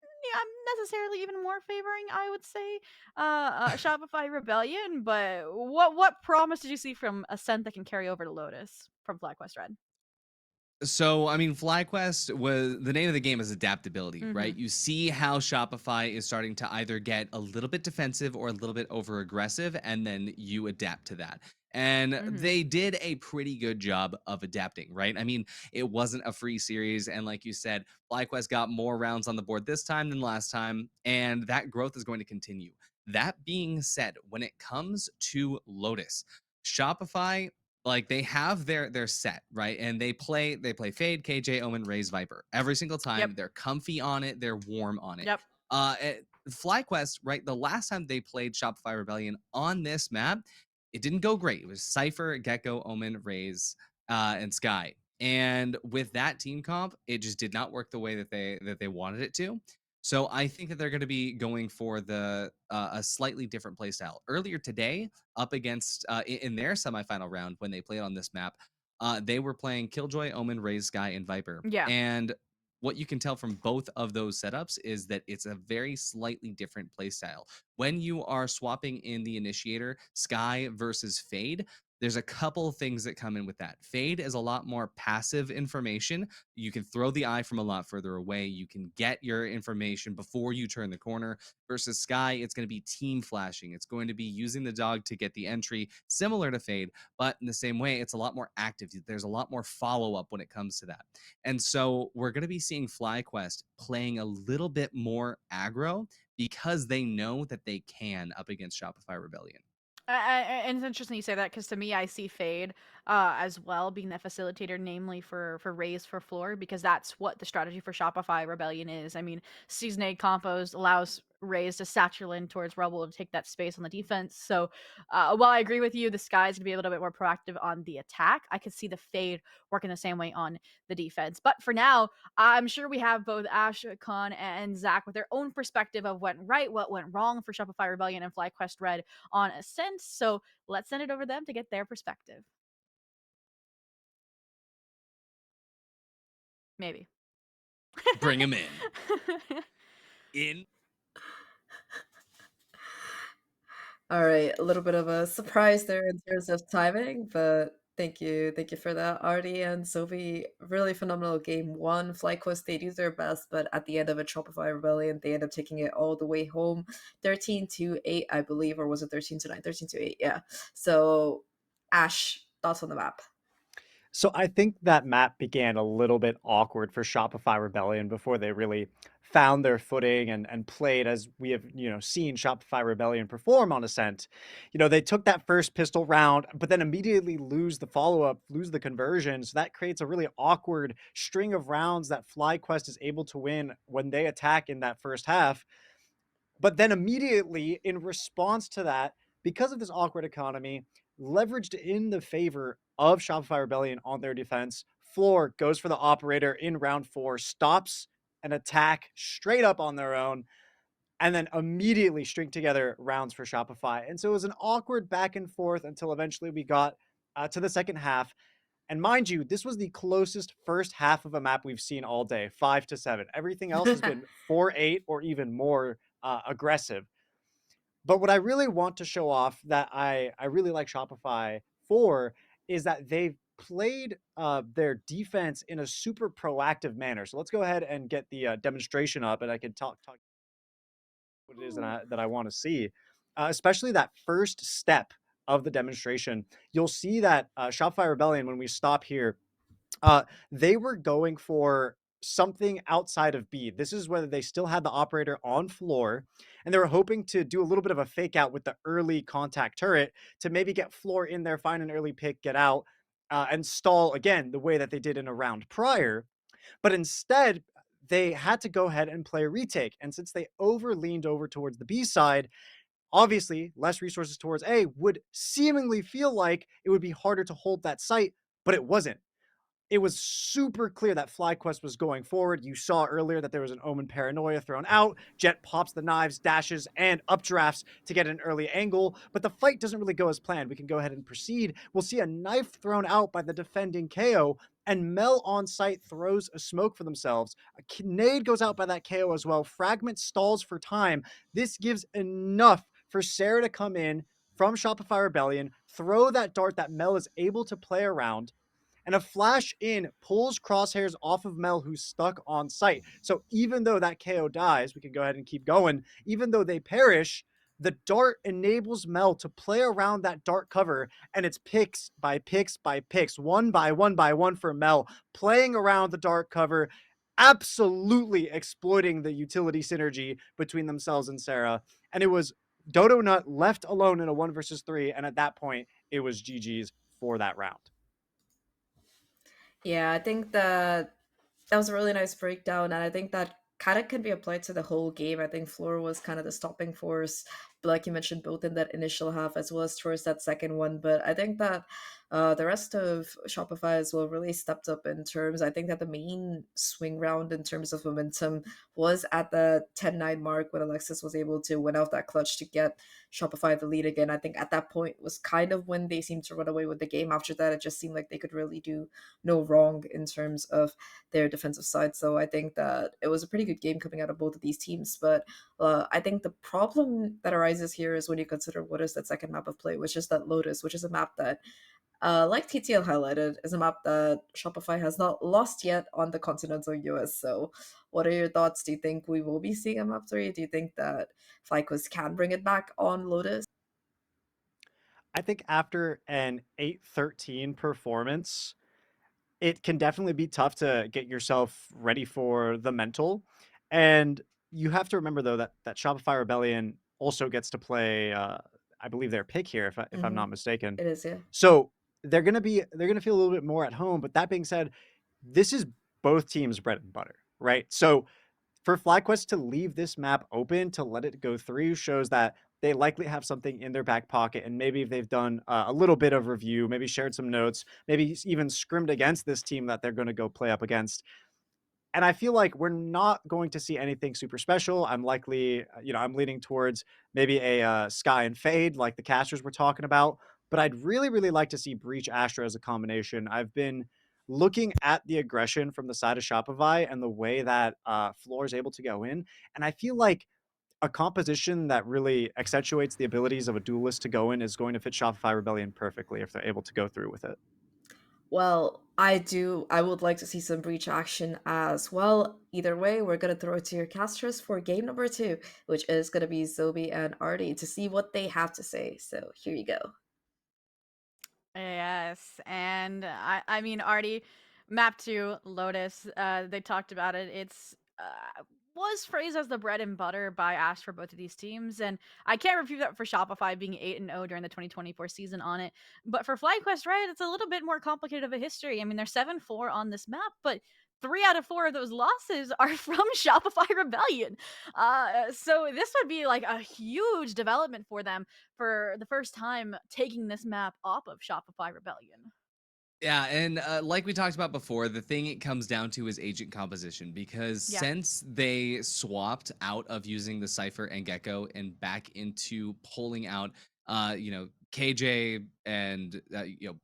yeah, necessarily even more favoring, I would say, Shopify Rebellion. But what promise did you see from Ascent that can carry over to Lotus from FlyQuest Red? So, I mean, FlyQuest was the name of the game is adaptability, right? Mm-hmm. You see how Shopify is starting to either get a little bit defensive or a little bit over aggressive, and then you adapt to that. And Mm-hmm. they did a pretty good job of adapting, right? I mean, it wasn't a free series. And like you said, FlyQuest got more rounds on the board this time than last time, and that growth is going to continue. That being said, when it comes to Lotus, Shopify, like they have their set, right? And they play Fade, KJ, Omen, Raze, Viper every single Yep. time. They're comfy on it, they're warm on it. Yep. FlyQuest, right? The last time they played Shopify Rebellion on this map, it didn't go great. It was Cypher, Gecko, Omen, Raze, and Sky. And with that team comp, it just did not work the way that they wanted it to. So I think that they're going to be going for the a slightly different play style. Earlier today, up against in their semifinal round when they played on this map, they were playing Killjoy, Omen, Raze, Sky, and Viper. Yeah. And what you can tell from both of those setups is that it's a very slightly different playstyle. When you are swapping in the initiator, Sky versus Fade, there's a couple things that come in with that. Fade is a lot more passive information. You can throw the eye from a lot further away. You can get your information before you turn the corner. Versus Sky, it's going to be team flashing. It's going to be using the dog to get the entry, similar to Fade, but in the same way, it's a lot more active. There's a lot more follow-up when it comes to that. And so we're going to be seeing FlyQuest playing a little bit more aggro because they know that they can up against Shopify Rebellion. And it's interesting you say that because to me, I see Fade as well being that facilitator, namely for Raise for Floor, because that's what the strategy for Shopify Rebellion is. I mean, Season 8 Compos allows Raise to satchel in towards Rubble to take that space on the defense. So while I agree with you, the Sky's going to be a little bit more proactive on the attack, I could see the Fade working the same way on the defense. But for now, I'm sure we have both Ash, Khan, and Zach with their own perspective of what went right, what went wrong for Shopify Rebellion and FlyQuest Red on Ascent. So let's send it over to them to get their perspective. Maybe. Bring him in. In. All right, a little bit of a surprise there in terms of timing, but thank you for that, Artie and Sophie. Really phenomenal game one. FlyQuest, they do their best, but at the end of a Shopify Rebellion, they end up taking it all the way home, 13-8, I believe, or was it 13-9? 13-8, yeah. So, Ash, thoughts on the map? So I think that map began a little bit awkward for Shopify Rebellion before they really found their footing and played as we have, seen Shopify Rebellion perform on Ascent. They took that first pistol round, but then immediately lose the follow-up, lose the conversion. So that creates a really awkward string of rounds that FlyQuest is able to win when they attack in that first half. But then immediately in response to that, because of this awkward economy, leveraged in the favor of Shopify Rebellion on their defense, Floor goes for the operator in round 4, stops an attack straight up on their own, and then immediately string together rounds for Shopify. And so it was an awkward back and forth until eventually we got to the second half. And mind you, this was the closest first half of a map we've seen all day, 5-7. Everything else has been 4-8 or even more aggressive. But what I really want to show off that I really like Shopify for is that they've played their defense in a super proactive manner. So let's go ahead and get the demonstration up, and I can talk what it is that I want to see, especially that first step of the demonstration. You'll see that Shopify Rebellion, when we stop here, they were going for something outside of B. This is whether they still had the operator on floor, and they were hoping to do a little bit of a fake out with the early contact turret to maybe get floor in there, find an early pick, get out, and stall again the way that they did in a round prior. But instead, they had to go ahead and play a retake. And since they leaned over towards the B side, obviously less resources towards A would seemingly feel like it would be harder to hold that site, but it wasn't. it was super clear that FlyQuest was going forward. You saw earlier that there was an Omen Paranoia thrown out. Jet pops the knives, dashes, and updrafts to get an early angle, but the fight doesn't really go as planned. We can go ahead and proceed. We'll see a knife thrown out by the defending KO, and Mel on site throws a smoke for themselves. A nade goes out by that KO as well. Fragment stalls for time. This gives enough for Sarah to come in from Shopify Rebellion, throw that dart that Mel is able to play around, and a flash in pulls crosshairs off of Mel, who's stuck on site. So even though that KO dies, we can go ahead and keep going. Even though they perish, the dart enables Mel to play around that dart cover, and it's picks by picks by picks, one by one for Mel, playing around the dart cover, absolutely exploiting the utility synergy between themselves and Sarah. And it was Dodo Nut left alone in a 1 versus 3, and at that point, it was GG's for that round. Yeah, I think that was a really nice breakdown, and I think that kind of can be applied to the whole game. I think Floor was kind of the stopping force, but like you mentioned, both in that initial half as well as towards that second one. But I think that the rest of Shopify as well really stepped up in terms. I think that the main swing round in terms of momentum was at the 10-9 mark when Alexis was able to win out that clutch to get Shopify the lead again. I think at that point was kind of when they seemed to run away with the game. After that, it just seemed like they could really do no wrong in terms of their defensive side. So I think that it was a pretty good game coming out of both of these teams. But I think the problem that arises here is when you consider what is that second map of play, which is that Lotus, which is a map that, like TTL highlighted, is a map that Shopify has not lost yet on the continental US. So what are your thoughts? Do you think we will be seeing a map 3? Do you think that FlyQuest can bring it back on Lotus? I think after an 8-13 performance, it can definitely be tough to get yourself ready for the mental. And you have to remember, though, that Shopify Rebellion also gets to play, I believe, their pick here, if I'm not mistaken. It is, yeah. So they're gonna feel a little bit more at home. But that being said, this is both teams' bread and butter, right? So for FlyQuest to leave this map open to let it go through shows that they likely have something in their back pocket, and maybe if they've done a little bit of review, maybe shared some notes, maybe even scrimmed against this team that they're going to go play up against. And I feel like we're not going to see anything super special. I'm likely, I'm leaning towards maybe a Sky and Fade, like the casters we're talking about. But I'd really, really like to see Breach Astra as a combination. I've been looking at the aggression from the side of Shopify and the way that Floor is able to go in. And I feel like a composition that really accentuates the abilities of a duelist to go in is going to fit Shopify Rebellion perfectly if they're able to go through with it. Well, I would like to see some breach action as well. Either way, we're going to throw it to your casters for game number 2, which is going to be Zobi and Artie, to see what they have to say. So here you go. Yes, and I mean, Artie, map 2, Lotus, they talked about it. It's was phrased as the bread and butter by Ash for both of these teams, and I can't refute that for Shopify being 8-0 during the 2024 season on it. But for FlyQuest, right, it's a little bit more complicated of a history. I mean, they're 7-4 on this map, but 3 out of 4 of those losses are from Shopify Rebellion. So this would be like a huge development for them for the first time taking this map off of Shopify Rebellion. Yeah, and like we talked about before, the thing it comes down to is agent composition, because since they swapped out of using the Cypher and Gecko and back into pulling out, KJ and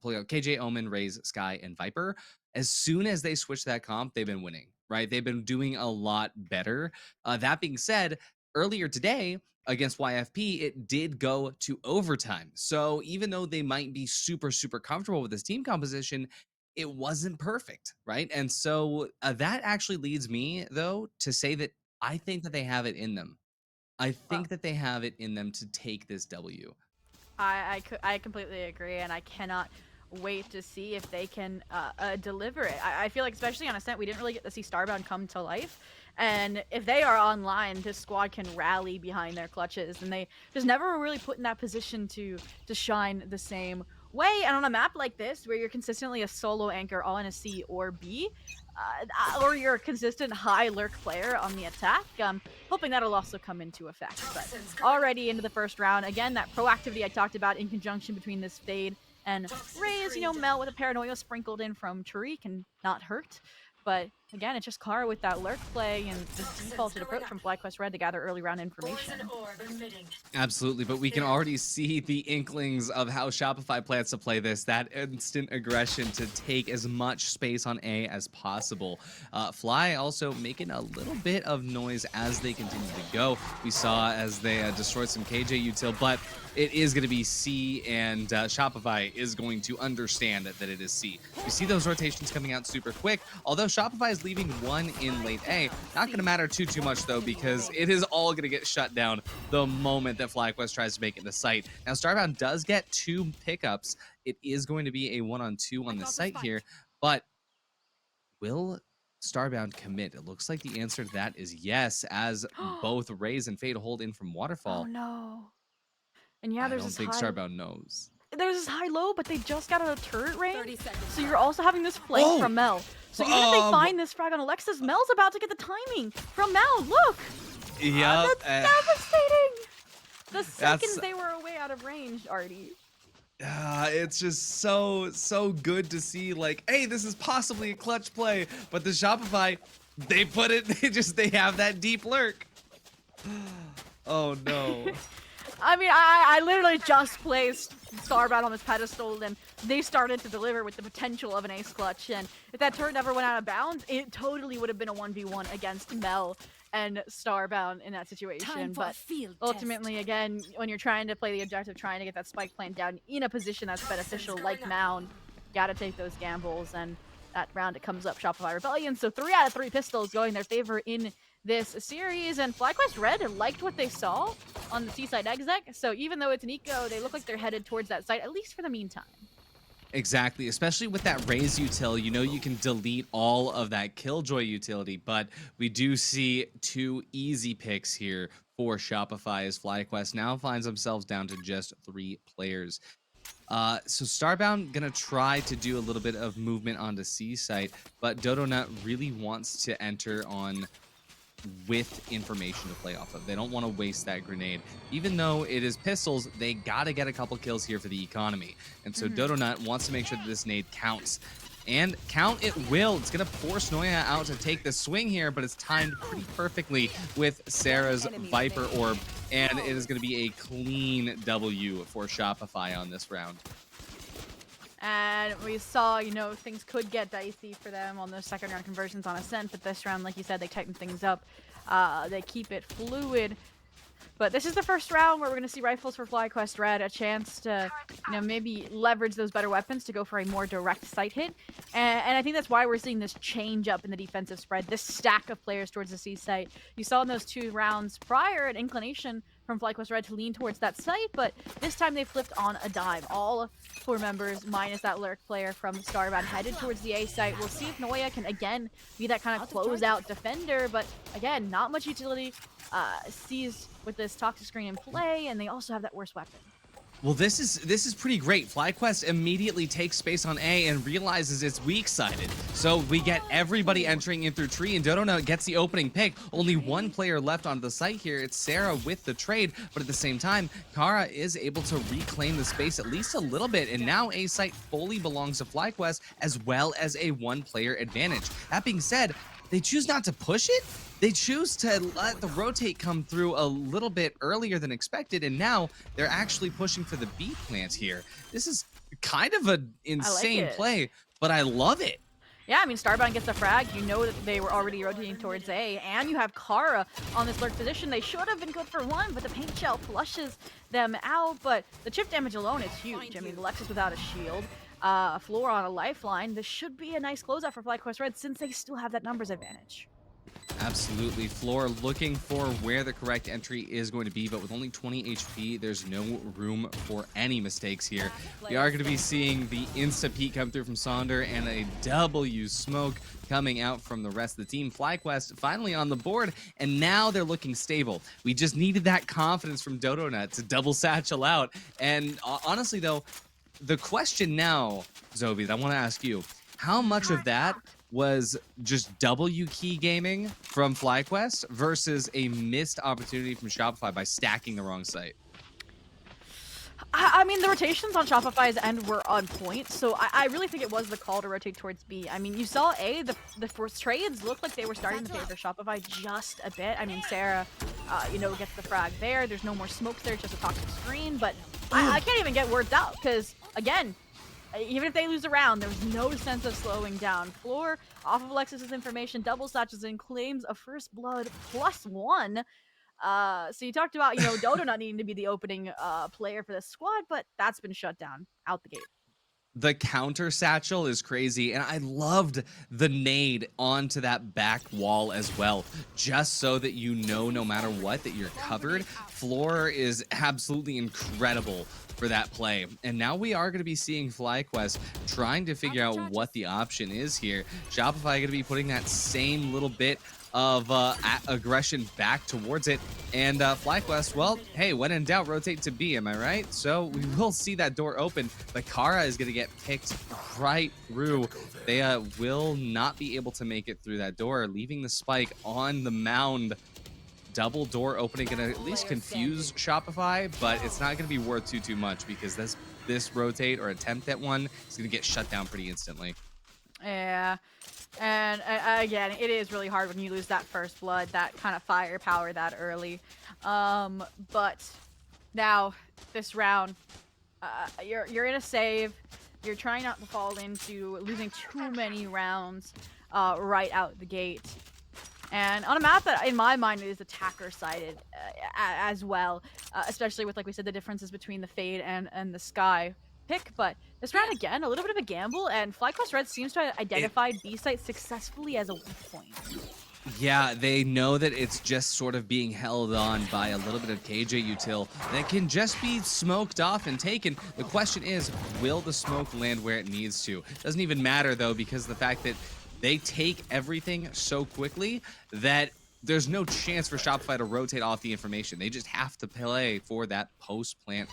pulling out KJ, Omen, Raze, Sky, and Viper, as soon as they switched that comp, they've been winning, right? They've been doing a lot better. That being said, earlier today against YFP, it did go to overtime. So even though they might be super, super comfortable with this team composition, it wasn't perfect, right? And so that actually leads me, though, to say that I think that they have it in them. I think that they have it in them to take this W. I completely agree, and I cannot wait to see if they can deliver it. I feel like, especially on Ascent, we didn't really get to see Starbound come to life. And if they are online, this squad can rally behind their clutches, and they just never were really put in that position to shine the same way. And on a map like this, where you're consistently a solo anchor all in a C or B, or you're a consistent high lurk player on the attack, hoping that'll also come into effect. But already into the first round, again, that proactivity I talked about in conjunction between this Fade And Raze, Mel with a paranoia sprinkled in from Tariq and not hurt. But again, it's just Kara with that lurk play and this defaulted approach from FlyQuest Red to gather early round information. Absolutely, but we can already see the inklings of how Shopify plans to play this. That instant aggression to take as much space on A as possible. Fly also making a little bit of noise as they continue to go. We saw as they destroyed some KJ util, but it is going to be C, and Shopify is going to understand that it is C. We see those rotations coming out super quick, although Shopify is leaving one in late A. Not going to matter too much, though, because it is all going to get shut down the moment that FlyQuest tries to make it to site. Now, Starbound does get 2 pickups. It is going to be a 1-on-2 on the site here, but will Starbound commit? It looks like the answer to that is yes, as both Raze and Fade hold in from Waterfall. Oh, no. And yeah, I there's don't this think high... Starbound knows. There's this high-low, but they just got out of turret range, so you're also having this flank from Mel. So even if they find this frag on Alexis, Mel's about to get the timing from Mel. Look! Yeah, that's devastating! The seconds they were away out of range, Artie. It's just so good to see, like, hey, this is possibly a clutch play, but the Shopify, they have that deep lurk. Oh no. I mean, I literally just placed Starbound on this pedestal, and they started to deliver with the potential of an ace clutch. And if that turret never went out of bounds, it totally would have been a 1v1 against Mel and Starbound in that situation. But ultimately, again, when you're trying to play the objective, trying to get that spike plant down in a position that's beneficial, like Mound, gotta take those gambles. And that round, it comes up Shopify Rebellion. So 3 out of 3 pistols going their favor in this series, and FlyQuest Red liked what they saw on the Seaside exec, so even though it's an eco, they look like they're headed towards that site, at least for the meantime. Exactly, especially with that Raze util, you can delete all of that Killjoy utility, but we do see 2 easy picks here for Shopify as FlyQuest now finds themselves down to just 3 players. So Starbound gonna try to do a little bit of movement onto C site, but Dodonut really wants to enter on with information to play off of. They don't want to waste that grenade. Even though it is pistols, they gotta get a couple kills here for the economy. And so Dodonut wants to make sure that this nade counts. And count it will. It's gonna force Noya out to take the swing here, but it's timed pretty perfectly with Sarah's Viper Orb. And it is gonna be a clean W for Shopify on this round. And we saw, things could get dicey for them on those second round conversions on Ascent, but this round, like you said, they tighten things up. They keep it fluid. But this is the first round where we're going to see rifles for FlyQuest Red, a chance to, maybe leverage those better weapons to go for a more direct sight hit. And I think that's why we're seeing this change up in the defensive spread, this stack of players towards the C site. You saw in those 2 rounds prior an inclination from FlyQuest Red to lean towards that site, but this time they flipped on a dime. All 4 members, minus that lurk player from Starbound, headed towards the A site. We'll see if Noya can, again, be that kind of close-out defender, but again, not much utility. Seized with this toxic screen in play, and they also have that worst weapon. Well, this is pretty great. FlyQuest immediately takes space on A and realizes it's weak-sided. So we get everybody entering in through tree, and Dodonut gets the opening pick. Only 1 player left on the site here. It's Sarah with the trade, but at the same time, Kara is able to reclaim the space at least a little bit, and now A site fully belongs to FlyQuest as well as a 1-player advantage. That being said, they choose not to push it. They choose to let the rotate come through a little bit earlier than expected, and now they're actually pushing for the B plant here. This is kind of an insane play, but I love it. Yeah, I mean, Starbound gets a frag. You know that they were already rotating towards A, and you have Kara on this lurk position. They should have been good for 1, but the paint shell flushes them out. But the chip damage alone is huge. I mean, Alexis without a shield, Floor on a lifeline. This should be a nice closeout for FlyQuest Red since they still have that numbers advantage. Absolutely. Floor looking for where the correct entry is going to be, but with only 20 HP, there's no room for any mistakes here. We are going to be seeing the insta-peek come through from Sonder and a W smoke coming out from the rest of the team. FlyQuest finally on the board, and now they're looking stable. We just needed that confidence from Dodonut to double satchel out. And honestly, though, the question now, Zobi, that I want to ask you, how much of that was just W key gaming from FlyQuest versus a missed opportunity from Shopify by stacking the wrong site? I mean, the rotations on Shopify's end were on point, so I really think it was the call to rotate towards B. I mean, you saw A, the first trades looked like they were starting to favor Shopify just a bit. I mean, Sarah, you know, gets the frag there. There's no more smokes there, just a toxic screen, but I can't even get words out because, again, even if they lose a round, there's no sense of slowing down. Floor, off of Alexis's information, double satches in, claims a first blood +1. So you talked about, you know, Dodo not needing to be the opening player for this squad, but that's been shut down out the gate. The counter satchel is crazy, and I loved the nade onto that back wall as well, just so that you know no matter what that you're covered. Floor is absolutely incredible for that play. And now we are going to be seeing FlyQuest trying to figure out what the option is here. Shopify going to be putting that same little bit of aggression back towards it. And FlyQuest, well, hey, when in doubt, rotate to B, am I right? So we will see that door open, but Kara is going to get picked right through. They will not be able to make it through that door, leaving the spike on the mound. Double door opening going to at least confuse Shopify, but it's not going to be worth too much because this rotate or attempt at one is going to get shut down pretty instantly. Yeah. And again, it is really hard when you lose that first blood, that kind of firepower that early. But now this round, you're in a save. You're trying not to fall into losing too many rounds right out the gate. And on a map that, in my mind, is attacker-sided as well, especially with, like we said, the differences between the Fade and the Sky pick. But this round, again, a little bit of a gamble, and FlyQuest Red seems to have identified B-site successfully as a weak point. Yeah, they know that it's just sort of being held on by a little bit of KJ util that can just be smoked off and taken. The question is, will the smoke land where it needs to? Doesn't even matter, though, because the fact that they take everything so quickly that there's no chance for Shopify to rotate off the information. They just have to play for that post-plant,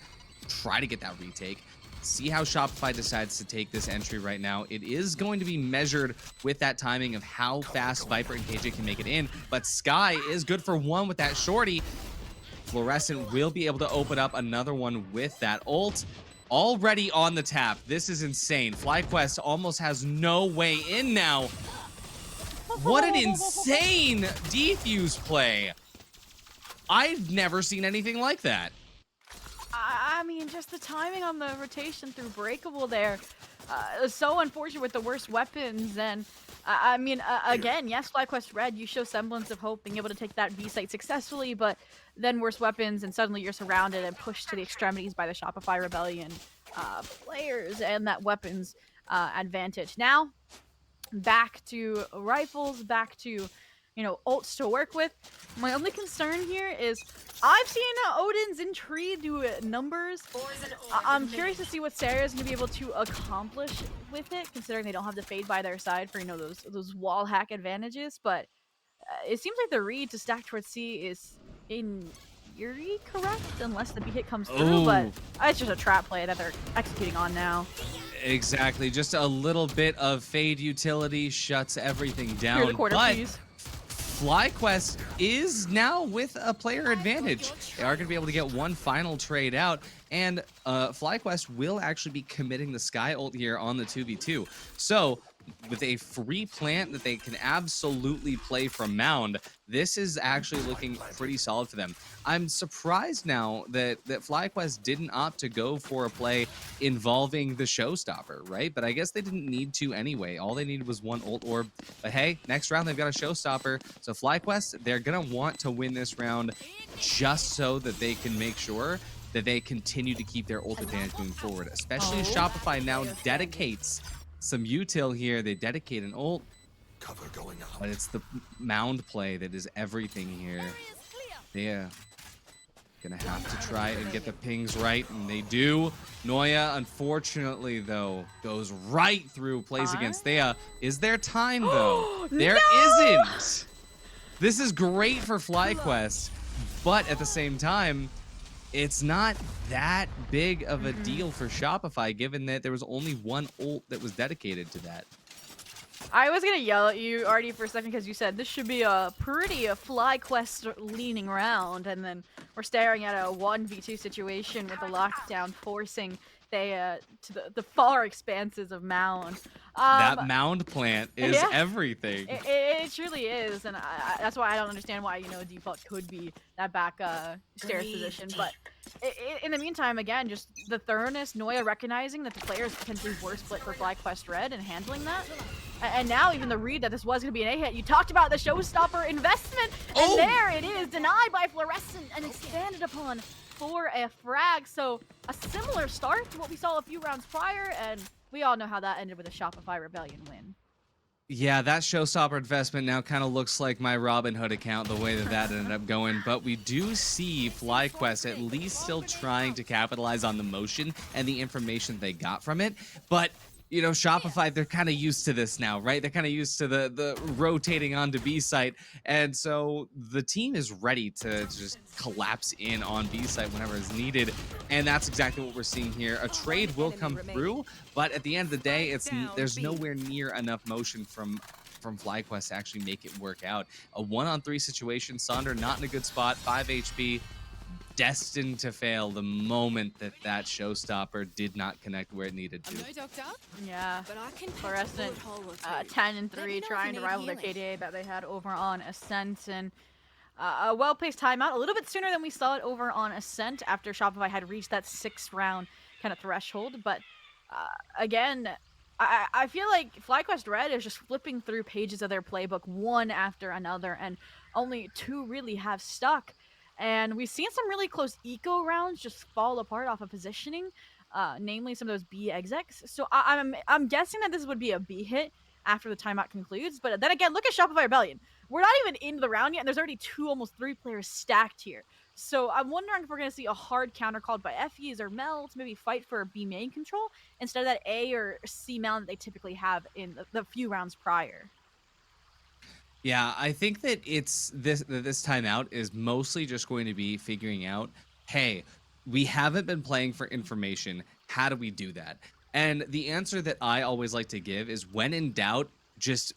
try to get that retake. See how Shopify decides to take this entry right now. It is going to be measured with that timing of how fast Viper and KJ can make it in, but Sky is good for one with that shorty. Fluorescent will be able to open up another one with that ult. Already on the tap. This is insane. FlyQuest almost has no way in now. What an insane defuse play. I've never seen anything like that. I mean, just the timing on the rotation through Breakable there. So unfortunate with the worst weapons. And I mean, again, yes, FlyQuest Red, you show semblance of hope being able to take that B site successfully, but then worse weapons, and suddenly you're surrounded and pushed to the extremities by the Shopify Rebellion players and that weapons advantage. Now, back to rifles, back to, you know, ults to work with. My only concern here is I've seen Odin's in Tree do numbers. I'm curious to see what Sarah's going to be able to accomplish with it, considering they don't have the Fade by their side for, you know, those wall hack advantages. But it seems like the read to stack towards C is in Yuri, correct? Unless the B hit comes through, Ooh. but it's just a trap play that they're executing on now. Exactly. Just a little bit of Fade utility shuts everything down. Here, the quarter, but please. FlyQuest is now with a player advantage. They are going to be able to get one final trade out, and FlyQuest will actually be committing the Sky ult here on the 2v2. So, with a free plant that they can absolutely play from Mound, this is actually looking pretty solid for them. I'm surprised now that FlyQuest didn't opt to go for a play involving the Showstopper, right? But I guess they didn't need to anyway. All they needed was one ult orb. But hey, next round they've got a Showstopper. So FlyQuest, they're going to want to win this round just so that they can make sure that they continue to keep their ult advantage moving forward, especially as Shopify now dedicates some util here. They dedicate an ult, Cover going up. but it's the Mound play that is everything here. Yeah. Gonna have to try and get the pings right, and they do. Noya, unfortunately, though, goes right through, plays against Thea. Is there time, though? There isn't! This is great for FlyQuest, but at the same time, it's not that big of a deal for Shopify, given that there was only one ult that was dedicated to that. I was gonna yell at you, Artie, for a second because you said this should be a pretty FlyQuest leaning round, and then we're staring at a 1v2 situation with the lockdown forcing they to the far expanses of Mound. That mound plant is yeah. everything. It truly is, and that's why I don't understand why default could be that back stairs position. But in the meantime, again, just the thoroughness, Noya recognizing that the players potentially were split for FlyQuest Red and handling that. And now even the read that this was going to be an A-hit. You talked about the showstopper investment, and there it is, denied by Fluorescent and expanded upon for a frag. So a similar start to what we saw a few rounds prior, and we all know how that ended with a Shopify Rebellion win. Yeah, that showstopper investment now kind of looks like my Robinhood account, the way that ended up going. But we do see FlyQuest at least still trying to capitalize on the motion and the information they got from it. But you know, Shopify, they're kind of used to this now, right? They're kind of used to the rotating onto B site. And so the team is ready to just collapse in on B site whenever is needed. And that's exactly what we're seeing here. A trade will come through, but at the end of the day, there's nowhere near enough motion from FlyQuest to actually make it work out. A 1-on-3 situation, Sonder not in a good spot, 5 HP. Destined to fail the moment that showstopper did not connect where it needed to. Yeah, Fluorescent 10-3 trying to rival their KDA that they had over on Ascent, and a well-placed timeout a little bit sooner than we saw it over on Ascent after Shopify had reached that 6th round kind of threshold. But again, I feel like FlyQuest Red is just flipping through pages of their playbook one after another, and only 2 really have stuck. And we've seen some really close eco rounds just fall apart off of positioning, namely some of those B execs. So I'm guessing that this would be a B hit after the timeout concludes. But then again, look at Shopify Rebellion. We're not even into the round yet, and there's already 2, almost 3 players stacked here. So I'm wondering if we're going to see a hard counter called by FEs or Mel to maybe fight for B main control instead of that A or C mount that they typically have in the few rounds prior. Yeah, I think that this timeout is mostly just going to be figuring out, hey, we haven't been playing for information. How do we do that? And the answer that I always like to give is, when in doubt, just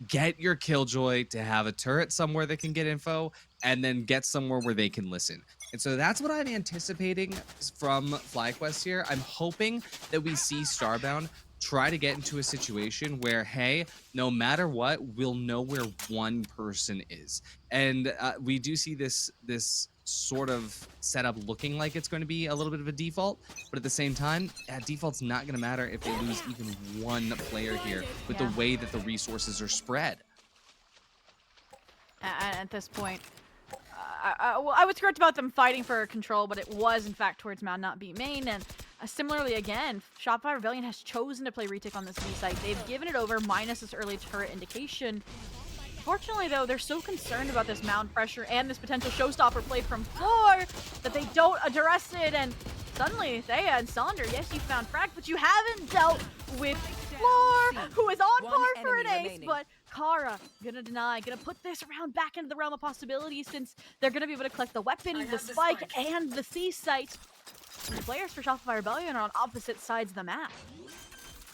get your Killjoy to have a turret somewhere that can get info, and then get somewhere where they can listen. And so that's what I'm anticipating from FlyQuest here. I'm hoping that we see Starbound try to get into a situation where, hey, no matter what, we'll know where one person is. And we do see this sort of setup looking like it's going to be a little bit of a default, but at the same time, default's not going to matter if they lose even one player here with the way that the resources are spread. At this point, I was correct about them fighting for control, but it was in fact towards Mound, not B main. And similarly, again, Shopify Rebellion has chosen to play retake on this B site. They've given it over minus this early turret indication. Fortunately, though, they're so concerned about this Mound pressure and this potential showstopper play from Floor that they don't address it. And suddenly, Thea and Sonder, yes, you found frag, but you haven't dealt with Floor, who is on par for an ace, but Kara gonna deny, gonna put this round back into the realm of possibility since they're gonna be able to collect the weapon, the spike, and the C site. The players for Shopify Rebellion are on opposite sides of the map.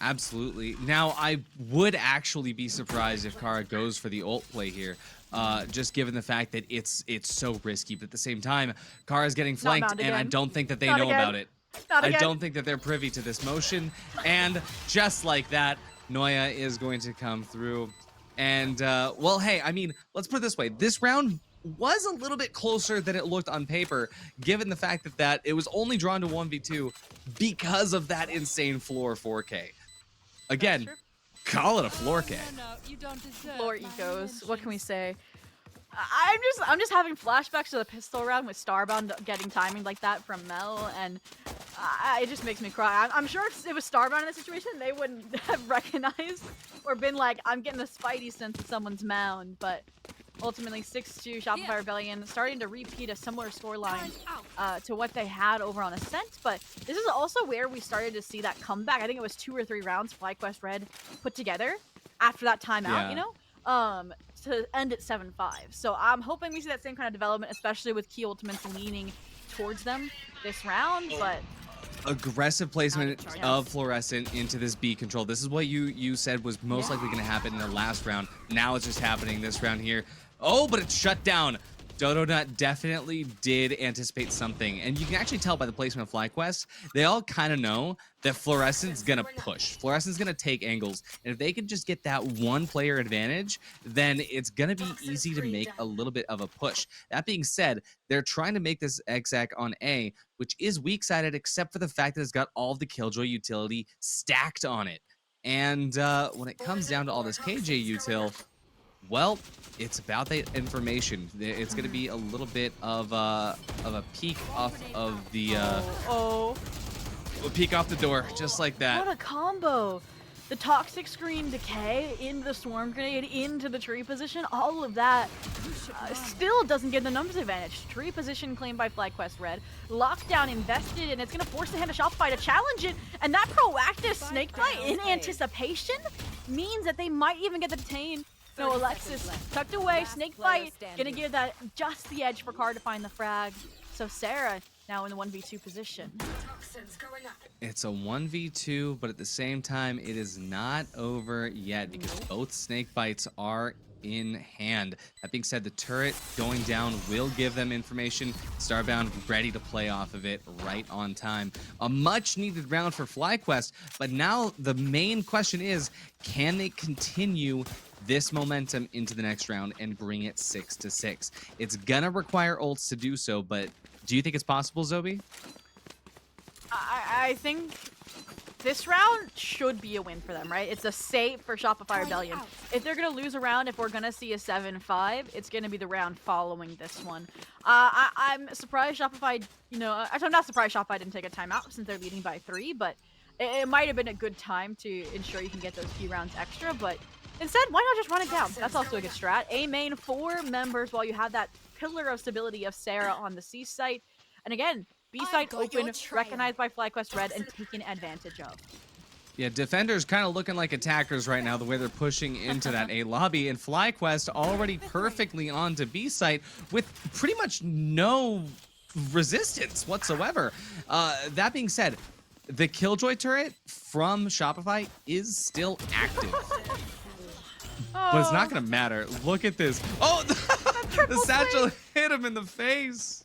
Absolutely. Now, I would actually be surprised if Kara goes for the ult play here, just given the fact that it's so risky. But at the same time, Kara's getting flanked, and I don't think that they know about it. I don't think that they're privy to this motion. And just like that, Noya is going to come through. And, well, hey, I mean, let's put it this way. This round was a little bit closer than it looked on paper, given the fact that it was only drawn to 1v2 because of that insane Floor 4K. Again, call it a Floor K. Floor ecos. What can we say? I'm just having flashbacks to the pistol round with Starbound getting timing like that from Mel, and it just makes me cry. I'm sure if it was Starbound in this situation, they wouldn't have recognized or been like, I'm getting a spidey sense of someone's mound, but ultimately 6-2 Shopify Rebellion starting to repeat a similar scoreline to what they had over on Ascent, but this is also where we started to see that comeback. I think it was 2 or 3 rounds FlyQuest Red put together after that timeout, you know? To end at 7-5. So I'm hoping we see that same kind of development, especially with Key Ultimates leaning towards them this round, but aggressive placement Charge. of Fluorescent into this B control. This is what you said was most likely going to happen in the last round. Now it's just happening this round here. Oh, but it's shut down. Dodonut definitely did anticipate something, and you can actually tell by the placement of FlyQuest, they all kind of know that Fluorescent's gonna push. Fluorescent's gonna take angles, and if they can just get that one player advantage, then it's gonna be easy to make a little bit of a push. That being said, they're trying to make this exec on A, which is weak-sided except for the fact that it's got all of the Killjoy utility stacked on it. And when it comes down to all this KJ util, well, it's about that information. It's going to be a little bit of a peek off of the Oh, peek off the door, just like that. what a combo! The toxic screen decay into the storm grenade into the tree position, all of that still doesn't give the numbers advantage. Tree position claimed by FlyQuest Red, lockdown invested, and it's gonna force the hand of Shopify to challenge it. And that proactive snakebite in anticipation means that they might even get the detain. No, Alexis tucked away, snakebite, gonna give that just the edge for Card to find the frag. So Sarah now in the 1v2 position. It's a 1v2, but at the same time, it is not over yet because both snake bites are in hand. That being said, the turret going down will give them information. Starbound ready to play off of it right on time. A much needed round for FlyQuest, but now the main question is, can they continue this momentum into the next round and bring it 6-6? It's gonna require ults to do so, but do you think it's possible, Zobi? I think this round should be a win for them, right? It's a save for Shopify Rebellion. If they're going to lose a round, if we're going to see a 7-5, it's going to be the round following this one. I'm surprised Shopify, actually I'm not surprised Shopify didn't take a timeout since they're leading by 3, but it might have been a good time to ensure you can get those few rounds extra, but instead, why not just run it down? That's also a good strat. A main 4 members while you have that pillar of stability of Sarah on the C site. And again, B site open, recognized by FlyQuest Red, and taken advantage of. Yeah, defenders kind of looking like attackers right now, the way they're pushing into that A lobby, and FlyQuest already perfectly onto B site with pretty much no resistance whatsoever. That being said, the Killjoy turret from Shopify is still active. But it's not going to matter. Look at this. Oh, the satchel hit him in the face.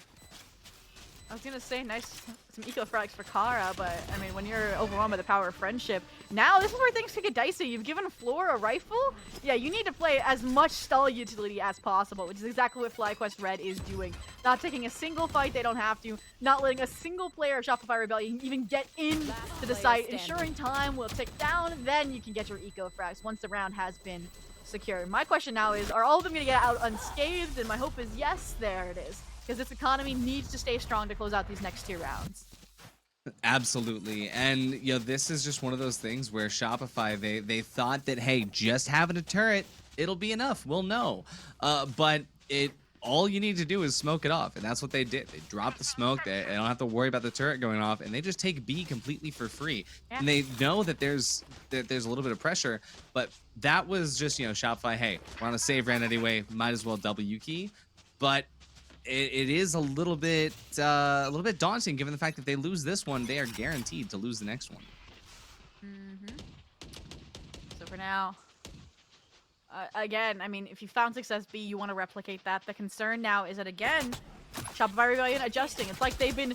I was gonna say, some eco frags for Kara, but I mean, when you're overwhelmed by the power of friendship, now this is where things can get dicey. You've given Floor a rifle? Yeah, you need to play as much stall utility as possible, which is exactly what FlyQuest Red is doing. Not taking a single fight they don't have to, not letting a single player of Shopify Rebellion even get into the site, ensuring time will tick down, then you can get your eco frags once the round has been secured. My question now is, are all of them gonna get out unscathed? And my hope is yes, there it is. Because this economy needs to stay strong to close out these next 2 rounds. Absolutely. And this is just one of those things where Shopify, they thought that, hey, just having a turret, it'll be enough. We'll know. But all you need to do is smoke it off, and that's what they did. They dropped the smoke. They don't have to worry about the turret going off, and they just take B completely for free. Yeah. And they know that there's a little bit of pressure, but that was just Shopify. Hey, we're on a save round anyway. Might as well W key. But it is a little bit daunting given the fact that if they lose this one, they are guaranteed to lose the next one. So for now, again, I mean, if you found success B, you want to replicate that. The concern now is that, again, Shopify Rebellion adjusting. It's like they've been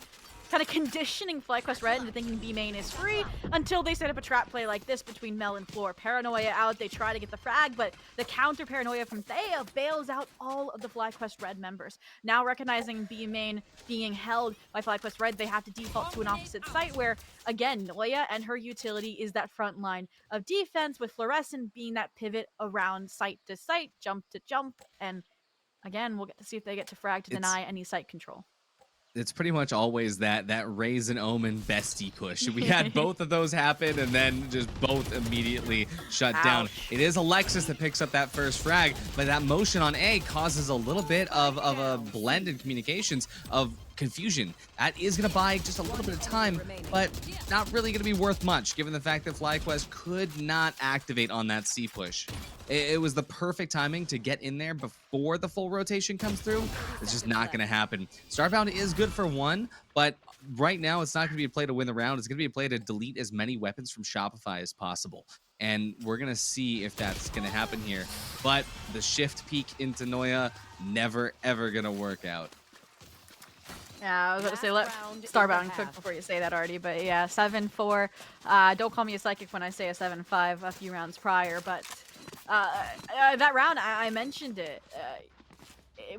kind of conditioning FlyQuest Red into thinking B main is free until they set up a trap play like this between Mel and Floor. Paranoia out, they try to get the frag, but the counter Paranoia from Thea bails out all of the FlyQuest Red members. Now recognizing B main being held by FlyQuest Red, they have to default to an opposite site where, again, Noya and her utility is that front line of defense, with Fluorescent being that pivot around site to site, jump to jump, and again, we'll get to see if they get to frag to deny any site control. It's pretty much always that Raise and Omen bestie push. We had both of those happen and then just both immediately shut down. It is Alexis that picks up that first frag, but that motion on A causes a little bit of a blend in communications of Confusion. That is going to buy just a little bit of time, but not really going to be worth much given the fact that FlyQuest could not activate on that C push. It was the perfect timing to get in there before the full rotation comes through. It's just not going to happen. Starbound is good for 1, but right now it's not going to be a play to win the round. It's going to be a play to delete as many weapons from Shopify as possible. And we're going to see if that's going to happen here. But the shift peek into Noya, never, ever going to work out. Yeah, I was about to say, let Starbound cook before you say that already, but yeah, 7-4. Don't call me a psychic when I say a 7-5 a few rounds prior, but that round, I mentioned it.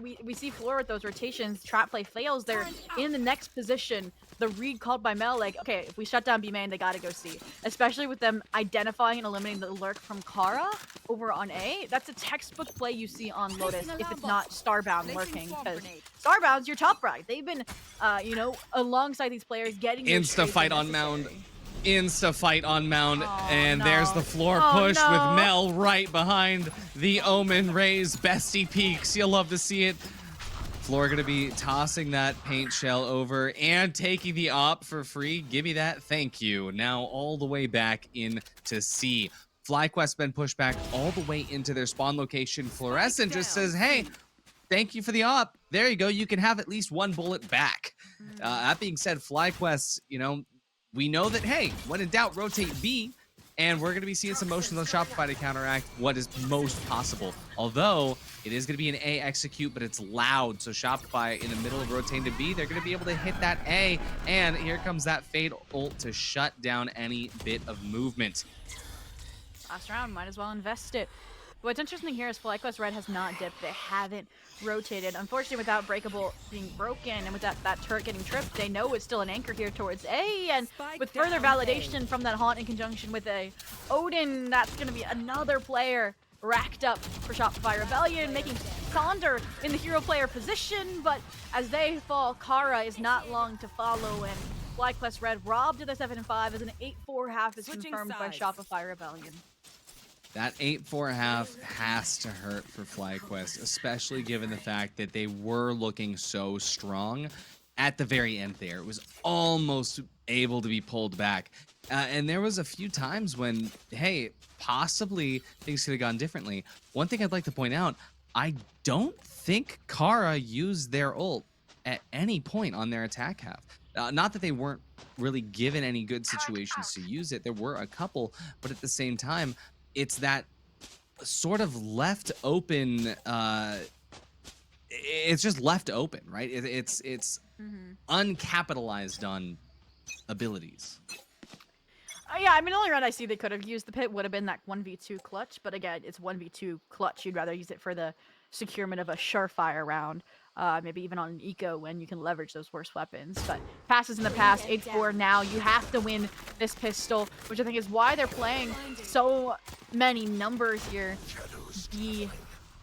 We see Floor with those rotations, trap play fails, they're in the next position. The read called by Mel, like, okay, if we shut down B main, they gotta go C. Especially with them identifying and eliminating the lurk from Kara over on A. That's a textbook play you see on Lotus if it's not Starbound lurking. Because Starbound's your top frag. They've been, you know, alongside these players getting Insta fight on Mound. Insta fight on Mound. Oh, and no. there's the floor push with Mel right behind the Omen Rays bestie peaks. You'll love to see it. Floor going to be tossing that paint shell over and taking the op for free. Give me that. Thank you. Now all the way back into C. FlyQuest been pushed back all the way into their spawn location. Fluorescent just says, hey, thank you for the op. There you go. You can have at least 1 bullet back. That being said, FlyQuest, you know, we know that, hey, when in doubt, rotate B. And we're going to be seeing some motions on Shopify to counteract what is most possible. Although, it is going to be an A execute, but it's loud. So Shopify, in the middle of rotating to B, they're going to be able to hit that A. And here comes that Fade ult to shut down any bit of movement. Last round, might as well invest it. What's interesting here is FlyQuest Red has not dipped. They haven't rotated. Unfortunately, without Breakable being broken and with that turret getting tripped, they know it's still an anchor here towards A. And with further validation from that Haunt in conjunction with a Odin, that's going to be another player racked up for Shopify Rebellion, making Sonder in the hero player position. But as they fall, Kara is not long to follow. And FlyQuest Red robbed to the 7-5 as an 8-4 half is confirmed by Shopify Rebellion. That 8-4 half has to hurt for FlyQuest, especially given the fact that they were looking so strong at the very end there. It was almost able to be pulled back. And there was a few times when, hey, possibly things could have gone differently. One thing I'd like to point out, I don't think Kara used their ult at any point on their attack half. Not that they weren't really given any good situations to use it. There were a couple, but at the same time, it's that sort of left open, it's just left open, right? It's uncapitalized on abilities. Yeah, I mean, the only round I see they could have used the pit would have been that 1v2 clutch, but again, it's 1v2 clutch. You'd rather use it for the securement of a surefire round, maybe even on an eco when you can leverage those worst weapons. But passes in the past, 8-4 now. You have to win this pistol, which I think is why they're playing so many numbers here. B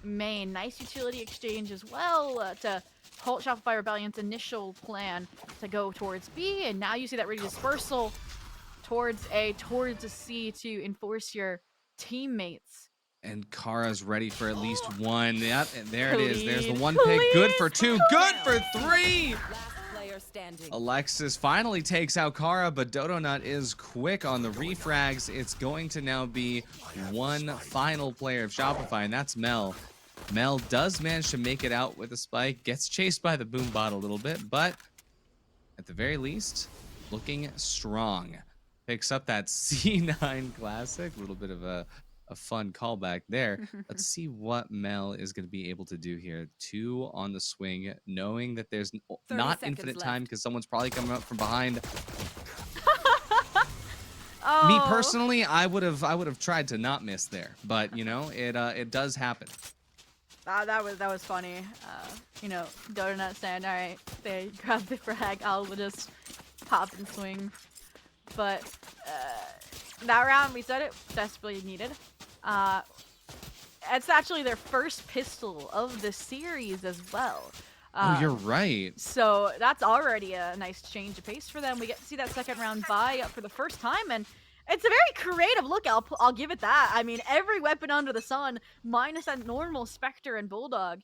main, nice utility exchange as well to halt Shopify Rebellion's initial plan to go towards B, and now you see that ready dispersal towards A, towards a C to enforce your teammates. And Kara's ready for at least 1. Yep, and there it is. There's the 1 pick. Good for 2. Good for 3. Alexis finally takes out Kara, but Dodonut is quick on the refrags. It's going to now be one final player of Shopify, and that's Mel. Mel does manage to make it out with a spike. Gets chased by the boom bot a little bit, but at the very least, looking strong. Picks up that C9 classic. A little bit of a fun callback there. Let's see what Mel is going to be able to do here. 2 on the swing, knowing that there's not infinite time because someone's probably coming up from behind. Oh. Me personally, I would have tried to not miss there, but you know, it does happen. That was funny. You know, Donut saying, all right, they grab the frag, I'll just pop and swing. But that round, we said it, desperately needed. It's actually their first pistol of the series as well. Oh, you're right. So that's already a nice change of pace for them. We get to see that second round buy for the first time, and it's a very creative look. I'll give it that. I mean, every weapon under the sun, minus that normal Spectre and Bulldog,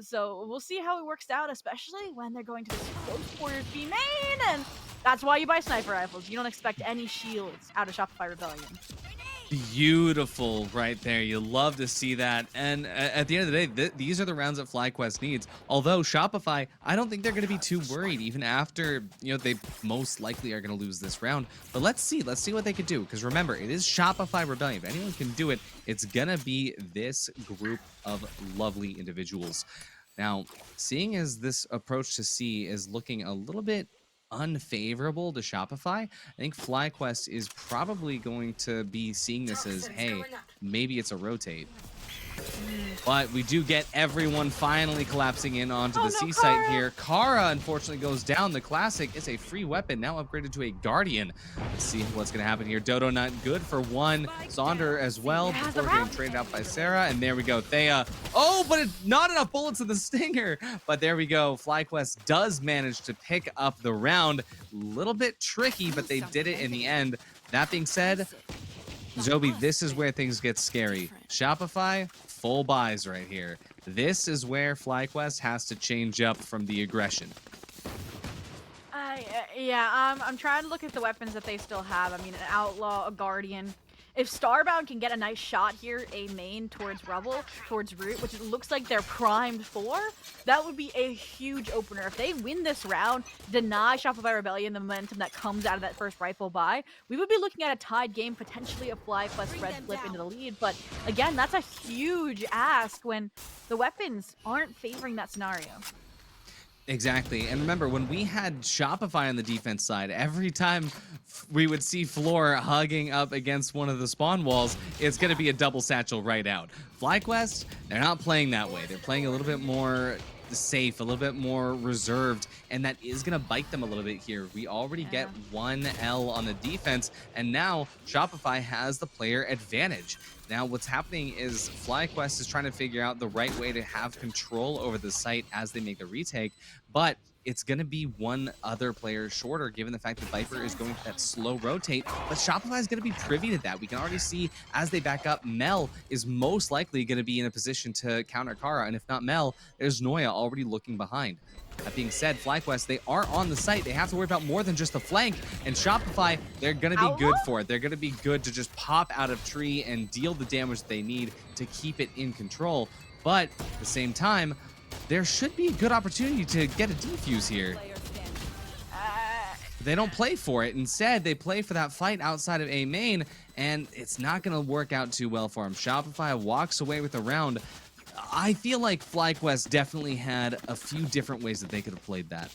So we'll see how it works out, especially when they're going to this close quarters B main, and that's why you buy sniper rifles. You don't expect any shields out of Shopify Rebellion. Beautiful right there. You love to see that. And at the end of the day, these are the rounds that FlyQuest needs. Although Shopify, I don't think they're going to be too worried, even after, you know, they most likely are going to lose this round. But let's see what they could do. Because remember, it is Shopify Rebellion. If anyone can do it, it's going to be this group of lovely individuals. Now, seeing as this approach to C is looking a little bit unfavorable to Shopify, I think FlyQuest is probably going to be seeing this as, hey, maybe it's a rotate. But we do get everyone finally collapsing in onto the C site here. Kara, unfortunately, goes down. The classic is a free weapon, now upgraded to a Guardian. Let's see what's going to happen here. Dodo not good for one. Sonder as well before getting traded out by Sarah. And there we go. Thea. Oh, but not enough bullets in the Stinger. But there we go. FlyQuest does manage to pick up the round. Little bit tricky, but they did it in the end. That being said, Zobi, this is where things get scary. Shopify, full buys right here. This is where FlyQuest has to change up from the aggression. I'm trying to look at the weapons that they still have. I mean, an Outlaw, a Guardian. If Starbound can get a nice shot here, a main towards Rubble, towards Root, which it looks like they're primed for, that would be a huge opener. If they win this round, deny Shopify Rebellion the momentum that comes out of that first rifle buy, we would be looking at a tied game, potentially a FlyQuest red flip into the lead. But again, that's a huge ask when the weapons aren't favoring that scenario. Exactly. And remember, when we had Shopify on the defense side, every time we would see Floor hugging up against one of the spawn walls, it's going to be a double satchel right out. FlyQuest, they're not playing that way. They're playing a little bit more safe, a little bit more reserved, and that is going to bite them a little bit here. We already get 1 L on the defense, and now Shopify has the player advantage. Now, what's happening is FlyQuest is trying to figure out the right way to have control over the site as they make the retake, but it's going to be one other player shorter given the fact that Viper is going for that slow rotate, but Shopify is going to be privy to that. We can already see as they back up, Mel is most likely going to be in a position to counter Kara, and if not Mel, there's Noya already looking behind. That being said, FlyQuest, they are on the site. They have to worry about more than just the flank. And Shopify, they're going to be good for it. They're going to be good to just pop out of tree and deal the damage that they need to keep it in control. But at the same time, there should be a good opportunity to get a defuse here. They don't play for it. Instead, they play for that fight outside of A main, and it's not going to work out too well for them. Shopify walks away with a round. I feel like FlyQuest definitely had a few different ways that they could have played that.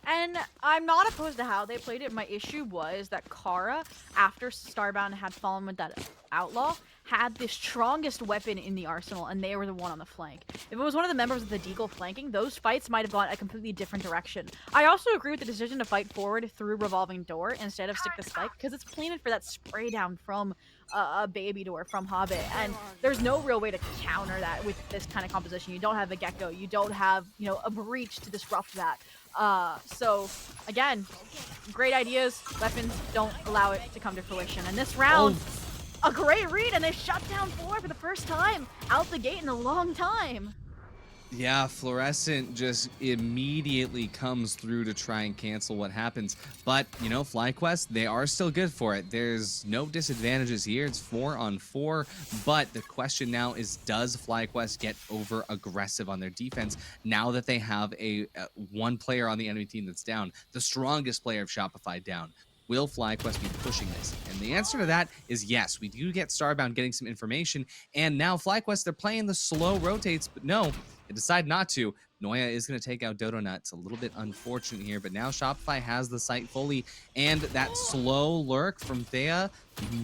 And I'm not opposed to how they played it. My issue was that Kara, after Starbound had fallen with that Outlaw, had the strongest weapon in the arsenal, and they were the one on the flank. If it was one of the members of the Deagle flanking, those fights might have gone a completely different direction. I also agree with the decision to fight forward through Revolving Door instead of stick the spike, because it's planted for that spray down from a baby door from Hobbit, and there's no real way to counter that with this kind of composition. You don't have a Gecko, you don't have, you know, a breach to disrupt that. So again, great ideas, weapons don't allow it to come to fruition. And this round, a great read, and they shut down 4 for the first time out the gate in a long time. Yeah, Fluorescent just immediately comes through to try and cancel what happens. But, you know, FlyQuest, they are still good for it. There's no disadvantages here. It's 4-on-4. But the question now is, does FlyQuest get over aggressive on their defense now that they have a one player on the enemy team that's down, the strongest player of Shopify down? Will FlyQuest be pushing this? And the answer to that is yes. We do get Starbound getting some information, and now FlyQuest, they're playing the slow rotates, but no, they decide not to. Noya is going to take out Dodo Nut. It's a little bit unfortunate here, but now Shopify has the site fully, and that slow lurk from Thea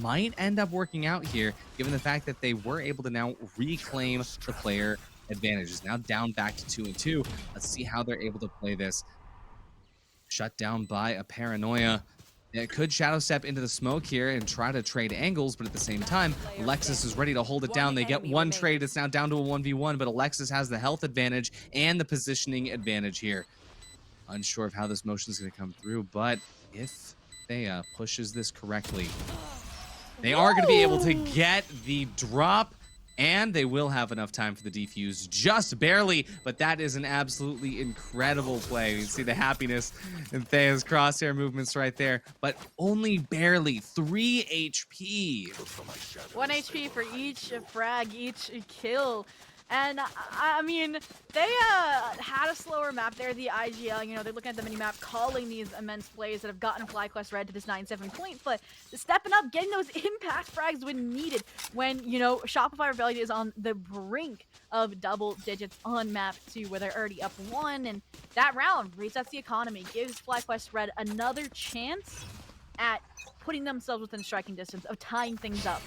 might end up working out here, given the fact that they were able to now reclaim the player advantages. Now down back to 2-2. Let's see how they're able to play this. Shut down by a Paranoia. It could shadow step into the smoke here and try to trade angles, but at the same time, Alexis is ready to hold it down. They get one trade. It's now down to a 1v1, but Alexis has the health advantage and the positioning advantage here. Unsure of how this motion is going to come through, but if Thea pushes this correctly, they are going to be able to get the drop and they will have enough time for the defuse, just barely, but that is an absolutely incredible play. You see the happiness in Thea's crosshair movements right there, but only barely 3 HP. 1 HP for each frag, each kill. And I mean, they had a slower map there, the IGL, you know, they're looking at the mini-map, calling these immense plays that have gotten FlyQuest Red to this 9-7 point, but stepping up, getting those impact frags when needed, when, you know, Shopify Rebellion is on the brink of double digits on map 2, where they're already up 1, and that round resets the economy, gives FlyQuest Red another chance at putting themselves within striking distance of tying things up,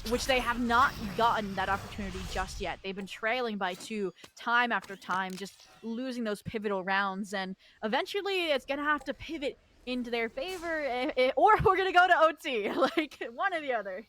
which they have not gotten that opportunity just yet. They've been trailing by 2 time after time, just losing those pivotal rounds, and eventually it's gonna have to pivot into their favor, or we're gonna go to OT, like one or the other.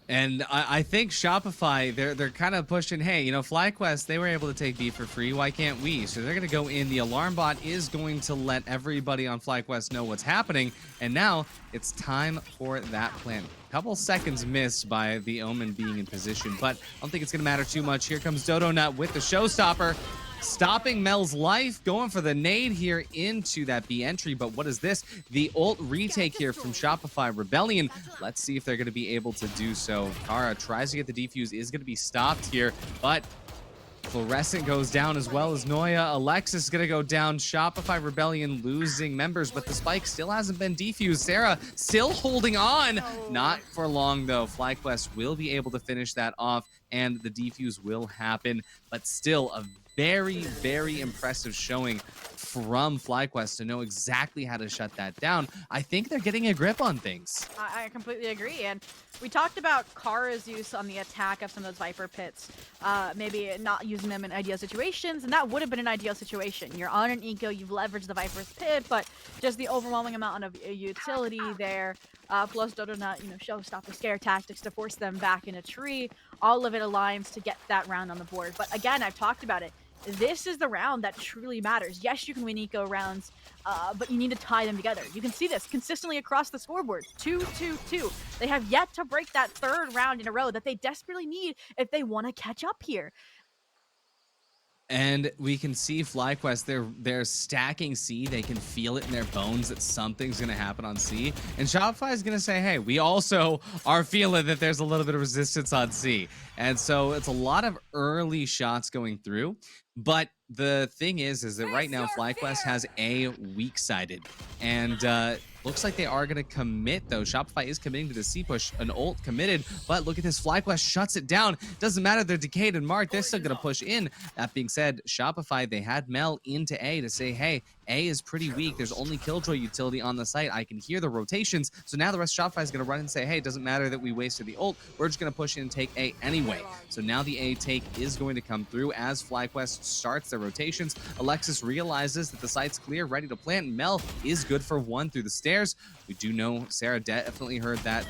And I think Shopify, they're kind of pushing, hey, you know, FlyQuest, they were able to take B for free. Why can't we? So they're going to go in. The alarm bot is going to let everybody on FlyQuest know what's happening. And now it's time for that plan. Couple seconds missed by the Omen being in position, but I don't think it's going to matter too much. Here comes Dodonut with the showstopper, stopping Mel's life, going for the nade here into that B entry. But what is this? The ult retake here from Shopify Rebellion. Let's see if they're going to be able to do so. Kara tries to get the defuse, is going to be stopped here, but Fluorescent goes down as well as Noya. Alexis is going to go down. Shopify Rebellion losing members, but the spike still hasn't been defused. Sarah still holding on. Not for long, though. FlyQuest will be able to finish that off, and the defuse will happen, but still a very, very impressive showing from FlyQuest to know exactly how to shut that down. I think they're getting a grip on things. I completely agree, and we talked about Kara's use on the attack of some of those Viper pits, maybe not using them in ideal situations, and that would have been an ideal situation. You're on an eco, you've leveraged the Viper's pit, but just the overwhelming amount of utility there, plus Dodonut, you know, showstopper scare tactics to force them back in a tree, all of it aligns to get that round on the board. But again, I've talked about it. This is the round that truly matters. Yes, you can win eco rounds, but you need to tie them together. You can see this consistently across the scoreboard. 2-2-2. They have yet to break that 3rd round in a row that they desperately need if they want to catch up here. And we can see FlyQuest, they're stacking C. They can feel it in their bones that something's going to happen on C. And Shopify is going to say, hey, we also are feeling that there's a little bit of resistance on C. And so it's a lot of early shots going through. But the thing is that right now FlyQuest has A weak-sided. And looks like they are going to commit, though. Shopify is committing to the C push. An ult committed, but look at this. FlyQuest shuts it down. Doesn't matter. They're decayed and marked. They're still going to push in. That being said, Shopify, they had Mel into A to say, hey, A is pretty weak. There's only Killjoy utility on the site. I can hear the rotations. So now the rest of Shopify is going to run and say, hey, it doesn't matter that we wasted the ult. We're just going to push in and take A anyway. So now the A take is going to come through as FlyQuest starts their rotations. Alexis realizes that the site's clear, ready to plant. Mel is good for 1 through the stairs. We do know Sarah definitely heard that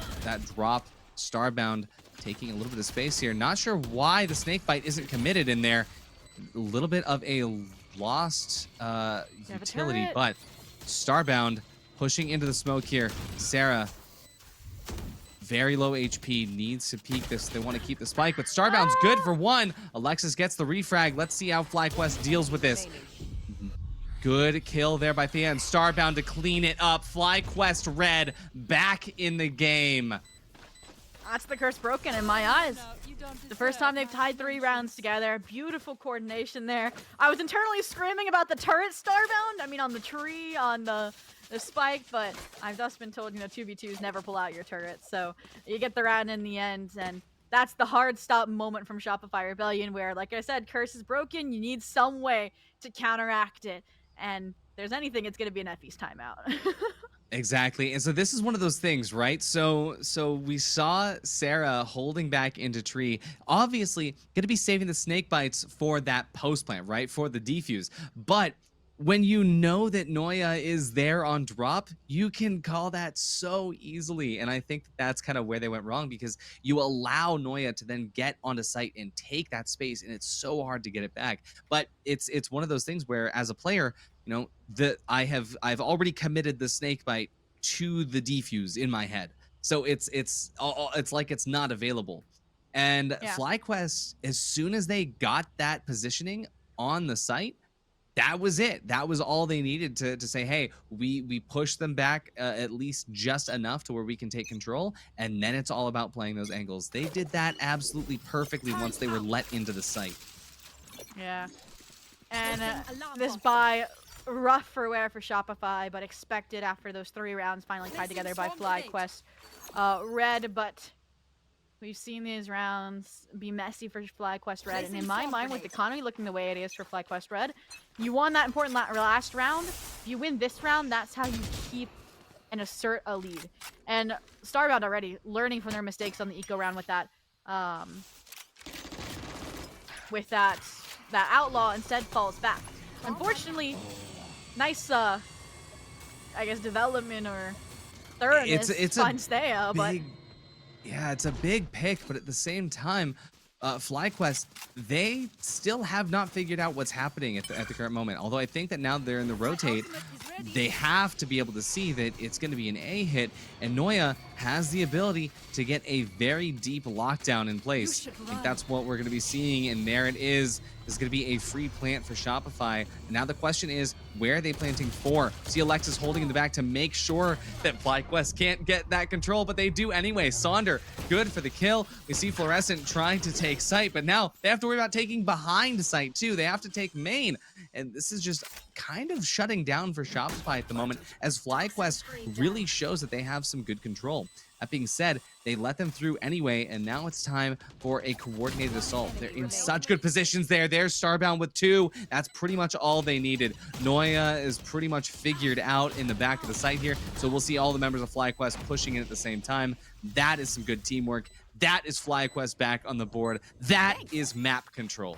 drop. Starbound taking a little bit of space here. Not sure why the snakebite isn't committed in there. A little bit of a lost utility, but Starbound pushing into the smoke here. Sarah, very low HP, needs to peek this. They want to keep the spike, but Starbound's good for 1. Alexis gets the refrag. Let's see how FlyQuest deals with this. Good kill there by Thea, and Starbound to clean it up. FlyQuest Red back in the game. That's the curse broken in my eyes. The first time they've tied 3 rounds together. Beautiful coordination there. I was internally screaming about the turret Starbound. I mean, on the tree, on the spike, but I've thus been told, you know, 2v2s never pull out your turrets. So you get the round in the end, and that's the hard stop moment from Shopify Rebellion where, like I said, curse is broken. You need some way to counteract it. And if there's anything, it's going to be an Effie's timeout. Exactly. And so this is one of those things, right? So we saw Sarah holding back into tree, obviously going to be saving the snake bites for that post plant, right? For the defuse. But when you know that Noya is there on drop, you can call that so easily. And I think that's kind of where they went wrong, because you allow Noya to then get onto site and take that space, and it's so hard to get it back. But it's one of those things where, as a player, you know, I've already committed the snake bite to the defuse in my head. So it's like it's not available. And Yeah. FlyQuest, as soon as they got that positioning on the site, that was it. That was all they needed to say, hey, we pushed them back at least just enough to where we can take control, and then it's all about playing those angles. They did that absolutely perfectly once they were let into the site. Yeah. And this buy, rough for wear for Shopify, but expected after those 3 rounds finally tied together by FlyQuest. Red, but we've seen these rounds be messy for FlyQuest Red, and in my mind, with the economy looking the way it is for FlyQuest Red, you won that important last round. If you win this round, that's how you keep and assert a lead. And Starbound already learning from their mistakes on the eco round with that, that outlaw instead falls back. Unfortunately, nice, I guess, development or thoroughness finds Thea, but. Yeah, it's a big pick, but at the same time, FlyQuest, they still have not figured out what's happening at the current moment. Although I think that now they're in the rotate, they have to be able to see that it's going to be an A hit, and Noya has the ability to get a very deep lockdown in place. I think that's what we're going to be seeing, and there it is. This is going to be a free plant for Shopify. Now the question is, where are they planting for? See Alexis holding in the back to make sure that FlyQuest can't get that control, but they do anyway. Sonder, good for the kill. We see Fluorescent trying to take site, but now they have to worry about taking behind site too. They have to take main, and this is just kind of shutting down for Shopify at the moment, as FlyQuest really shows that they have some good control. That being said, they let them through anyway, and now it's time for a coordinated assault. They're in such good positions there. There's Starbound with 2. That's pretty much all they needed. Noya is pretty much figured out in the back of the site here, so we'll see all the members of FlyQuest pushing in at the same time. That is some good teamwork. That is FlyQuest back on the board. That is map control.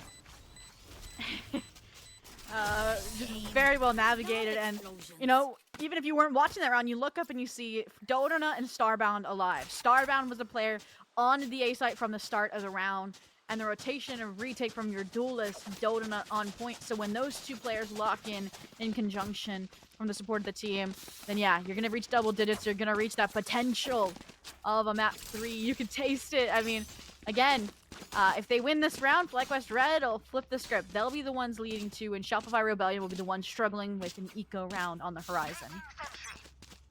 Just very well navigated, and you know, even if you weren't watching that round, you look up and you see Dodona and Starbound alive. Starbound was a player on the A site from the start of the round, and the rotation and retake from your duelist, Dodona on point. So when those 2 players lock in conjunction from the support of the team, then yeah, you're gonna reach double digits. You're gonna reach that potential of a map 3. You can taste it. I mean, again, if they win this round, FlyQuest Red will flip the script. They'll be the ones leading to, and Shopify Rebellion will be the ones struggling with an eco round on the horizon.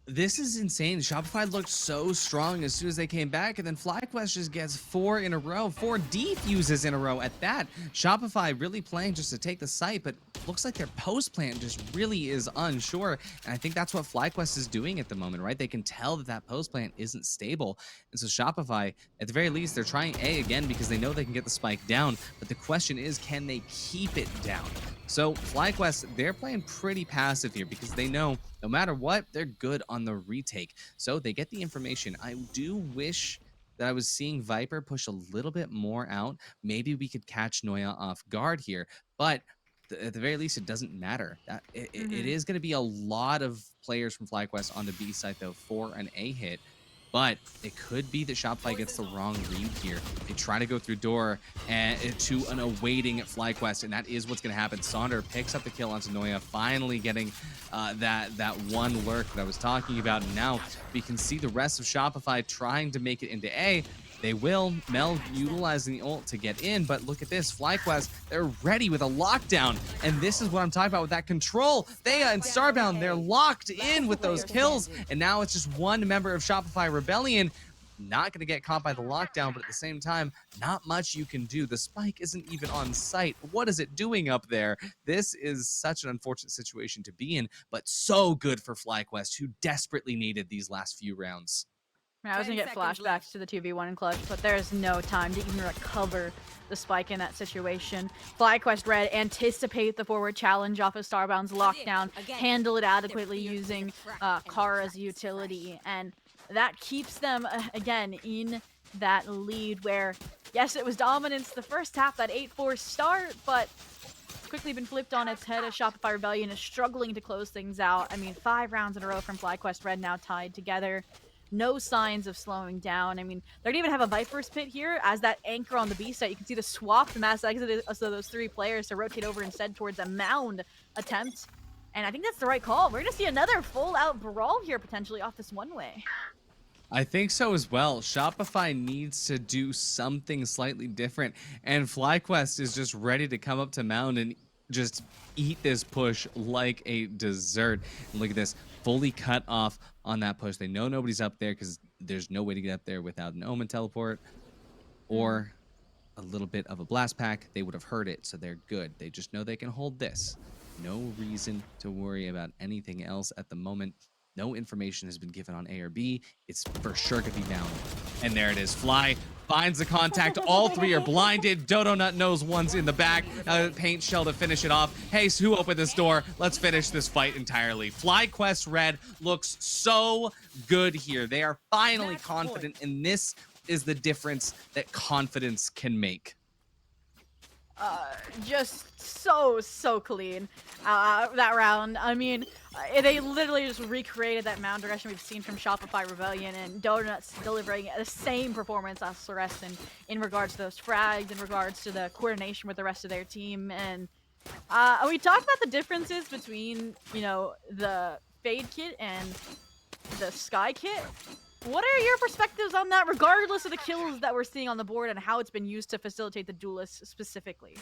This is insane. Shopify looked so strong as soon as they came back, and then FlyQuest just gets 4 in a row, 4 defuses in a row at that. Shopify really playing just to take the site, but looks like their post plant just really is unsure, and I think that's what FlyQuest is doing at the moment, right? They can tell that that post plant isn't stable, and so Shopify, at the very least, they're trying A again because they know they can get the spike down, but the question is, can they keep it down? So FlyQuest, they're playing pretty passive here because they know no matter what, they're good on the retake. So they get the information. I do wish that I was seeing Viper push a little bit more out. Maybe we could catch Noya off guard here, but at the very least, it doesn't matter. It is going to be a lot of players from FlyQuest on the B side, though, for an A hit. But it could be that Shopify gets the wrong read here. They try to go through door and to an awaiting FlyQuest, and that is what's going to happen. Sonder picks up the kill onto Noya, finally getting that one lurk that I was talking about. And now we can see the rest of Shopify trying to make it into A. They will. Mel utilizing the ult to get in, but look at this. FlyQuest, they're ready with a lockdown, and this is what I'm talking about with that control. Thea and Starbound, they're locked in with those kills, and now it's just one member of Shopify Rebellion. Not going to get caught by the lockdown, but at the same time, not much you can do. The spike isn't even on site. What is it doing up there? This is such an unfortunate situation to be in, but so good for FlyQuest, who desperately needed these last few rounds. I was going to get flashbacks to the 2v1 clutch, but there's no time to even recover the spike in that situation. FlyQuest Red anticipate the forward challenge off of Starbound's lockdown, handle it adequately using Kara's utility, and that keeps them, again, in that lead where, yes, it was dominance the first half, that 8-4 start, but it's quickly been flipped on its head as Shopify Rebellion is struggling to close things out. I mean, 5 rounds in a row from FlyQuest Red now tied together. No signs of slowing down. I mean, they don't even have a Viper's Pit here as that anchor on the B site. You can see the swap, the mass exit of those 3 players to rotate over instead towards a mound attempt. And I think that's the right call. We're going to see another full-out brawl here potentially off this one-way. I think so as well. Shopify needs to do something slightly different, and FlyQuest is just ready to come up to Mound and just eat this push like a dessert. And look at this, fully cut off on that push. They know nobody's up there because there's no way to get up there without an Omen teleport or a little bit of a blast pack. They would have heard it, so they're good. They just know they can hold this. No reason to worry about anything else at the moment. No information has been given on A or B. It's for sure gonna be down. And there it is. Fly finds the contact. All three are blinded. Dodo Nut knows one's in the back. Paint Shell to finish it off. Hey, so who opened this door? Let's finish this fight entirely. FlyQuest Red looks so good here. They are finally confident, and this is the difference that confidence can make. Just so clean that round. I mean, they literally just recreated that mound aggression we've seen from Shopify Rebellion, and Donuts delivering the same performance as Fluorescent in regards to those frags, in regards to the coordination with the rest of their team. And we talked about the differences between, you know, the Fade kit and the Sky kit. What are your perspectives on that, regardless of the kills that we're seeing on the board and how it's been used to facilitate the duelists specifically?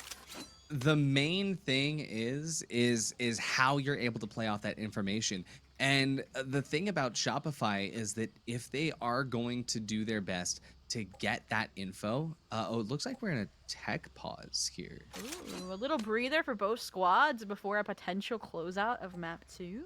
The main thing is how you're able to play off that information. And the thing about Shopify is that if they are going to do their best to get that info, oh, it looks like we're in a tech pause here. Ooh, a little breather for both squads before a potential closeout of map 2.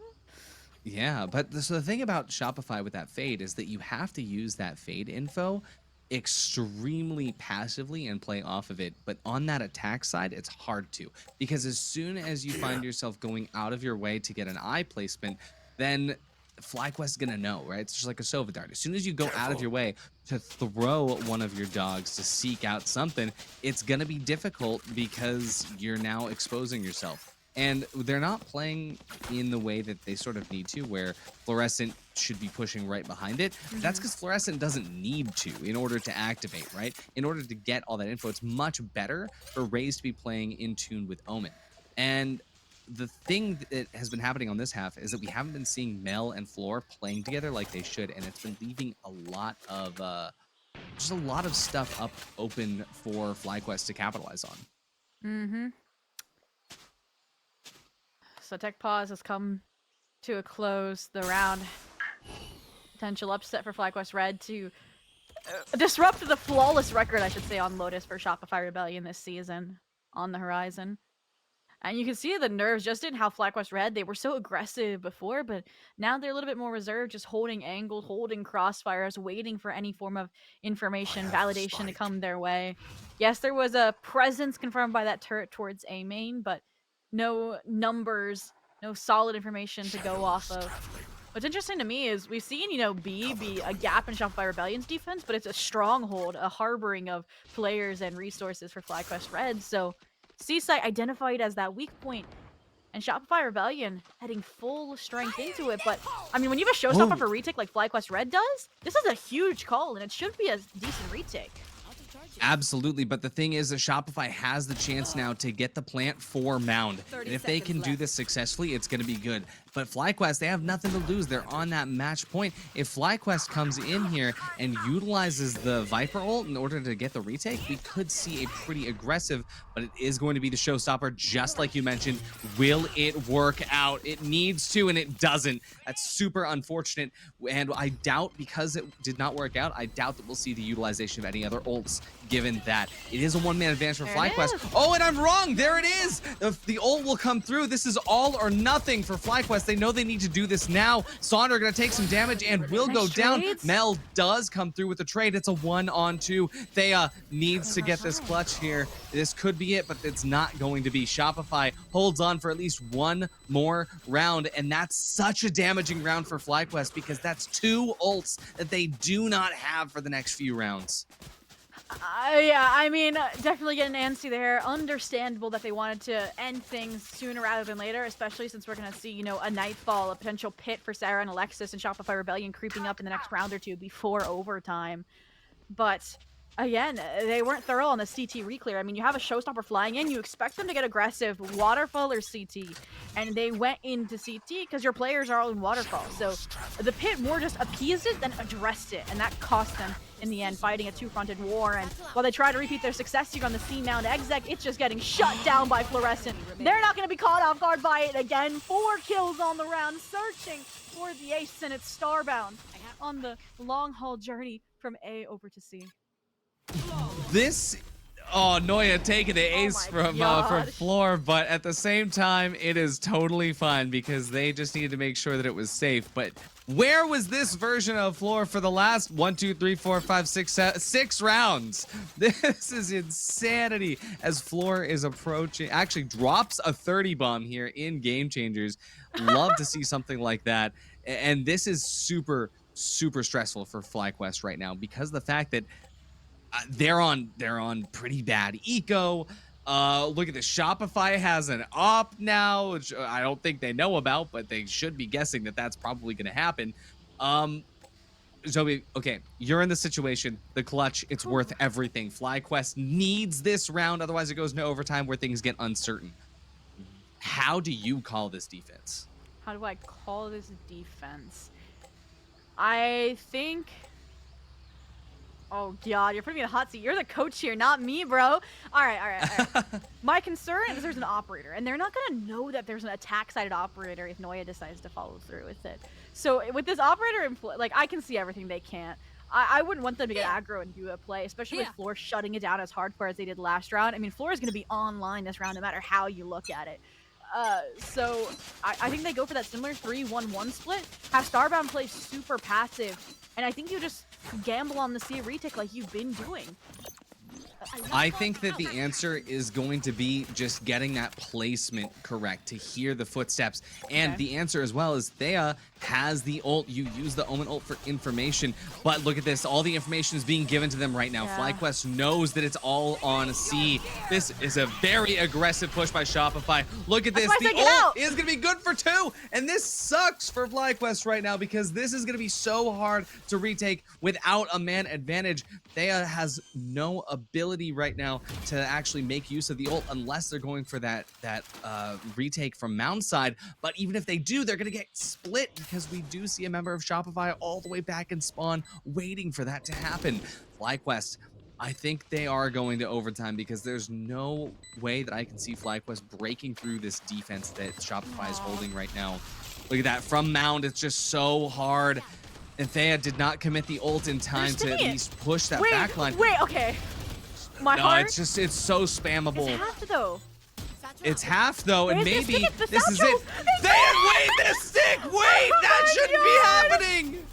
Yeah, but so the thing about Shopify with that fade is that you have to use that fade info extremely passively and play off of it. But on that attack side, it's hard to, because as soon as you find yourself going out of your way to get an eye placement, then FlyQuest is gonna know, right? It's just like a Sova Dart. As soon as you go out of your way to throw one of your dogs to seek out something, it's gonna be difficult because you're now exposing yourself. And they're not playing in the way that they sort of need to, where Fluorescent should be pushing right behind it. That's because Fluorescent doesn't need to in order to activate, right? In order to get all that info, it's much better for Raze to be playing in tune with Omen. And the thing that has been happening on this half is that we haven't been seeing Mel and Floor playing together like they should, and it's been leaving a lot of just a lot of stuff up open for FlyQuest to capitalize on. So tech pause has come to a close. The round, potential upset for FlyQuest Red to disrupt the flawless record, I should say, on Lotus for Shopify Rebellion this season on the horizon. And you can see the nerves just in how FlyQuest Red, they were so aggressive before, but now they're a little bit more reserved, just holding angles, holding crossfires, waiting for any form of information, validation to come their way. Yes, there was a presence confirmed by that turret towards A main, but no numbers, no solid information to go off of. What's interesting to me is we've seen, you know, B be a gap in Shopify Rebellion's defense, but it's a stronghold, a harboring of players and resources for FlyQuest Red. So Seaside identified as that weak point, and Shopify Rebellion heading full strength into it. But I mean, when you have a showstopper for retake like FlyQuest Red does, this is a huge call, and it should be a decent retake. Absolutely, but the thing is that Shopify has the chance now to get the plant for Mound. And if they can do this successfully, it's going to be good. But FlyQuest, they have nothing to lose. They're on that match point. If FlyQuest comes in here and utilizes the Viper ult in order to get the retake, we could see a pretty aggressive, but it is going to be the showstopper, just like you mentioned. Will it work out? It needs to, and it doesn't. That's super unfortunate. And I doubt, because it did not work out, I doubt that we'll see the utilization of any other ults, given that it is a one-man advantage for FlyQuest. Oh, and I'm wrong. There it is. The ult will come through. This is all or nothing for FlyQuest. They know they need to do this now. Saunder going to take some damage and will go down. Mel does come through with the trade. It's a 1-on-2. Thea needs to get this clutch here. This could be it, but it's not going to be. Shopify holds on for at least one more round, and that's such a damaging round for FlyQuest because that's 2 ults that they do not have for the next few rounds. Yeah, I mean, definitely getting antsy there. Understandable that they wanted to end things sooner rather than later, especially since we're going to see, you know, a Nightfall, a potential pit for Sarah and Alexis and Shopify Rebellion creeping up in the next round or two before overtime. But again, they weren't thorough on the CT reclear. I mean, you have a showstopper flying in, you expect them to get aggressive, waterfall or CT, and they went into CT because your players are all in waterfall. So the pit more just appeased it than addressed it, and that cost them in the end, fighting a two-fronted war. And while they try to repeat their success here on the C Mount Exec, it's just getting shut down by Fluorescent. They're not going to be caught off guard by it again. 4 kills on the round, searching for the ace, and it's Starbound on the long-haul journey from A over to C. This, oh, Noya taking the ace my from gosh. Floor, but at the same time, it is totally fine because they just needed to make sure that it was safe. But where was this version of Floor for the last 1, 2, 3, 4, 5, 6, 6 rounds? This is insanity as Floor is approaching, actually drops a 30 bomb here in Game Changers. Love to see something like that. And this is super, super stressful for FlyQuest right now because of the fact that they're on pretty bad eco. Look at this. Shopify has an op now, which I don't think they know about, but they should be guessing that that's probably going to happen. Zoe, okay, you're in the situation. The clutch, it's worth everything. FlyQuest needs this round, otherwise it goes into overtime where things get uncertain. How do you call this defense? How do I call this defense? I think... Oh, God, you're putting me in a hot seat. You're the coach here, not me, bro. All right. My concern is there's an operator, and they're not going to know that there's an attack-sided operator if Noya decides to follow through with it. So with this operator in play, like, I can see everything they can't. I wouldn't want them to get aggro and do a play, especially with Floor shutting it down as hardcore as they did last round. I mean, Floor is going to be online this round no matter how you look at it. So I think they go for that similar 3-1-1 split. Have Starbound play super passive, and I think you just gamble on the C retake like you've been doing. I think that the answer is going to be just getting that placement correct to hear the footsteps. And the answer as well is Thea has the ult. You use the Omen ult for information. But look at this. All the information is being given to them right now. FlyQuest knows that it's all on C. This is a very aggressive push by Shopify. Look at this. The ult is going to be good for 2. And this sucks for FlyQuest right now because this is going to be so hard to retake without a man advantage. Thea has no ability right now to actually make use of the ult unless they're going for that retake from Mound side. But even if they do, they're going to get split because we do see a member of Shopify all the way back in spawn waiting for that to happen. FlyQuest, I think they are going to overtime because there's no way that I can see FlyQuest breaking through this defense that Shopify is holding right now. Look at that. From Mound, it's just so hard. And Thea did not commit the ult in time to at least push that backline. Wait, okay. My heart? It's so spammable. It's half, though. It's half, though, and maybe this is Satchel. it. Wait, this stick! Wait, that shouldn't be happening!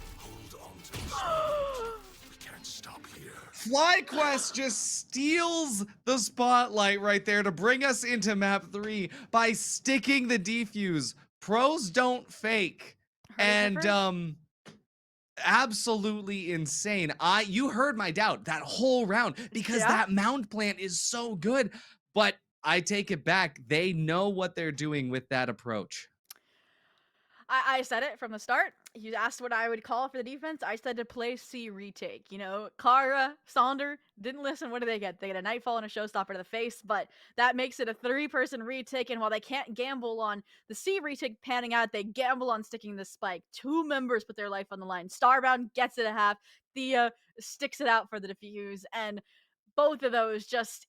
FlyQuest just steals the spotlight right there to bring us into map 3 by sticking the defuse. Pros don't fake. And, absolutely insane. You heard my doubt that whole round because that Mound plant is so good, but I take it back. They know what they're doing with that approach. I said it from the start. You asked what I would call for the defense. I said to play C retake. You know, Kara, Sonder didn't listen. What do they get? They get a Nightfall and a Showstopper to the face, but that makes it a 3-person retake. And while they can't gamble on the C retake panning out, they gamble on sticking the spike. 2 members put their life on the line. Starbound gets it a half. Thea sticks it out for the defuse. And both of those just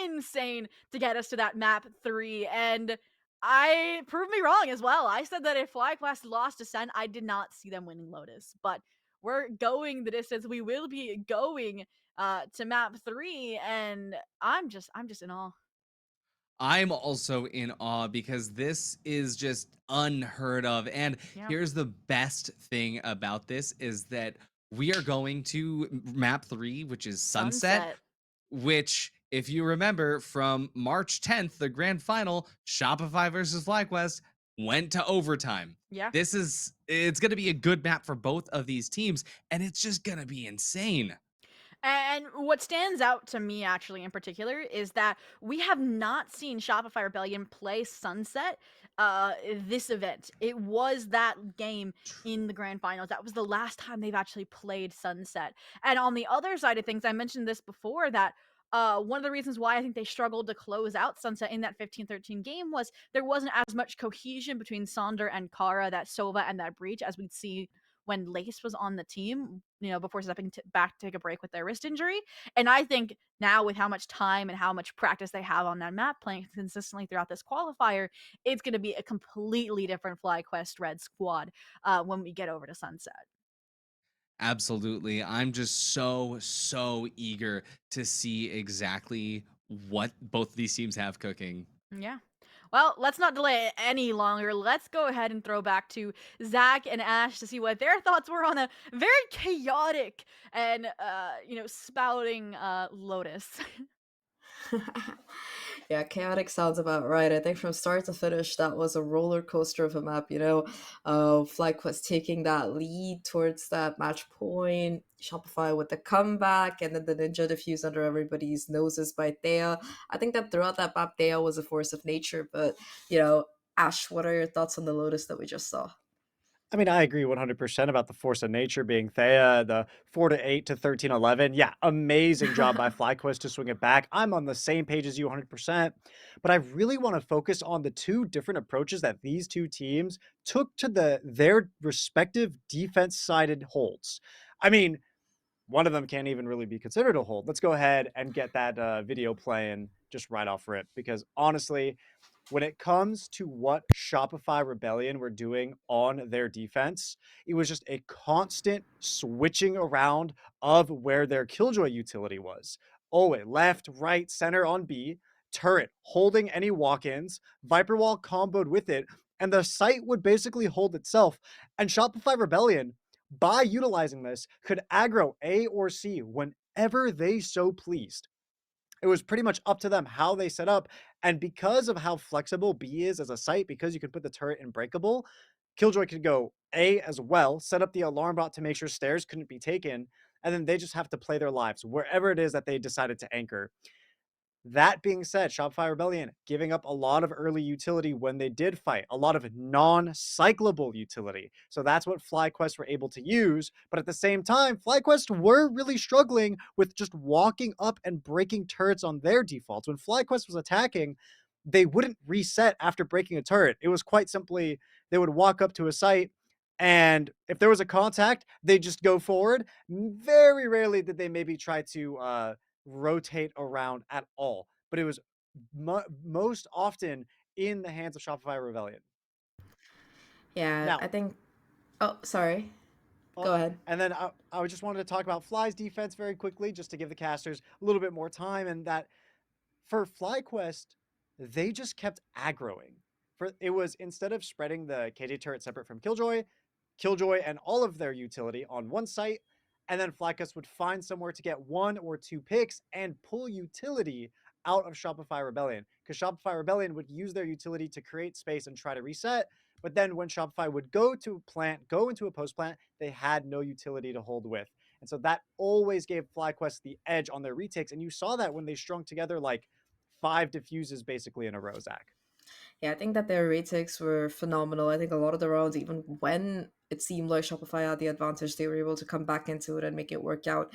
insane to get us to that map 3. And I proved me wrong as well. I said that if FlyQuest lost Ascent, I did not see them winning Lotus. But we're going the distance. We will be going to map 3, and I'm just in awe. I'm also in awe because this is just unheard of. And here's the best thing about this is that we are going to map 3, which is Sunset. Which, if you remember from March 10th, the grand final, Shopify versus FlyQuest went to overtime. It's going to be a good map for both of these teams, and it's just going to be insane. And what stands out to me, actually, in particular, is that we have not seen Shopify Rebellion play Sunset this event. It was that game in the grand finals. That was the last time they've actually played Sunset. And on the other side of things, I mentioned this before that one of the reasons why I think they struggled to close out Sunset in that 15-13 game was there wasn't as much cohesion between Sonder and Kara, that Sova and that Breach, as we'd see when Lace was on the team, before stepping back to take a break with their wrist injury. And I think now, with how much time and how much practice they have on that map, playing consistently throughout this qualifier, it's going to be a completely different FlyQuest Red squad when we get over to Sunset. Absolutely. I'm just so eager to see exactly what both of these teams have cooking. Yeah. Well, let's not delay it any longer. Let's go ahead and throw back to Zach and Ash to see what their thoughts were on a very chaotic and spouting Lotus. Yeah, chaotic sounds about right. I think from start to finish, that was a roller coaster of a map. FlyQuest taking that lead towards that match point, Shopify with the comeback, and then the ninja diffuse under everybody's noses by Thea. I think that throughout that map, Thea was a force of nature. But Ash, what are your thoughts on the Lotus that we just saw? I mean, I agree 100% about the force of nature being Thea, the 4-8 to 13-11. Yeah, amazing job by FlyQuest to swing it back. I'm on the same page as you 100%, but I really want to focus on the two different approaches that these two teams took to their respective defense-sided holds. I mean, one of them can't even really be considered a hold. Let's go ahead and get that video playing just right off rip, because honestly, when it comes to what Shopify Rebellion were doing on their defense, it was just a constant switching around of where their Killjoy utility was. Always left, right, center on B, turret holding any walk-ins, Viper Wall comboed with it, and the site would basically hold itself. And Shopify Rebellion, by utilizing this, could aggro A or C whenever they so pleased. It was pretty much up to them how they set up. And because of how flexible B is as a site, because you can put the turret in breakable, Killjoy could go A as well, set up the alarm bot to make sure stairs couldn't be taken, and then they just have to play their lives wherever it is that they decided to anchor. That being said, Shopify Rebellion giving up a lot of early utility when they did fight, a lot of non-cyclable utility. So that's what FlyQuest were able to use. But at the same time, FlyQuest were really struggling with just walking up and breaking turrets on their defaults. When FlyQuest was attacking, they wouldn't reset after breaking a turret. It was quite simply they would walk up to a site, and if there was a contact, they just go forward. Very rarely did they maybe try to rotate around at all, but it was most often in the hands of Shopify Rebellion. Yeah, Now, I think. Oh, sorry. Go ahead. and then I just wanted to talk about Fly's defense very quickly, just to give the casters a little bit more time, and that for FlyQuest, they just kept aggroing. It was, instead of spreading the KJ turret separate from Killjoy and all of their utility on one site, and then FlyQuest would find somewhere to get one or two picks and pull utility out of Shopify Rebellion, because Shopify Rebellion would use their utility to create space and try to reset. But then when Shopify would go into a post plant, they had no utility to hold with. And so that always gave FlyQuest the edge on their retakes. And you saw that when they strung together like 5 diffuses basically in a row, Zach. Yeah, I think that their retakes were phenomenal. I think a lot of the rounds, even when it seemed like Shopify had the advantage, they were able to come back into it and make it work out.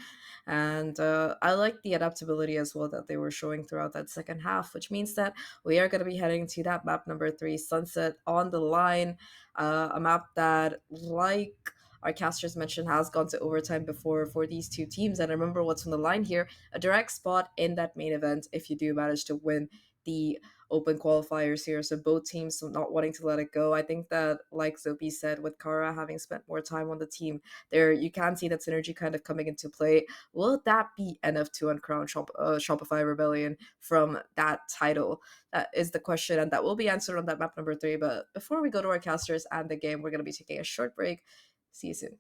And I like the adaptability as well that they were showing throughout that second half, which means that we are going to be heading to that map number 3, Sunset on the line, a map that, like our casters mentioned, has gone to overtime before for these two teams. And remember what's on the line here: a direct spot in that main event if you do manage to win the open qualifiers here. So both teams not wanting to let it go. I think that, like Zopi said, with Kara having spent more time on the team, there you can see that synergy kind of coming into play. Will that be enough to uncrown Shopify Rebellion from that title? That is the question, and that will be answered on that map number 3. But before we go to our casters and the game, we're going to be taking a short break. See you soon.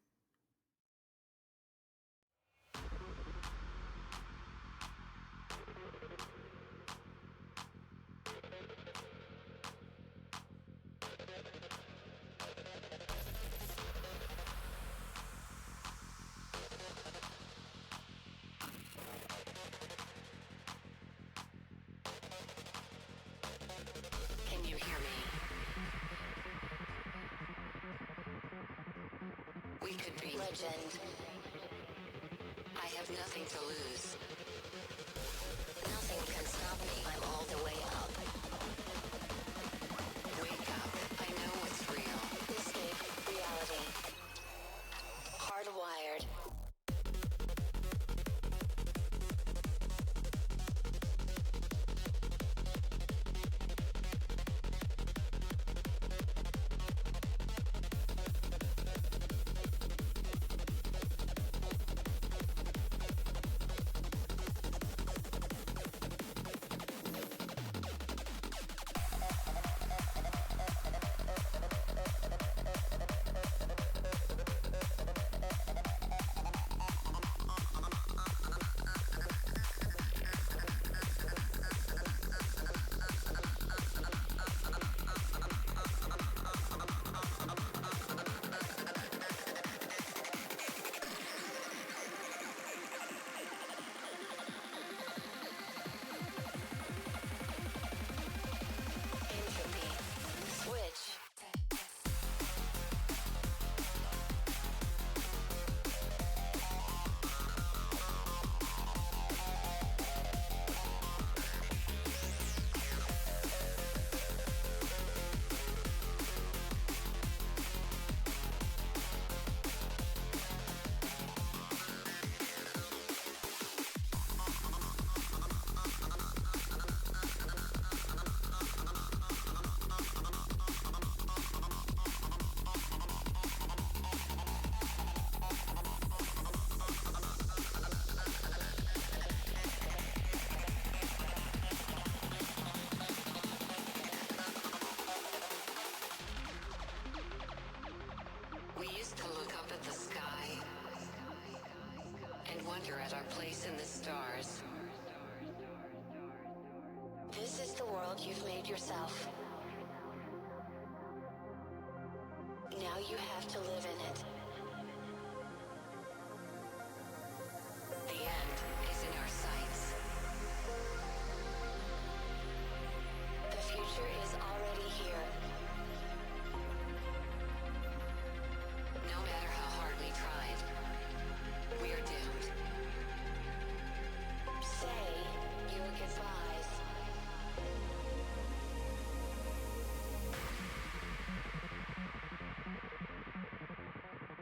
legend. I have nothing to lose. Nothing can stop me. I'm all the way up. Wake up. I know what's real. Escape reality. Hardwired. Entropy. Switch. We used to look up at the sky and wonder at our place in the stars. This is the world you've made yourself. Now you have to live in it. The end is in our sights. The future is already here. No matter how hard we tried, we're doomed. Say your goodbyes.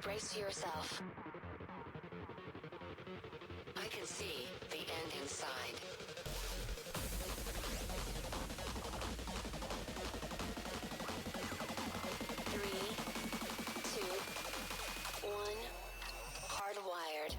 Brace yourself. I can see the end inside. Three, two, one. Hardwired.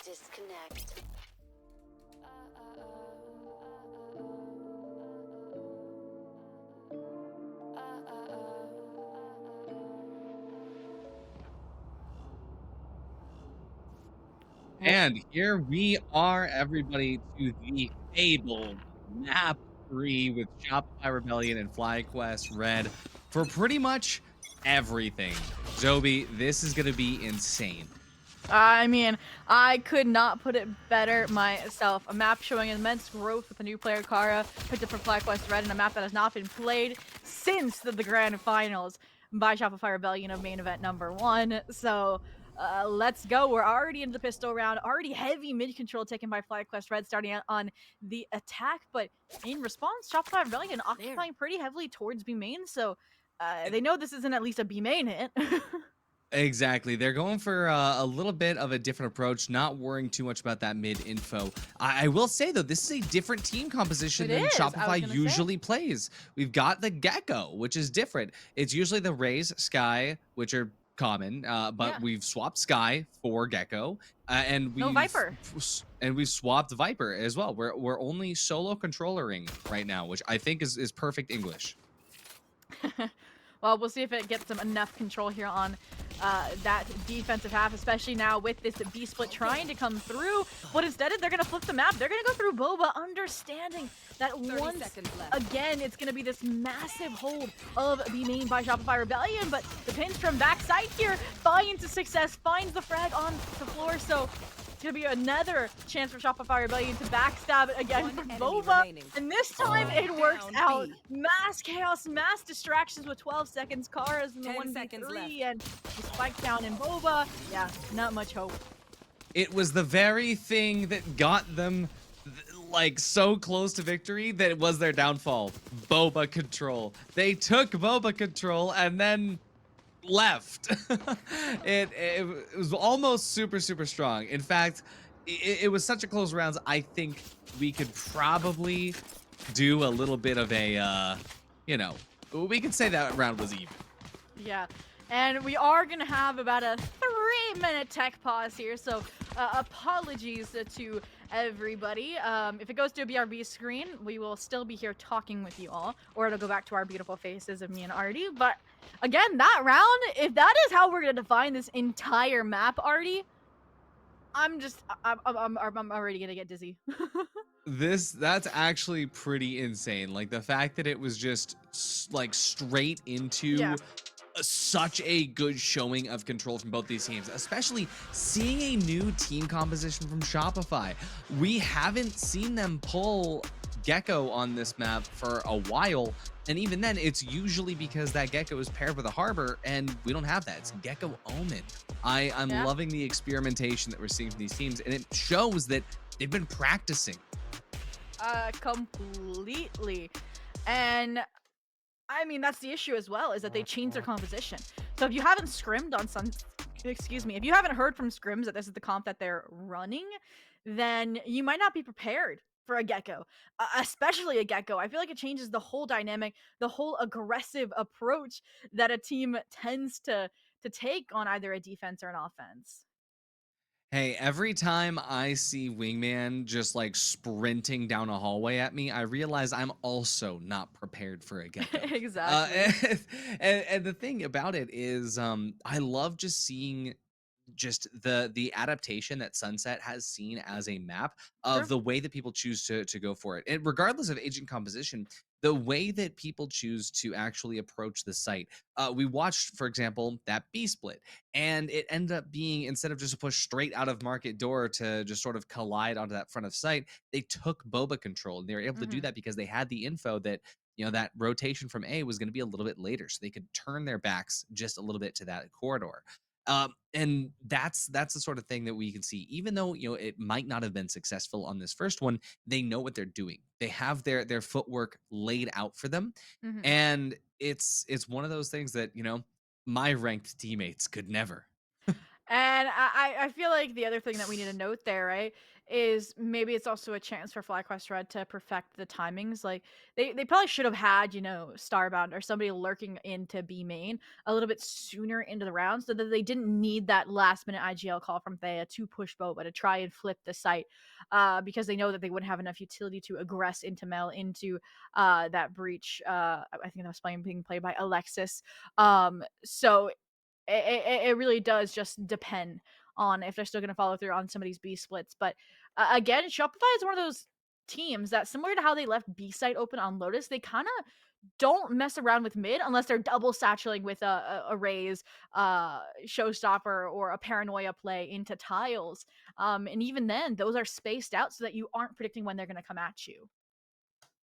Disconnect. And here we are, everybody, to the fabled map 3 with Shopify Rebellion and FlyQuest Red for pretty much everything. Zobi, this is going to be insane. I mean, I could not put it better myself. A map showing immense growth with a new player, Kara, picked up for FlyQuest Red, and a map that has not been played since the grand finals by Shopify Rebellion of main event number 1. So, let's go. We're already into the pistol round, already heavy mid control taken by FlyQuest Red, starting out on the attack. But in response, Shopify Rebellion occupying pretty heavily towards B main. So, they know this isn't at least a B main hit. Exactly. They're going for a little bit of a different approach, not worrying too much about that mid info. I will say, though, this is a different team composition It than is, I was Shopify gonna usually plays. We've got the Gecko, which is different. It's usually the Raze, Sky, which are common, but Yeah. we've swapped Sky for Gecko, and No Viper. we've swapped Viper as well. We're only solo controllering right now, which I think is perfect English. Well, we'll see if it gets them enough control here on that defensive half, especially now with this B split trying to come through. But instead, they're going to flip the map. They're going to go through Boba, understanding that once again, it's going to be this massive hold of B main by Shopify Rebellion. But the pinch from backside here finds the success, finds the frag on the floor. So it's going to be another chance for Shopify Rebellion to backstab it again for Boba. And this time it works out. Mass chaos, mass distractions with 12 seconds. Kara's in the 1v3 and the spike down in Boba. Yeah, not much hope. It was the very thing that got them like so close to victory that it was their downfall. Boba control. They took Boba control and then left. it was almost super strong. In fact, it was such a close rounds. I think we could probably do a little bit of a we could say that round was even. Yeah, and we are gonna have about a 3-minute tech pause here, so apologies to everybody. If it goes to a BRB screen, we will still be here talking with you all, or it'll go back to our beautiful faces of me and Artie. But again, that round, if that is how we're gonna define this entire map, Artie, I'm already gonna get dizzy. That's actually pretty insane. Like the fact that it was just like straight into such a good showing of control from both these teams, especially seeing a new team composition from Shopify. We haven't seen them pull Gecko on this map for a while, and even then it's usually because that Gecko is paired with a Harbor, and we don't have that. It's Gecko Omen. I'm loving the experimentation that we're seeing from these teams, and it shows that they've been practicing. Completely. And I mean, that's the issue as well, is that they changed their composition. So if you haven't scrimmed on if you haven't heard from scrims that this is the comp that they're running, then you might not be prepared for a Gecko, especially a Gecko. I feel like it changes the whole dynamic, the whole aggressive approach that a team tends to take on either a defense or an offense. Hey, every time I see Wingman just like sprinting down a hallway at me, I realize I'm also not prepared for a Gecko. Exactly. And the thing about it is, I love just seeing just the adaptation that Sunset has seen as a map of the way that people choose to go for it. And regardless of agent composition, the way that people choose to actually approach the site. We watched, for example, that B split, and it ended up being, instead of just a push straight out of market door to just sort of collide onto that front of site, they took Boba control, and they were able to do that because they had the info that that rotation from A was going to be a little bit later, so they could turn their backs just a little bit to that corridor. And that's the sort of thing that we can see. Even though it might not have been successful on this first one, they know what they're doing. They have their footwork laid out for them, and it's one of those things that my ranked teammates could never. And I feel like the other thing that we need to note there, right, is maybe it's also a chance for FlyQuest Red to perfect the timings. Like they probably should have had, Starbound or somebody lurking into B main a little bit sooner into the round, so that they didn't need that last minute IGL call from Thea to push Boba to try and flip the site, because they know that they wouldn't have enough utility to aggress into Mel into that breach. I think that was being played by Alexis. So it really does just depend on if they're still going to follow through on some of these B splits. But again, Shopify is one of those teams that, similar to how they left B site open on Lotus, they kind of don't mess around with mid unless they're double satchelating with a Raze, Showstopper, or a Paranoia play into tiles. And even then, those are spaced out so that you aren't predicting when they're going to come at you.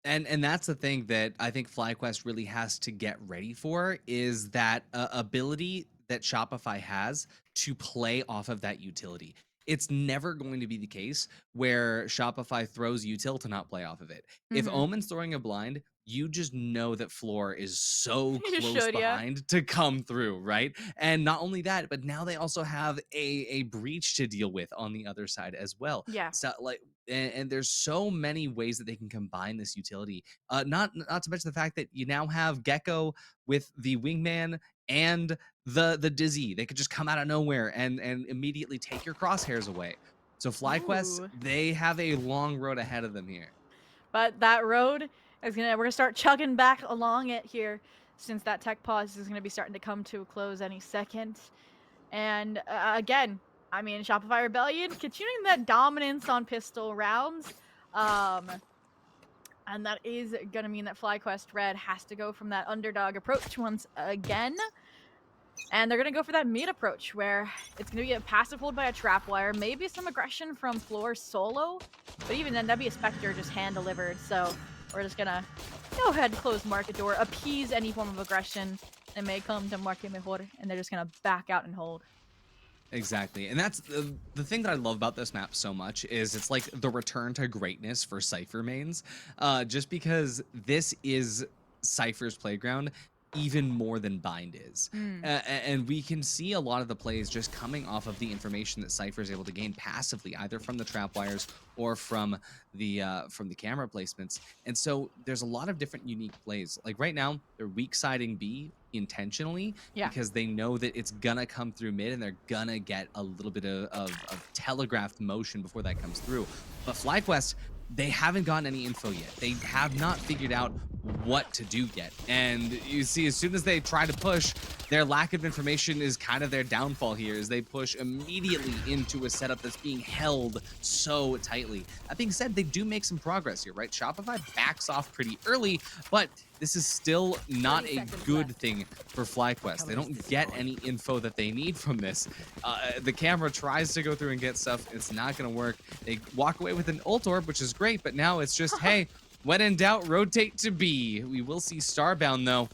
And that's the thing that I think FlyQuest really has to get ready for, is that ability that Shopify has to play off of that utility. It's never going to be the case where Shopify throws util to not play off of it. If Omen's throwing a blind, you just know that Floor is so You close should, yeah. behind to come through, right? And not only that, but now they also have a breach to deal with on the other side as well. Yeah. So like, and there's so many ways that they can combine this utility. Not to mention the fact that you now have Gecko with the wingman and the Dizzy. They could just come out of nowhere and immediately take your crosshairs away. So FlyQuest, Ooh. they have a long road ahead of them here. But that road is we're gonna start chugging back along it here, since that tech pause is gonna be starting to come to a close any second. And again, I mean, Shopify Rebellion continuing that dominance on pistol rounds. And that is gonna mean that FlyQuest Red has to go from that underdog approach once again. And they're gonna go for that mid approach, where it's gonna be a passive hold by a Trapwire, maybe some aggression from Floor solo, but even then, that'd be a Spectre just hand delivered. So we're just gonna go ahead and close Market Door, appease any form of aggression that may come to Market Mejor, and they're just gonna back out and hold. Exactly. And that's the thing that I love about this map so much, is it's like the return to greatness for Cypher mains, just because this is Cypher's playground even more than Bind is. And we can see a lot of the plays just coming off of the information that Cypher is able to gain passively, either from the Trapwires or from the camera placements. And so there's a lot of different unique plays. Like right now, they're weak siding B intentionally, because they know that it's gonna come through mid and they're gonna get a little bit of telegraphed motion before that comes through. But FlyQuest, they haven't gotten any info yet. They have not figured out what to do yet. And you see, as soon as they try to push, their lack of information is kind of their downfall here, as they push immediately into a setup that's being held so tightly. That being said, they do make some progress here, right? Shopify backs off pretty early, but this is still not a good thing for FlyQuest. They don't get any info that they need from this. The camera tries to go through and get stuff. It's not going to work. They walk away with an ult orb, which is great, but now it's just, hey, when in doubt, rotate to B. We will see Starbound, though,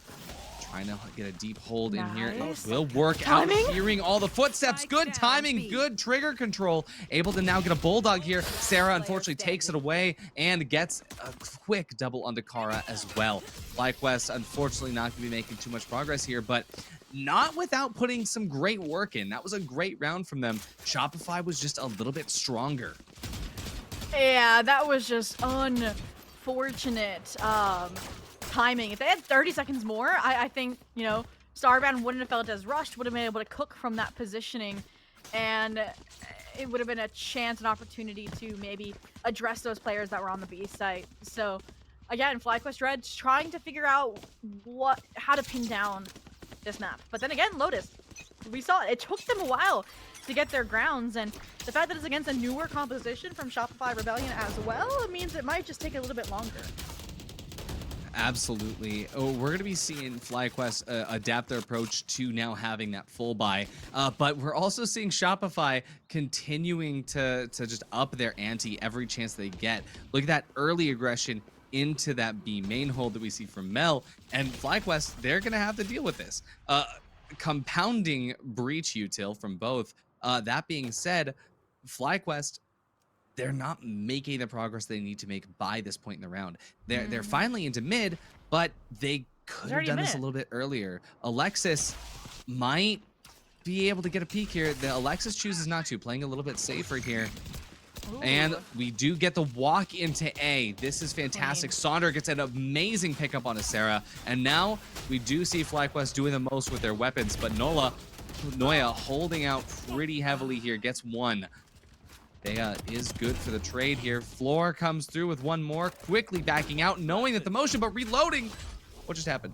trying to get a deep hold in here. It will work out. Hearing all the footsteps. Good timing, good trigger control. Able to now get a Bulldog here. Sarah, unfortunately, takes it away and gets a quick double onto Kara as well. FlyQuest, unfortunately, not going to be making too much progress here, but not without putting some great work in. That was a great round from them. Shopify was just a little bit stronger. Yeah, that was just unfortunate timing. If they had 30 seconds more, I think, you know, Starbound wouldn't have felt as rushed, would have been able to cook from that positioning, and it would have been a chance, an opportunity to maybe address those players that were on the B site. So, again, FlyQuest Red's trying to figure out how to pin down this map. But then again, Lotus, we saw it took them a while to get their grounds, and the fact that it's against a newer composition from Shopify Rebellion as well, it means it might just take a little bit longer. Absolutely. Oh, we're going to be seeing FlyQuest adapt their approach to now having that full buy. But we're also seeing Shopify continuing to just up their ante every chance they get. Look at that early aggression into that B main hold that we see from Mel. And FlyQuest, they're going to have to deal with this. Compounding breach util from both. That being said, FlyQuest, they're not making the progress they need to make by this point in the round. They're finally into mid, but they could have done this a little bit earlier. Alexis might be able to get a peek here. The Alexis chooses not to, playing a little bit safer here. Ooh. And we do get the walk into A. This is fantastic. Sonder gets an amazing pickup on a Sarah. And now we do see FlyQuest doing the most with their weapons, but Noya holding out pretty heavily here, gets one. Thea is good for the trade here. Floor comes through with one more, quickly backing out, knowing that the motion, but reloading. What just happened?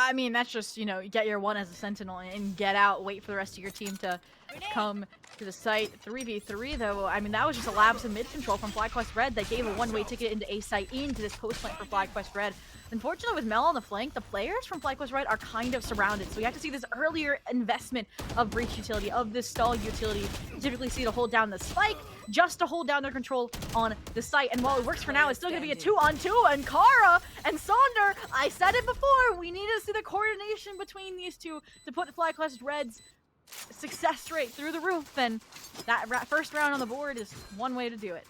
I mean, that's just, you know, get your one as a sentinel and get out, wait for the rest of your team to come to the site. 3v3 though, I mean, that was just a lapse in mid control from FlyQuest Red that gave a one-way ticket into A site into this post plant for FlyQuest Red. Unfortunately, with Mel on the flank, the players from FlyQuest Red are kind of surrounded, so we have to see this earlier investment of breach utility, of this stall utility. You typically see to hold down the spike, just to hold down their control on the site. And while it works for now, it's still going to be a 2-on-2, and Kara and Sonder, I said it before, we need to see the coordination between these two to put FlyQuest Red's success rate through the roof, and that first round on the board is one way to do it.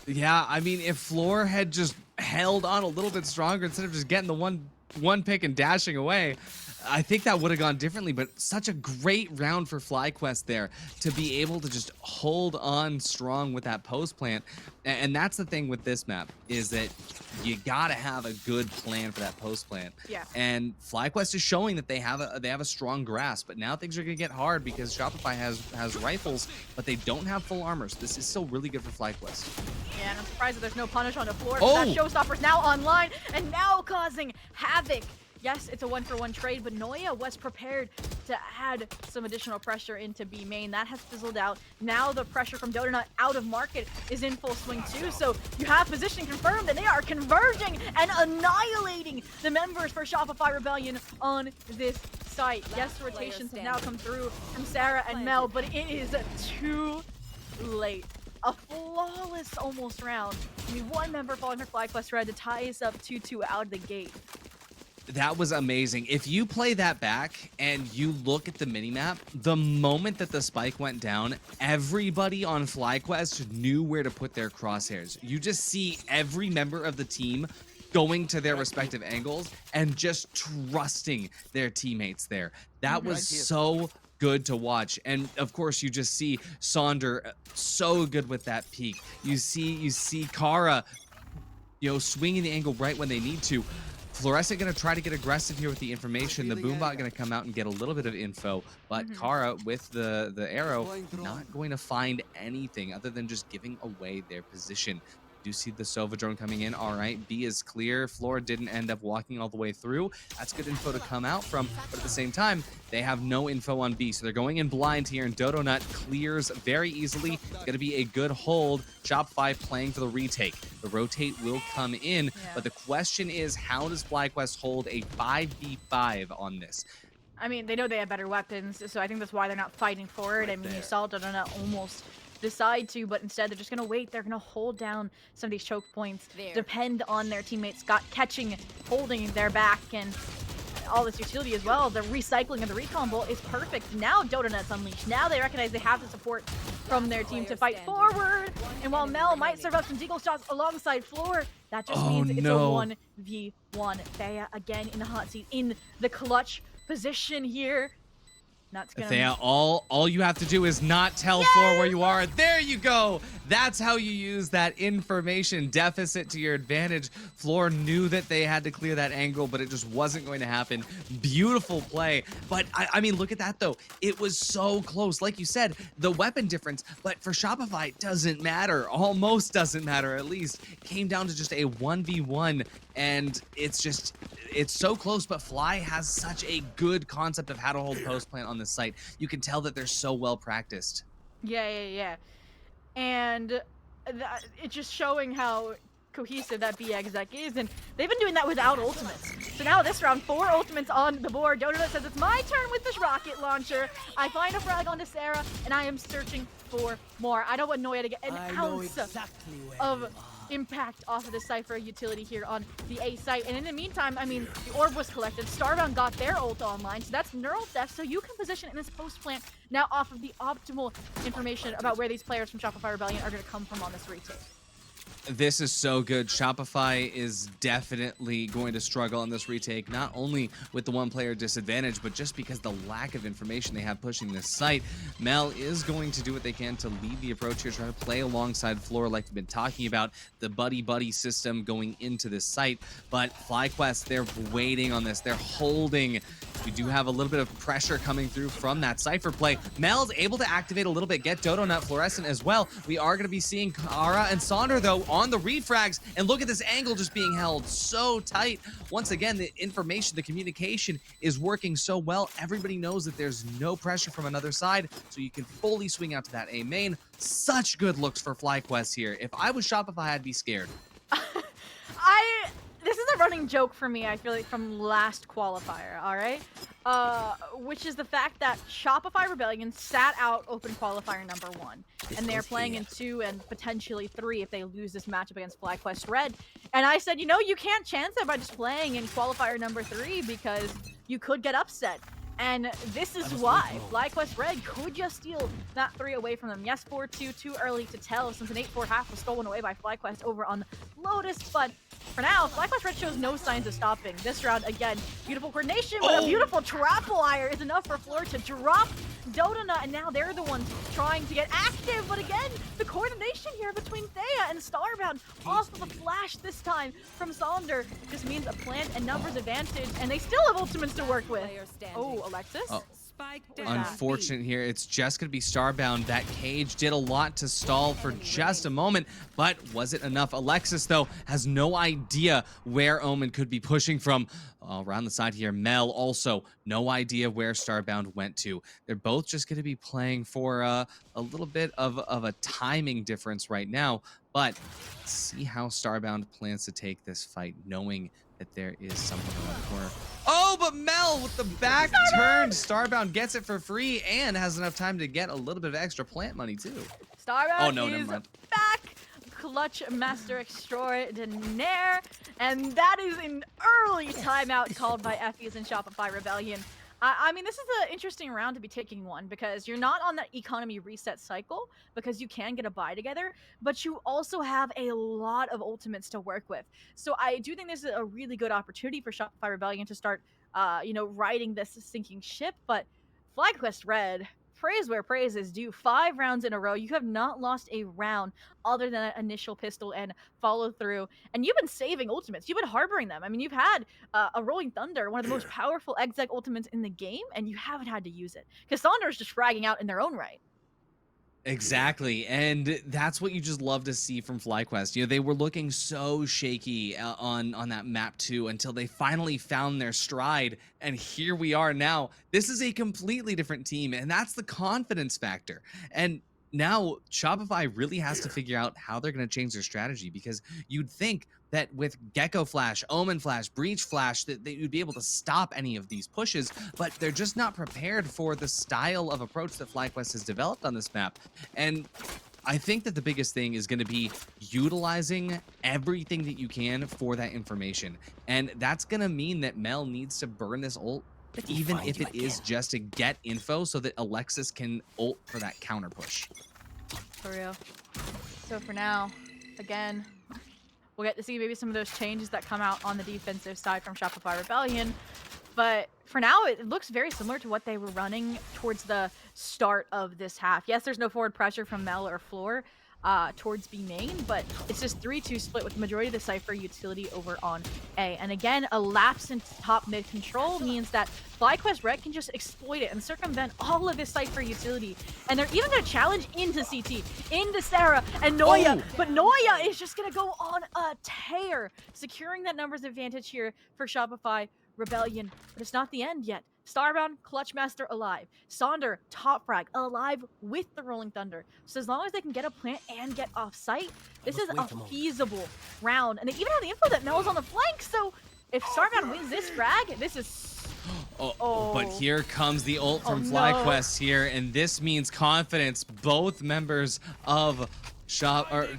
Yeah, I mean, if Floor had just held on a little bit stronger instead of just getting the one pick and dashing away, I think that would have gone differently. But such a great round for FlyQuest there to be able to just hold on strong with that post plant. And that's the thing with this map, is that you gotta have a good plan for that post plant. Yeah. And FlyQuest is showing that they have a strong grasp, but now things are gonna get hard because Shopify has rifles, but they don't have full armor. So this is still really good for FlyQuest. Yeah, and I'm surprised that there's no punish on the floor. Oh! That Showstopper's now online and now causing havoc. Yes, it's a 1-for-1 trade, but Noya was prepared to add some additional pressure into B main. That has fizzled out. Now the pressure from Dodonut out of market is in full swing too. So you have position confirmed, and they are converging and annihilating the members for Shopify Rebellion on this site. Yes, rotations have now come through from Sarah and Mel, but it is too late. A flawless almost round. I mean, one member falling for FlyQuest Red to tie us up 2-2 out of the gate. That was amazing. If you play that back and you look at the minimap, the moment that the spike went down, everybody on FlyQuest knew where to put their crosshairs. You just see every member of the team going to their respective angles and just trusting their teammates there. That was so good to watch. And of course, you just see Sonder so good with that peak. You see Kara, you know, swinging the angle right when they need to. Fluorescent going to try to get aggressive here with the information. The Boombot going to come out and get a little bit of info, but Kara with the arrow not going to find anything other than just giving away their position. Do see the Sova drone coming in. All right, B is clear. Floor didn't end up walking all the way through. That's good info to come out from, but at the same time, they have no info on B, so they're going in blind here, and Dodonut clears very easily. Gonna be a good hold. Shopify playing for the retake. The rotate will come in, but the question is, how does FlyQuest hold a 5v5 on this? I mean, they know they have better weapons, so I think that's why they're not fighting for it. I mean, you saw Dodonut almost decide to, but instead they're just going to wait. They're going to hold down some of these choke points, depend on their teammates catching, holding their back, and all this utility as well. The recycling of the recon bolt is perfect. Now Dodonut's unleashed. Now they recognize they have the support from their team to fight forward. And while Mel might serve up some deagle shots alongside Floor, that just means it's a 1v1. Thea again in the hot seat, in the clutch position here. That's gonna... Thea, all you have to do is not tell Floor where you are. There you go. That's how you use that information deficit to your advantage. Floor knew that they had to clear that angle, but it just wasn't going to happen. Beautiful play. But I mean, look at that though. It was so close. Like you said, the weapon difference, but for Shopify, it doesn't matter. Almost doesn't matter, at least. It came down to just a 1v1, and it's so close, but Fly has such a good concept of how to hold post plant on this site. You can tell that they're so well practiced. Yeah. And it's just showing how cohesive that B exec is, and they've been doing that without ultimates. So now this round, 4 ultimates on the board. Dodonut says it's my turn with this rocket launcher. I find a frag onto Sarah, and I am searching for more. I don't want Noya to get an ounce of impact off of the Cypher utility here on the A site. And in the meantime, I mean, the orb was collected. Starbound got their ult online, so that's neural theft. So you can position in this post plant now off of the optimal information about where these players from Shopify Rebellion are going to come from on this retake. This is so good. Shopify is definitely going to struggle on this retake, not only with the one player disadvantage, but just because the lack of information they have pushing this site. Mel is going to do what they can to lead the approach here, try to play alongside Floor like we've been talking about, the buddy-buddy system going into this site. But FlyQuest, they're waiting on this. They're holding We do have a little bit of pressure coming through from that Cypher play. Mel's able to activate a little bit, get Dodo Nut Fluorescent as well. We are going to be seeing Kara and Sonder, though, on the refrags. And look at this angle just being held so tight. Once again, the information, the communication is working so well. Everybody knows that there's no pressure from another side, so you can fully swing out to that A main. Such good looks for FlyQuest here. If I was Shopify, I'd be scared. This is a running joke for me, I feel like, from last qualifier, all right? Which is the fact that Shopify Rebellion sat out open qualifier number 1. And they're playing in 2 and potentially 3 if they lose this matchup against FlyQuest Red. And I said, you know, you can't chance it by just playing in qualifier number 3 because you could get upset. And this is why FlyQuest Red could just steal that 3 away from them. Yes, 4-2, too early to tell since an 8-4 half was stolen away by FlyQuest over on Lotus, but for now, FlyQuest Red shows no signs of stopping. This round, again, beautiful coordination, but a beautiful trap wire is enough for Floor to drop Dodo Nut, and now they're the ones trying to get active, but again, the coordination here between Thea and Starbound off of a flash this time from Sonder just means a plant and numbers advantage, and they still have ultimates to work with. Oh, Alexis? Oh. Unfortunate here. It's just going to be Starbound. That cage did a lot to stall for just a moment, but was it enough? Alexis, though, has no idea where Omen could be pushing from. Around the side here, Mel also no idea where Starbound went to. They're both just going to be playing for a little bit of a timing difference right now, but let's see how Starbound plans to take this fight, knowing that there is someone around the corner. Oh, but Mel with the back turn. Starbound gets it for free and has enough time to get a little bit of extra plant money, too. Starbound is back. Clutch Master Extraordinaire. And that is an early timeout called by Effies and Shopify Rebellion. I mean, this is an interesting round to be taking one because you're not on that economy reset cycle because you can get a buy together, but you also have a lot of ultimates to work with. So I do think this is a really good opportunity for Shopify Rebellion to start, riding this sinking ship. But FlyQuest Red, praise where praise is due. 5 rounds in a row. You have not lost a round other than that initial pistol and follow through. And you've been saving ultimates. You've been harboring them. I mean, you've had a Rolling Thunder, one of the most powerful exec ultimates in the game, and you haven't had to use it. Because Sonder's just fragging out in their own right. Exactly, and that's what you just love to see from FlyQuest. You know, they were looking so shaky on that map 2 until they finally found their stride, and here we are now. This is a completely different team, and that's the confidence factor. And now Shopify really has to figure out how they're going to change their strategy, because you'd think that with Gecko Flash, Omen Flash, Breach Flash, that you'd be able to stop any of these pushes, but they're just not prepared for the style of approach that FlyQuest has developed on this map. And I think that the biggest thing is going to be utilizing everything that you can for that information. And that's going to mean that Mel needs to burn this ult, even if it is just to get info so that Alexis can ult for that counter push. For real. So for now, again, we'll get to see maybe some of those changes that come out on the defensive side from Shopify Rebellion. But for now, it looks very similar to what they were running towards the start of this half. Yes, there's no forward pressure from Mel or Floor towards B main, but it's just 3-2 split with the majority of the Cypher utility over on A. And again, a lapse in top mid control means that FlyQuest Red can just exploit it and circumvent all of his Cypher utility. And they're even going to challenge into CT, into Sarah and Noya. But Noya is just going to go on a tear, securing that numbers advantage here for Shopify Rebellion. But it's not the end yet. Starbound, Clutch Master alive. Sonder, top frag, alive with the Rolling Thunder. So as long as they can get a plant and get off site, this is a feasible round. And they even have the info that Mel's on the flank, so if Starbound wins this frag, this is... But here comes the ult from FlyQuest here, and this means confidence. Both members of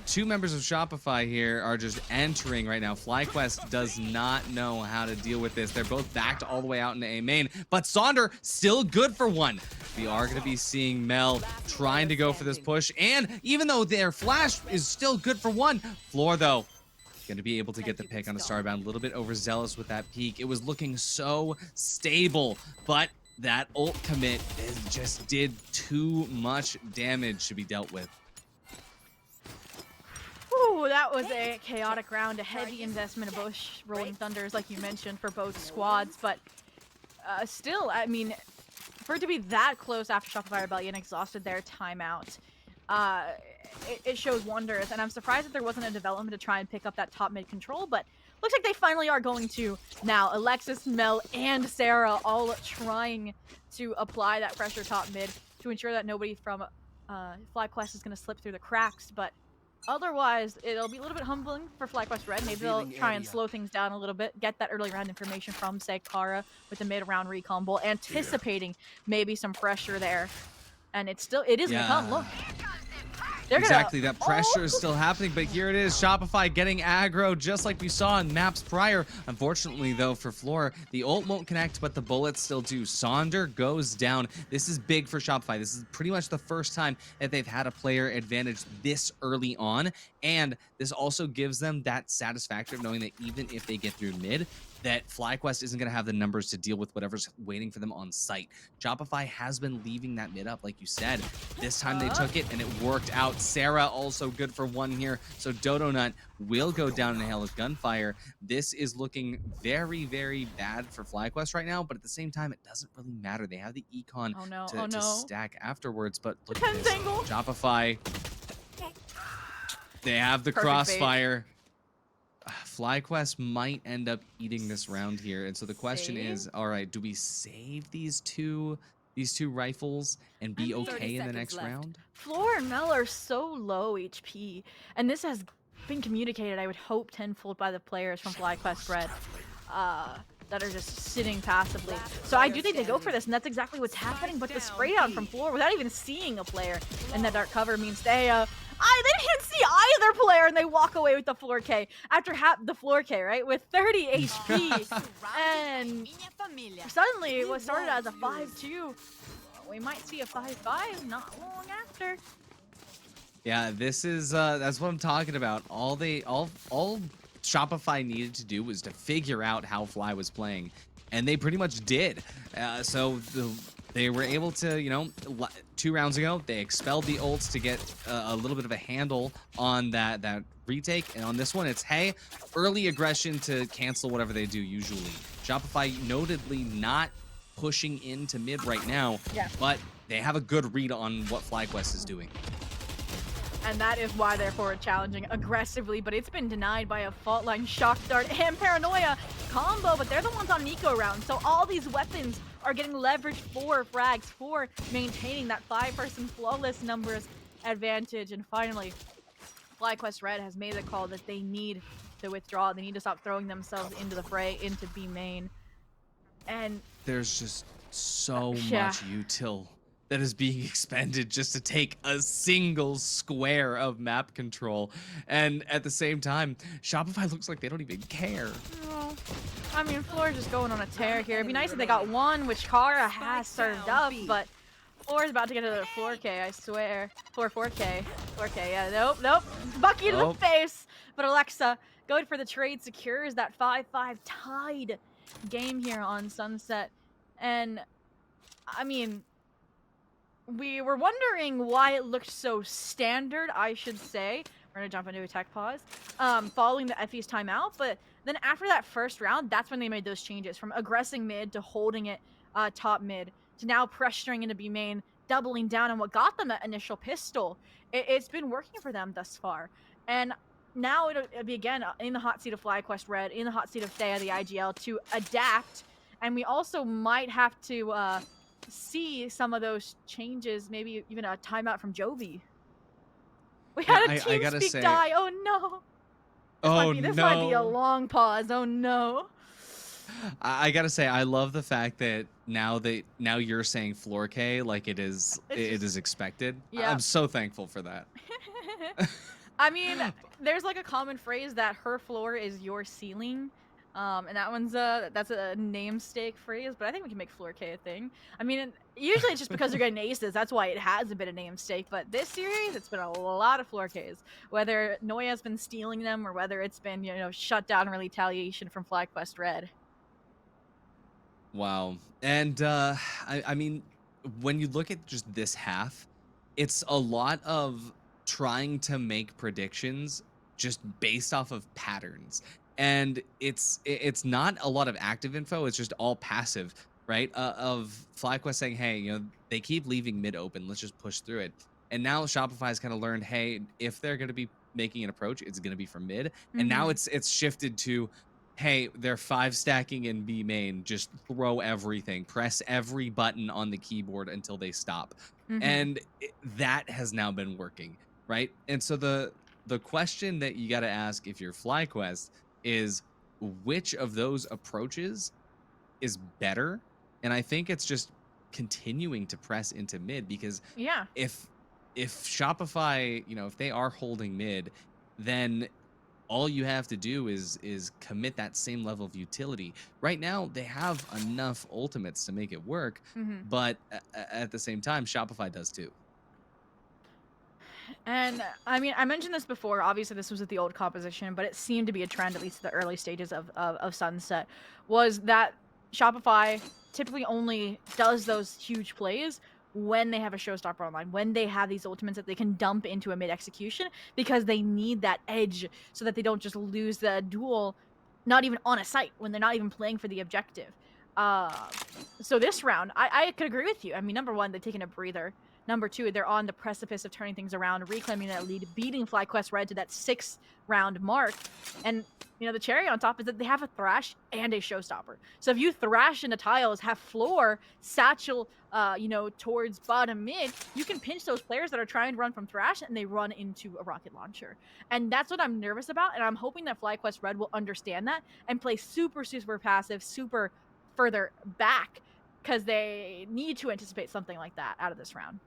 two members of Shopify here are just entering right now. FlyQuest does not know how to deal with this. They're both backed all the way out into A main, but Sonder still good for one. We are going to be seeing Mel trying to go for this push, and even though their flash is still good for one, Floor though going to be able to get the pick on a Starbound. A little bit overzealous with that peak. It was looking so stable, but that ult commit just did too much damage to be dealt with. Ooh, that was a chaotic round, a heavy investment of both Rolling Thunders, like you mentioned, for both squads. But still, I mean, for it to be that close after Shopify Rebellion exhausted their timeout, it shows wonders. And I'm surprised that there wasn't a development to try and pick up that top mid control, but looks like they finally are going to now. Alexis, Mel, and Sarah all trying to apply that pressure top mid to ensure that nobody from FlyQuest is going to slip through the cracks. But otherwise, it'll be a little bit humbling for FlyQuest Red. Maybe they'll try and slow things down a little bit, get that early round information from, say, Kara with the mid-round recon bowl, anticipating maybe some pressure there. And it is going to come. Look. Exactly, that pressure is still happening, but here it is, Shopify getting aggro just like we saw in maps prior. Unfortunately, though, for Floor, the ult won't connect, but the bullets still do. Sonder goes down. This is big for Shopify. This is pretty much the first time that they've had a player advantage this early on, and this also gives them that satisfaction of knowing that even if they get through mid, that FlyQuest isn't going to have the numbers to deal with whatever's waiting for them on site. Shopify has been leaving that mid up, like you said. This time they took it, and it worked out. Sarah also good for one here, so Dodonut will go down in a hail of gunfire. This is looking very, very bad for FlyQuest right now, but at the same time, it doesn't really matter. They have the econ to stack afterwards, but look at this. Shopify, they have the crossfire. FlyQuest might end up eating this round here, and so the question is, all right, do we save these two rifles and be okay in the next round? Floor and Mel are so low HP, and this has been communicated, I would hope, tenfold by the players from FlyQuest Red that are just sitting passively. So I do think they go for this, and that's exactly what's happening, but the spray down from Floor without even seeing a player in that dark cover means they didn't see either player, and they walk away with the Floor K after the Floor K, right, with 30 HP. And suddenly, what started as a 5-2, we might see a 5-5 not long after. Yeah, this is that's what I'm talking about. All Shopify needed to do was to figure out how Fly was playing, and they pretty much did. They were able to, 2 rounds ago, they expelled the ults to get a little bit of a handle on that retake. And on this one, it's, hey, early aggression to cancel whatever they do usually. Shopify notedly not pushing into mid right now, but they have a good read on what FlyQuest is doing. And that is why they're forward challenging aggressively, but it's been denied by a fault line shock dart and paranoia combo, but they're the ones on Nico round, so all these weapons are getting leveraged for frags, for maintaining that 5-person flawless numbers advantage. And finally, FlyQuest Red has made the call that they need to withdraw. They need to stop throwing themselves into the fray, into B main. And there's just so much util that is being expended just to take a single square of map control. And at the same time, Shopify looks like they don't even care. No. I mean, Floor is just going on a tear here. It'd be nice if they got one, which Kara has served up, but Floor is about to get another Floor K, I swear. Floor 4K. 4K, yeah, nope. Bucky to the face! But Alexa, going for the trade, secures that 5-5 tied game here on Sunset. And, I mean, we were wondering why it looked so standard, I should say. We're gonna jump into a tech pause. Following the FE's timeout, but then after that first round, that's when they made those changes from aggressing mid to holding it top mid to now pressuring into B main, doubling down on what got them that initial pistol. It's been working for them thus far. And now it'll be again in the hot seat of FlyQuest Red, in the hot seat of Thea, the IGL, to adapt. And we also might have to see some of those changes, maybe even a timeout from Jovi. We had a TeamSpeak die. Oh no. This might be a long pause. Oh no. I gotta say, I love the fact that now you're saying Floor K like it is expected. Yeah. I'm so thankful for that. I mean, there's like a common phrase that her floor is your ceiling. And that one's that's a namesake phrase, but I think we can make Floor K a thing. I mean, usually it's just because they're getting aces, that's why it has a bit of namesake, but this series, it's been a lot of Floor Ks. Whether Noya's been stealing them or whether it's been, shut down in retaliation from FlyQuest Red. Wow. And I mean, when you look at just this half, it's a lot of trying to make predictions just based off of patterns. And it's not a lot of active info, it's just all passive. right? Of FlyQuest saying, hey, you know, they keep leaving mid open. Let's just push through it. And now Shopify's kind of learned, hey, if they're going to be making an approach, it's going to be from mid. And now it's shifted to, hey, they're 5 stacking in B main. Just throw everything, press every button on the keyboard until they stop. And that has now been working, right? And so the question that you got to ask if you're FlyQuest is, which of those approaches is better? And I think it's just continuing to press into mid, because Yeah. if Shopify, you know, if they are holding mid, then all you have to do is commit that same level of utility. Right now, they have enough ultimates to make it work, but at the same time, Shopify does too. And I mean, I mentioned this before. Obviously, this was with the old composition, but it seemed to be a trend, at least at the early stages of Sunset, was that Shopify typically only does those huge plays when they have a showstopper online, when they have these ultimates that they can dump into a mid execution, because they need that edge so that they don't just lose the duel, not even on a site, when they're not even playing for the objective. So this round, I could agree with you. I mean, number one, they've taken a breather. Number two, they're on the precipice of turning things around, reclaiming that lead, beating FlyQuest Red to that 6th round mark. And, you know, the cherry on top is that they have a Thrash and a Showstopper. So if you Thrash into tiles, have floor, satchel, you know, towards bottom mid, you can pinch those players that are trying to run from Thrash, and they run into a rocket launcher. And that's what I'm nervous about, and I'm hoping that FlyQuest Red will understand that and play super, super passive, super further back, because they need to anticipate something like that out of this round.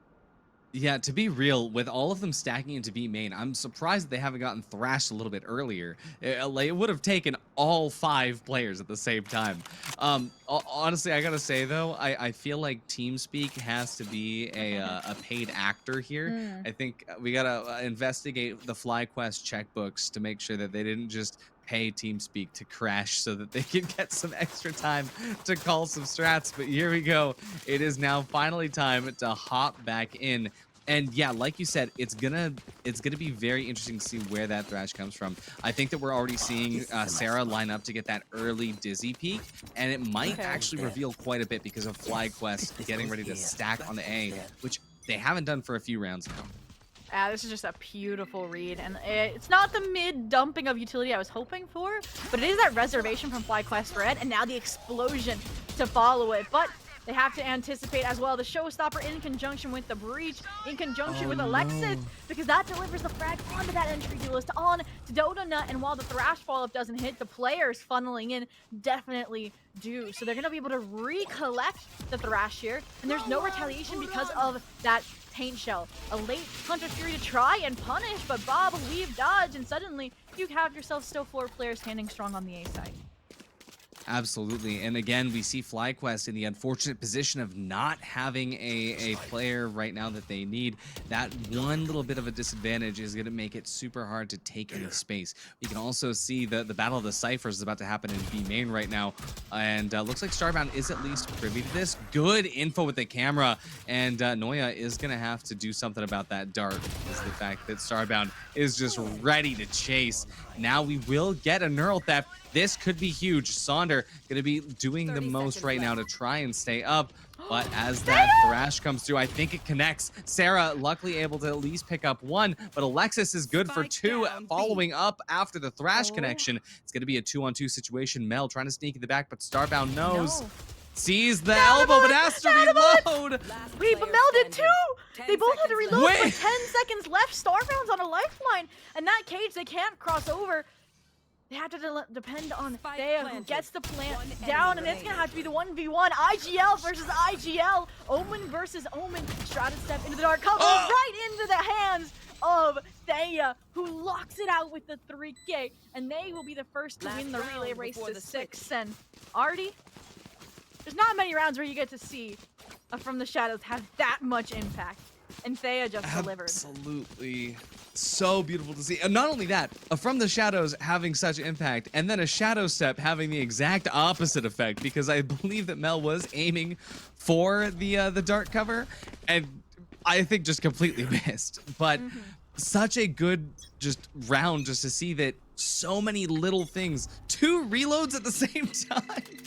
Yeah, to be real, with all of them stacking into B main, I'm surprised they haven't gotten thrashed a little bit earlier. It would have taken all 5 players at the same time. Honestly, I gotta say though, I feel like TeamSpeak has to be a paid actor here. I think we gotta investigate the FlyQuest checkbooks to make sure that they didn't just pay TeamSpeak to crash so that they can get some extra time to call some strats. But here we go. It is now finally time to hop back in. And yeah, like you said, it's gonna be very interesting to see where that Thrash comes from. I think that we're already seeing Sarah line up to get that early Dizzy peak, and it might actually reveal quite a bit because of FlyQuest getting ready to stack on the A, which they haven't done for a few rounds now. This is just a beautiful read, and it's not the mid dumping of utility I was hoping for, but it is that reservation from FlyQuest Red, and now the explosion to follow it. But they have to anticipate as well the Showstopper in conjunction with the Breach, in conjunction with Alexis, because that delivers the frag onto that entry duelist, on to Donut, and while the Thrash follow-up doesn't hit, the players funneling in definitely do. So they're going to be able to recollect the Thrash here, and there's no retaliation because of that paint shell. A late Hunter Fury to try and punish, but Bob weave dodge, and suddenly you have yourself still 4 players standing strong on the A side. Absolutely. And again, we see FlyQuest in the unfortunate position of not having a player right now that they need. That one little bit of a disadvantage is going to make it super hard to take any space. We can also see the Battle of the Ciphers is about to happen in B main right now. And looks like Starbound is at least privy to this. Good info with the camera. And Noya is going to have to do something about that dart, is the fact that Starbound is just ready to chase. Now we will get a neural theft. This could be huge. Sonder going to be doing the most right now to try and stay up. But as that Thrash comes through, I think it connects. Sarah luckily able to at least pick up 1, but Alexis is good for 2 following up after the Thrash connection. It's going to be a 2-on-2 situation. Mel trying to sneak in the back, but Starbound knows. Sees the elbow, but has to reload. Wait, but Mel did too! They both had to reload with 10 seconds left. Starbound's on a lifeline. And that cage, they can't cross over. They have to depend on Thea, who gets the plant down, and it's going to have to be the 1v1. IGL versus IGL. Omen versus Omen. Strata step into the dark cover, right into the hands of Thea, who locks it out with the 3K. And they will be the first to win the relay race to 6. And Artie, there's not many rounds where you get to see From the Shadows have that much impact. And Thea just delivered. Absolutely. So beautiful to see. And not only that, From the Shadows having such impact, and then a Shadow Step having the exact opposite effect, because I believe that Mel was aiming for the dart cover, and I think just completely missed. But such a good just round just to see that so many little things, 2 reloads at the same time.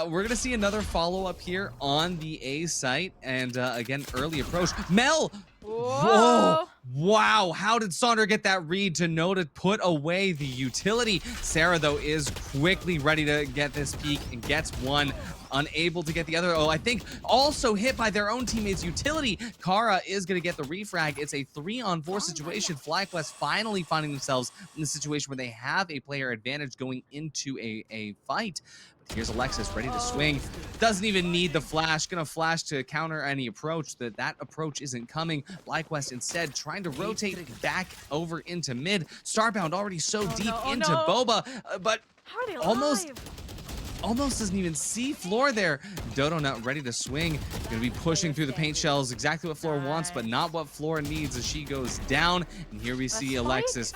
We're gonna see another follow-up here on the A site, and again, early approach. Mel! Whoa! Wow, how did Saunder get that read to know to put away the utility? Sarah, though, is quickly ready to get this peek and gets one. Unable to get the other. Oh, I think also hit by their own teammates' utility. Kara is going to get the refrag. It's a 3-on-4 situation. FlyQuest finally finding themselves in the situation where they have a player advantage going into a fight. But here's Alexis ready to swing. Doesn't even need the flash. Gonna flash to counter any approach. That approach isn't coming. FlyQuest instead trying to rotate back over into mid. Starbound already so deep into Boba, but How are they almost doesn't even see Floor there. Dodonut ready to swing. Gonna be pushing through the paint shells. Exactly what Floor wants, but not what Floor needs as she goes down. And here we see Alexis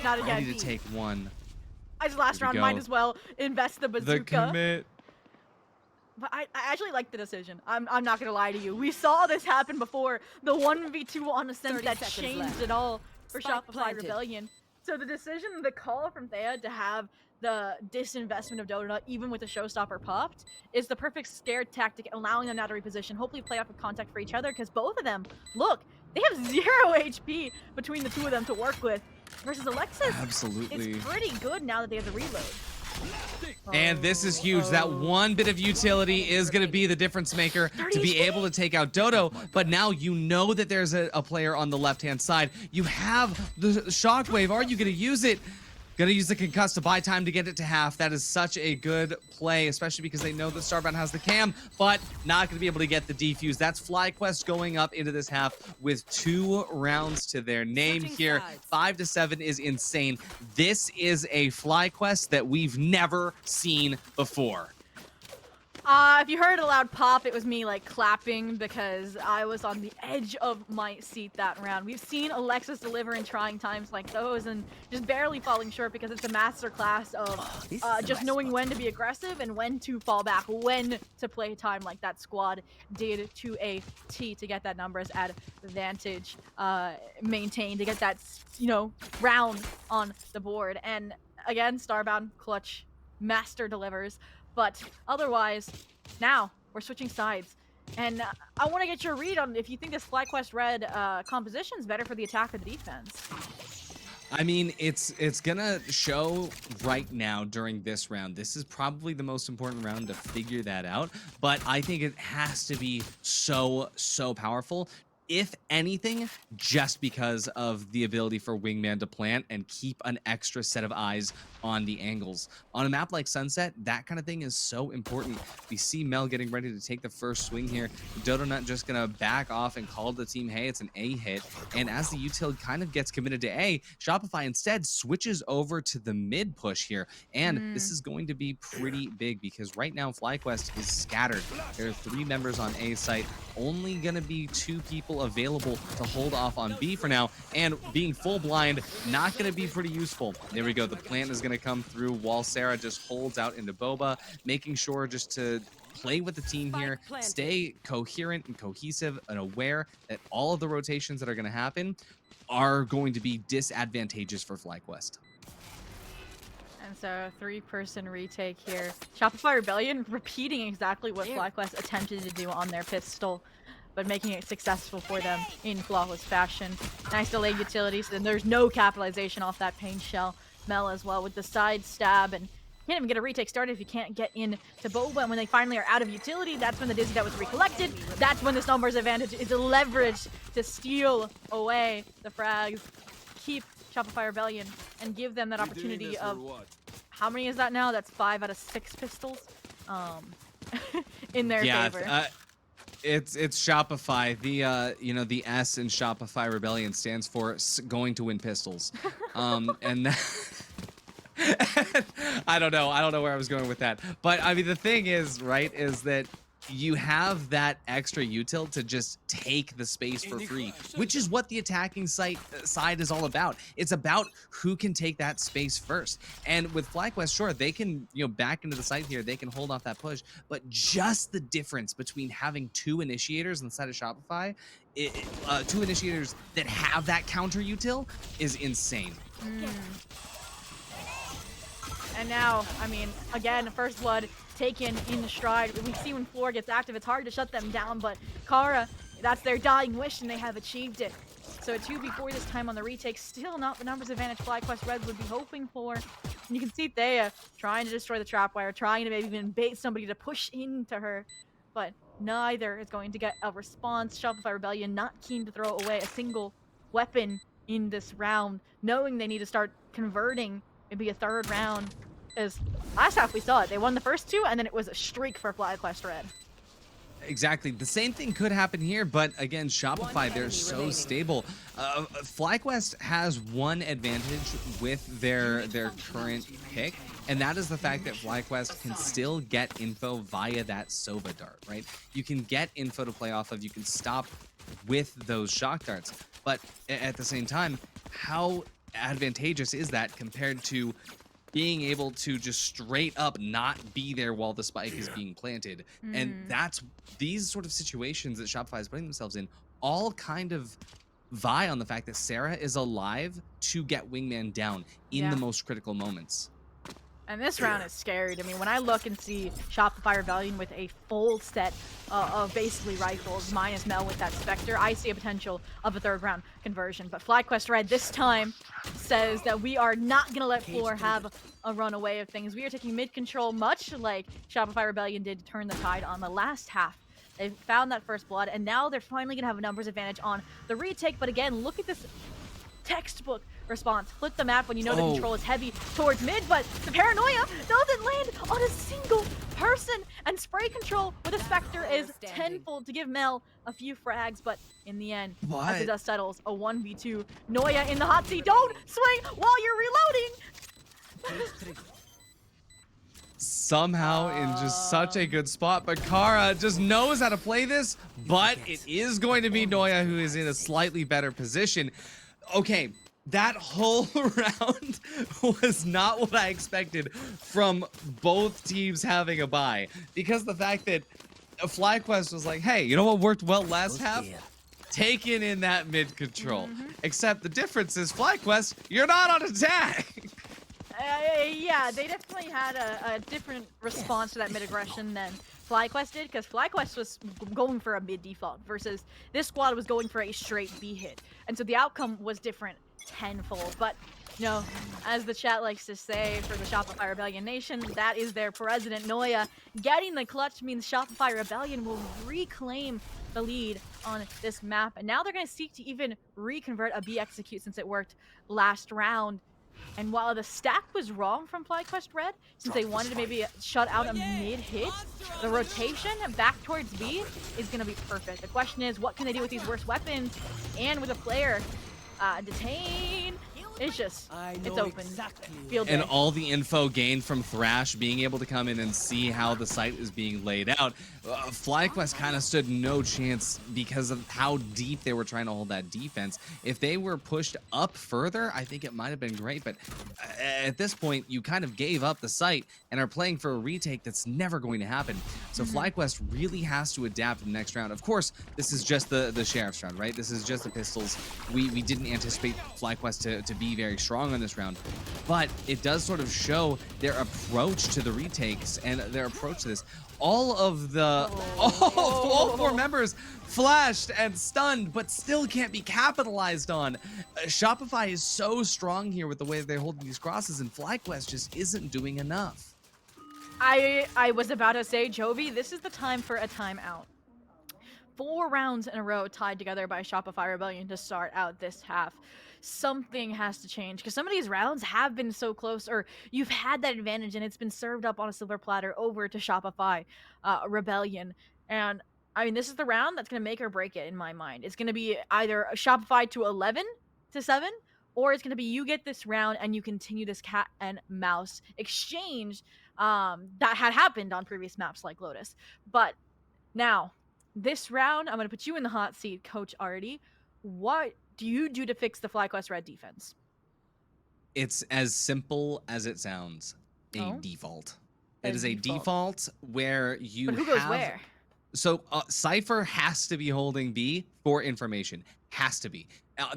Not again. ready to take one. As last Here we round, might go. as well invest the bazooka. The commit. But I actually like the decision. I'm not gonna lie to you. We saw this happen before. The 1v2 on Ascent that changed it all for Spike Shopify planted. Rebellion. So the decision, the call from Thea to have the disinvestment of Donut, even with the showstopper popped, is the perfect scare tactic, allowing them now to reposition, hopefully play off of contact for each other, because both of them, look, they have 0 HP between the two of them to work with. Versus Alexis, Absolutely. it's pretty good now that they have the reload. And this is huge. That one bit of utility is going to be the difference maker to be able to take out Dodo. But now you know that there's a player on the left-hand side. You have the shockwave. Are you going to use it? Gonna use the concuss to buy time to get it to half. That is such a good play, especially because they know that Starbound has the cam, but not gonna be able to get the defuse. That's FlyQuest going up into this half with 2 rounds to their name here. 5-7 is insane. This is a FlyQuest that we've never seen before. If you heard a loud pop, it was me like clapping because I was on the edge of my seat that round. We've seen Alexis deliver in trying times like those and just barely falling short because it's a master class of just knowing when to be aggressive and when to fall back, when to play time like that squad did to a T to get that numbers advantage maintained, to get that, you know, round on the board. And again, Starbound, clutch, master delivers. But otherwise, now we're switching sides. And I want to get your read on if you think this FlyQuest Red composition is better for the attack or the defense. I mean, it's gonna show right now during this round. This is probably the most important round to figure that out. But I think it has to be so powerful. If anything, just because of the ability for Wingman to plant and keep an extra set of eyes on the angles. On a map like Sunset, that kind of thing is so important. We see Mel getting ready to take the first swing here. Dodonut just gonna back off and call the team, hey, it's an A hit. And as the util kind of gets committed to A, Shopify instead switches over to the mid push here. And this is going to be pretty big because right now FlyQuest is scattered. There are 3 members on A site, only gonna be 2 people available to hold off on B for now, and being full blind, not gonna be pretty useful. There we go, the plant is gonna come through while Sarah just holds out into Boba, making sure just to play with the team here, stay coherent and cohesive and aware that all of the rotations that are gonna happen are going to be disadvantageous for FlyQuest. And so 3-person retake here. Shopify Rebellion repeating exactly what FlyQuest attempted to do on their pistol, but making it successful for them in flawless fashion. Nice delayed utilities, and there's no capitalization off that paint shell. Mel as well with the side stab, and can't even get a retake started if you can't get in to Boba. And when they finally are out of utility, that's when the Dizzy that was recollected. That's when this numbers advantage is leveraged to steal away the frags, keep Shopify Rebellion, and give them that opportunity of, how many is that now? That's 5 out of 6 pistols in their favor. It's Shopify. The you know, the S in Shopify Rebellion stands for going to win pistols. And I don't know where I was going with that. But I mean, the thing is, right, is that you have that extra util to just take the space for free, which is what the attacking side is all about. It's about who can take that space first. And with FlyQuest, sure, they can, you know, back into the site here, they can hold off that push, but just the difference between having 2 initiators inside of Shopify, 2 initiators that have that counter util is insane. And now, I mean, again, First Blood taken in stride. We see when Floor gets active, it's hard to shut them down, but Kara, that's their dying wish, and they have achieved it. So a 2v4 this time on the retake, still not the numbers advantage FlyQuest Red would be hoping for. And you can see Thea trying to destroy the trap wire, trying to maybe even bait somebody to push into her, but neither is going to get a response. Shopify Rebellion not keen to throw away a single weapon in this round, knowing they need to start converting maybe a third round. Because last half we saw it, they won the first two, and then it was a streak for FlyQuest Red. Exactly. The same thing could happen here, but again, Shopify, they're so stable. FlyQuest has one advantage with their current pick, and that is the fact that FlyQuest can still get info via that Sova dart, right? You can get info to play off of, you can stop with those shock darts, but at the same time, how advantageous is that compared to being able to just straight up not be there while the spike is being planted? And that's these sort of situations that Shopify is putting themselves in all kind of vie on the fact that Sarah is alive to get Wingman down in the most critical moments. And this round is scary to me. When I look and see Shopify Rebellion with a full set of basically rifles, minus Mel with that Spectre, I see a potential of a third round conversion. But FlyQuest Red this time says that we are not going to let Floor have a runaway of things. We are taking mid control, much like Shopify Rebellion did to turn the tide on the last half. They found that first blood, and now they're finally going to have a numbers advantage on the retake. But again, look at this textbook response. Flip the map when you know the control is heavy towards mid, but the paranoia doesn't land on a single person, and spray control with a Spectre is tenfold to give Mel a few frags, but in the end, as the dust settles, a 1v2. Noya in the hot seat. Don't swing while you're reloading! Somehow in just such a good spot, but Kara just knows how to play this, but it is going to be Noya who is in a slightly better position. Okay, that whole round was not what I expected from both teams having a bye, because the fact that FlyQuest was like, hey, you know what worked well last half? Taking in that mid control. Except the difference is FlyQuest, you're not on attack. Yeah, they definitely had a different response to that mid aggression than FlyQuest did, because FlyQuest was going for a mid default versus this squad was going for a straight B hit. And so the outcome was different tenfold. But, you know, as the chat likes to say for the Shopify Rebellion Nation, that is their president, Noya. Getting the clutch means Shopify Rebellion will reclaim the lead on this map. And now they're going to seek to even reconvert a B execute since it worked last round. And while the stack was wrong from FlyQuest Red, since they wanted to maybe shut out a mid-hit, the rotation back towards B is going to be perfect. The question is, what can they do with these worst weapons? And with a player detained, it's just, it's open. Field and day. all the info gained from Thrash being able to come in and see how the site is being laid out, FlyQuest kind of stood no chance because of how deep they were trying to hold that defense. If they were pushed up further, I think it might have been great, but at this point, you kind of gave up the site and are playing for a retake that's never going to happen. So FlyQuest really has to adapt in the next round. Of course, this is just the Sheriff's round, right? This is just the Pistols. We didn't anticipate FlyQuest to be very strong on this round, but it does sort of show their approach to the retakes and their approach to this. All of the all four members flashed and stunned, but still can't be capitalized on. Shopify is so strong here with the way they're holding these crosses, and FlyQuest just isn't doing enough. I was about to say, Jovi, this is the time for a timeout. 4 rounds in a row tied together by Shopify Rebellion to start out this half. Something has to change, because some of these rounds have been so close, or you've had that advantage and it's been served up on a silver platter over to Shopify Rebellion. And I mean, this is the round that's going to make or break it in my mind. It's going to be either a Shopify to 11-7, or it's going to be you get this round and you continue this cat and mouse exchange that had happened on previous maps like Lotus. But now, this round, I'm going to put you in the hot seat, Coach Artie. What do you do to fix the FlyQuest Red defense? It's as simple as it sounds. A default. It is a default where you But who goes have... where? So Cypher has to be holding B for information. Has to be.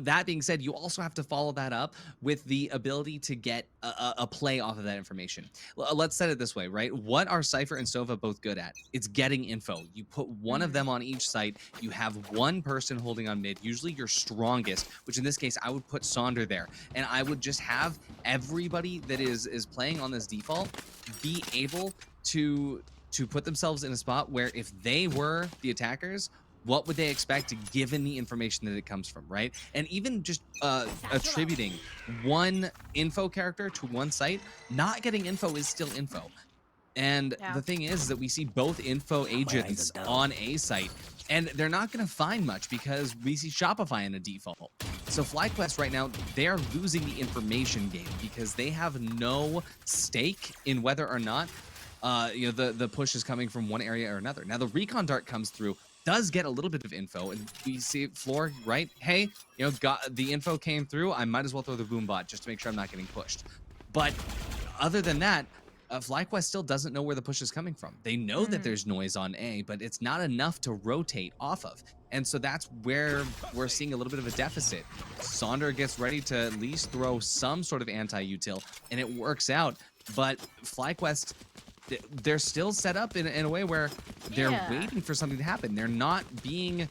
That being said, you also have to follow that up with the ability to get a play off of that information. Let's set it this way, right? What are Cypher and Sova both good at? It's getting info. You put one of them on each site. You have one person holding on mid, usually your strongest, which in this case, I would put Sonder there. And I would just have everybody that is playing on this default be able to put themselves in a spot where if they were the attackers, what would they expect given the information that it comes from, right? And even just attributing one info character to one site, not getting info is still info. And the thing is that we see both info agents on a site, and they're not going to find much because we see Shopify in a default. So FlyQuest right now, they are losing the information game because they have no stake in whether or not the push is coming from one area or another. Now the recon dart comes through, does get a little bit of info, and we see Floor, right? Hey, got the info came through. I might as well throw the boom bot just to make sure I'm not getting pushed. But other than that, FlyQuest still doesn't know where the push is coming from. They know that there's noise on A, but it's not enough to rotate off of. And so that's where we're seeing a little bit of a deficit. Sonder gets ready to at least throw some sort of anti-util, and it works out. But FlyQuest, they're still set up in a way where they're waiting for something to happen. They're not being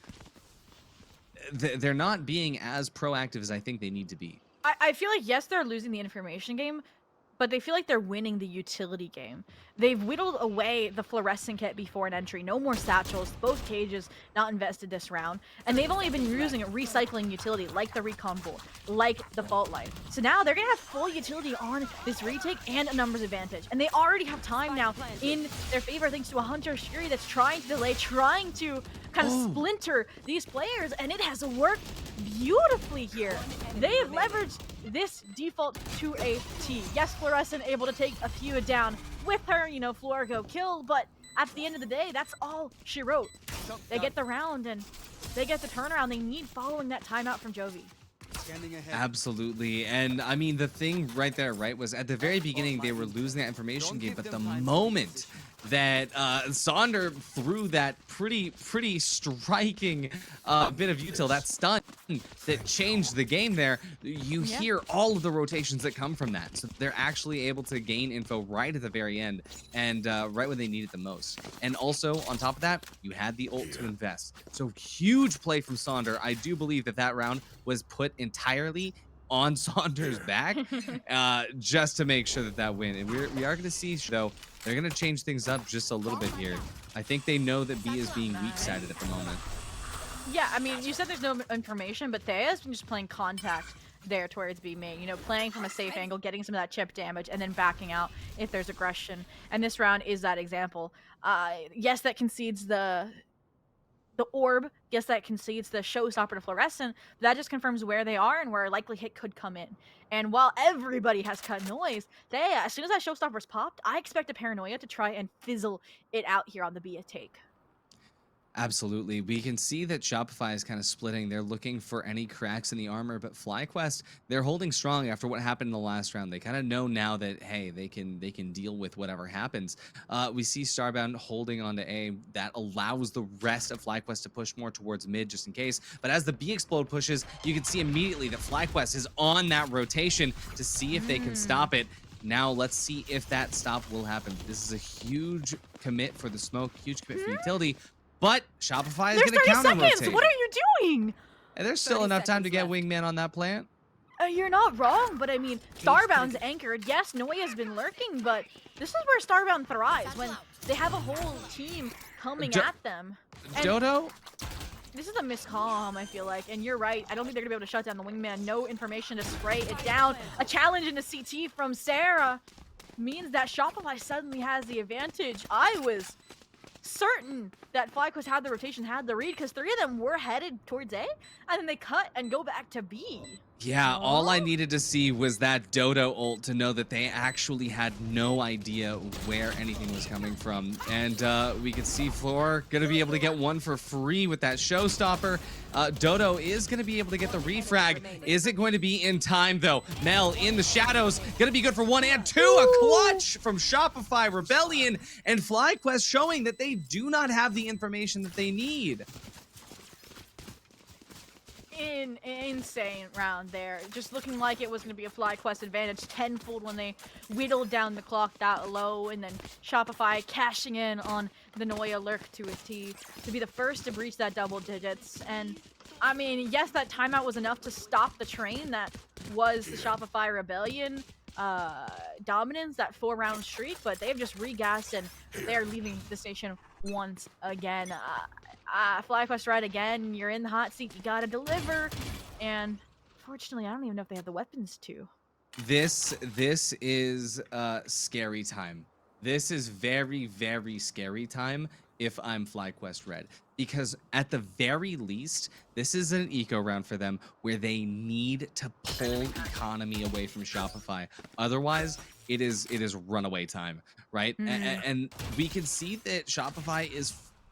as proactive as I think they need to be. I feel like, yes, they're losing the information game, but they feel like they're winning the utility game. They've whittled away the fluorescent kit before an entry. No more satchels. Both cages not invested this round. And they've only been using recycling utility like the recon bolt, like the fault light. So now they're going to have full utility on this retake and a numbers advantage. And they already have time now in their favor thanks to a Hunter Shuri that's trying to delay, trying to kind of splinter these players. And it has worked beautifully here. They have leveraged this default to a T. Yes, Fluorescent able to take a few down with her, Floor go kill, but at the end of the day, that's all she wrote. They get the round and they get the turnaround they need following that timeout from Jovi. Absolutely. And I mean, the thing right there, right, was at the very beginning, they were losing that information game, but the moment that Sonder threw that pretty striking bit of util, that stun that changed the game there, you hear all of the rotations that come from that. So they're actually able to gain info right at the very end and right when they need it the most. And also, on top of that, you had the ult to invest. So huge play from Sonder. I do believe that round was put entirely on Sonder's back just to make sure that win. And we are going to see, though, they're going to change things up just a little bit here. I think they know that B is being weak-sided at the moment. Yeah, I mean, you said there's no information, but Thea's been just playing contact there towards B main, playing from a safe angle, getting some of that chip damage, and then backing out if there's aggression. And this round is that example. Yes, that concedes the orb, yes, that concedes the showstopper to Fluorescent, but that just confirms where they are and where a likely hit could come in. And while everybody has cut noise, as soon as that showstopper's popped, I expect a Paranoia to try and fizzle it out here on the B take. Absolutely. We can see that Shopify is kind of splitting. They're looking for any cracks in the armor, but FlyQuest, they're holding strong after what happened in the last round. They kind of know now that, hey, they can deal with whatever happens. We see Starbound holding on to A. That allows the rest of FlyQuest to push more towards mid just in case. But as the B explode pushes, you can see immediately that FlyQuest is on that rotation to see if they can stop it. Now let's see if that stop will happen. This is a huge commit for the smoke, huge commit for utility. But Shopify is going to counter rotate. What are you doing? And there's still enough time to get Wingman on that plant. You're not wrong, but I mean, Starbound's anchored. Yes, Noya's been lurking, but this is where Starbound thrives, when they have a whole team coming at them. And Dodo? This is a miscom, I feel like, and you're right. I don't think they're going to be able to shut down the Wingman. No information to spray it down. A challenge into CT from Sarah means that Shopify suddenly has the advantage. I was certain that FlyQuest had the rotation, had the read, because 3 of them were headed towards A, and then they cut and go back to B. Yeah, all I needed to see was that Dodo ult to know that they actually had no idea where anything was coming from. And we could see Floor going to be able to get one for free with that showstopper. Dodo is going to be able to get the refrag. Is it going to be in time, though? Mel in the shadows. Going to be good for 1 and 2. A clutch from Shopify Rebellion. And FlyQuest showing that they do not have the information that they need. Insane round there. Just looking like it was going to be a FlyQuest advantage tenfold when they whittled down the clock that low, and then Shopify cashing in on the Noya Lurk to a T to be the first to breach that double digits. And I mean, yes, that timeout was enough to stop the train that was the Shopify Rebellion dominance, that 4-round streak, but they've just regassed and they're leaving the station once again. FlyQuest Red again, you're in the hot seat, you gotta deliver, and fortunately I don't even know if they have the weapons to. This is scary time. This is very, very scary time if I'm FlyQuest Red, because at the very least, this is an eco round for them where they need to pull economy away from Shopify. Otherwise, it is runaway time, right? And we can see that Shopify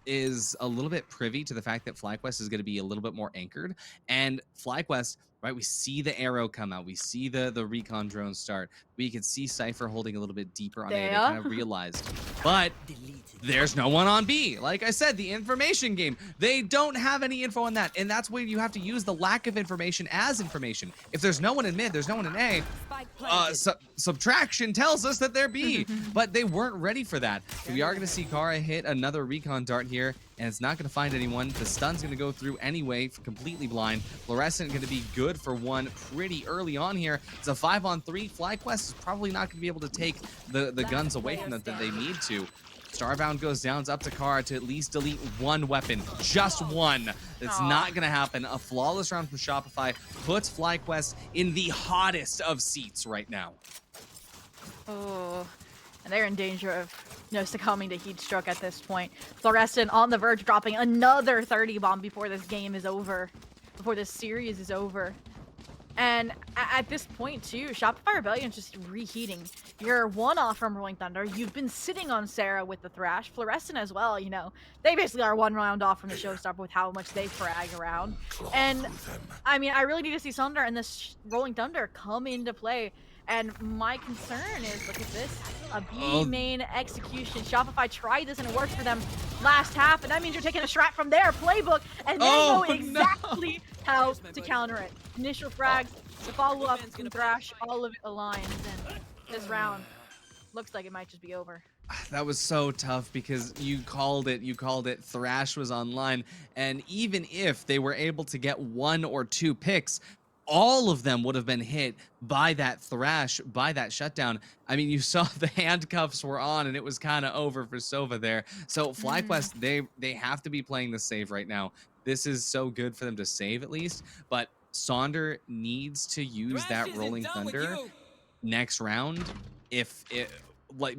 is a little bit privy to the fact that FlyQuest is going to be a little bit more anchored, and FlyQuest, right, we see the arrow come out, we see the recon drone start, we could see Cypher holding a little bit deeper on A. They kind of realized, but there's no one on B. Like I said, the information game, they don't have any info on that, and that's where you have to use the lack of information as information. If there's no one in mid, there's no one in A, subtraction tells us that they're B, but they weren't ready for that. We are going to see Kara hit another recon dart here, and it's not going to find anyone. The stun's going to go through anyway, completely blind. Fluorescent going to be good for one pretty early on here. It's a 5-on-3. FlyQuest is probably not going to be able to take the guns away from them that they need to. Starbound goes down, it's up to Kara to at least delete one weapon, just one. It's not going to happen. A flawless round from Shopify puts FlyQuest in the hottest of seats right now. Oh, and they're in danger of succumbing to heat stroke at this point. Fluorescent on the verge, dropping another 30 bomb before this game is over, before this series is over. And at this point too, Shopify Rebellion's just reheating. You're one off from Rolling Thunder. You've been sitting on Sarah with the Thrash. Fluorescent as well, they basically are one round off from the showstopper with how much they frag around. And I mean, I really need to see Sunder and this Rolling Thunder come into play. And my concern is, look at this, a B main execution. Shopify tried this and it worked for them last half, and that means you're taking a strat from their playbook, and they know exactly how to counter it. Initial frags, the follow-up from Thrash, all of it aligns, and this round looks like it might just be over. That was so tough because you called it. Thrash was online, and even if they were able to get 1 or 2 picks, all of them would have been hit by that Thrash, by that shutdown. I mean, you saw the handcuffs were on, and it was kind of over for Sova there. So FlyQuest, they have to be playing the save right now. This is so good for them to save at least, but Sonder needs to use that Rolling Thunder next round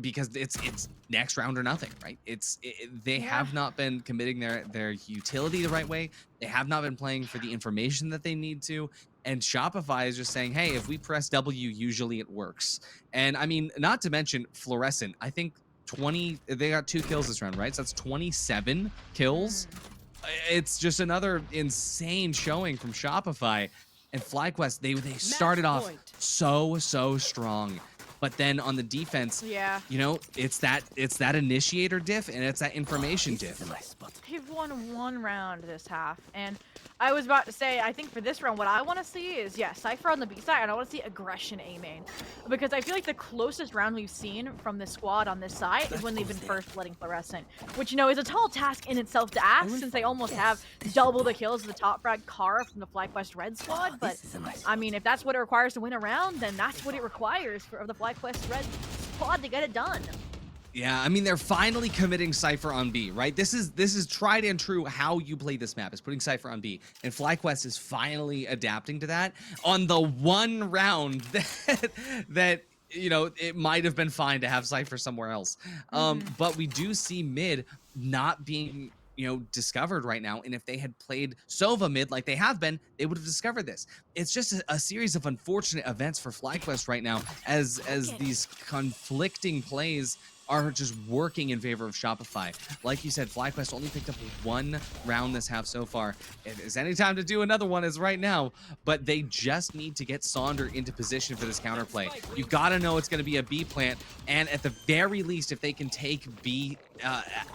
because it's next round or nothing, right? They have not been committing their utility the right way. They have not been playing for the information that they need to. And Shopify is just saying, hey, if we press W, usually it works. And I mean, not to mention Fluorescent, I think they got 2 kills this round, right? So that's 27 kills. It's just another insane showing from Shopify. And FlyQuest, they started off so strong. But then on the defense, it's that initiator diff and it's that information diff. They've won 1 round this half, and I was about to say, I think for this round, what I want to see is, Cypher on the B side, and I want to see aggression A main. Because I feel like the closest round we've seen from this squad on this side is when they've been first letting Fluorescent, which, is a tall task in itself to ask, since they almost have double the kills of the top frag Kara from the FlyQuest Red squad. But, I mean, if that's what it requires to win a round, then that's what it requires for the FlyQuest Red squad to get it done. Yeah, I mean, they're finally committing Cypher on B, right? This is tried and true how you play this map, is putting Cypher on B. And FlyQuest is finally adapting to that on the 1 round that it might have been fine to have Cypher somewhere else. But we do see mid not being discovered right now, and if they had played Sova mid like they have been, they would have discovered this. It's just a series of unfortunate events for FlyQuest right now, as these conflicting plays are just working in favor of Shopify. Like you said, FlyQuest only picked up one round this half so far. If there's any time to do another one, is right now. But they just need to get Sonder into position for this counterplay. You gotta know it's gonna be a B plant, and at the very least, if they can take B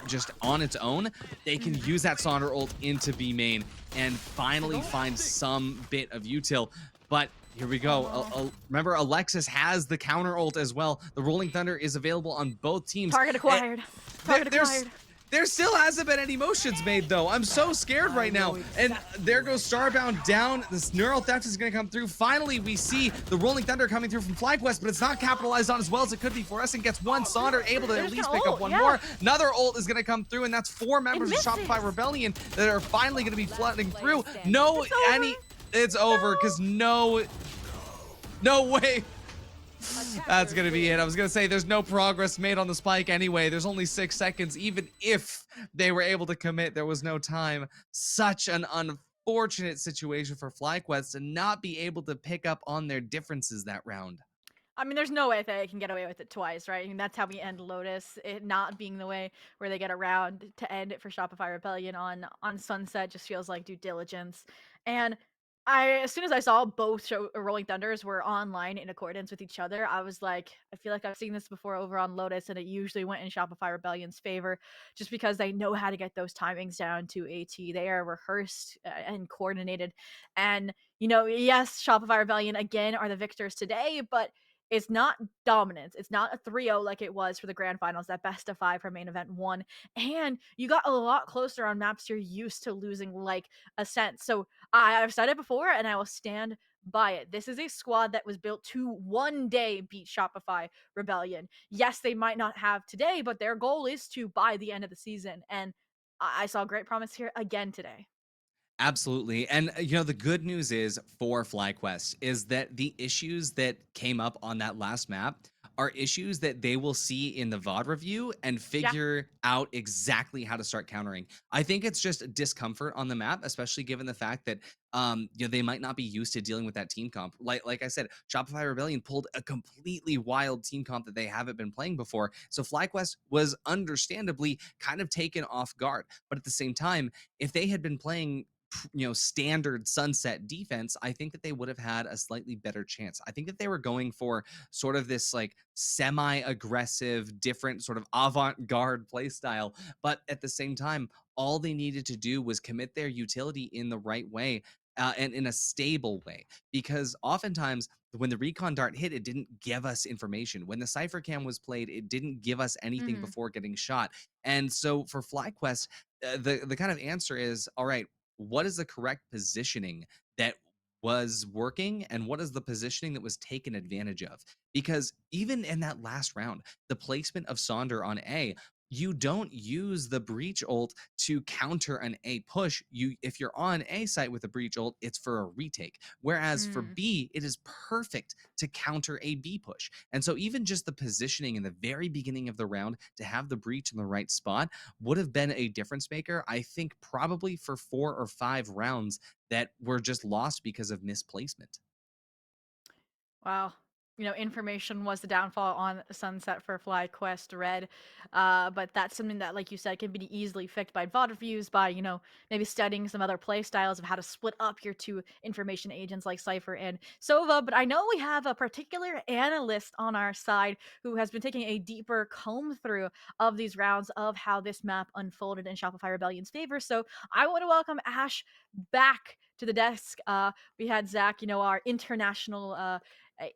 just on its own, they can use that Sonder ult into B main and finally find some bit of util. But here we go. Remember, Alexis has the counter ult as well. The Rolling Thunder is available on both teams. Target acquired. Target acquired. There still hasn't been any motions made, though. I'm so scared right now. And there goes Starbound down. This Neural Theft is going to come through. Finally, we see the Rolling Thunder coming through from FlyQuest, but it's not capitalized on as well as it could be. Fluorescent gets one. Sonder able to at least pick up one more. Another ult is going to come through, and that's 4 members of Shopify Rebellion that are finally going to be flooding through. It's over, because no way. That's going to be it. I was going to say there's no progress made on the spike anyway. There's only 6 seconds. Even if they were able to commit, there was no time. Such an unfortunate situation for FlyQuest to not be able to pick up on their differences that round. I mean, there's no way they can get away with it twice, right? I mean, that's how we end Lotus, it not being the way where they get around to end it for Shopify Rebellion on Sunset just feels like due diligence. And as soon as I saw both Rolling Thunders were online in accordance with each other, I was like, I feel like I've seen this before over on Lotus, and it usually went in Shopify Rebellion's favor just because they know how to get those timings down to AT. They are rehearsed and coordinated. And, yes, Shopify Rebellion again are the victors today, but it's not dominance. It's not a 3-0 like it was for the grand finals, that best of 5 for main event 1. And you got a lot closer on maps you're used to losing, like Ascent. So I've said it before, and I will stand by it. This is a squad that was built to one day beat Shopify Rebellion. Yes, they might not have today, but their goal is to by the end of the season. And I saw great promise here again today. Absolutely. And the good news is for FlyQuest is that the issues that came up on that last map are issues that they will see in the VOD review and figure out exactly how to start countering. I think it's just discomfort on the map, especially given the fact that they might not be used to dealing with that team comp. Like I said, Shopify Rebellion pulled a completely wild team comp that they haven't been playing before. So FlyQuest was understandably kind of taken off guard. But at the same time, if they had been playing standard Sunset defense, I think that they would have had a slightly better chance. I think that they were going for sort of this like semi-aggressive, different sort of avant-garde play style, but at the same time, all they needed to do was commit their utility in the right way. And in a stable way, because oftentimes when the recon dart hit, it didn't give us information. When the Cypher Cam was played, it didn't give us anything before getting shot. And so for FlyQuest, the kind of answer is, all right, what is the correct positioning that was working, and what is the positioning that was taken advantage of? Because even in that last round, the placement of Sonder on A, you don't use the breach ult to counter an A push. If you're on A site with a breach ult, it's for a retake. Whereas for B, it is perfect to counter a B push. And so even just the positioning in the very beginning of the round to have the breach in the right spot would have been a difference maker, I think, probably for 4 or 5 rounds that were just lost because of misplacement. Wow. Information was the downfall on Sunset for FlyQuest Red. But that's something that, like you said, can be easily fixed by VOD reviews, by, maybe studying some other play styles of how to split up your 2 information agents like Cypher and Sova. But I know we have a particular analyst on our side who has been taking a deeper comb through of these rounds of how this map unfolded in Shopify Rebellion's favor. So I want to welcome Ash back to the desk. We had Zach, our international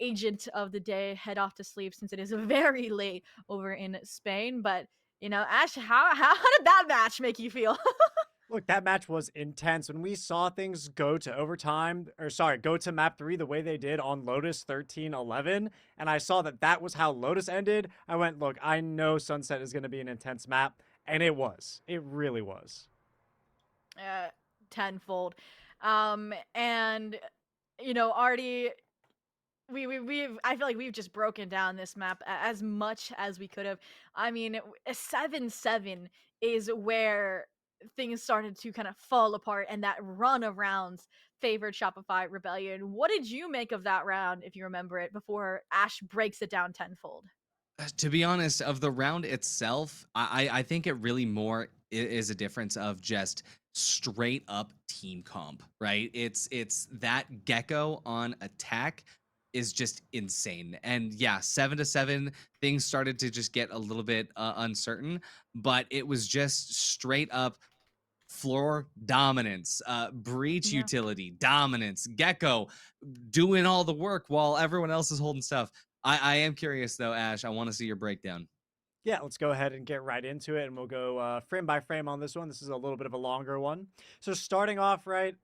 agent of the day, head off to sleep since it is very late over in Spain. But Ash, how did that match make you feel? Look, that match was intense. When we saw things go to map 3 the way they did on Lotus 13-11, and I saw that was how Lotus ended, I went, look, I know Sunset is going to be an intense map, and it was. It really was. Tenfold. And already I feel like we've just broken down this map as much as we could have. I mean, 7-7 is where things started to kind of fall apart, and that run of rounds favored Shopify Rebellion. What did you make of that round, if you remember it, before Ash breaks it down tenfold? To be honest, of the round itself, I think it really more is a difference of just straight up team comp, right? It's that Gecko on attack is just insane. And yeah, 7-7, things started to just get a little bit uncertain, but it was just straight up floor dominance, breach Yeah. utility dominance, Gecko doing all the work while everyone else is holding stuff. I am curious though, Ash. I want to see your breakdown. Yeah, let's go ahead and get right into it, and we'll go frame by frame on this one. This is a little bit of a longer one. So starting off right,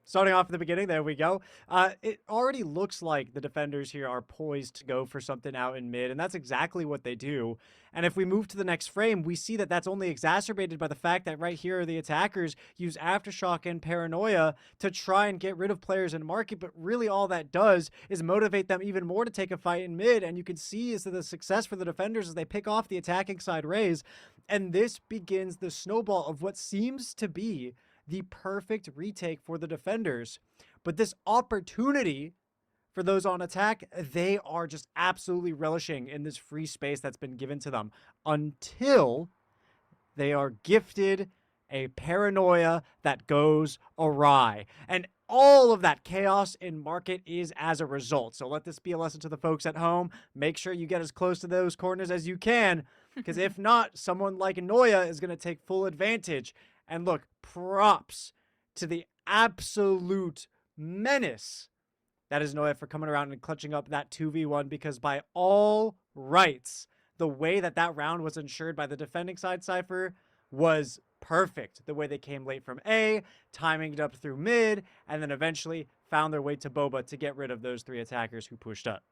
starting off at the beginning, there we go. It already looks like the defenders here are poised to go for something out in mid, and that's exactly what they do. And if we move to the next frame, we see that that's only exacerbated by the fact that right here the attackers use Aftershock and Paranoia to try and get rid of players in market, but really all that does is motivate them even more to take a fight in mid, and you can see is the success for the defenders as they pick off the attacking side Rays, and this begins the snowball of what seems to be the perfect retake for the defenders. But this opportunity for those on attack, they are just absolutely relishing in this free space that's been given to them until they are gifted a Paranoia that goes awry. And all of that chaos in market is as a result. So let this be a lesson to the folks at home. Make sure you get as close to those corners as you can, because if not, someone like Noya is going to take full advantage. And look, props to the absolute menace that is Noya for coming around and clutching up that 2v1, because by all rights, the way that that round was ensured by the defending side Cypher was perfect. The way they came late from A, timing it up through mid, and then eventually found their way to Boba to get rid of those 3 attackers who pushed up.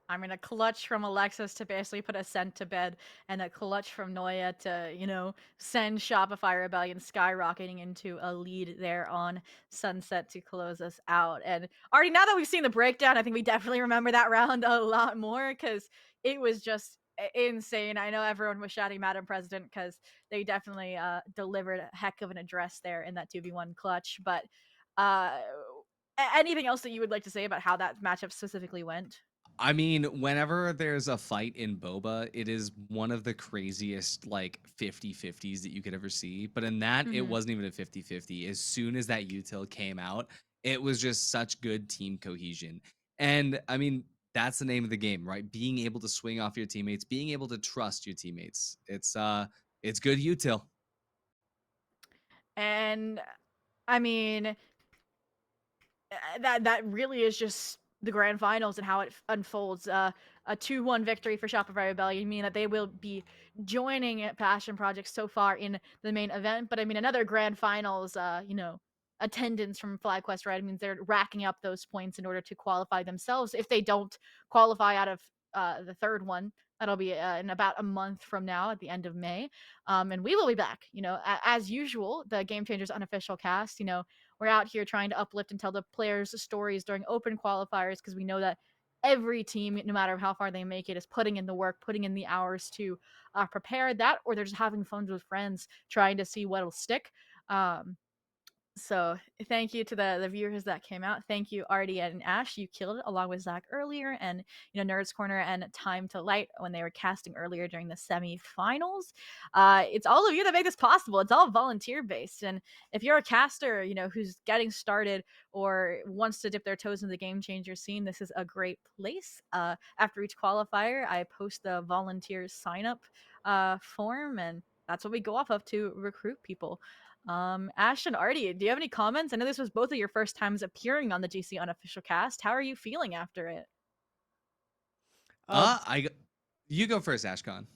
I mean, a clutch from Alexis to basically put Ascent to bed, and a clutch from Noya to, send Shopify Rebellion skyrocketing into a lead there on Sunset to close us out. And already, now that we've seen the breakdown, I think we definitely remember that round a lot more, because it was just insane. I know everyone was shouting Madam President because they definitely delivered a heck of an address there in that 2v1 clutch. But anything else that you would like to say about how that matchup specifically went? I mean, whenever there's a fight in Boba, it is one of the craziest like 50-50s that you could ever see. But in that, it wasn't even a 50-50. As soon as that util came out, it was just such good team cohesion. And I mean, that's the name of the game, right? Being able to swing off your teammates, being able to trust your teammates. It's good util. And I mean, that really is just the grand finals and how it unfolds. A 2-1 victory for Shopify Rebellion mean that they will be joining Passion Project so far in the main event. But I mean, another grand finals, attendance from FlyQuest, right? It means they're racking up those points in order to qualify themselves. If they don't qualify out of the third one, that'll be in about a month from now at the end of May. And we will be back, as usual, the Game Changers unofficial cast, we're out here trying to uplift and tell the players' stories during open qualifiers, because we know that every team, no matter how far they make it, is putting in the work, putting in the hours to prepare that, or they're just having fun with friends trying to see what'll stick. So thank you to the viewers that came out. Thank you, Artie and Ash. You killed it along with Zach earlier, and Nerds Corner and Time to Light when they were casting earlier during the semifinals. It's all of you that make this possible. It's all volunteer based, and if you're a caster, who's getting started or wants to dip their toes in the Game Changer scene, this is a great place. After each qualifier, I post the volunteers sign up form, and that's what we go off of to recruit people. Ash and Artie, do you have any comments? I know this was both of your first times appearing on the GC unofficial cast. How are you feeling after it? You go first, Ashcon.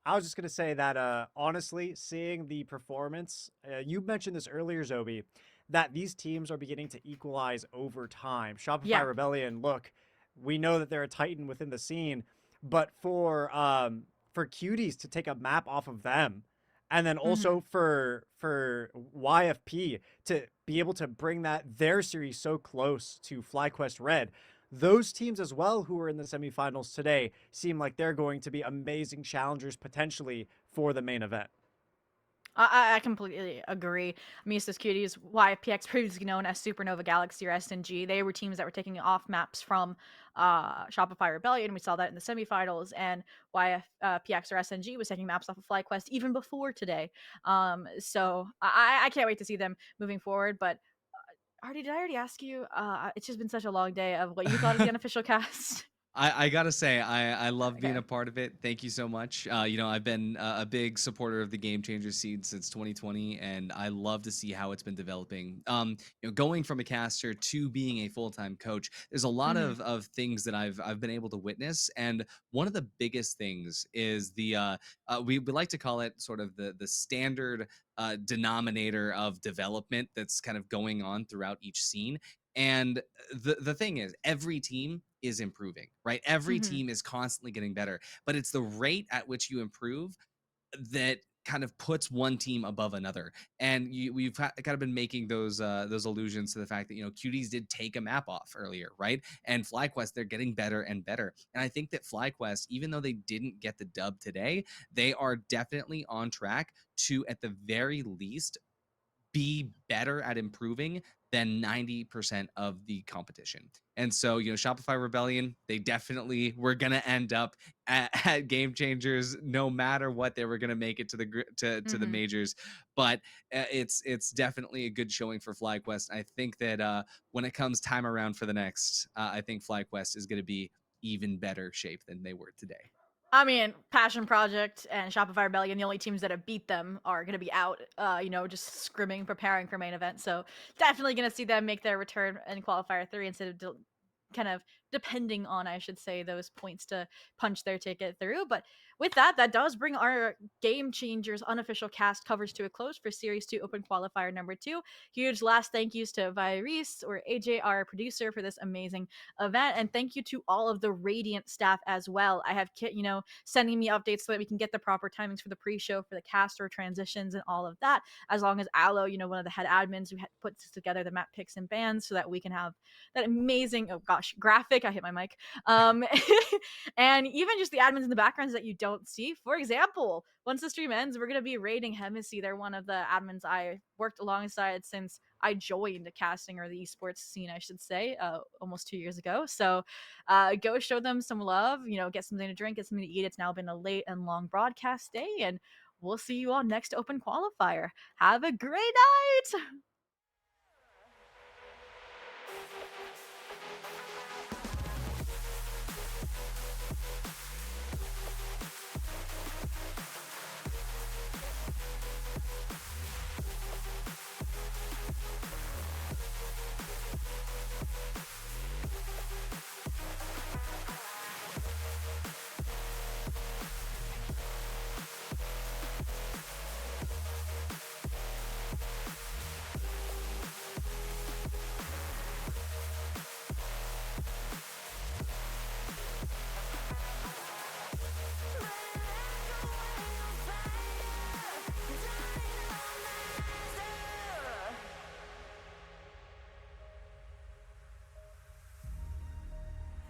I was just gonna say that honestly, seeing the performance, you mentioned this earlier, Zobi, that these teams are beginning to equalize over time. Shopify Rebellion, look, we know that they're a titan within the scene, but for Cuties to take a map off of them, and then also for YFP to be able to bring their series so close to FlyQuest Red, those teams as well who are in the semifinals today seem like they're going to be amazing challengers potentially for the main event. I completely agree. Mises Cuties, YPX, previously known as Supernova Galaxy or SNG, they were teams that were taking off maps from Shopify Rebellion. We saw that in the semifinals, and YPX or SNG was taking maps off of FlyQuest even before today. So I can't wait to see them moving forward. But Artie, did I already ask you? It's just been such a long day of what you thought of the unofficial cast. I gotta say, I love being Okay. a part of it. Thank you so much. I've been a big supporter of the Game Changer seed since 2020, and I love to see how it's been developing. Going from a caster to being a full time coach, there's a lot Mhm. of things that I've been able to witness, and one of the biggest things is we like to call it sort of the standard denominator of development that's kind of going on throughout each scene. And the thing is, every team is improving, right? Every Mhm. team is constantly getting better, but it's the rate at which you improve that kind of puts one team above another. And we've kind of been making those allusions to the fact that Cuties did take a map off earlier, right? And FlyQuest, they're getting better and better. And I think that FlyQuest, even though they didn't get the dub today, they are definitely on track to, at the very least, be better at improving than 90% of the competition. And so, Shopify Rebellion, they definitely were going to end up at Game Changers no matter what. They were going to make it to the Mhm. majors, but it's definitely a good showing for FlyQuest. I think that when it comes time around for the next, I think FlyQuest is going to be even better shape than they were today. I mean, Passion Project and Shopify Rebellion, the only teams that have beat them are going to be out, just scrimming, preparing for main event. So definitely going to see them make their return in Qualifier 3 instead of kind of depending on, I should say, those points to punch their ticket through. But with that, that does bring our Game Changers unofficial cast coverage to a close for Series 2 Open Qualifier number 2. Huge last thank yous to Virese or AJ, our producer, for this amazing event. And thank you to all of the Radiant staff as well. I have Kit, sending me updates so that we can get the proper timings for the pre-show, for the caster transitions and all of that. As long as Aloe, one of the head admins who puts together the map picks and bans so that we can have that amazing, oh gosh, graphic. I hit my mic. And even just the admins in the backgrounds that you don't see. For example, once the stream ends, we're going to be raiding Hemisi. They're one of the admins I worked alongside since I joined casting, or the esports scene, I should say, almost 2 years ago. So go show them some love, get something to drink, get something to eat. It's now been a late and long broadcast day, and we'll see you all next Open Qualifier. Have a great night!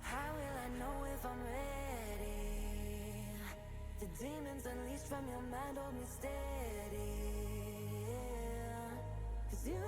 How will I know if I'm ready? The demons unleashed from your mind hold me steady. 'Cause you